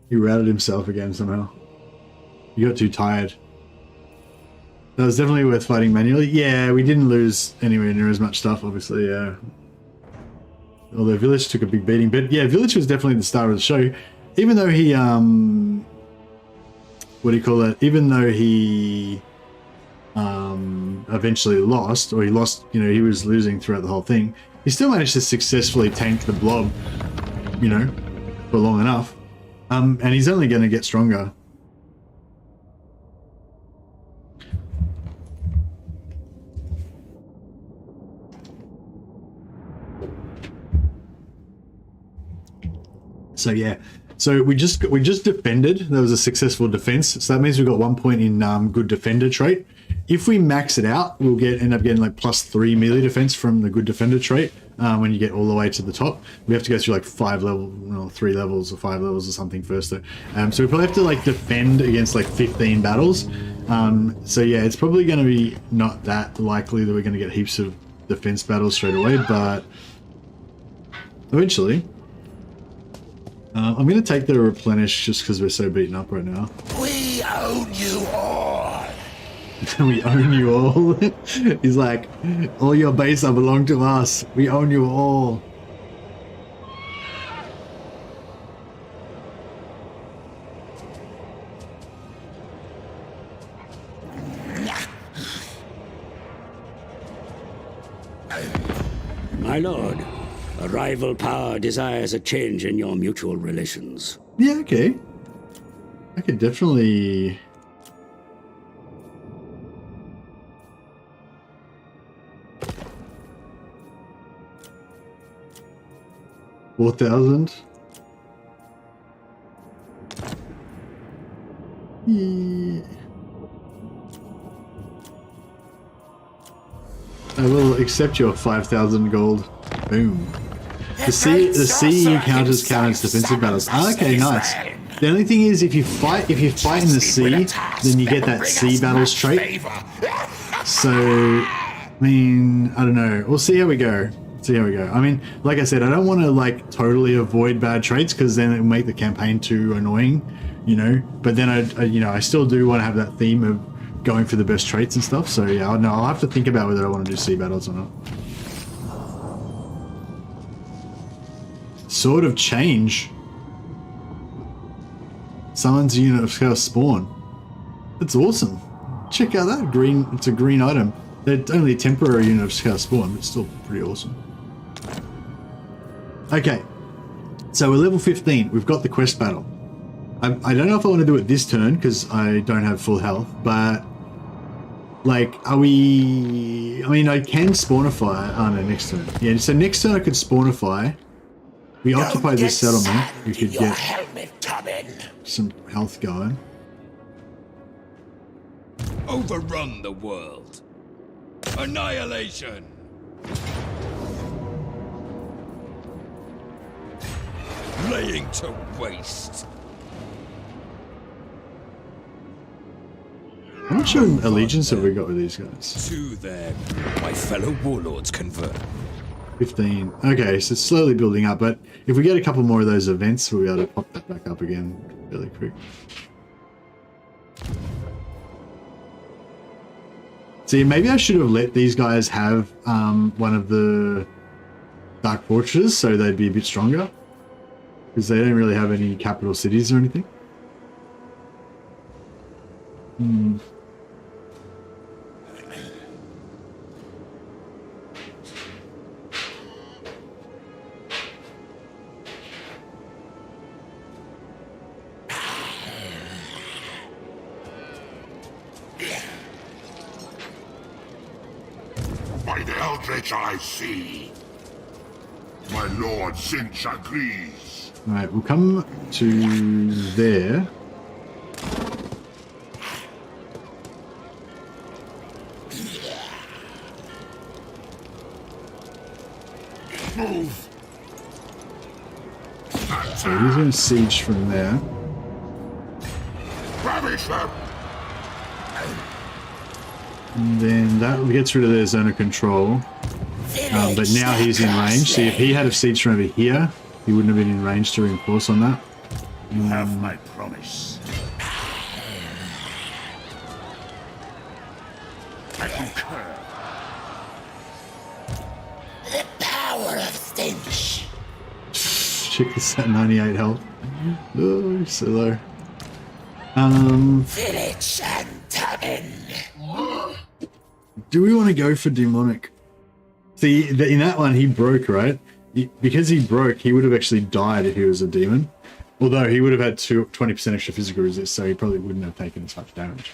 E: He routed himself again somehow. He got too tired. That was definitely worth fighting manually. Yeah, we didn't lose anywhere near as much stuff, obviously, yeah. Although Vilitch took a big beating. But yeah, Vilitch was definitely the star of the show. Even though he, what do you call it? Even though he eventually lost, or he lost, you know, he was losing throughout the whole thing, he still managed to successfully tank the blob, you know, for long enough. And he's only going to get stronger. So yeah, so we just defended. That was a successful defense. So that means we got 1 point in good defender trait. If we max it out, we'll end up getting like +3 melee defense from the good defender trait. When you get all the way to the top, we have to go through like 3 levels or 5 levels or something first though. So we probably have to like defend against like 15 battles. So yeah, it's probably going to be not that likely that we're going to get heaps of defense battles straight away, but eventually. I'm going to take the replenish just because we're so beaten up right now.
B: We own you all.
E: We own you all. He's like, all your base belong to us. We own you all.
J: My lord, a rival power desires a change in your mutual relations.
E: Yeah, okay. I could definitely... $4,000. Yeah. I will accept your 5,000 gold. Boom. The sea counters defensive battles. Ah, okay, nice. The only thing is, if you fight in the sea, then you get that sea battles trait. So, I mean, I don't know. We'll see how we go. I mean, like I said, I don't want to like totally avoid bad traits because then it'll make the campaign too annoying, you know. But then I still do want to have that theme of going for the best traits and stuff. So yeah, I'll have to think about whether I want to do sea battles or not. Sword of Change. Summons a unit of chaos spawn. That's awesome. Check out that green. It's a green item. They're only a temporary unit of chaos spawn, but it's still pretty awesome. Okay, so we're level 15. We've got the quest battle. I don't know if I want to do it this turn because I don't have full health, but Like, are we... I mean, I can spawnify. Oh, no, next turn. Yeah, so next turn I could spawnify. We occupy this settlement. We could get some health going.
C: Overrun the world. Annihilation. Laying to waste.
E: How much allegiance have we got with these guys?
C: To them, my fellow warlords convert.
E: 15. Okay, so it's slowly building up, but if we get a couple more of those events, we'll be able to pop that back up again really quick. See, maybe I should have let these guys have one of the Dark Fortresses so they'd be a bit stronger. Because they don't really have any capital cities or anything.
D: By the Eldritch I see. My lord Sinch agrees.
E: Alright, we'll come to there.
D: Move.
E: So he's going to siege from there.
D: Ravish them.
E: And then that gets rid of their zone of control. But now he's in range. See, if he had a siege from over here, he wouldn't have been in range to reinforce on that.
D: You have my promise. I concur.
B: The power of stench.
E: Check this at 98 health. Oh, so low.
B: Vilitch and Tavern.
E: Do we want to go for demonic? See, in that one he broke, right? Because he broke, he would have actually died if he was a demon. Although he would have had 20% extra physical resist, so he probably wouldn't have taken as much damage.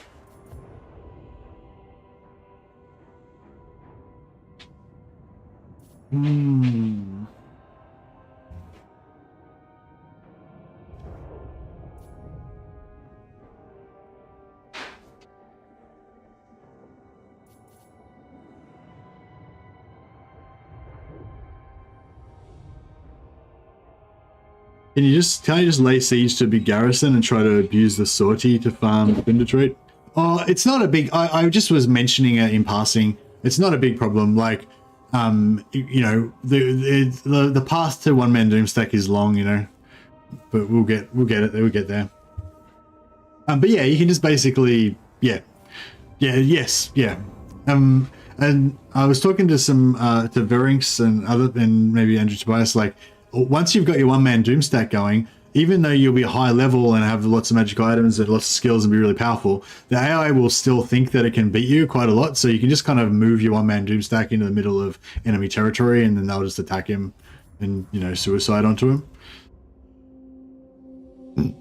E: Can I just lay siege to a big garrison and try to abuse the sortie to farm Vinditrate? Oh, it's not a big... I just was mentioning it in passing. It's not a big problem. Like, you know, the path to one-man Doomstack is long, you know, but we'll get there. But yeah, you can just basically, and I was talking to some to Verinx and maybe Andrew Tobias, like, once you've got your one-man Doomstack going, even though you'll be high level and have lots of magic items and lots of skills and be really powerful, the AI will still think that it can beat you quite a lot. So you can just kind of move your one-man Doomstack into the middle of enemy territory, and then they'll just attack him and, you know, suicide onto him. All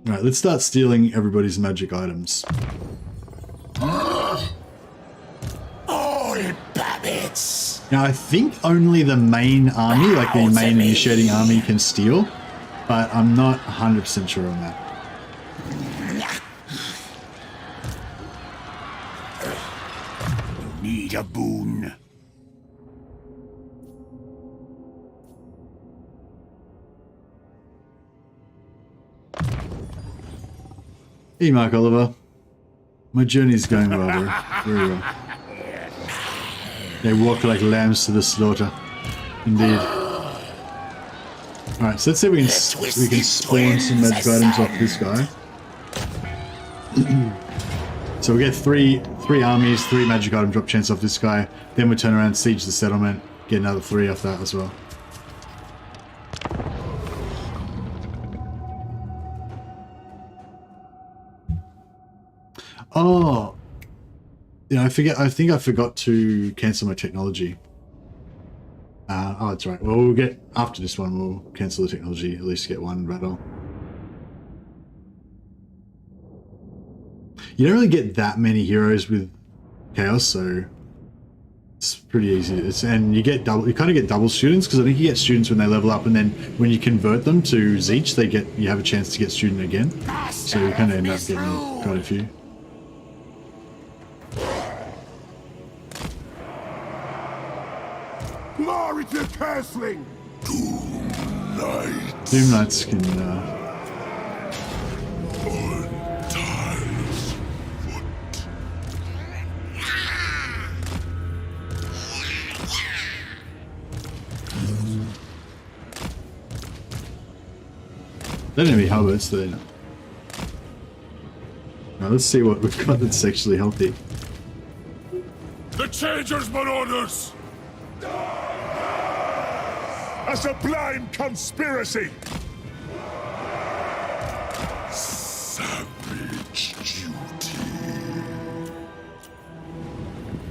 E: right, let's start stealing everybody's magic items.
B: All babbits.
E: Now, I think only the main army, like the main initiating army, can steal, but I'm not 100% sure on that.
B: Need a boon.
E: Hey, Mark Oliver. My journey's going well, bro. Very well. They walk like lambs to the slaughter. Indeed. Alright, so let's see if we can spawn some magic items off this guy. So we get three armies, 3 magic item drop chance off this guy. Then we turn around, siege the settlement, get another 3 off that as well. Oh, yeah, I think I forgot to cancel my technology. Oh, that's right. Well, we'll get, after this one, we'll cancel the technology, at least get one battle. You don't really get that many heroes with chaos, so it's pretty easy. And you get double. You kind of get double students because I think you get students when they level up, and then when you convert them to Zeech, you have a chance to get student again. So you kind of end up getting quite a few.
H: Glory to Cursling!
E: Doom Knights can. They don't have any helmets then. Now let's see what we've got that's sexually healthy.
H: The Changers, my orders! A sublime conspiracy! Savage duty.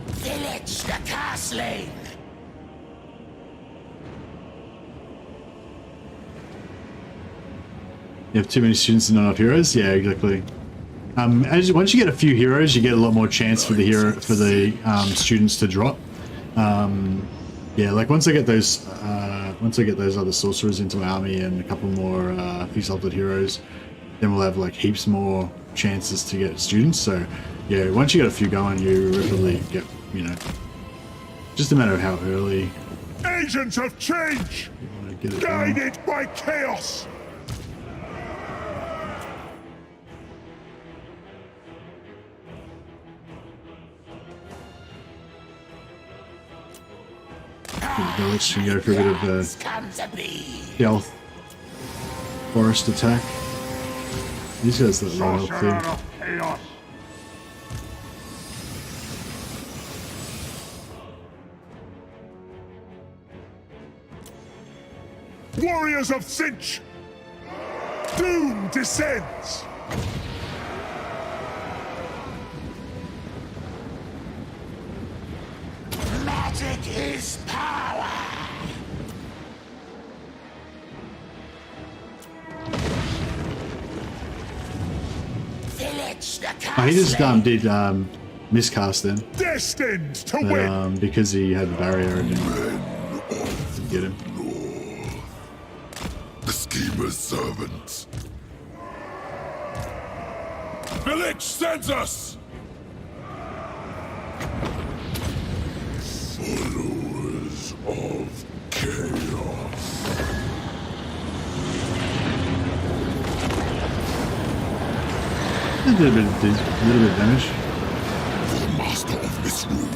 B: Vilitch the castling!
E: You have too many students and not enough heroes? Yeah, exactly. Once you get a few heroes, you get a lot more chance for the students to drop. Yeah, like once I get those other sorcerers into my army and a couple more exalted heroes, then we'll have like heaps more chances to get students. So yeah, once you get a few going, you rapidly get, you know, just a matter of how early.
H: Agents of change!
E: You want to get it
H: Guided by chaos!
E: Vilitch can go for a bit of a stealth forest attack. These guys look low health too.
H: Chaos. Warriors of Cinch! Doom descends!
B: Magic is power! Vilitch the castling!
E: Oh, he just did miscast then.
H: Destined to
E: But,
H: win!
E: because he had the barrier, it didn't get him.
H: The schemer's servants. Vilitch sends us! Followers of chaos.
E: It did a little bit of damage.
H: The master of misrule.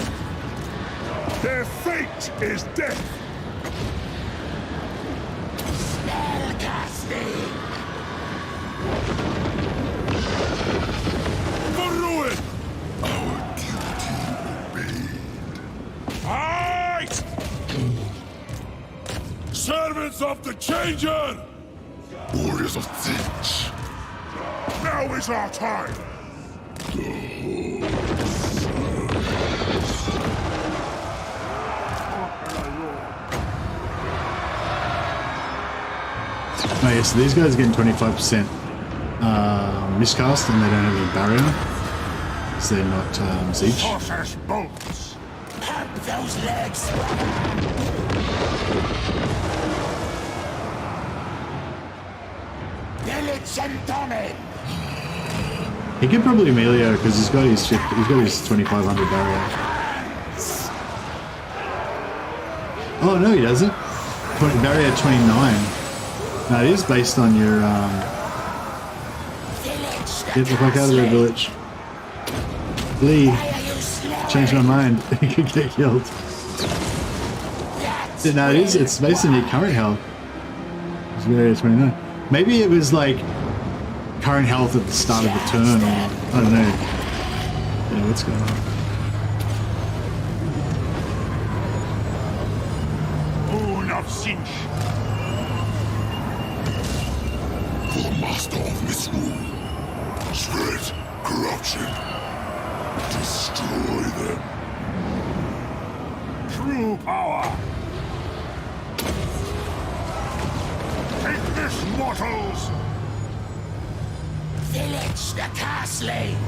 H: Their fate is death.
B: Spellcasting!
H: For ruin! Our duty obeyed. Fight! Servants of the Changer! Warriors of Zinch! Now is our time!
E: Oh yeah, so these guys are getting 25% miscast and they don't have any barrier. So they're not Zeech.
H: Horses bolts!
B: Pump those legs! Vilitch and Domin!
E: He could probably melee because he's got his 2500 barrier. Oh no, he doesn't. Barrier 29. No, it is based on your get the fuck out of there, Vilitch. Flee. Change my mind. You could get killed. No, it is. It's based on your current health. It's barrier 29. Maybe it was like current health at the start of the turn, or I don't know. Yeah, what's going on?
H: Moon of Cinch! The master of misrule. Shred corruption. Destroy them. True power. Take this, mortals!
B: Vilitch the castling!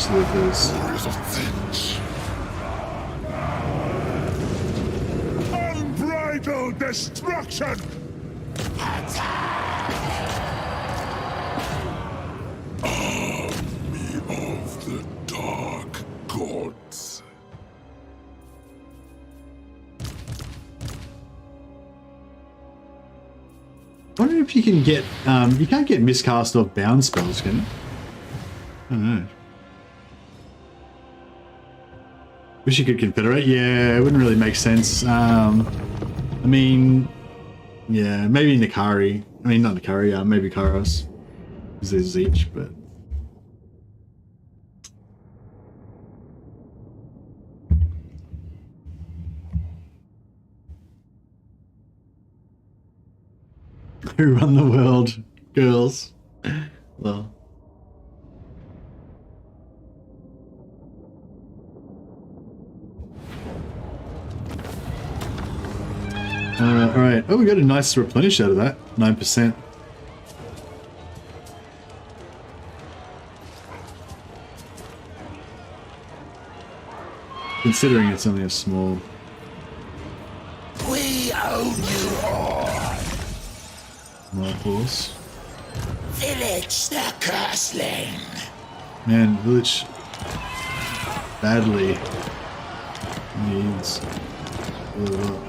E: Sleuthers.
D: Warriors of Vilitch.
H: Unbridled destruction!
D: Army of the Dark Gods.
E: I wonder if you can get, you can't get miscast off bound spells, can you? I don't know. Wish you could confederate. Yeah, it wouldn't really make sense. I mean, yeah, maybe Nikari. I mean, not Nikari, maybe Kairos. Because there's each, but... Who run the world? Girls. Well... Alright. Oh, we got a nice replenish out of that. 9%. Considering it's only a small...
B: We own you all.
E: More horse.
B: Vilitch the Curseling.
E: Man, Vilitch badly needs a little...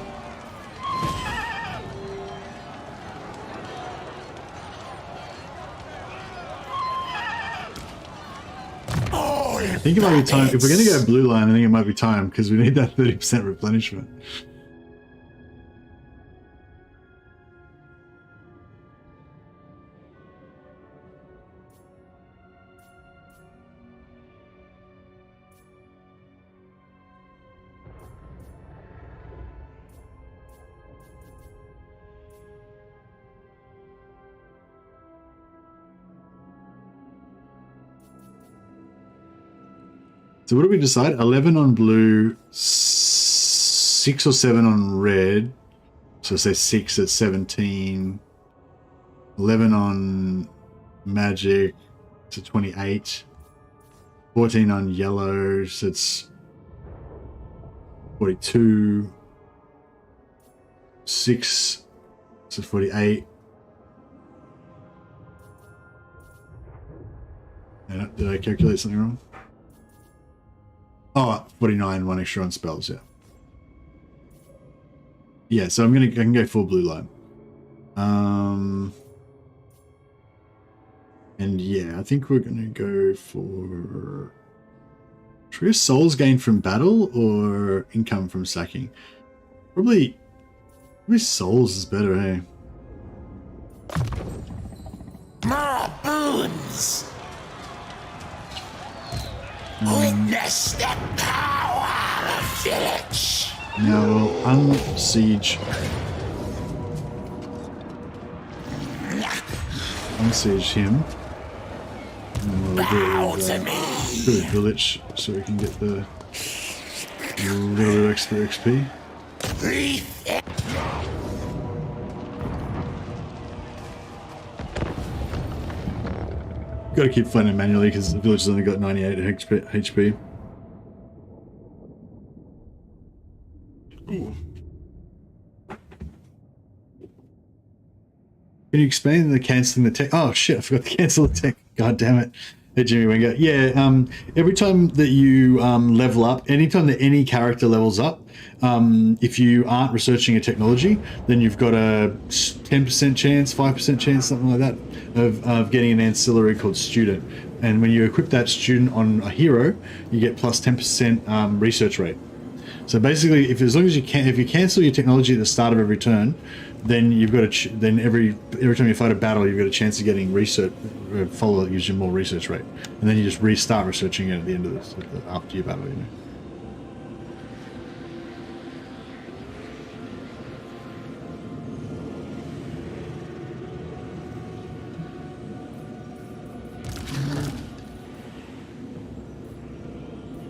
E: I think it might be time. If we're going to go blue line, I think it might be time because we need that 30% replenishment. So what do we decide? 11 on blue, 6 or 7 on red. So say 6 at 17. 11 on magic to 28. 14 on yellow, so it's 42. 6 to 48. Did I calculate something wrong? Oh, 49, 1 extra on spells, yeah. Yeah, so I can go full blue line. And yeah, I think we're gonna go for... Should we go souls gained from battle or income from sacking? Probably souls is better, eh?
B: More boons. Witness the power of Vilitch.
E: Now we'll unsiege. Unsiege him. And we'll
B: Bow
E: do
B: to me.
E: good Vilitch so we can get the little bit of extra XP. Got to keep fighting manually because the village has only got 98 HP. Ooh. Can you explain the cancelling the tech? Oh shit, I forgot to cancel the tech. God damn it. Hey Jimmy Winger. Yeah, every time that you level up, anytime that any character levels up, if you aren't researching a technology, then you've got a 10% chance, 5% chance, something like that, of getting an ancillary called Student. And when you equip that student on a hero, you get plus 10% research rate. So basically, if you cancel your technology at the start of every turn, then you've got then every time you fight a battle, you've got a chance of getting research follow that gives you more research rate, and then you just restart researching it at the end of this after your battle. You know.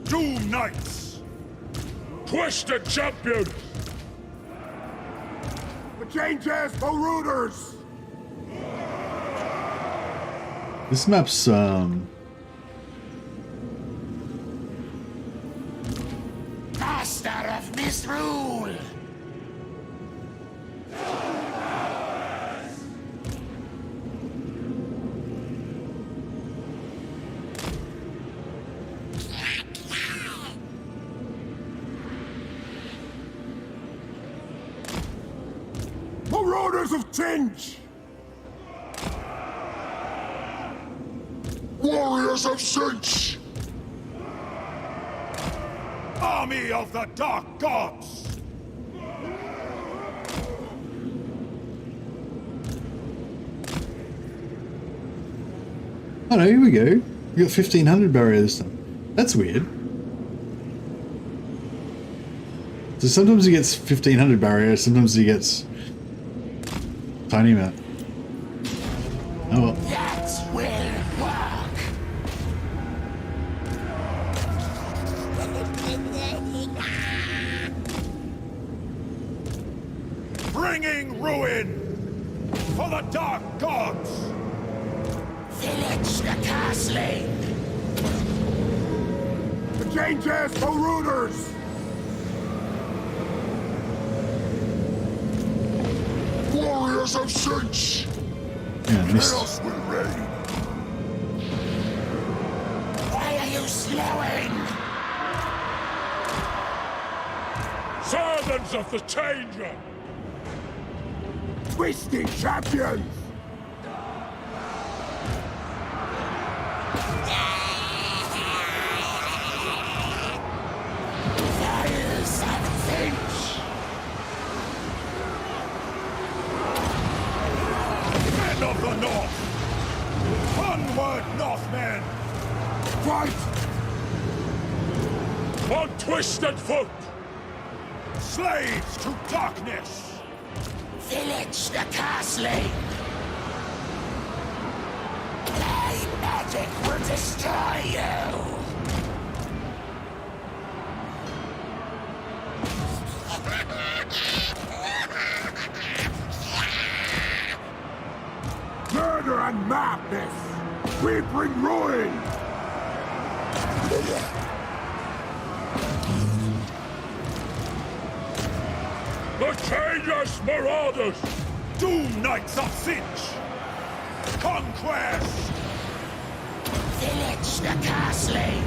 H: Doom Knights! Twisted Champions! The changes for rooters!
E: This map's
B: misrule.
H: Marauders of Tinge! Warriors of Sinch!
D: Army of the Dark Gods!
E: Oh no, here we go. We got 1500 barrier this time. That's weird. So sometimes he gets 1500 barrier, sometimes he gets tiny amount. Oh well.
B: That will work.
D: Bringing ruin for the Dark Gods!
B: Vilitch the castling.
H: The changes, Marauders! Warriors of Sinch!
E: Yeah, missed.
H: Chaos will reign!
B: Why are you slowing?
D: Servants of the Changer!
H: Twisting champions!
B: Fires of Finch.
D: Men of the North! Onward, Northmen!
H: Fight!
D: On twisted foot! Slaves to darkness!
B: Vilitch the castling. My magic will destroy you.
H: Murder and madness! We bring ruin!
D: The Changer's Marauders! Doom Knights of Sinch! Conquest!
B: Vilitch the castling.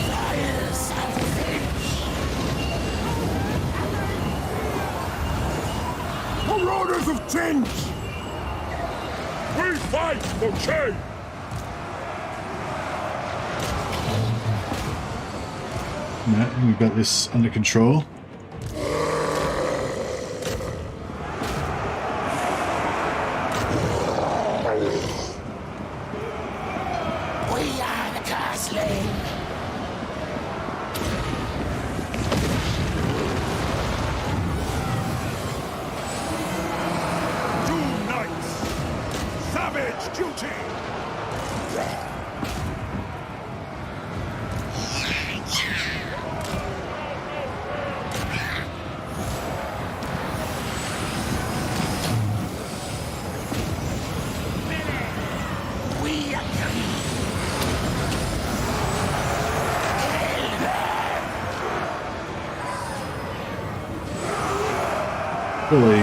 B: Fires of Finch.
H: Marauders of Tinge!
D: We fight for change!
E: No, we've got this under control.
B: We are the castling.
D: Doom Knights! Savage duty!
B: We agree.
E: Really,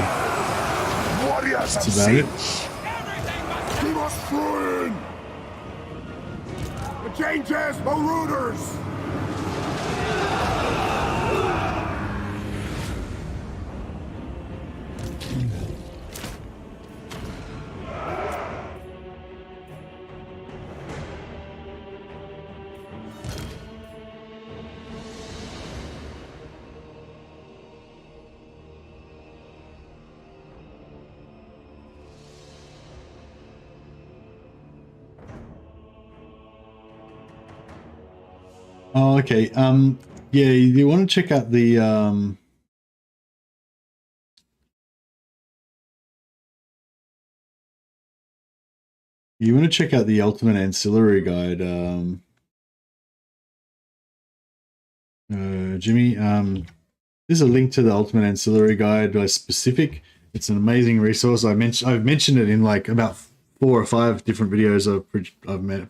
H: Warriors of
E: that's about it.
H: Sinch! Give us ruin! The changes, Marauders!
E: Oh, okay. Yeah, you want to check out the you want to check out the Ultimate Ancillary Guide, Jimmy. There's a link to the Ultimate Ancillary Guide by Specific. It's an amazing resource. I've mentioned it in like about 4 or 5 different videos I've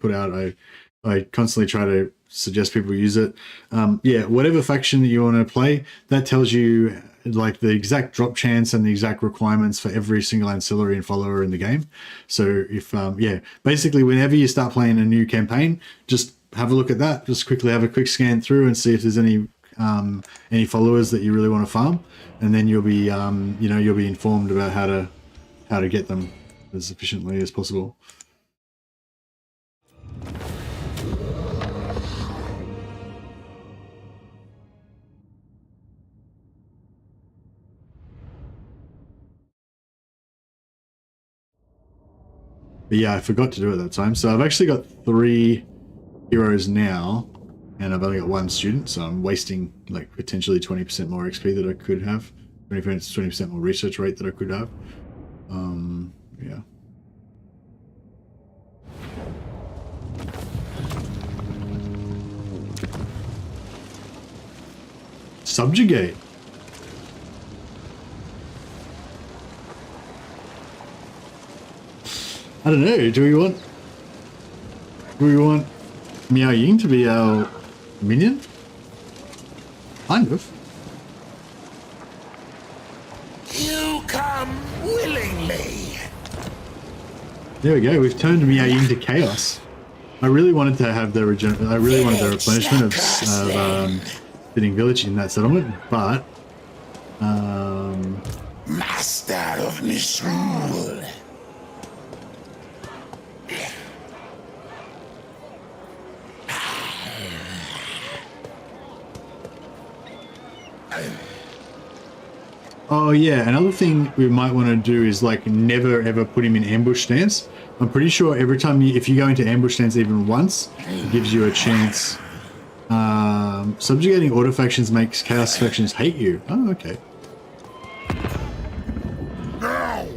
E: put out. I I constantly try to suggest people use it. Yeah, whatever faction that you want to play, that tells you like the exact drop chance and the exact requirements for every single ancillary and follower in the game. So if yeah, basically whenever you start playing a new campaign, just have a look at that. Just quickly have a quick scan through and see if there's any followers that you really want to farm, and then you'll be you know, you'll be informed about how to get them as efficiently as possible. But yeah, I forgot to do it that time. So I've actually got 3 heroes now, and I've only got 1 student, so I'm wasting like potentially 20% more XP that I could have. 20% more research rate that I could have. Yeah. Subjugate. I don't know. Do we want Miao Ying to be our minion? Kind of.
B: You come willingly.
E: There we go. We've turned Miao Ying to chaos. I really wanted to have the replenishment of fitting Vilitch in that settlement, but
B: Master of misrule.
E: oh yeah, another thing we might want to do is like never ever put him in ambush stance. I'm pretty sure every time if you go into ambush stance even once, it gives you a chance. Subjugating auto factions makes chaos factions hate you. Oh, okay.
D: Now!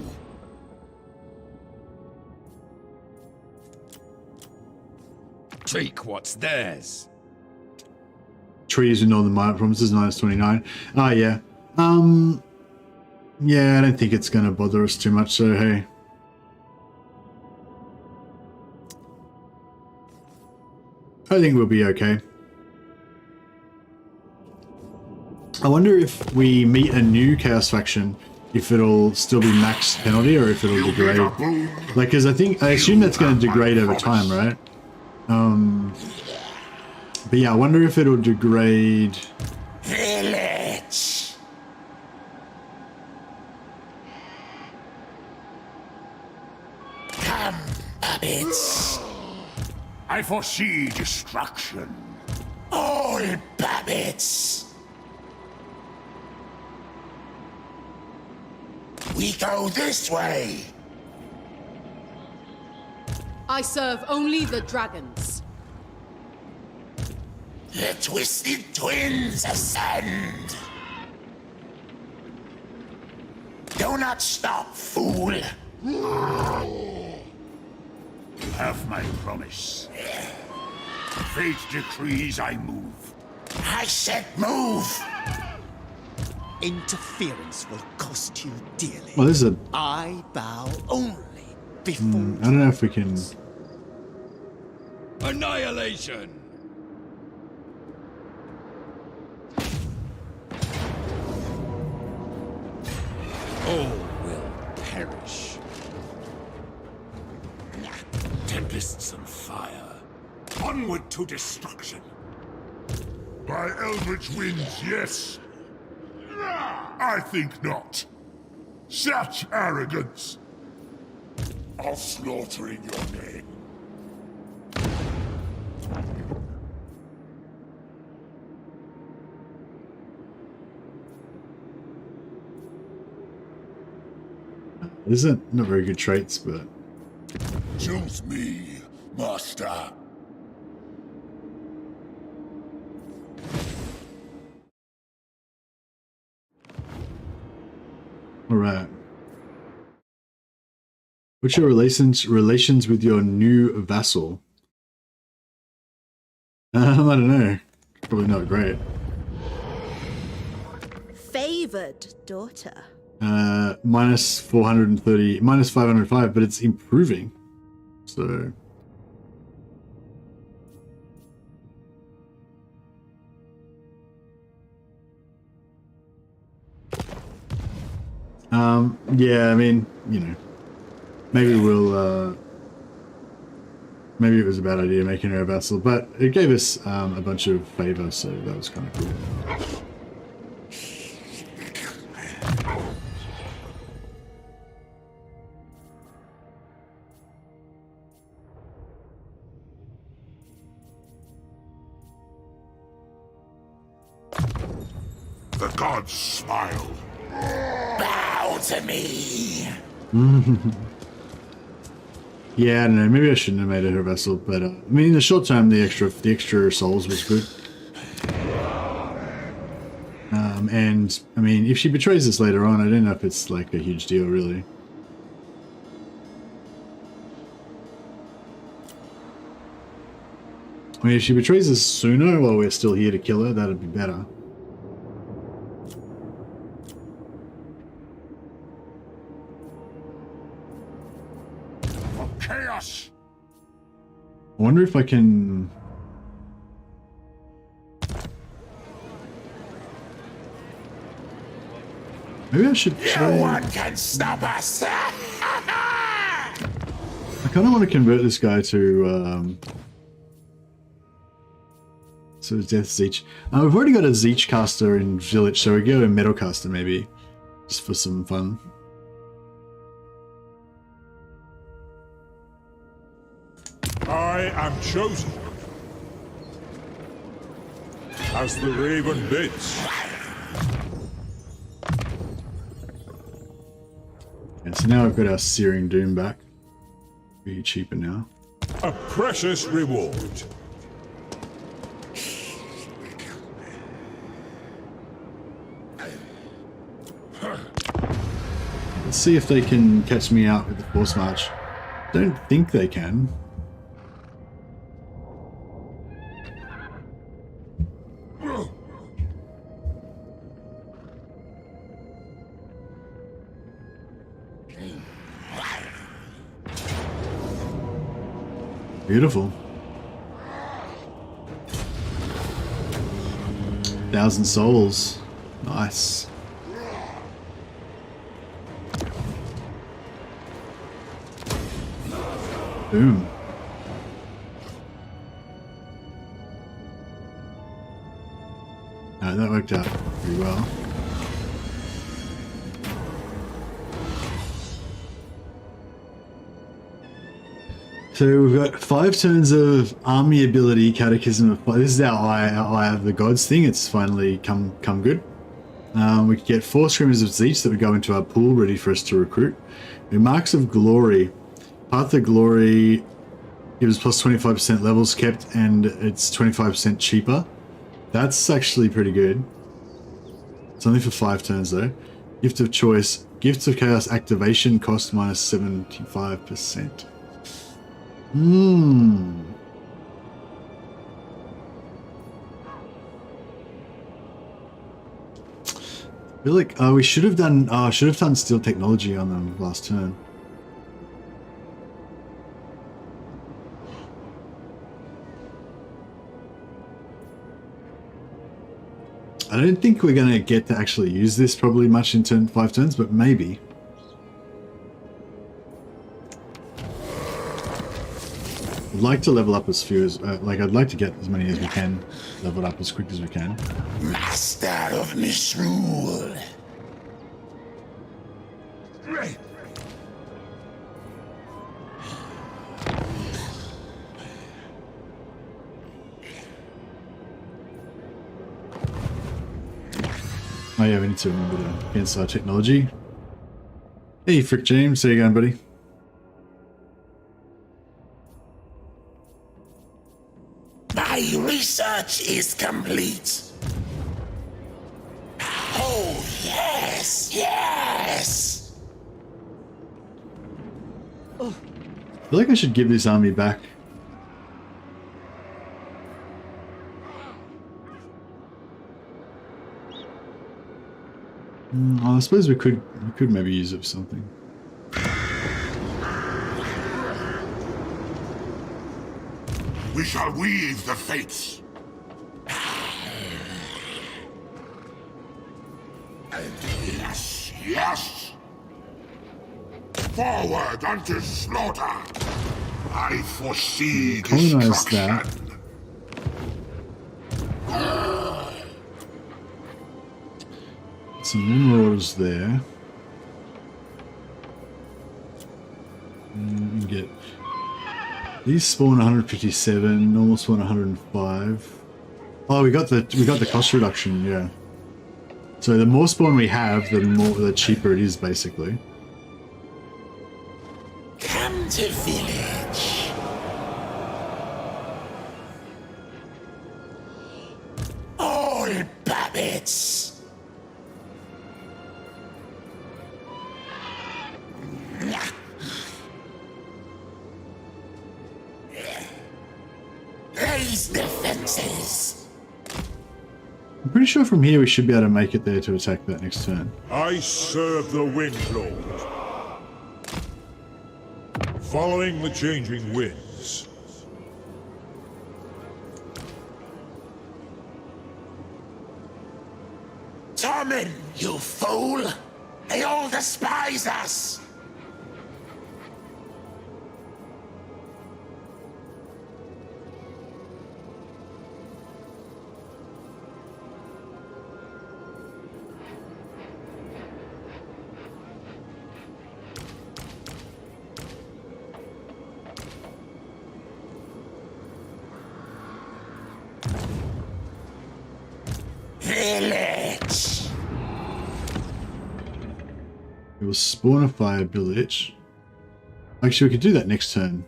C: Take what's theirs.
E: Treaties with Northern Might Promises, -29. Oh yeah. Yeah, I don't think it's gonna bother us too much, so hey. I think we'll be okay. I wonder if we meet a new Chaos faction, if it'll still be max penalty or if it'll degrade. Like, because I assume that's going to degrade over time, right? But yeah, I wonder if it'll degrade.
B: Vilitch. Come, puppets.
H: I foresee destruction.
B: All puppets. We go this way.
G: I serve only the dragons.
B: The twisted twins ascend. Do not stop, fool.
H: Have my promise. Fate decrees I move.
B: I said move.
I: Interference will cost you dearly.
E: Well, this is a.
I: I bow only before.
E: I don't know if we can.
C: Annihilation! All will perish.
H: Tempests and fire. Onward to destruction. By eldritch winds, yes. I think not. Such arrogance. I'll slaughter in your name.
E: These are not very good traits, but.
H: Choose me, master.
E: All right. What's your relations with your new vassal? I don't know. Probably not great.
G: Favored daughter.
E: Minus 430, minus 505, but it's improving. So Yeah, I mean, you know, maybe we'll, maybe it was a bad idea making her a vassal, but it gave us a bunch of favor, so that was kind of cool.
D: The gods smile.
B: Bow to me.
E: Yeah, I don't know. Maybe I shouldn't have made her a vessel, but I mean, in the short term, the extra souls was good. And I mean, if she betrays us later on, I don't know if it's like a huge deal, really. I mean, if she betrays us sooner while we're still here to kill her, that'd be better.
D: Chaos!
E: I wonder if I can... Maybe I should try...
B: No one can stop us.
E: I kind of want to convert this guy to Death Zeech. We've already got a Zeech caster in Vilitch, so we go a Metal caster maybe, just for some fun.
H: I am chosen. As the raven bids.
E: And so now I've got our Searing Doom back. Be cheaper now.
H: A precious reward.
E: Let's see if they can catch me out with the Force March. Don't think they can. Beautiful. 1,000 souls. Nice. Boom. That worked out pretty well. So we've got 5 turns of army ability, Catechism of... This is our Eye of the Gods thing. It's finally come good. We could get 4 Screamers of Zeech that would go into our pool, ready for us to recruit. The Marks of Glory. Path of Glory gives plus 25% levels kept, and it's 25% cheaper. That's actually pretty good. It's only for 5 turns though. Gift of Choice. Gifts of Chaos activation cost minus 75%. I feel like we should have done Steel Technology on them last turn. I don't think we're gonna get to actually use this probably much in 5 turns, but maybe. I'd like to level up as few as, I'd like to get as many as we can leveled up as quick as we can.
B: Master of misrule.
E: Oh yeah, we need to remember to against our technology. Hey, Frick James, how you going, buddy?
B: My research is complete. Oh, yes, yes.
E: I feel like I should give this army back. I suppose we could maybe use it for something.
D: We shall weave the fates. Yes, yes. Forward unto slaughter! I foresee
E: Colonize
D: destruction.
E: Some minerals there. And get these spawn 157, normal spawn 105. Oh, we got the cost reduction, yeah. So the more spawn we have, the cheaper it is, basically.
B: Come to Vilitch. All puppets. Raise defenses.
E: I'm pretty sure from here we should be able to make it there to attack that next turn.
H: I serve the Wind Lord. Following the changing winds.
B: Tormin, you fool! They all despise us! Vilitch!
E: It will spawn a fire village. Actually, we could do that next turn.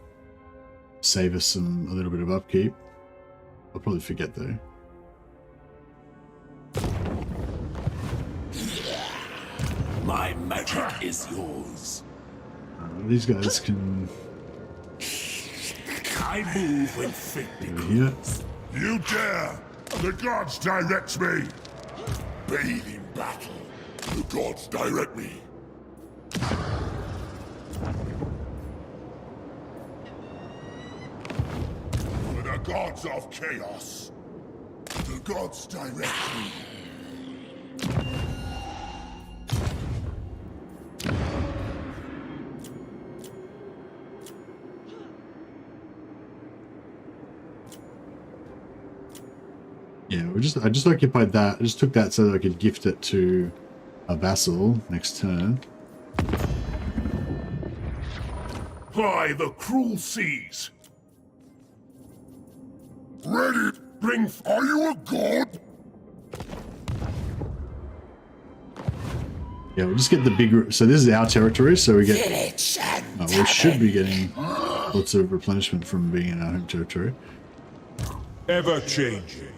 E: Save us a little bit of upkeep. I'll probably forget though.
B: My magic is yours.
E: These guys can
B: I move when fate
E: go here.
H: You dare! The gods direct me!
D: Bathe in battle. The gods direct me.
H: For the gods of chaos.
D: The gods direct me.
E: Yeah, I just occupied that. I just took that so that I could gift it to a vassal next turn.
H: By the cruel seas!
D: Ready! Are you a god?
E: Yeah, we'll just get the big. So this is our territory, so we get.
B: Vilitch and
E: We should be getting lots of replenishment from being in our home territory.
H: Ever changing.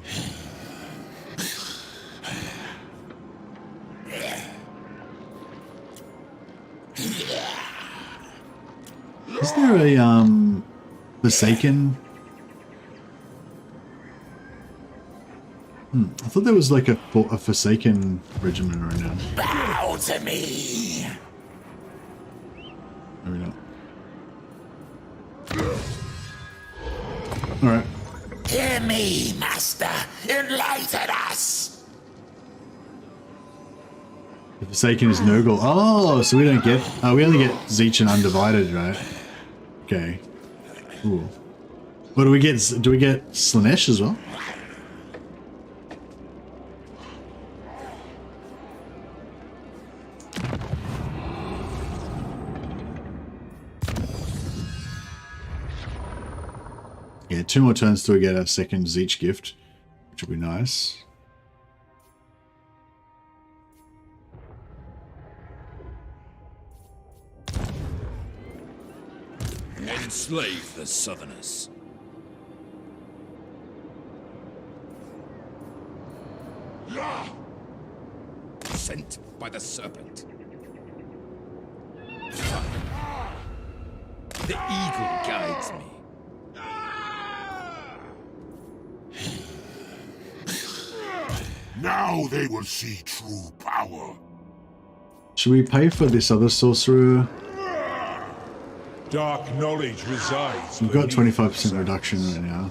E: Is there a Forsaken? I thought there was like a Forsaken regiment right now.
B: bow to me.
E: Maybe not. All right.
B: Hear me, master. Enlighten us.
E: The Forsaken is Nurgle. Oh, so we don't get. We only get Zeech and Undivided, right? Okay. Cool. What do we get? Do we get Slanesh as well? Yeah, 2 more turns till we get our second Zeech gift, which will be nice.
C: Enslave the Southerners. Sent by the serpent. The eagle guides me.
D: Now they will see true power.
E: Should we pay for this other sorcerer?
H: Dark knowledge resides.
E: We've got
H: beneath
E: 25%
H: the
E: reduction
H: sands.
E: right now.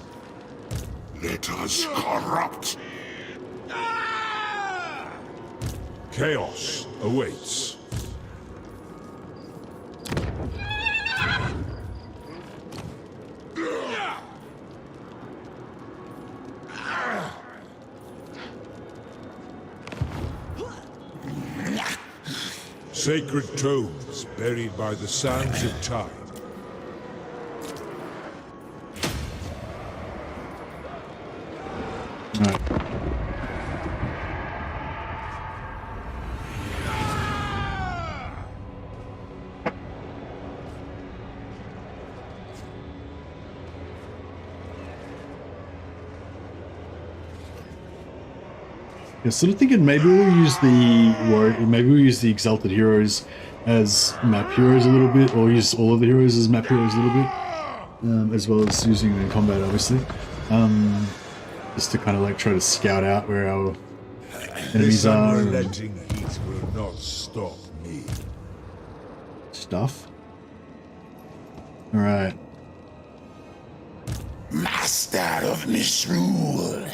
D: Let us corrupt.
H: Chaos awaits. Sacred tomes buried by the sands of time.
E: Alright. Yeah, sort of thinking maybe we'll use the Exalted Heroes as map heroes a little bit, or use all of the heroes as map heroes a little bit, as well as using them in combat, obviously. Just to kind of like try to scout out where our enemies are.
H: Unrelenting heat will not stop me.
E: Stuff. All right.
B: Master of misrule.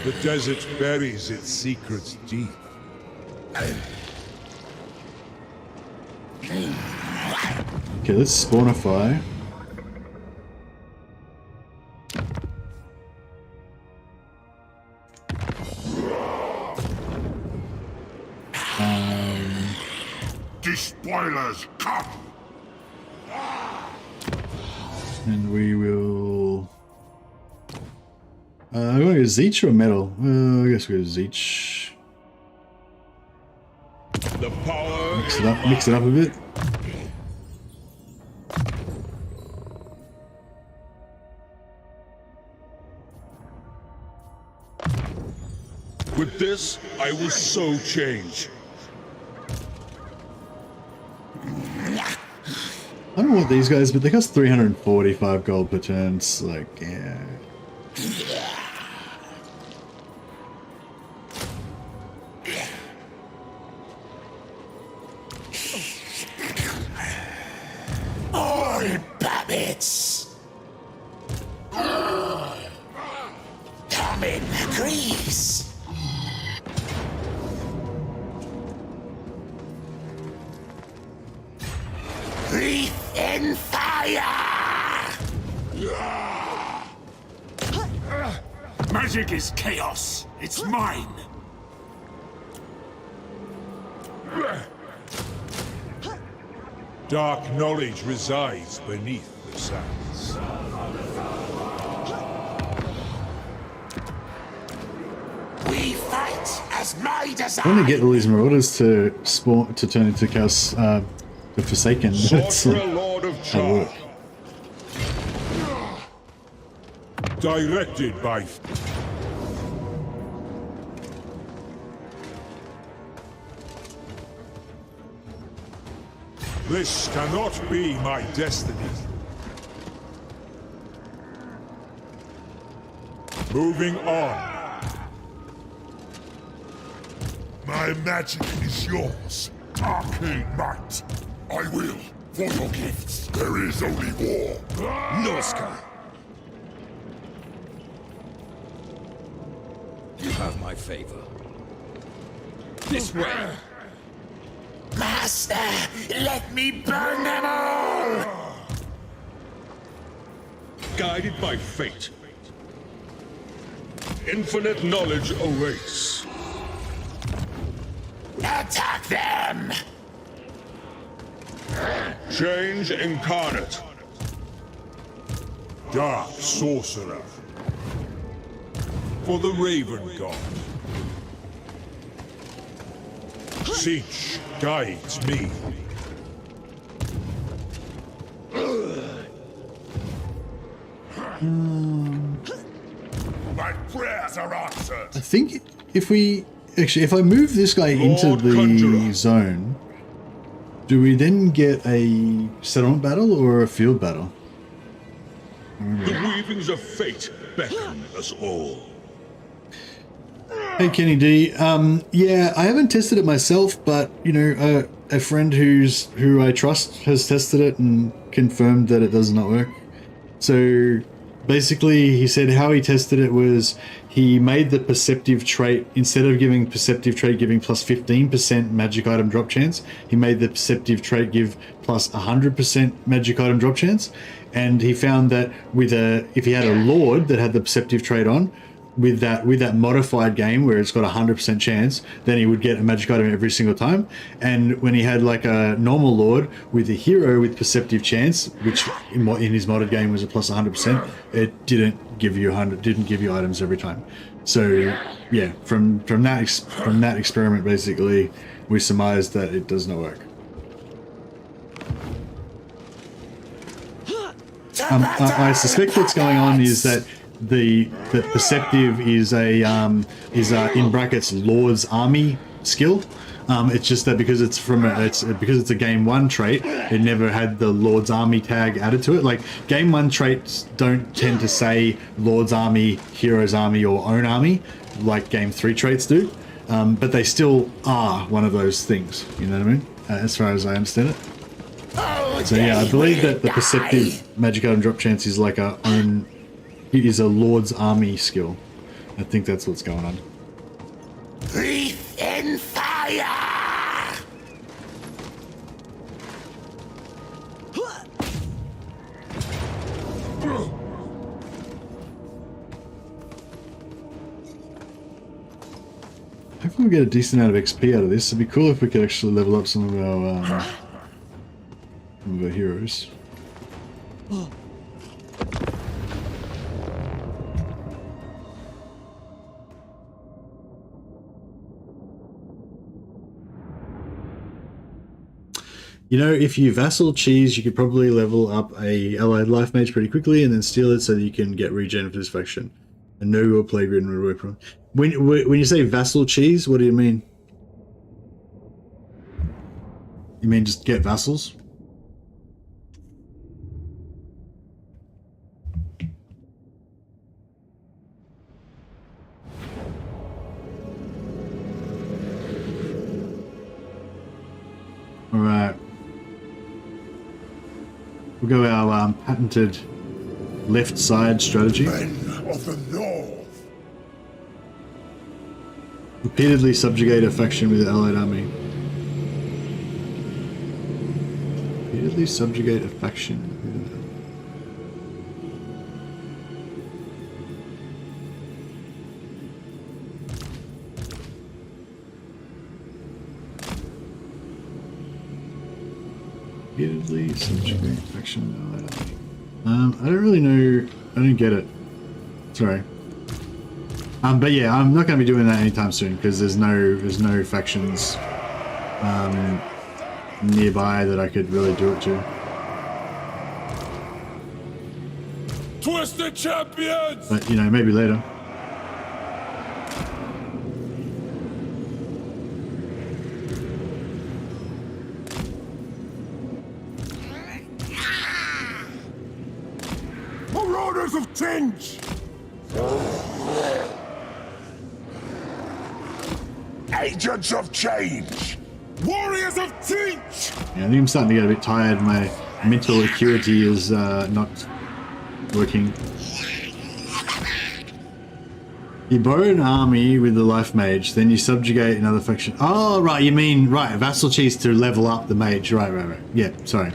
H: The desert buries its secrets deep.
E: Okay, let's spawnify.
D: Despoilers, come!
E: And we will... I want to go Zeech or Metal? I guess we'll go Zeech.
H: The power
E: Mix it up a bit.
H: With this, I will so change.
E: I don't know what these guys, but they cost 345 gold per turn. It's like, yeah.
B: All babbits. Come in grease. Breathe in fire!
D: Magic is chaos. It's mine.
H: Dark knowledge resides beneath the sands.
B: We fight as my design.
E: I want to get all these marauders to spawn to turn into chaos, the Forsaken.
H: Sorcerer Lord of Charm. Directed by... This cannot be my destiny. Moving on.
D: My magic is yours. Arcane might. I will, for your gifts. There is only war.
C: Norska. You have my favor. This way.
B: Master, let me burn them all!
H: Guided by fate. Infinite knowledge awaits.
B: Attack them!
H: Change incarnate. Dark sorcerer. For the Raven God. Siege guides me.
D: My prayers are answered.
E: I think if I move this guy into
H: Lord
E: the
H: Conjurer.
E: zone, do we then get a settlement battle or a field battle?
H: The weavings of fate beckon us all.
E: Hey Kenny D, yeah, I haven't tested it myself, but you know, a friend who I trust has tested it and confirmed that it does not work. So basically, he said how he tested it was he made the perceptive trait, instead of giving perceptive trait giving plus 15% magic item drop chance, he made the perceptive trait give plus 100% magic item drop chance, and he found that with if he had a lord that had the perceptive trait on, with that modified game where it's got a 100% chance, then he would get a magic item every single time. And when he had like a normal lord with a hero with perceptive chance, which in his modded game was a plus 100%, it didn't give you items every time. So yeah, from that experiment, basically, we surmised that it does not work. I suspect what's going on is that the perceptive is a in brackets Lord's Army skill. It's just that because it's because it's a game 1 trait, it never had the Lord's Army tag added to it. Like game 1 traits don't tend to say Lord's Army, Hero's Army, or Own Army like game 3 traits do, but they still are one of those things. You know what I mean? As far as I understand it. So yeah, I believe that the perceptive magic item drop chance is like a Lord's Army skill. I think that's what's going on.
B: Breathe in fire!
E: Hopefully we get a decent amount of XP out of this. It'd be cool if we could actually level up some of our heroes. You know, if you vassal cheese, you could probably level up a allied life mage pretty quickly and then steal it so that you can get regen for this faction. And no your plague ridden would work from. When you say vassal cheese, what do you mean? You mean just get vassals? Alright. We'll go our patented left side strategy.
H: Men of the North.
E: Repeatedly subjugate a faction with the allied army. Repeatedly subjugate a faction with an repeatedly subjugate faction with an allied army. I don't really know. I don't get it. Sorry. But yeah, I'm not going to be doing that anytime soon because there's no factions nearby that I could really do it to.
H: Twisted champions!
E: But you know, maybe later.
H: Marauders of Tinge! Agents of change! Warriors of Tinge!
E: Yeah, I think I'm starting to get a bit tired. My mental acuity is not working. You borrow an army with the life mage, then you subjugate another faction. Oh, right, you mean, right, vassal cheese to level up the mage. Right. Yeah, sorry.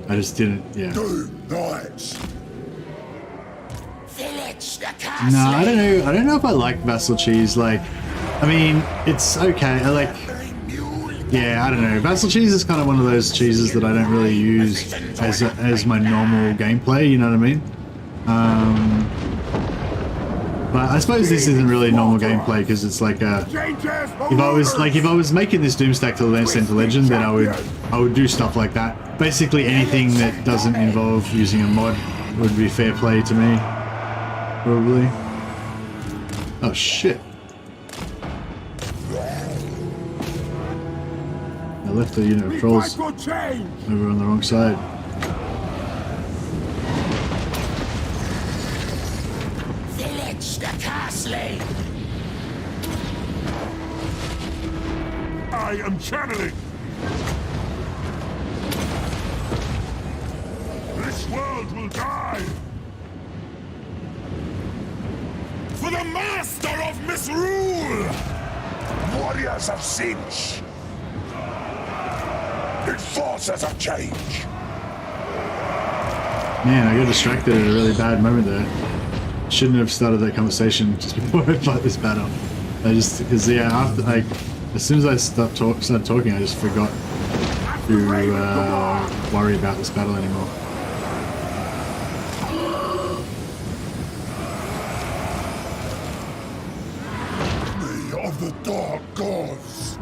E: I just didn't, yeah.
H: Doom Knights!
B: Vilitch, the castle!
E: No, I don't know if I like vassal cheese. Like, I mean, it's okay. I like, yeah, I don't know. Vassal cheese is kind of one of those cheeses that I don't really use as my normal gameplay. You know what I mean? But I suppose this isn't really normal gameplay because it's like if I was making this Doomstack to the Center Legend, then I would do stuff like that. Basically, anything that doesn't involve using a mod would be fair play to me. Probably. Oh shit. I left the unit of trolls over on the wrong side.
B: Vilitch, the castle!
H: I am channeling! This world will die! For the master of misrule! Warriors of Sinch! Enforcers of change!
E: Man, I got distracted at a really bad moment there. shouldn't have started that conversation just before I fight this battle. I just, because yeah, after like, as soon as I started talking, I just forgot to worry about this battle anymore.
H: Of the dark gods.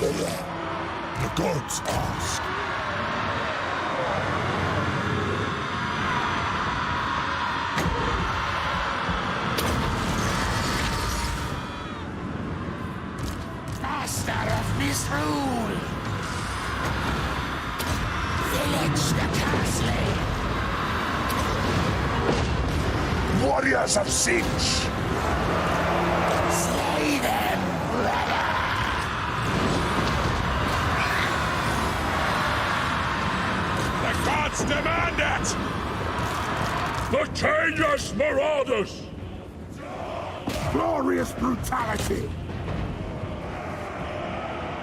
H: The gods ask.
B: Master of misrule. Vilitch the castling.
H: Warriors of Sinch.
B: Slay them, brother.
H: The gods demand it! The Changeless Marauders! Glorious brutality!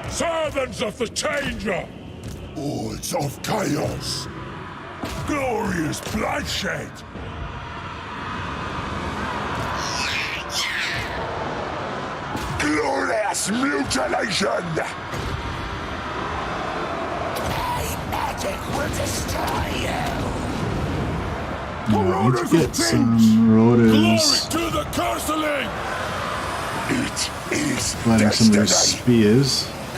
H: Servants of the Changer! Lords of Chaos! Glorious bloodshed! Glorious mutilation!
B: My magic will destroy you.
E: I need to get some marauders.
H: Glory to the Curseling! It is
E: Lighting some of those
H: destiny!
E: spears.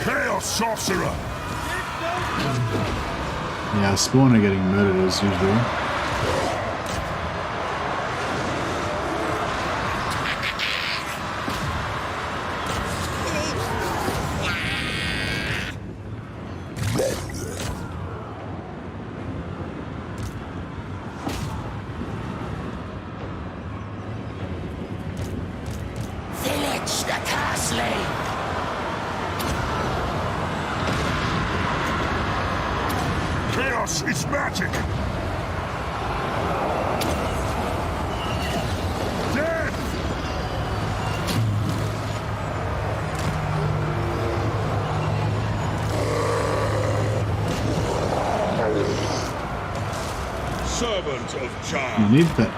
H: Chaos Sorcerer!
E: Yeah, Spawn are getting murdered as usual.
B: Vilitch the castling.
H: Chaos is magic! Death! Servant of Charm.
E: You need that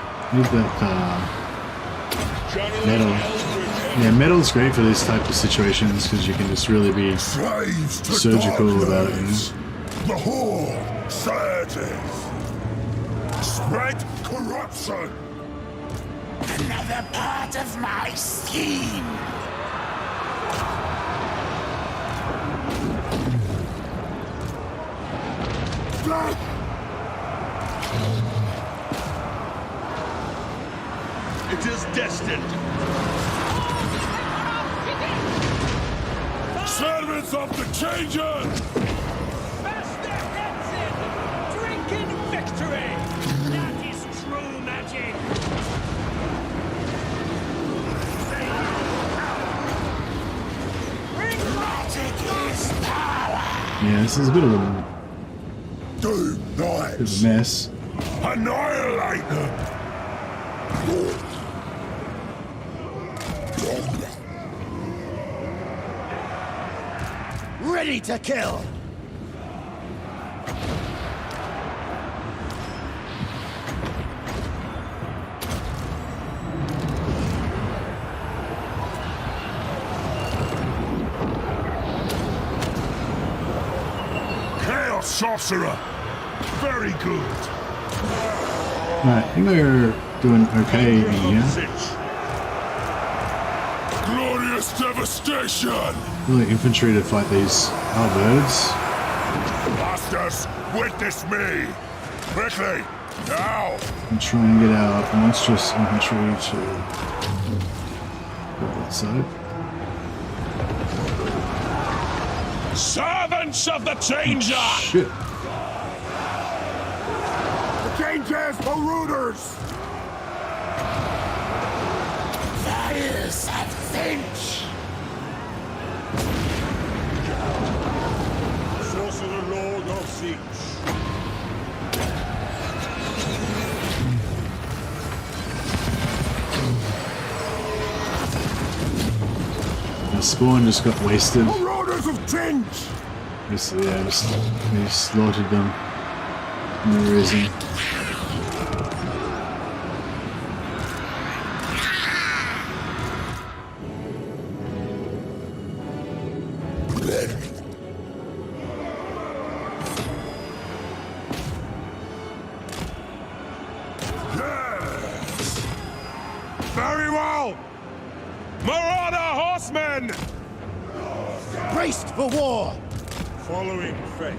E: metal. Yeah, metal's great for these type of situations because you can just really be
H: Slaves to
E: surgical about it. You know?
H: darkness. The Horde surges. Spread corruption.
B: Another part of my scheme.
H: It is destined. Servants of the Changer!
F: Bash their heads in! Drink in victory! That is true magic!
B: Magic is power.
E: Yeah, this is a bit of a
H: Doom knives!
E: mess.
H: Annihilate them!
I: Ready to kill!
H: Chaos Sorcerer! Very good!
E: Right, I think we're doing okay in here.
H: Glorious devastation!
E: Really infantry to fight these birds.
H: Masters, witness me! Quickly! Now!
E: And try and get our monstrous infantry to go that side.
H: Servants of the Changer!
E: Shit.
H: The Changer's marauders!
B: Fires of Finch.
H: Sorcerer Lord of Siege.
E: The spawn just got wasted.
H: Marauders of Tinge!
E: Just, yeah, we slaughtered them. No reason.
H: Very well! Marauder horsemen!
I: Braced for war!
H: Following fate.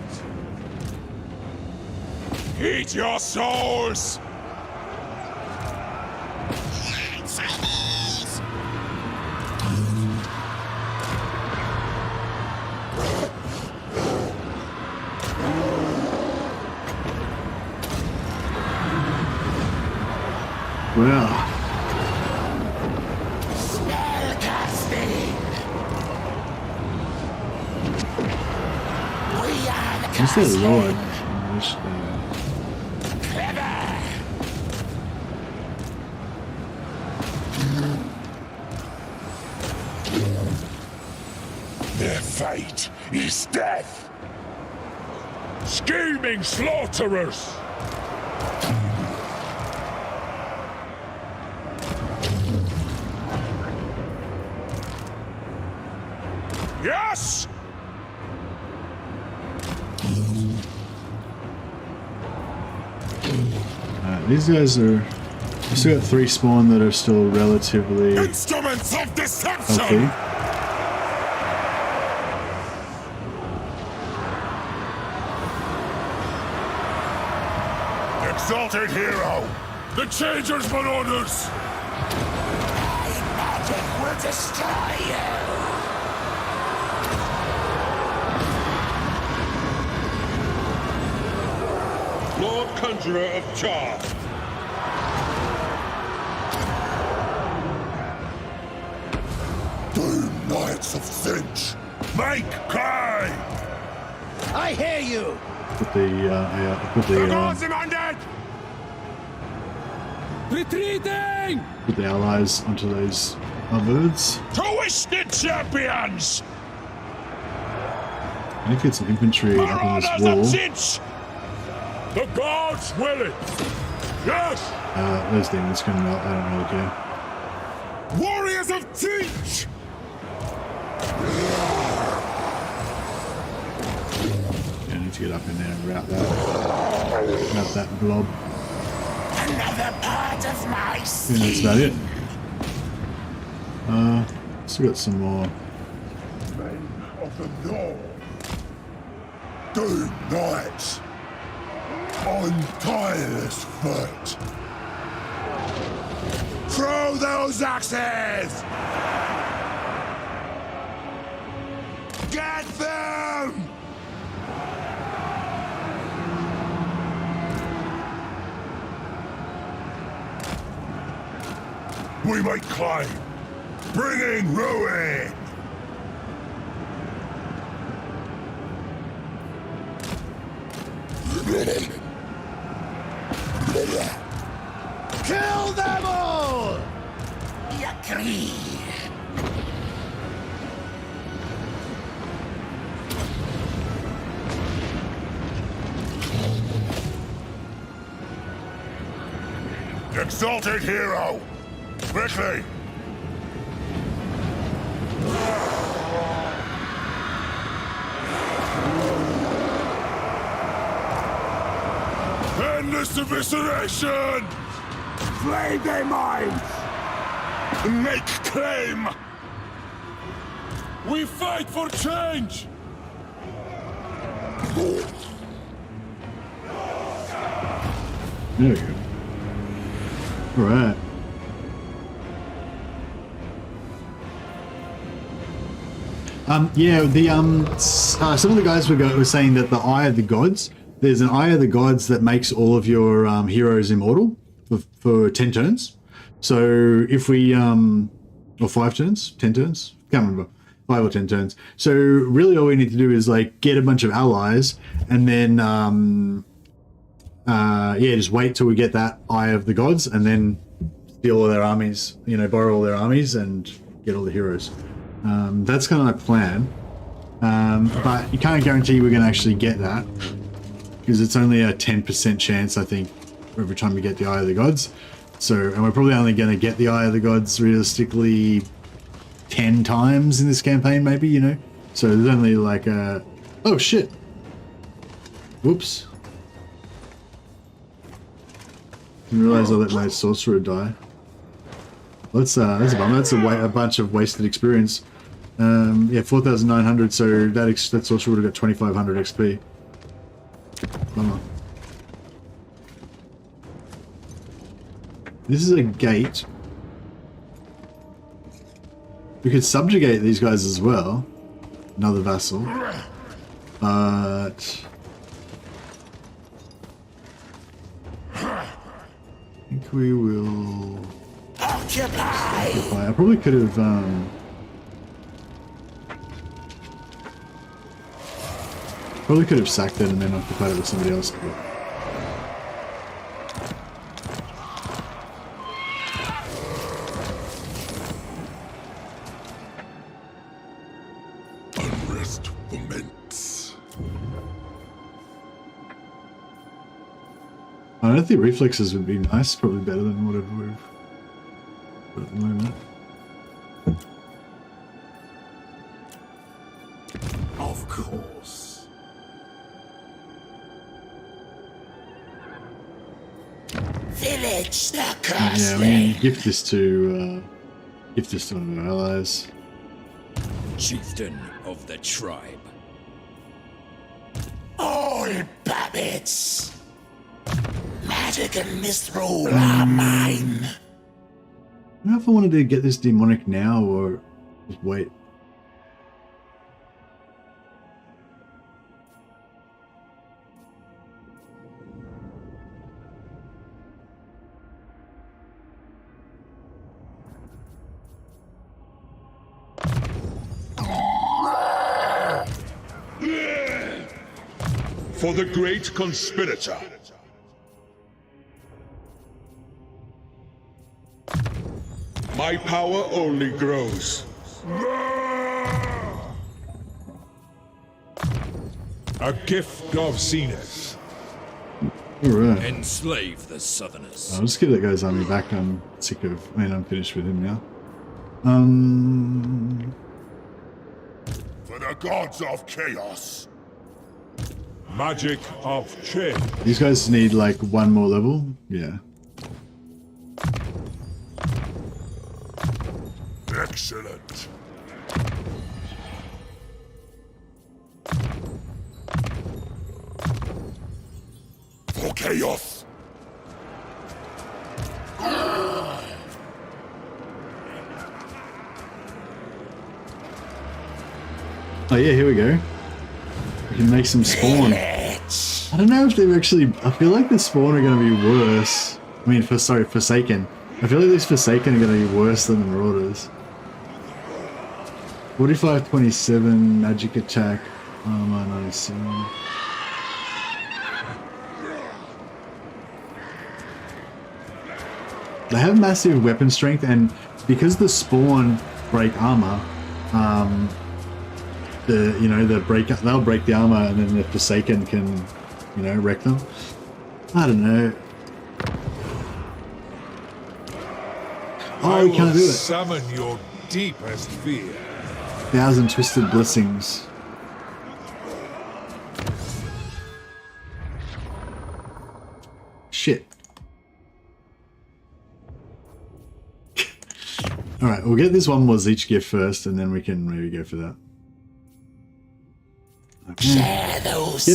H: Heed your souls!
E: Well,
B: Spellcasting! We are the
E: what's that lord?
B: Clever!
H: Their fate is death! Scheming slaughterers! Yes!
E: These guys are. We still got 3 spawn that are still relatively
H: Instruments of deception!
E: healthy.
H: Exalted hero! The Changer's orders!
B: My magic will destroy you!
H: Lord Conjurer of Char! Doom Knights of Cinch! Make clay!
I: I hear you!
E: Put the
H: demanded!
F: Retreating!
E: put the allies onto those birds.
H: Twisted champions!
E: I need to get some infantry up on this
H: Marauders of
E: wall.
H: Cinch! The gods will it! Yes!
E: Those demons can melt. I don't really care.
H: Warriors of Cinch!
E: Yeah, I need to get up in there and rout that blob.
B: Another part of my
E: Yeah, that's
B: scheme.
E: about it. Still got some more.
H: Men of the North! Doom Knights! On tireless foot! Throw those axes! Get them! We may claim, bringing ruin!
I: Kill them all!
B: Agree.
H: Exalted hero! Quickly! Endless evisceration! Flame their minds! Make claim! We fight for change!
E: There we go. Alright. Yeah, some of the guys were saying that the Eye of the Gods, there's an Eye of the Gods that makes all of your heroes immortal for 10 turns. So if we, or 5 turns, 10 turns, can't remember, 5 or 10 turns. So really all we need to do is like get a bunch of allies and then, yeah, just wait till we get that Eye of the Gods and then steal all their armies, you know, borrow all their armies and get all the heroes. That's kind of my plan. But you can't guarantee we're going to actually get that because it's only a 10% chance, I think, every time we get the Eye of the Gods. So, and we're probably only going to get the Eye of the Gods realistically 10 times in this campaign, maybe, you know. So there's only like a... Oh shit! Whoops. Didn't realize I let my sorcerer die. That's a bummer. That's a bunch of wasted experience. Yeah, 4,900. So that sorcerer would have got 2,500 XP. Bummer. This is a gate. We could subjugate these guys as well. Another vassal. But... I think we will...
B: Occupy!
E: I probably could have... Probably could have sacked it and then occupied it with somebody else. But...
D: Unrest foments.
E: I don't think reflexes would be nice. Probably better than whatever we've got at the moment.
D: Of course.
B: Vilitch the
E: Yeah, we
B: Cursling!
E: can gift this to one of our allies.
C: Chieftain of the tribe.
B: All puppets! Magic and misrule are mine!
E: I don't know if I wanted to get this demonic now or just wait.
H: For the great conspirator. My power only grows. A gift of Zenith.
E: Alright.
C: Enslave the Southerners.
E: I'll just give that guy's army back. I'm sick of... I mean, I'm finished with him now.
D: For the gods of chaos.
H: Magic of change.
E: These guys need like one more level. Yeah.
D: Excellent. For chaos.
E: Oh yeah, here we go. We can make some spawn.
B: Vilitch!
E: I don't know if they've actually... I feel like the spawn are going to be worse. I mean, Forsaken. I feel like these Forsaken are going to be worse than the Marauders. 45-27 magic attack. Armor 97. They have massive weapon strength, and because the spawn break armor, they'll break the armor, and then the Forsaken can, wreck them. I don't know. Oh, we can't do it.
H: Summon your deepest fear.
E: 1,000 twisted blessings. Shit. Alright, we'll get this one more Zeech gift first, and then we can maybe go for that.
B: Share those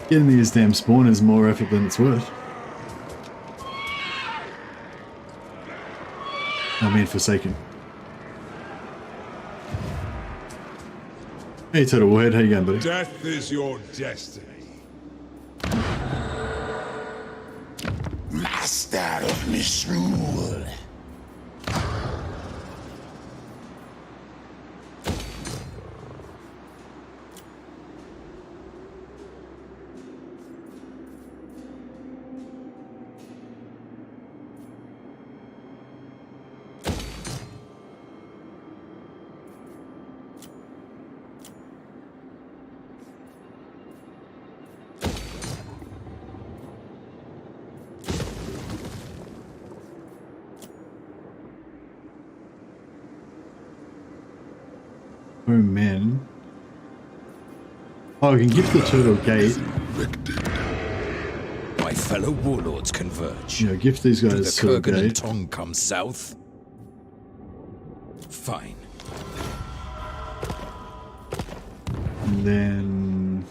E: Getting these damn spawn is more effort than it's worth. I mean, Forsaken. Hey, Total Warhead, how you going, buddy?
H: Death is your destiny.
B: Master of misrule!
E: men. Oh, I can gift the turtle gate.
C: My fellow warlords converge.
E: Yeah, gift these
C: Do the
E: guys turtle
C: Kurgan and
E: gate.
C: Tong come south? Fine.
E: And then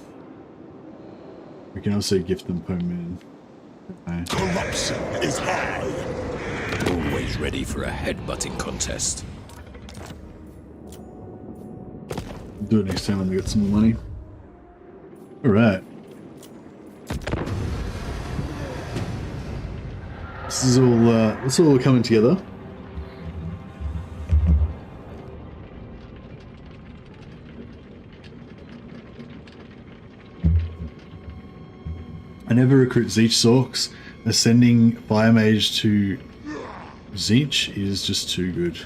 E: we can also gift them men. Okay.
D: Corruption is high.
C: Always ready for a headbutting contest.
E: Do it next time when we get some more money. Alright. This is all it's all coming together. I never recruit Zeech Sorks. Ascending Fire Mage to Zeech is just too good.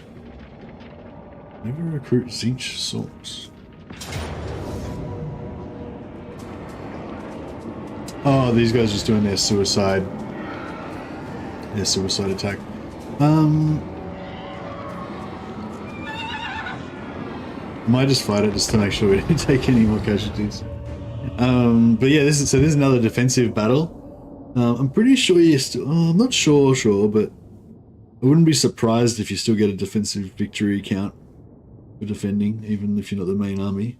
E: Never recruit Zeech Sorks. Oh, these guys are just doing their suicide attack. Might just fight it just to make sure we don't take any more casualties. But yeah, this is another defensive battle. I'm pretty sure you still. I'm not sure, but I wouldn't be surprised if you still get a defensive victory count for defending, even if you're not the main army.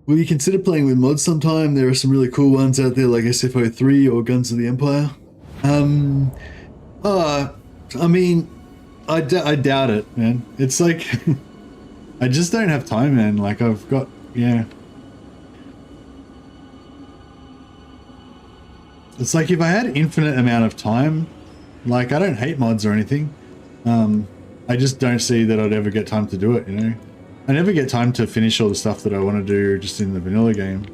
E: Will you consider playing with mods sometime? There are some really cool ones out there like SFO3 or Guns of the Empire. I mean, I doubt it, man. It's like, I just don't have time, man. Like, I've got, yeah. It's like if I had infinite amount of time, like, I don't hate mods or anything. I just don't see that I'd ever get time to do it, you know? I never get time to finish all the stuff that I want to do just in the vanilla game.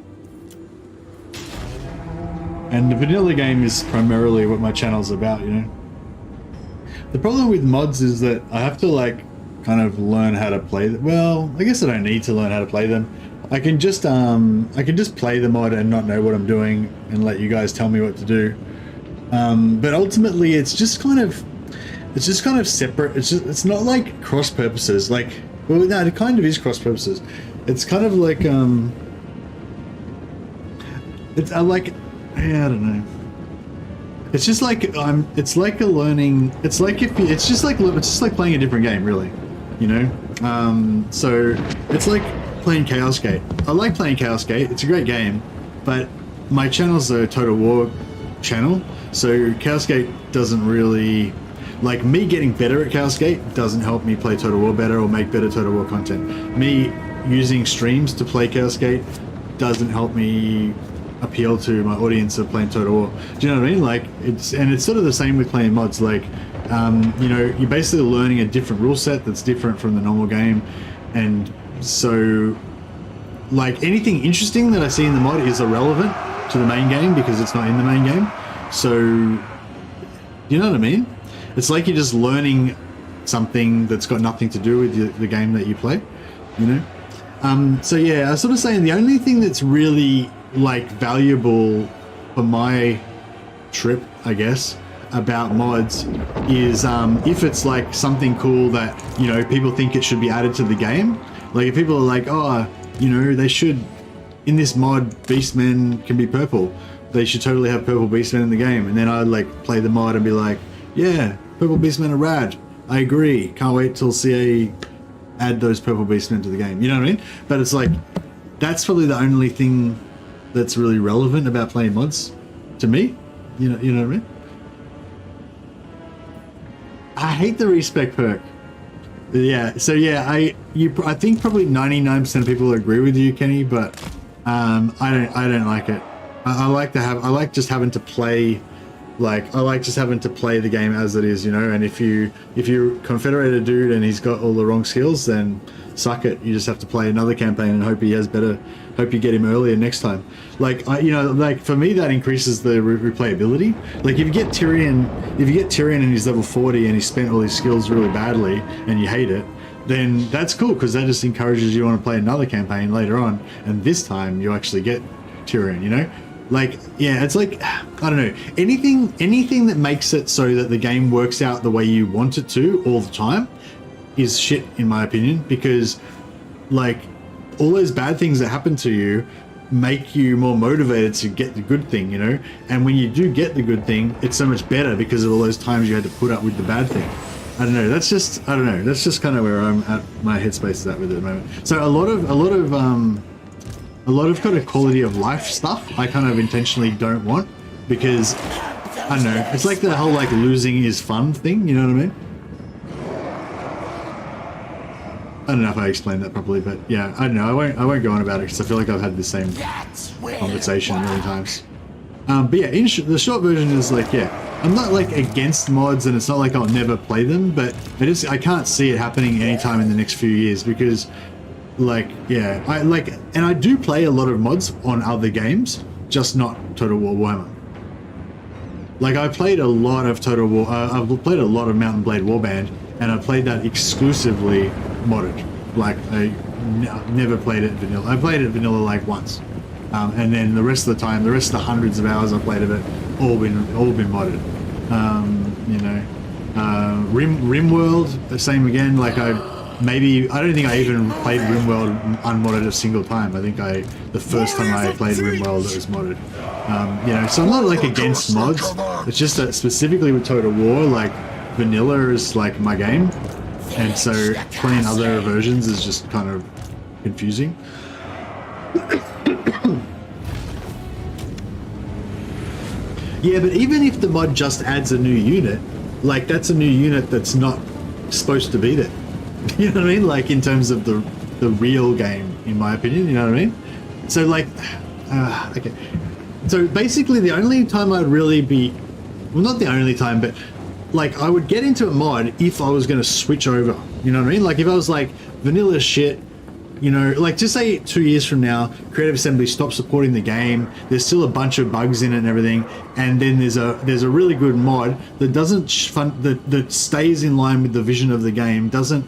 E: And the vanilla game is primarily what my channel's about, you know? The problem with mods is that I have to, like, kind of learn how to play them. Well, I guess I don't need to learn how to play them. I can just play the mod and not know what I'm doing and let you guys tell me what to do. But ultimately, it's just kind of separate. It's not like cross purposes. Like, well, no, it kind of is cross purposes. It's kind of like I don't know. It's just like it's like a learning. It's just like playing a different game, really. You know. So it's like playing Chaos Gate. I like playing Chaos Gate. It's a great game, but my channel's a Total War channel, so Chaos Gate doesn't really. Like, me getting better at Chaos Gate doesn't help me play Total War better or make better Total War content. Me using streams to play Chaos Gate doesn't help me appeal to my audience of playing Total War. Do you know what I mean? Like, it's sort of the same with playing mods. Like, you know, you're basically learning a different rule set that's different from the normal game. And so, like, anything interesting that I see in the mod is irrelevant to the main game because it's not in the main game. So, you know what I mean? It's like you're just learning something that's got nothing to do with the game that you play, you know? So yeah, I was sort of saying the only thing that's really, like, valuable for my trip, I guess, about mods is if it's like something cool that, you know, people think it should be added to the game. Like, if people are like, oh, you know, they should, in this mod, Beastmen can be purple. They should totally have purple Beastmen in the game. And then I'd, like, play the mod and be like, yeah, purple Beastmen are rad. I agree. Can't wait till CA add those purple Beastmen to the game. You know what I mean? But it's like, that's probably the only thing that's really relevant about playing mods to me. You know what I mean? I hate the respec perk. Yeah. So yeah, I think probably 99% of people agree with you, Kenny, but I don't like it. I like just having to play. Like, I like just having to play the game as it is, you know, and if you confederate a dude and he's got all the wrong skills, then suck it. You just have to play another campaign and hope you get him earlier next time. Like, you know, like, for me, that increases the replayability. Like, if you get Tyrion and he's level 40 and he spent all his skills really badly and you hate it, then that's cool, because that just encourages you to want to play another campaign later on, and this time you actually get Tyrion, you know? Like, yeah, it's like, I don't know, anything that makes it so that the game works out the way you want it to all the time is shit, in my opinion, because like all those bad things that happen to you make you more motivated to get the good thing, you know? And when you do get the good thing, it's so much better because of all those times you had to put up with the bad thing. I don't know, that's just kind of where I'm at, my headspace is at with it at the moment. So a lot of kind of quality of life stuff I kind of intentionally don't want, because I don't know, it's like the whole like losing is fun thing, you know what I mean? I don't know if I explained that properly, but yeah, I don't know, I won't go on about it because I feel like I've had the same conversation a million times. But yeah, the short version is like, yeah, I'm not like against mods, and it's not like I'll never play them, but I can't see it happening anytime in the next few years, because like, yeah, I do play a lot of mods on other games, just not Total War Warhammer. Like I played a lot of Total War, I've played a lot of Mount & Blade Warband, and I played that exclusively modded. Like I never played it vanilla. I played it vanilla like once, and then the rest of the time, the rest of the hundreds of hours I played of it, all been modded. You know, RimWorld, the same again. Like I don't think I even played RimWorld unmodded a single time. I think the first time I played RimWorld it was modded. You know, so I'm not like against mods. It's just that specifically with Total War, like vanilla is like my game, and so playing other versions is just kind of confusing. Yeah, but even if the mod just adds a new unit, like that's a new unit that's not supposed to be there. You know what I mean? Like in terms of the real game, in my opinion, you know what I mean? So like, okay. So basically the only time I'd really be, well not the only time, but like I would get into a mod if I was going to switch over, you know what I mean? Like if I was like vanilla shit, you know, like just say 2 years from now, Creative Assembly stops supporting the game, there's still a bunch of bugs in it and everything, and then there's a really good mod that doesn't that stays in line with the vision of the game, doesn't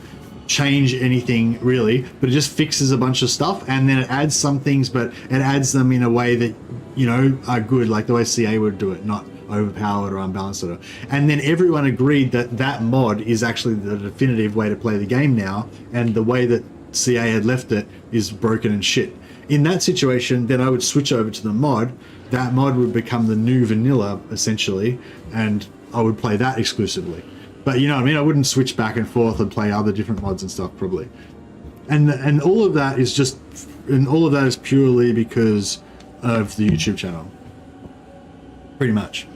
E: change anything really, but it just fixes a bunch of stuff, and then it adds some things, but it adds them in a way that, you know, are good, like the way CA would do it, not overpowered or unbalanced. And then everyone agreed that that mod is actually the definitive way to play the game now, and the way that CA had left it is broken and shit. In that situation, then I would switch over to the mod. That mod would become the new vanilla essentially, and I would play that exclusively. But you know what I mean? I wouldn't switch back and forth and play other different mods and stuff probably. And all of that is just, and all of that is purely because of the YouTube channel. Pretty much.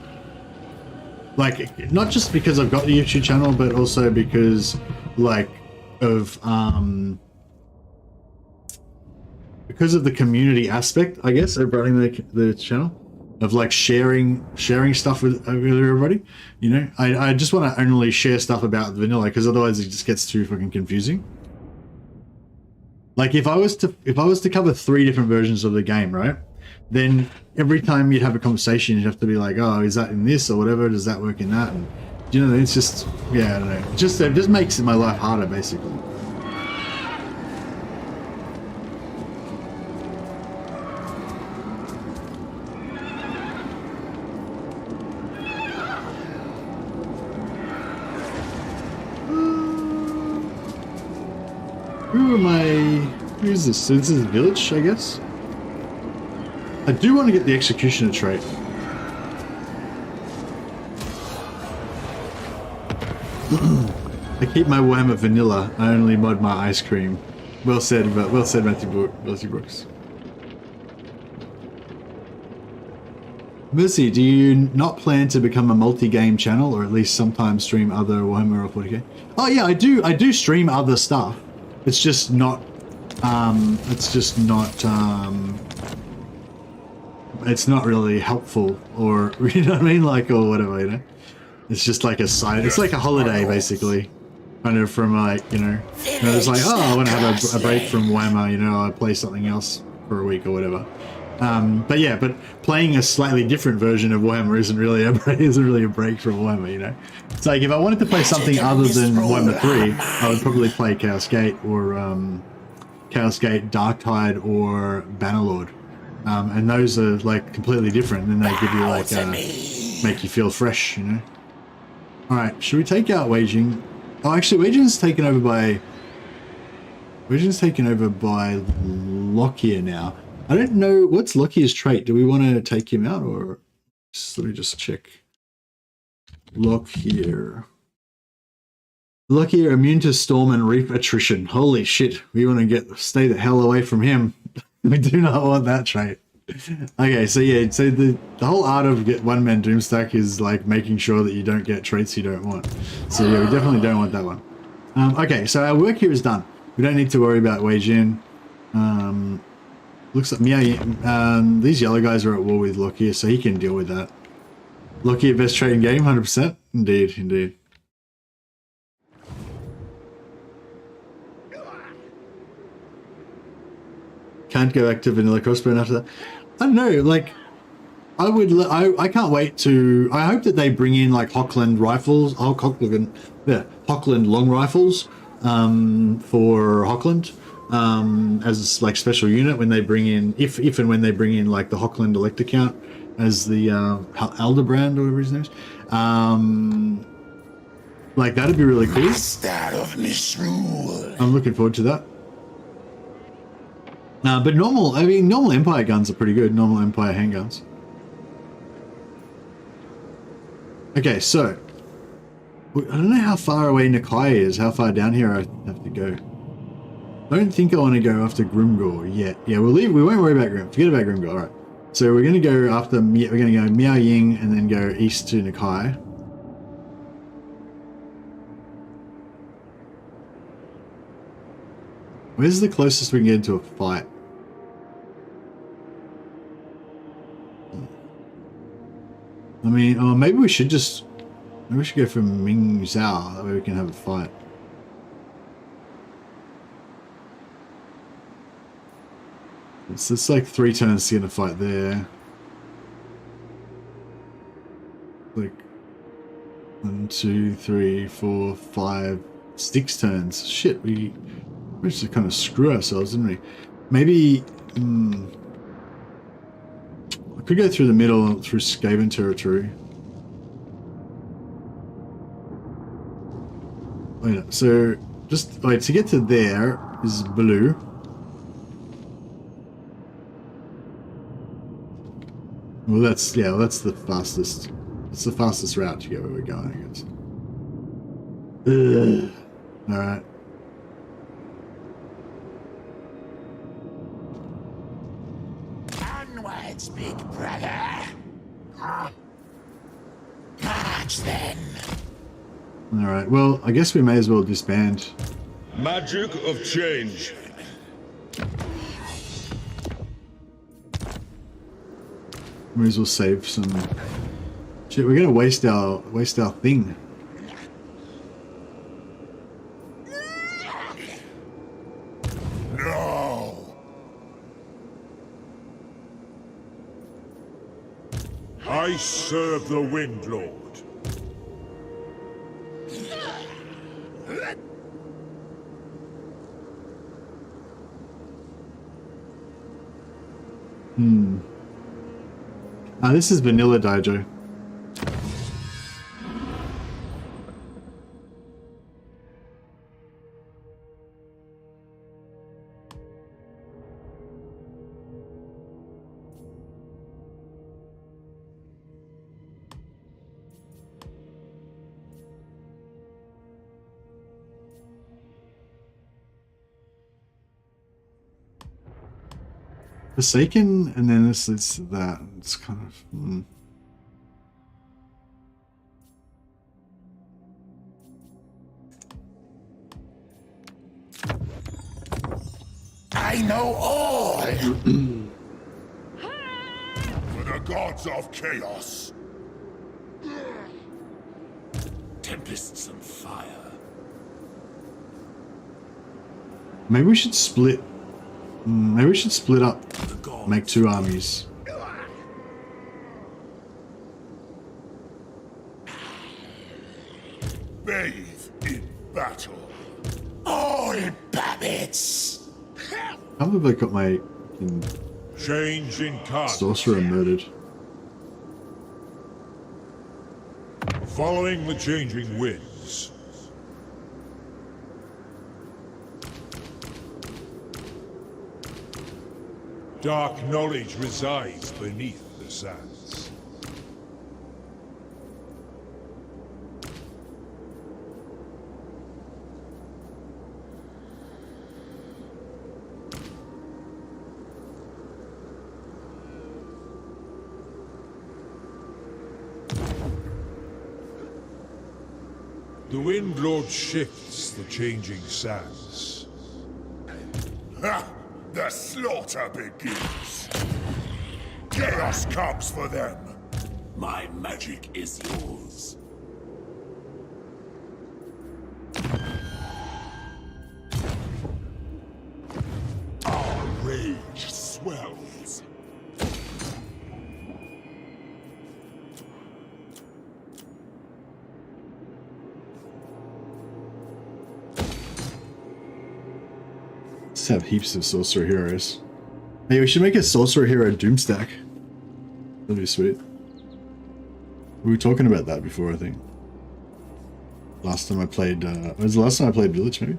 E: Like, not just because I've got the YouTube channel, but also because like of because of the community aspect, I guess, of running the channel, of like sharing stuff with everybody. You know, I just want to only share stuff about vanilla, because otherwise it just gets too fucking confusing. Like if I was to cover 3 different versions of the game, right? Then every time you'd have a conversation, you'd have to be like, oh, is that in this or whatever? Does that work in that? And you know, it's just, yeah, I don't know. It just makes my life harder, basically. Who's this? So this is Vilitch, I guess? I do want to get the Executioner trait. I keep my Warhammer vanilla, I only mod my ice cream. Well said, Matthew Brooks. Mercy, do you not plan to become a multi-game channel, or at least sometimes stream other Warhammer or 40k? Oh yeah, I do stream other stuff. It's just not, it's not really helpful, or, you know what I mean? Like, or whatever, you know? It's just like a side, it's like a holiday, basically. Kind of from like, you know, it's like, oh, I want to have a break from Warhammer, you know, I play something else for a week or whatever. But yeah, but playing a slightly different version of Warhammer isn't really a break from Warhammer, you know. It's like if I wanted to play something other than Warhammer 3, I would probably play Chaos Gate or Darktide or Bannerlord. And those are like completely different. And then they give you like make you feel fresh, you know. All right, should we take out waging? Oh, actually, waging's taken over by Lockyer now. I don't know what's Lockyer's trait. Do we want to take him out or let me just check. Lockyer immune to storm and reap attrition. Holy shit, we want to stay the hell away from him. We do not want that trait. Okay, so yeah, so the whole art of one-man Doomstack is like making sure that you don't get traits you don't want. So yeah, we definitely don't want that one. Okay, so our work here is done. We don't need to worry about wage in. Looks like these yellow guys are at war with Lockyer, so he can deal with that. Lockyer best trade in game, 100%. Indeed, indeed. Can't go back to vanilla crossbow after that. I don't know, like, I can't wait to, I hope that they bring in like Hochland rifles, Hochland long rifles for Hochland as like special unit when they bring in, if and when they bring in like the Hochland Elector Count as the Aldebrand or whatever his name is. Like that'd be really cool. I'm looking forward to that. But normal Empire guns are pretty good. Normal Empire handguns. Okay, so I don't know how far away Nakai is. How far down here I have to go. I don't think I want to go after Grimgor yet. Yeah, we'll leave. We won't worry about Grim. Forget about Grimgor. All right. So we're going to go after. We're going to go Miao Ying and then go east to Nakai. Where's the closest we can get into a fight? I mean, oh, maybe we should go for Ming Zhao, that way we can have a fight. It's like 3 turns to get a fight there. Like 1, 2, 3, 4, 5, 6 turns. Shit, we managed to kind of screw ourselves, didn't we? Maybe I could go through the middle through Skaven territory. Wait, so just wait, to get to there is blue. Well, that's the fastest. It's the fastest route to get where we're going, I guess. All right.
B: Onwards, big brother. March then.
E: All right. Well, I guess we may as well disband.
H: Magic of change.
E: May as well save some. Shit, we're gonna waste our thing.
H: No. I serve the Wind Lord.
E: This is Vanilla Daijo. Forsaken, and then this is that. It's kind of.
B: I know all.
H: For the gods of chaos.
B: Tempests and fire.
E: Maybe we should split. Maybe we should split up. Make 2 armies.
H: Bathe in battle.
B: All babbits.
E: How have I got my
H: Change in card.
E: Sorcerer murdered.
H: Following the changing winds. Dark knowledge resides beneath the sands. The Wind Lord shifts the changing sands.
D: Ha! The slaughter begins. Chaos comes for them.
B: My magic is yours.
D: Our rage swells.
E: Let's have heaps of sorcerer heroes. Hey, we should make a sorcerer hero Doomstack. That'd be sweet. We were talking about that before, I think. Last time I played, was the last time I played Vilitch, maybe?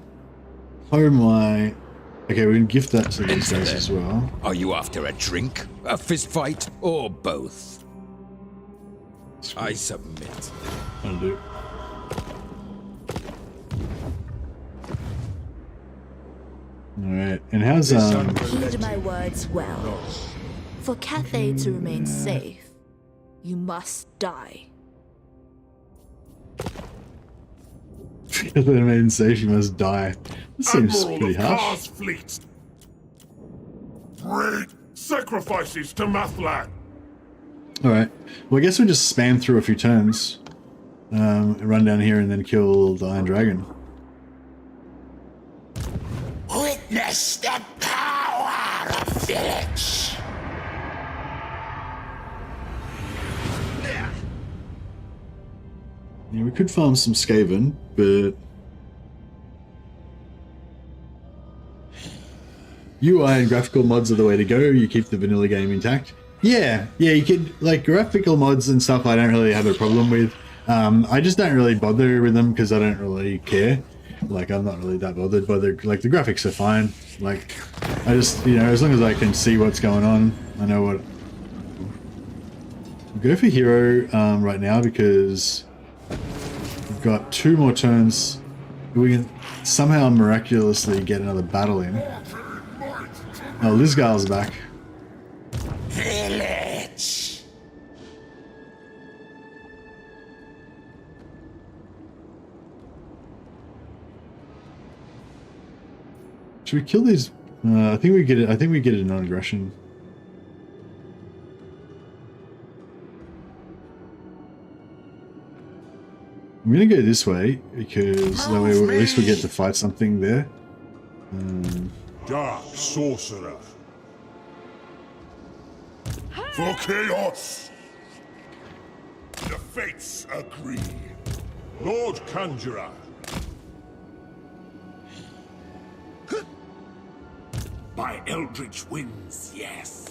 E: Oh my... Okay, we can gift that to these guys as well.
C: Are you after a drink, a fist fight, or both? I submit.
E: That'll do. Alright, and how's
K: Heed my words well. For Cathay to remain safe, you must die.
E: the maiden safe you must die. This seems
D: Admiral
E: pretty
D: of
E: harsh.
D: Kar's fleet. Great sacrifices to Mathlan.
E: Alright. Well, I guess we'll just spam through a few turns. Run down here and then kill the Iron Dragon.
B: Witness the power of Vilitch.
E: Yeah, we could farm some Skaven, but... UI and graphical mods are the way to go. You keep the vanilla game intact. Yeah, you could, like, graphical mods and stuff I don't really have a problem with. I just don't really bother with them because I don't really care. Like, I'm not really that bothered by the graphics are fine. Like, I just, you know, as long as I can see what's going on, I know what... We'll go for hero right now because we've got 2 more turns. We can somehow miraculously get another battle in. Oh, Lizgar's back.
B: Vilitch.
E: Should we kill these? I think we get it. I think we get it in non-aggression. I'm gonna go this way because that way at least we get to fight something there.
H: Dark sorcerer.
D: For chaos. The fates agree.
H: Lord Conjurer.
B: By eldritch winds, yes.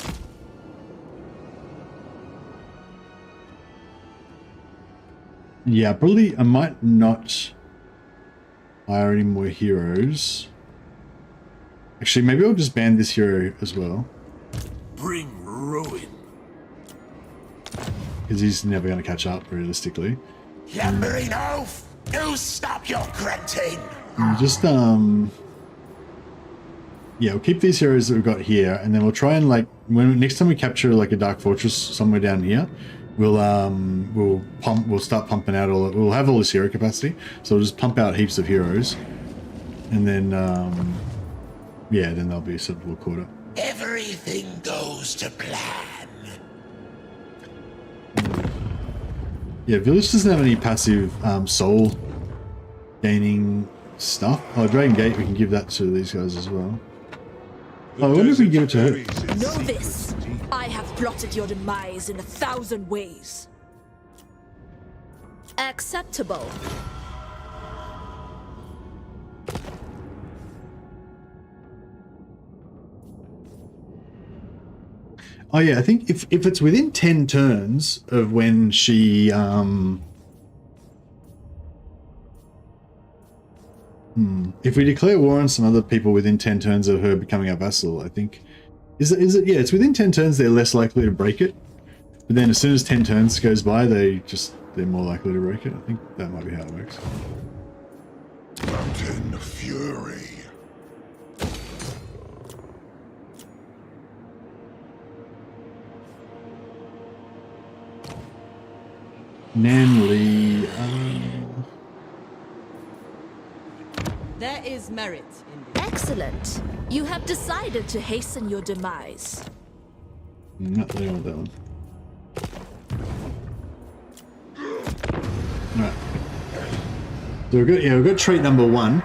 E: Yeah, probably I might not hire any more heroes. Actually, maybe I'll just ban this hero as well.
B: Bring ruin.
E: Because he's never going to catch up, realistically.
B: Lumbering oaf, do stop your grunting.
E: And just, yeah, we'll keep these heroes that we've got here, and then we'll try and, like, next time we capture, like, a Dark Fortress somewhere down here, we'll start pumping out we'll have all this hero capacity, so we'll just pump out heaps of heroes, and then, yeah, then they'll be sort of all caught up.
B: Everything goes to plan.
E: Yeah, Village doesn't have any passive soul gaining stuff. Oh, Dragon Gate, we can give that to these guys as well. Oh, I wonder if we can give it to her.
K: Know this. I have plotted your demise in 1,000 ways. Acceptable.
E: Oh yeah, I think if it's within 10 turns of when she if we declare war on some other people within 10 turns of her becoming our vassal, I think is it yeah, it's within 10 turns they're less likely to break it. But then as soon as 10 turns goes by, they're more likely to break it. I think that might be how it works.
D: Mountain Fury.
E: Nanley,
L: There is merit in this.
K: Excellent. You have decided to hasten your demise.
E: not really want that one. Alright. So we've got trait number 1.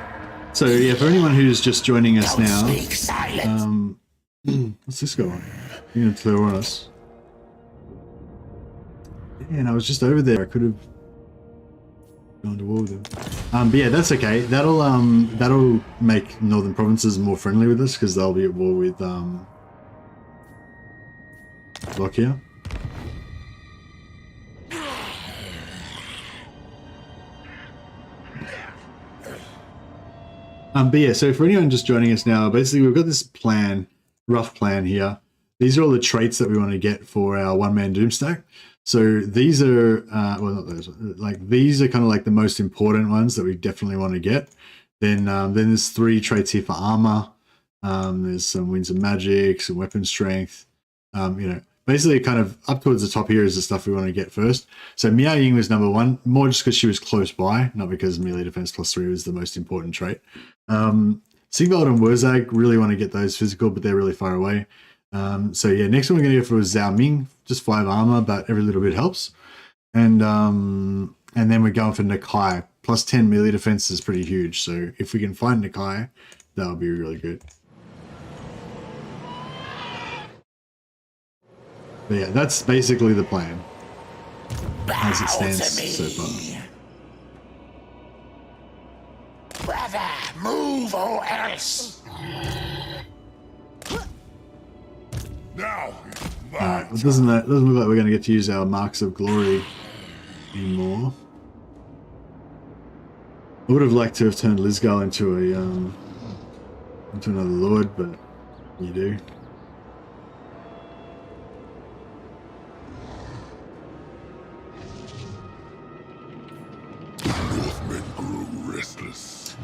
E: So yeah, for anyone who's just joining us now, what's this guy? You're gonna throw on us. Yeah, and I was just over there. I could have gone to war with him. But yeah, that's okay. That'll make northern provinces more friendly with us because they'll be at war with Lockyer. But yeah, so for anyone just joining us now, basically we've got this rough plan here. These are all the traits that we want to get for our one-man Doomstack. So these are, well, not those, like these are kind of like the most important ones that we definitely want to get. Then there's 3 traits here for armor. There's some winds of magic, some weapon strength. Basically kind of up towards the top here is the stuff we want to get first. So Miao Ying was number 1, more just because she was close by, not because melee defense +3 was the most important trait. Sigvald and Wurzag really want to get those physical, but they're really far away. So yeah, next one we're going to go for is Zhao Ming, just 5 armor, but every little bit helps. And then we're going for Nakai, +10 melee defense is pretty huge. So if we can find Nakai, that'll be really good. But yeah, that's basically the plan as it stands so far.
B: Brother, move or else.
D: Now,
E: Alright, it doesn't look like we're going to get to use our marks of glory anymore. I would have liked to have turned Lizgal into another lord, but you do.
D: Northmen grew restless.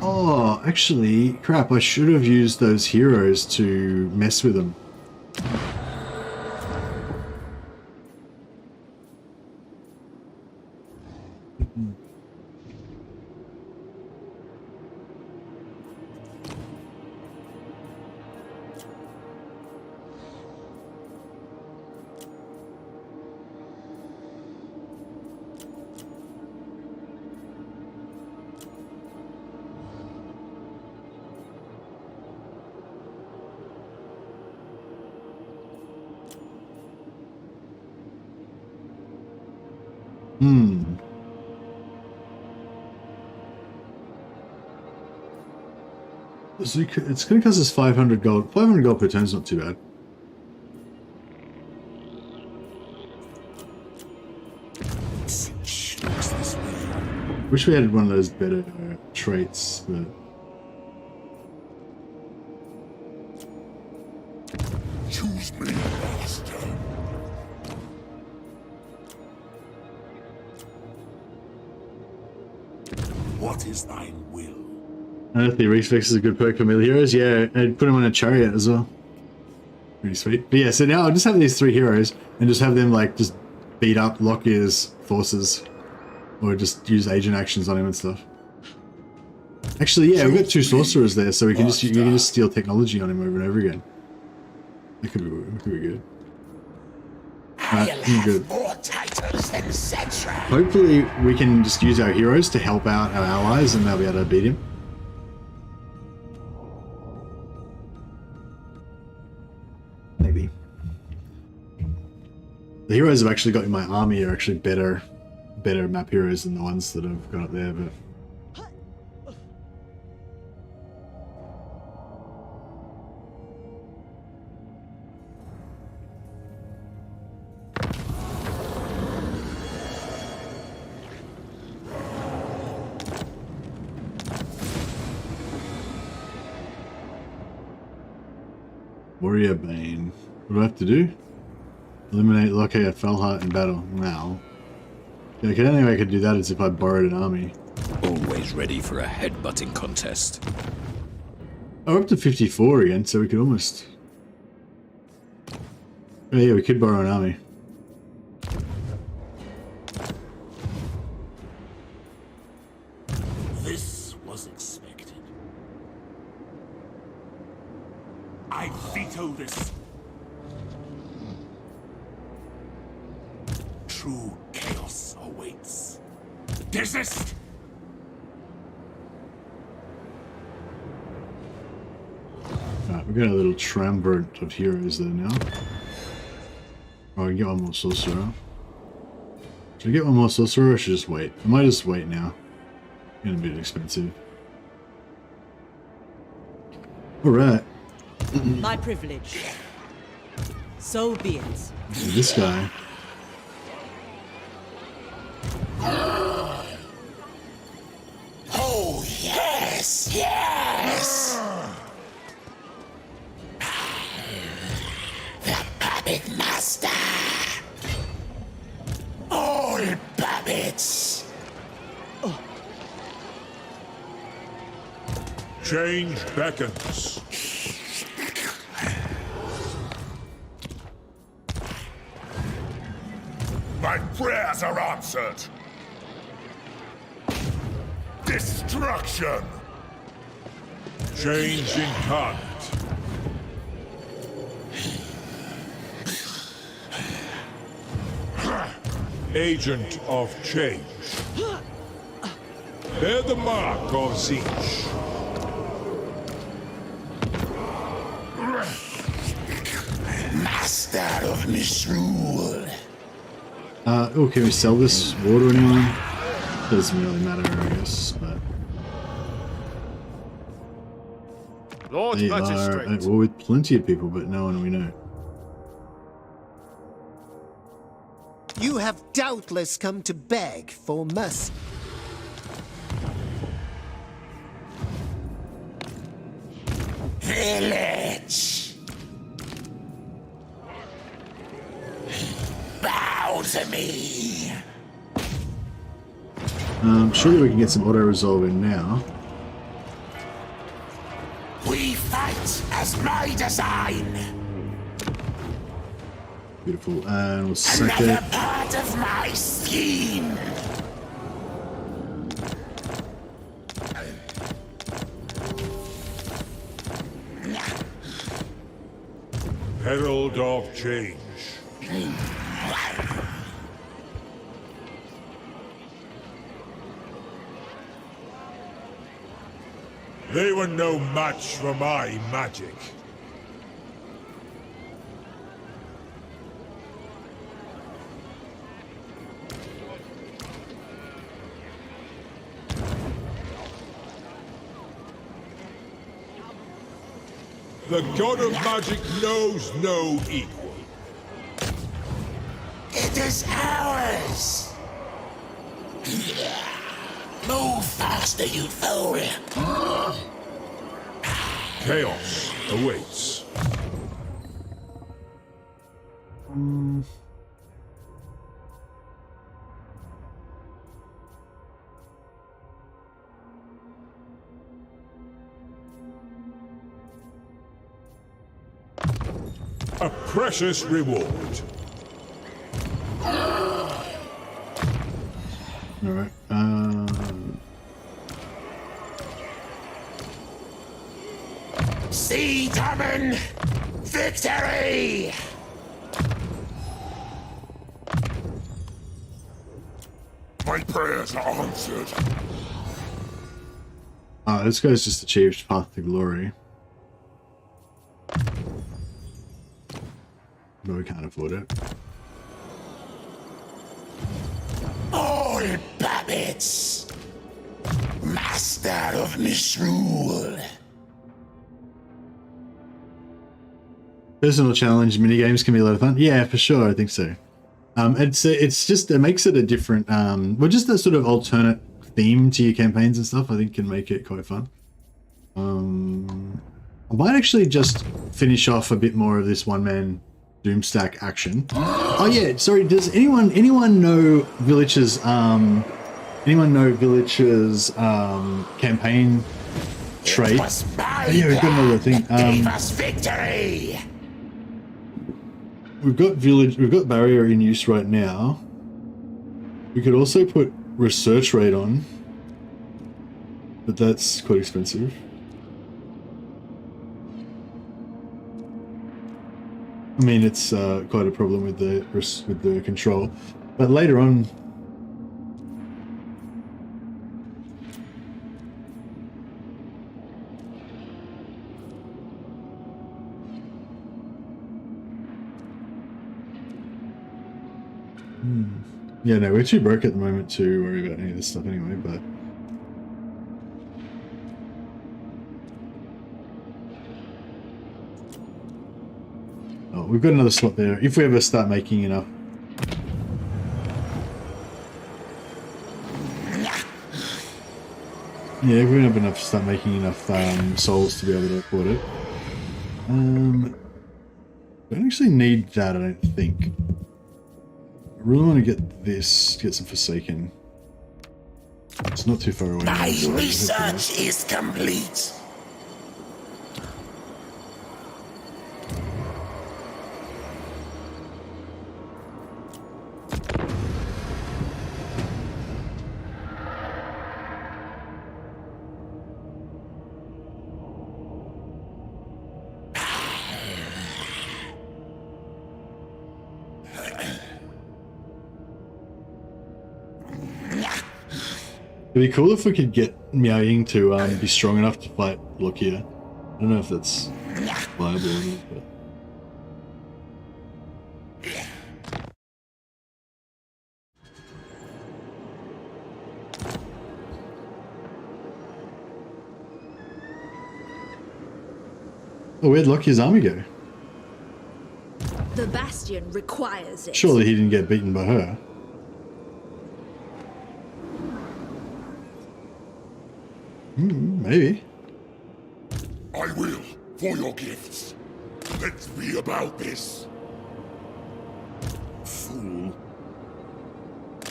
E: Oh, actually, crap, I should have used those heroes to mess with them. So it's going to cost us 500 gold. 500 gold per turn is not too bad. Wish we had one of those better traits, but...
D: Choose me, master. What is thine will?
E: I think Reflex is a good perk for melee heroes. Yeah, and put him on a chariot as well. Pretty sweet. But yeah, so now I'll just have these 3 heroes and just have them like just beat up Lockyer's forces. Or just use agent actions on him and stuff. Actually, yeah, we've got 2 sorcerers there, so we can just steal technology on him over and over again. That could be good.
B: I'll have more titles than Cetra.
E: Hopefully we can just use our heroes to help out our allies and they'll be able to beat him. Maybe. The heroes I've actually got in my army are actually better map heroes than the ones that I've got up there, but... Warrior Bane. What do I have to do? Eliminate locate a Felheart in battle. Now. Yeah, the only way I could do that is if I borrowed an army.
C: Always ready for a headbutting contest.
E: Oh, we're up to 54 again, so we could almost... Oh yeah, we could borrow an army.
B: This was expected. I veto this. True chaos awaits. Desist!
E: Alright, we've got a little triumvirate of heroes there now. Oh, I can get one more sorcerer. Should I get one more sorcerer or I should just wait? I might just wait now. It's gonna be expensive. Alright.
L: My privilege. So be it.
E: This guy.
B: Oh, yes, yes! The Puppet Master! All puppets!
D: Change beckons. My prayers are answered. Destruction. Change incarnate. Agent of change. Bear the mark of Vilitch.
B: Master of misrule.
E: Oh, can we sell this war to anyone? Doesn't really matter, I guess, but...
I: Lord
E: They are
I: Magistrate.
E: at war with plenty of people, but no one we know.
I: You have doubtless come to beg for mercy.
B: Vilitch! Bow to me!
E: Surely we can get some auto-resolve in now.
B: We fight as my design!
E: Beautiful, and we'll sack
B: Another
E: it.
B: part of my scheme!
D: Herald of change. They were no match for my magic. The god of magic knows no equal.
B: It is ours! Move faster, you fool!
D: Chaos awaits. A precious reward.
E: Alright,
B: See, Tommen! Victory!
D: My prayers are answered.
E: this guy's just achieved Path to Glory. But we can't afford it.
B: All puppets! Master of misrule!
E: Personal challenge minigames can be a lot of fun. Yeah, for sure, I think so. It's just, it makes it a different, well, just a sort of alternate theme to your campaigns and stuff, I think can make it quite fun. I might actually just finish off a bit more of this one-man Doomstack action. Oh yeah, sorry. Does anyone know Vilitch's campaign trait? Oh, yeah, we've got another thing.
B: Gave us victory.
E: We've got Village. We've got barrier in use right now. We could also put research rate on, but that's quite expensive. I mean, it's quite a problem with the control, but later on. Yeah, no, we're too broke at the moment to worry about any of this stuff anyway, but... Oh, we've got another slot there, if we ever start making enough. Yeah, if we have enough to start making enough souls to be able to afford it. Don't actually need that, I don't think. I really want to get this, get some Forsaken. It's not too far away.
B: My research is complete.
E: It'd be cool if we could get Miao Ying to be strong enough to fight Lokia. I don't know if that's viable or not, but... Oh, where'd Lokia's army go?
K: The Bastion requires it.
E: Surely he didn't get beaten by her. Maybe.
D: I will, for your gifts. Let's be about this. Fool.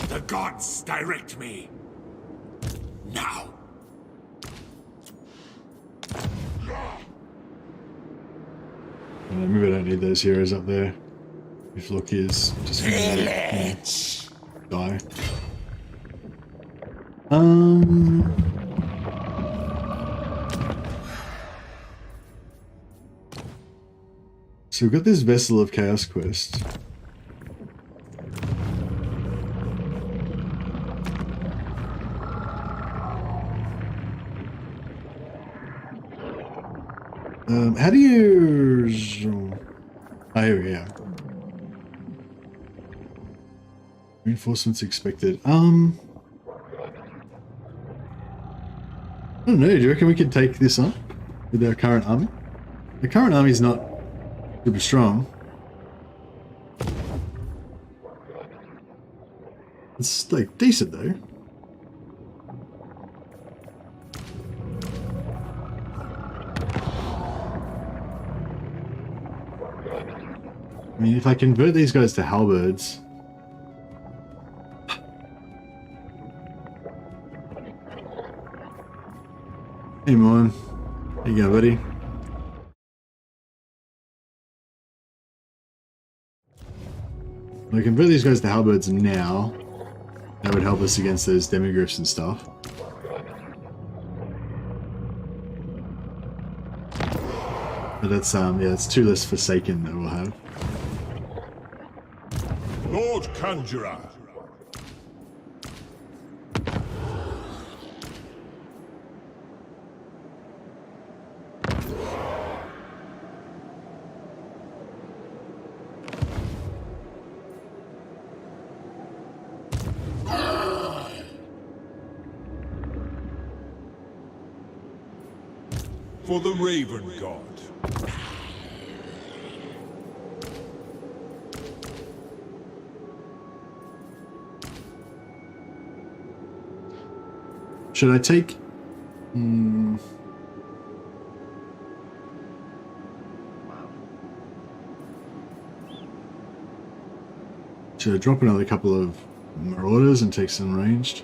D: The gods direct me. Now.
E: Maybe I don't need those heroes up there. If Loki is just
B: Vilitch.
E: Die. So we've got this Vessel of Chaos quest. How do you... Oh, here we go. Reinforcements expected. I don't know, do you reckon we could take this on with our current army? The current army's not super strong. It's like decent though. I mean, if I convert these guys to halberds. Hey, Mon. There you go, buddy. I convert these guys to halberds now. That would help us against those demigriffs and stuff. But that's yeah, it's 2 less Forsaken that we'll have.
H: Lord Conjurer. For the Raven God.
E: Should I take... to drop another couple of Marauders and take some ranged.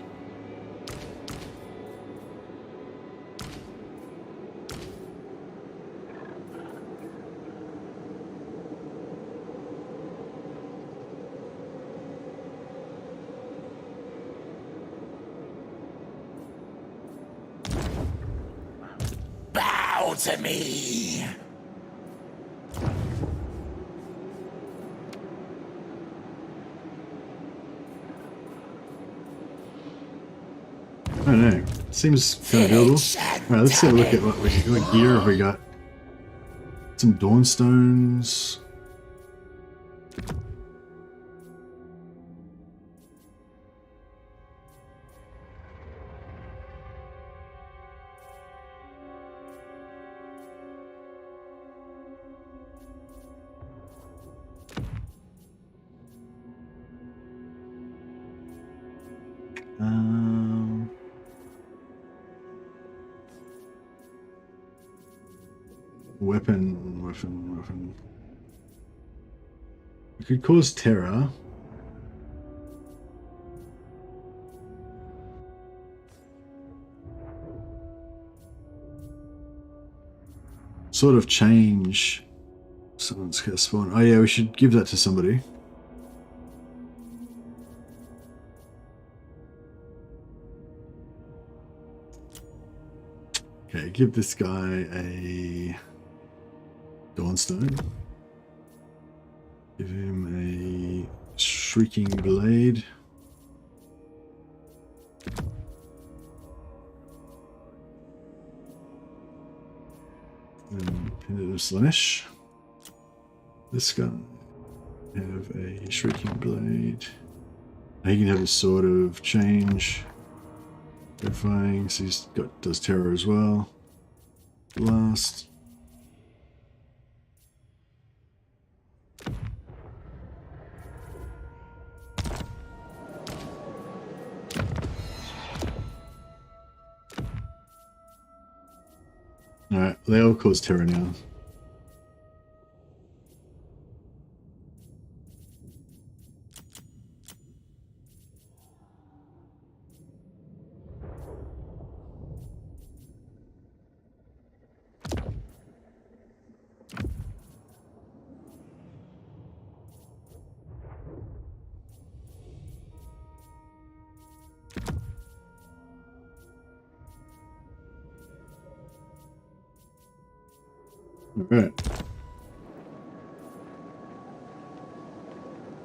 B: Bow to me.
E: I don't know. Seems kind of doable. Alright, let's have a look at what gear have we got. Some Dawnstones. Weapon. We could cause terror. Sort of change. Someone's gonna spawn. Oh yeah, we should give that to somebody. Okay, give this guy a Dawnstone. Give him a Shrieking Blade. And Penitent Slash. This guy have a Shrieking Blade. He can have a sort of change. Terrifying, so he's does terror as well. Blast. Alright, they all cause terror now.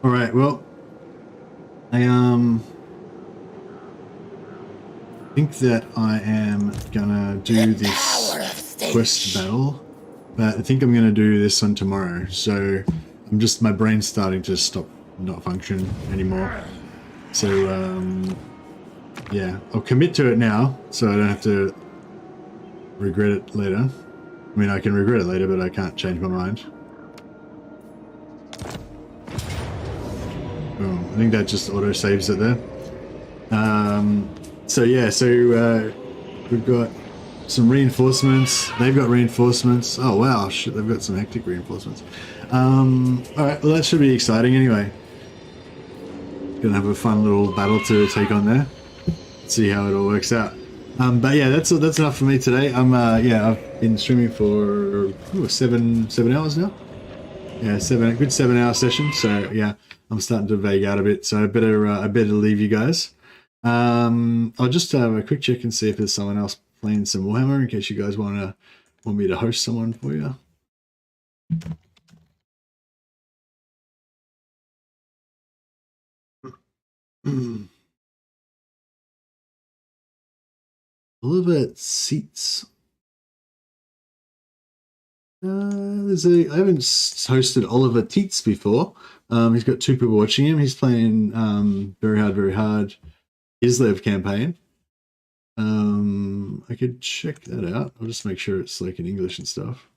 E: Alright, well, I think that I am gonna do this quest battle, but I think I'm gonna do this one tomorrow, so my brain's starting to stop not function anymore. So yeah, I'll commit to it now so I don't have to regret it later. I mean, I can regret it later, but I can't change my mind. Boom. I think that just auto saves it there. So yeah, we've got some reinforcements. They've got reinforcements. Oh wow, shit, they've got some hectic reinforcements. Alright, well that should be exciting anyway. Gonna have a fun little battle to take on there. See how it all works out. But yeah, that's enough for me today. I've been streaming for 7 hours now. Yeah, a good 7 hour session. So yeah, I'm starting to vague out a bit. So I better leave you guys. I'll just have a quick check and see if there's someone else playing some Warhammer in case you guys want me to host someone for you. Oliver Seats. I haven't hosted Oliver Teets before. He's got 2 people watching him. He's playing Very Hard Islev campaign. I could check that out. I'll just make sure it's like in English and stuff.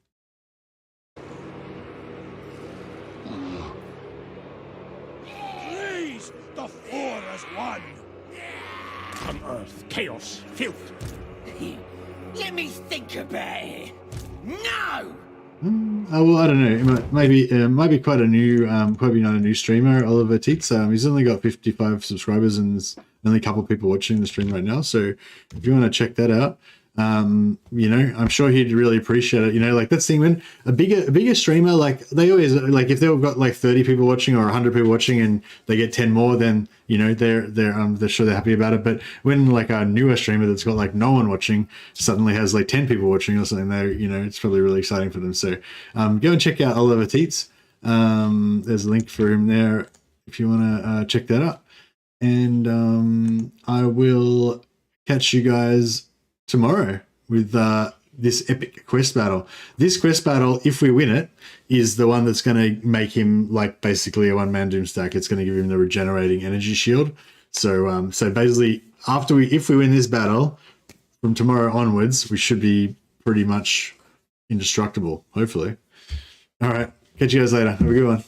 F: Please, the Four as one. On Earth, chaos, filth.
B: Let me think about it. No!
E: Well, I don't know. It might be quite a new, probably not a new streamer, Oliver Teets. He's only got 55 subscribers and there's only a couple of people watching the stream right now. So if you want to check that out, I'm sure he'd really appreciate it. Like that's the thing, when a bigger streamer, like they always, like if they've got like 30 people watching or 100 people watching and they get 10 more, then they're sure they're happy about it. But when like a newer streamer that's got like no one watching suddenly has like 10 people watching or something, it's probably really exciting for them. So go and check out Oliver Teets. There's a link for him there if you want to check that out. And I will catch you guys tomorrow with this epic quest battle. This quest battle, if we win it, is the one that's going to make him like basically a one-man Doomstack. It's going to give him the regenerating energy shield. So basically, if we win this battle, from tomorrow onwards, we should be pretty much indestructible, hopefully. All right, catch you guys later. Have a good one.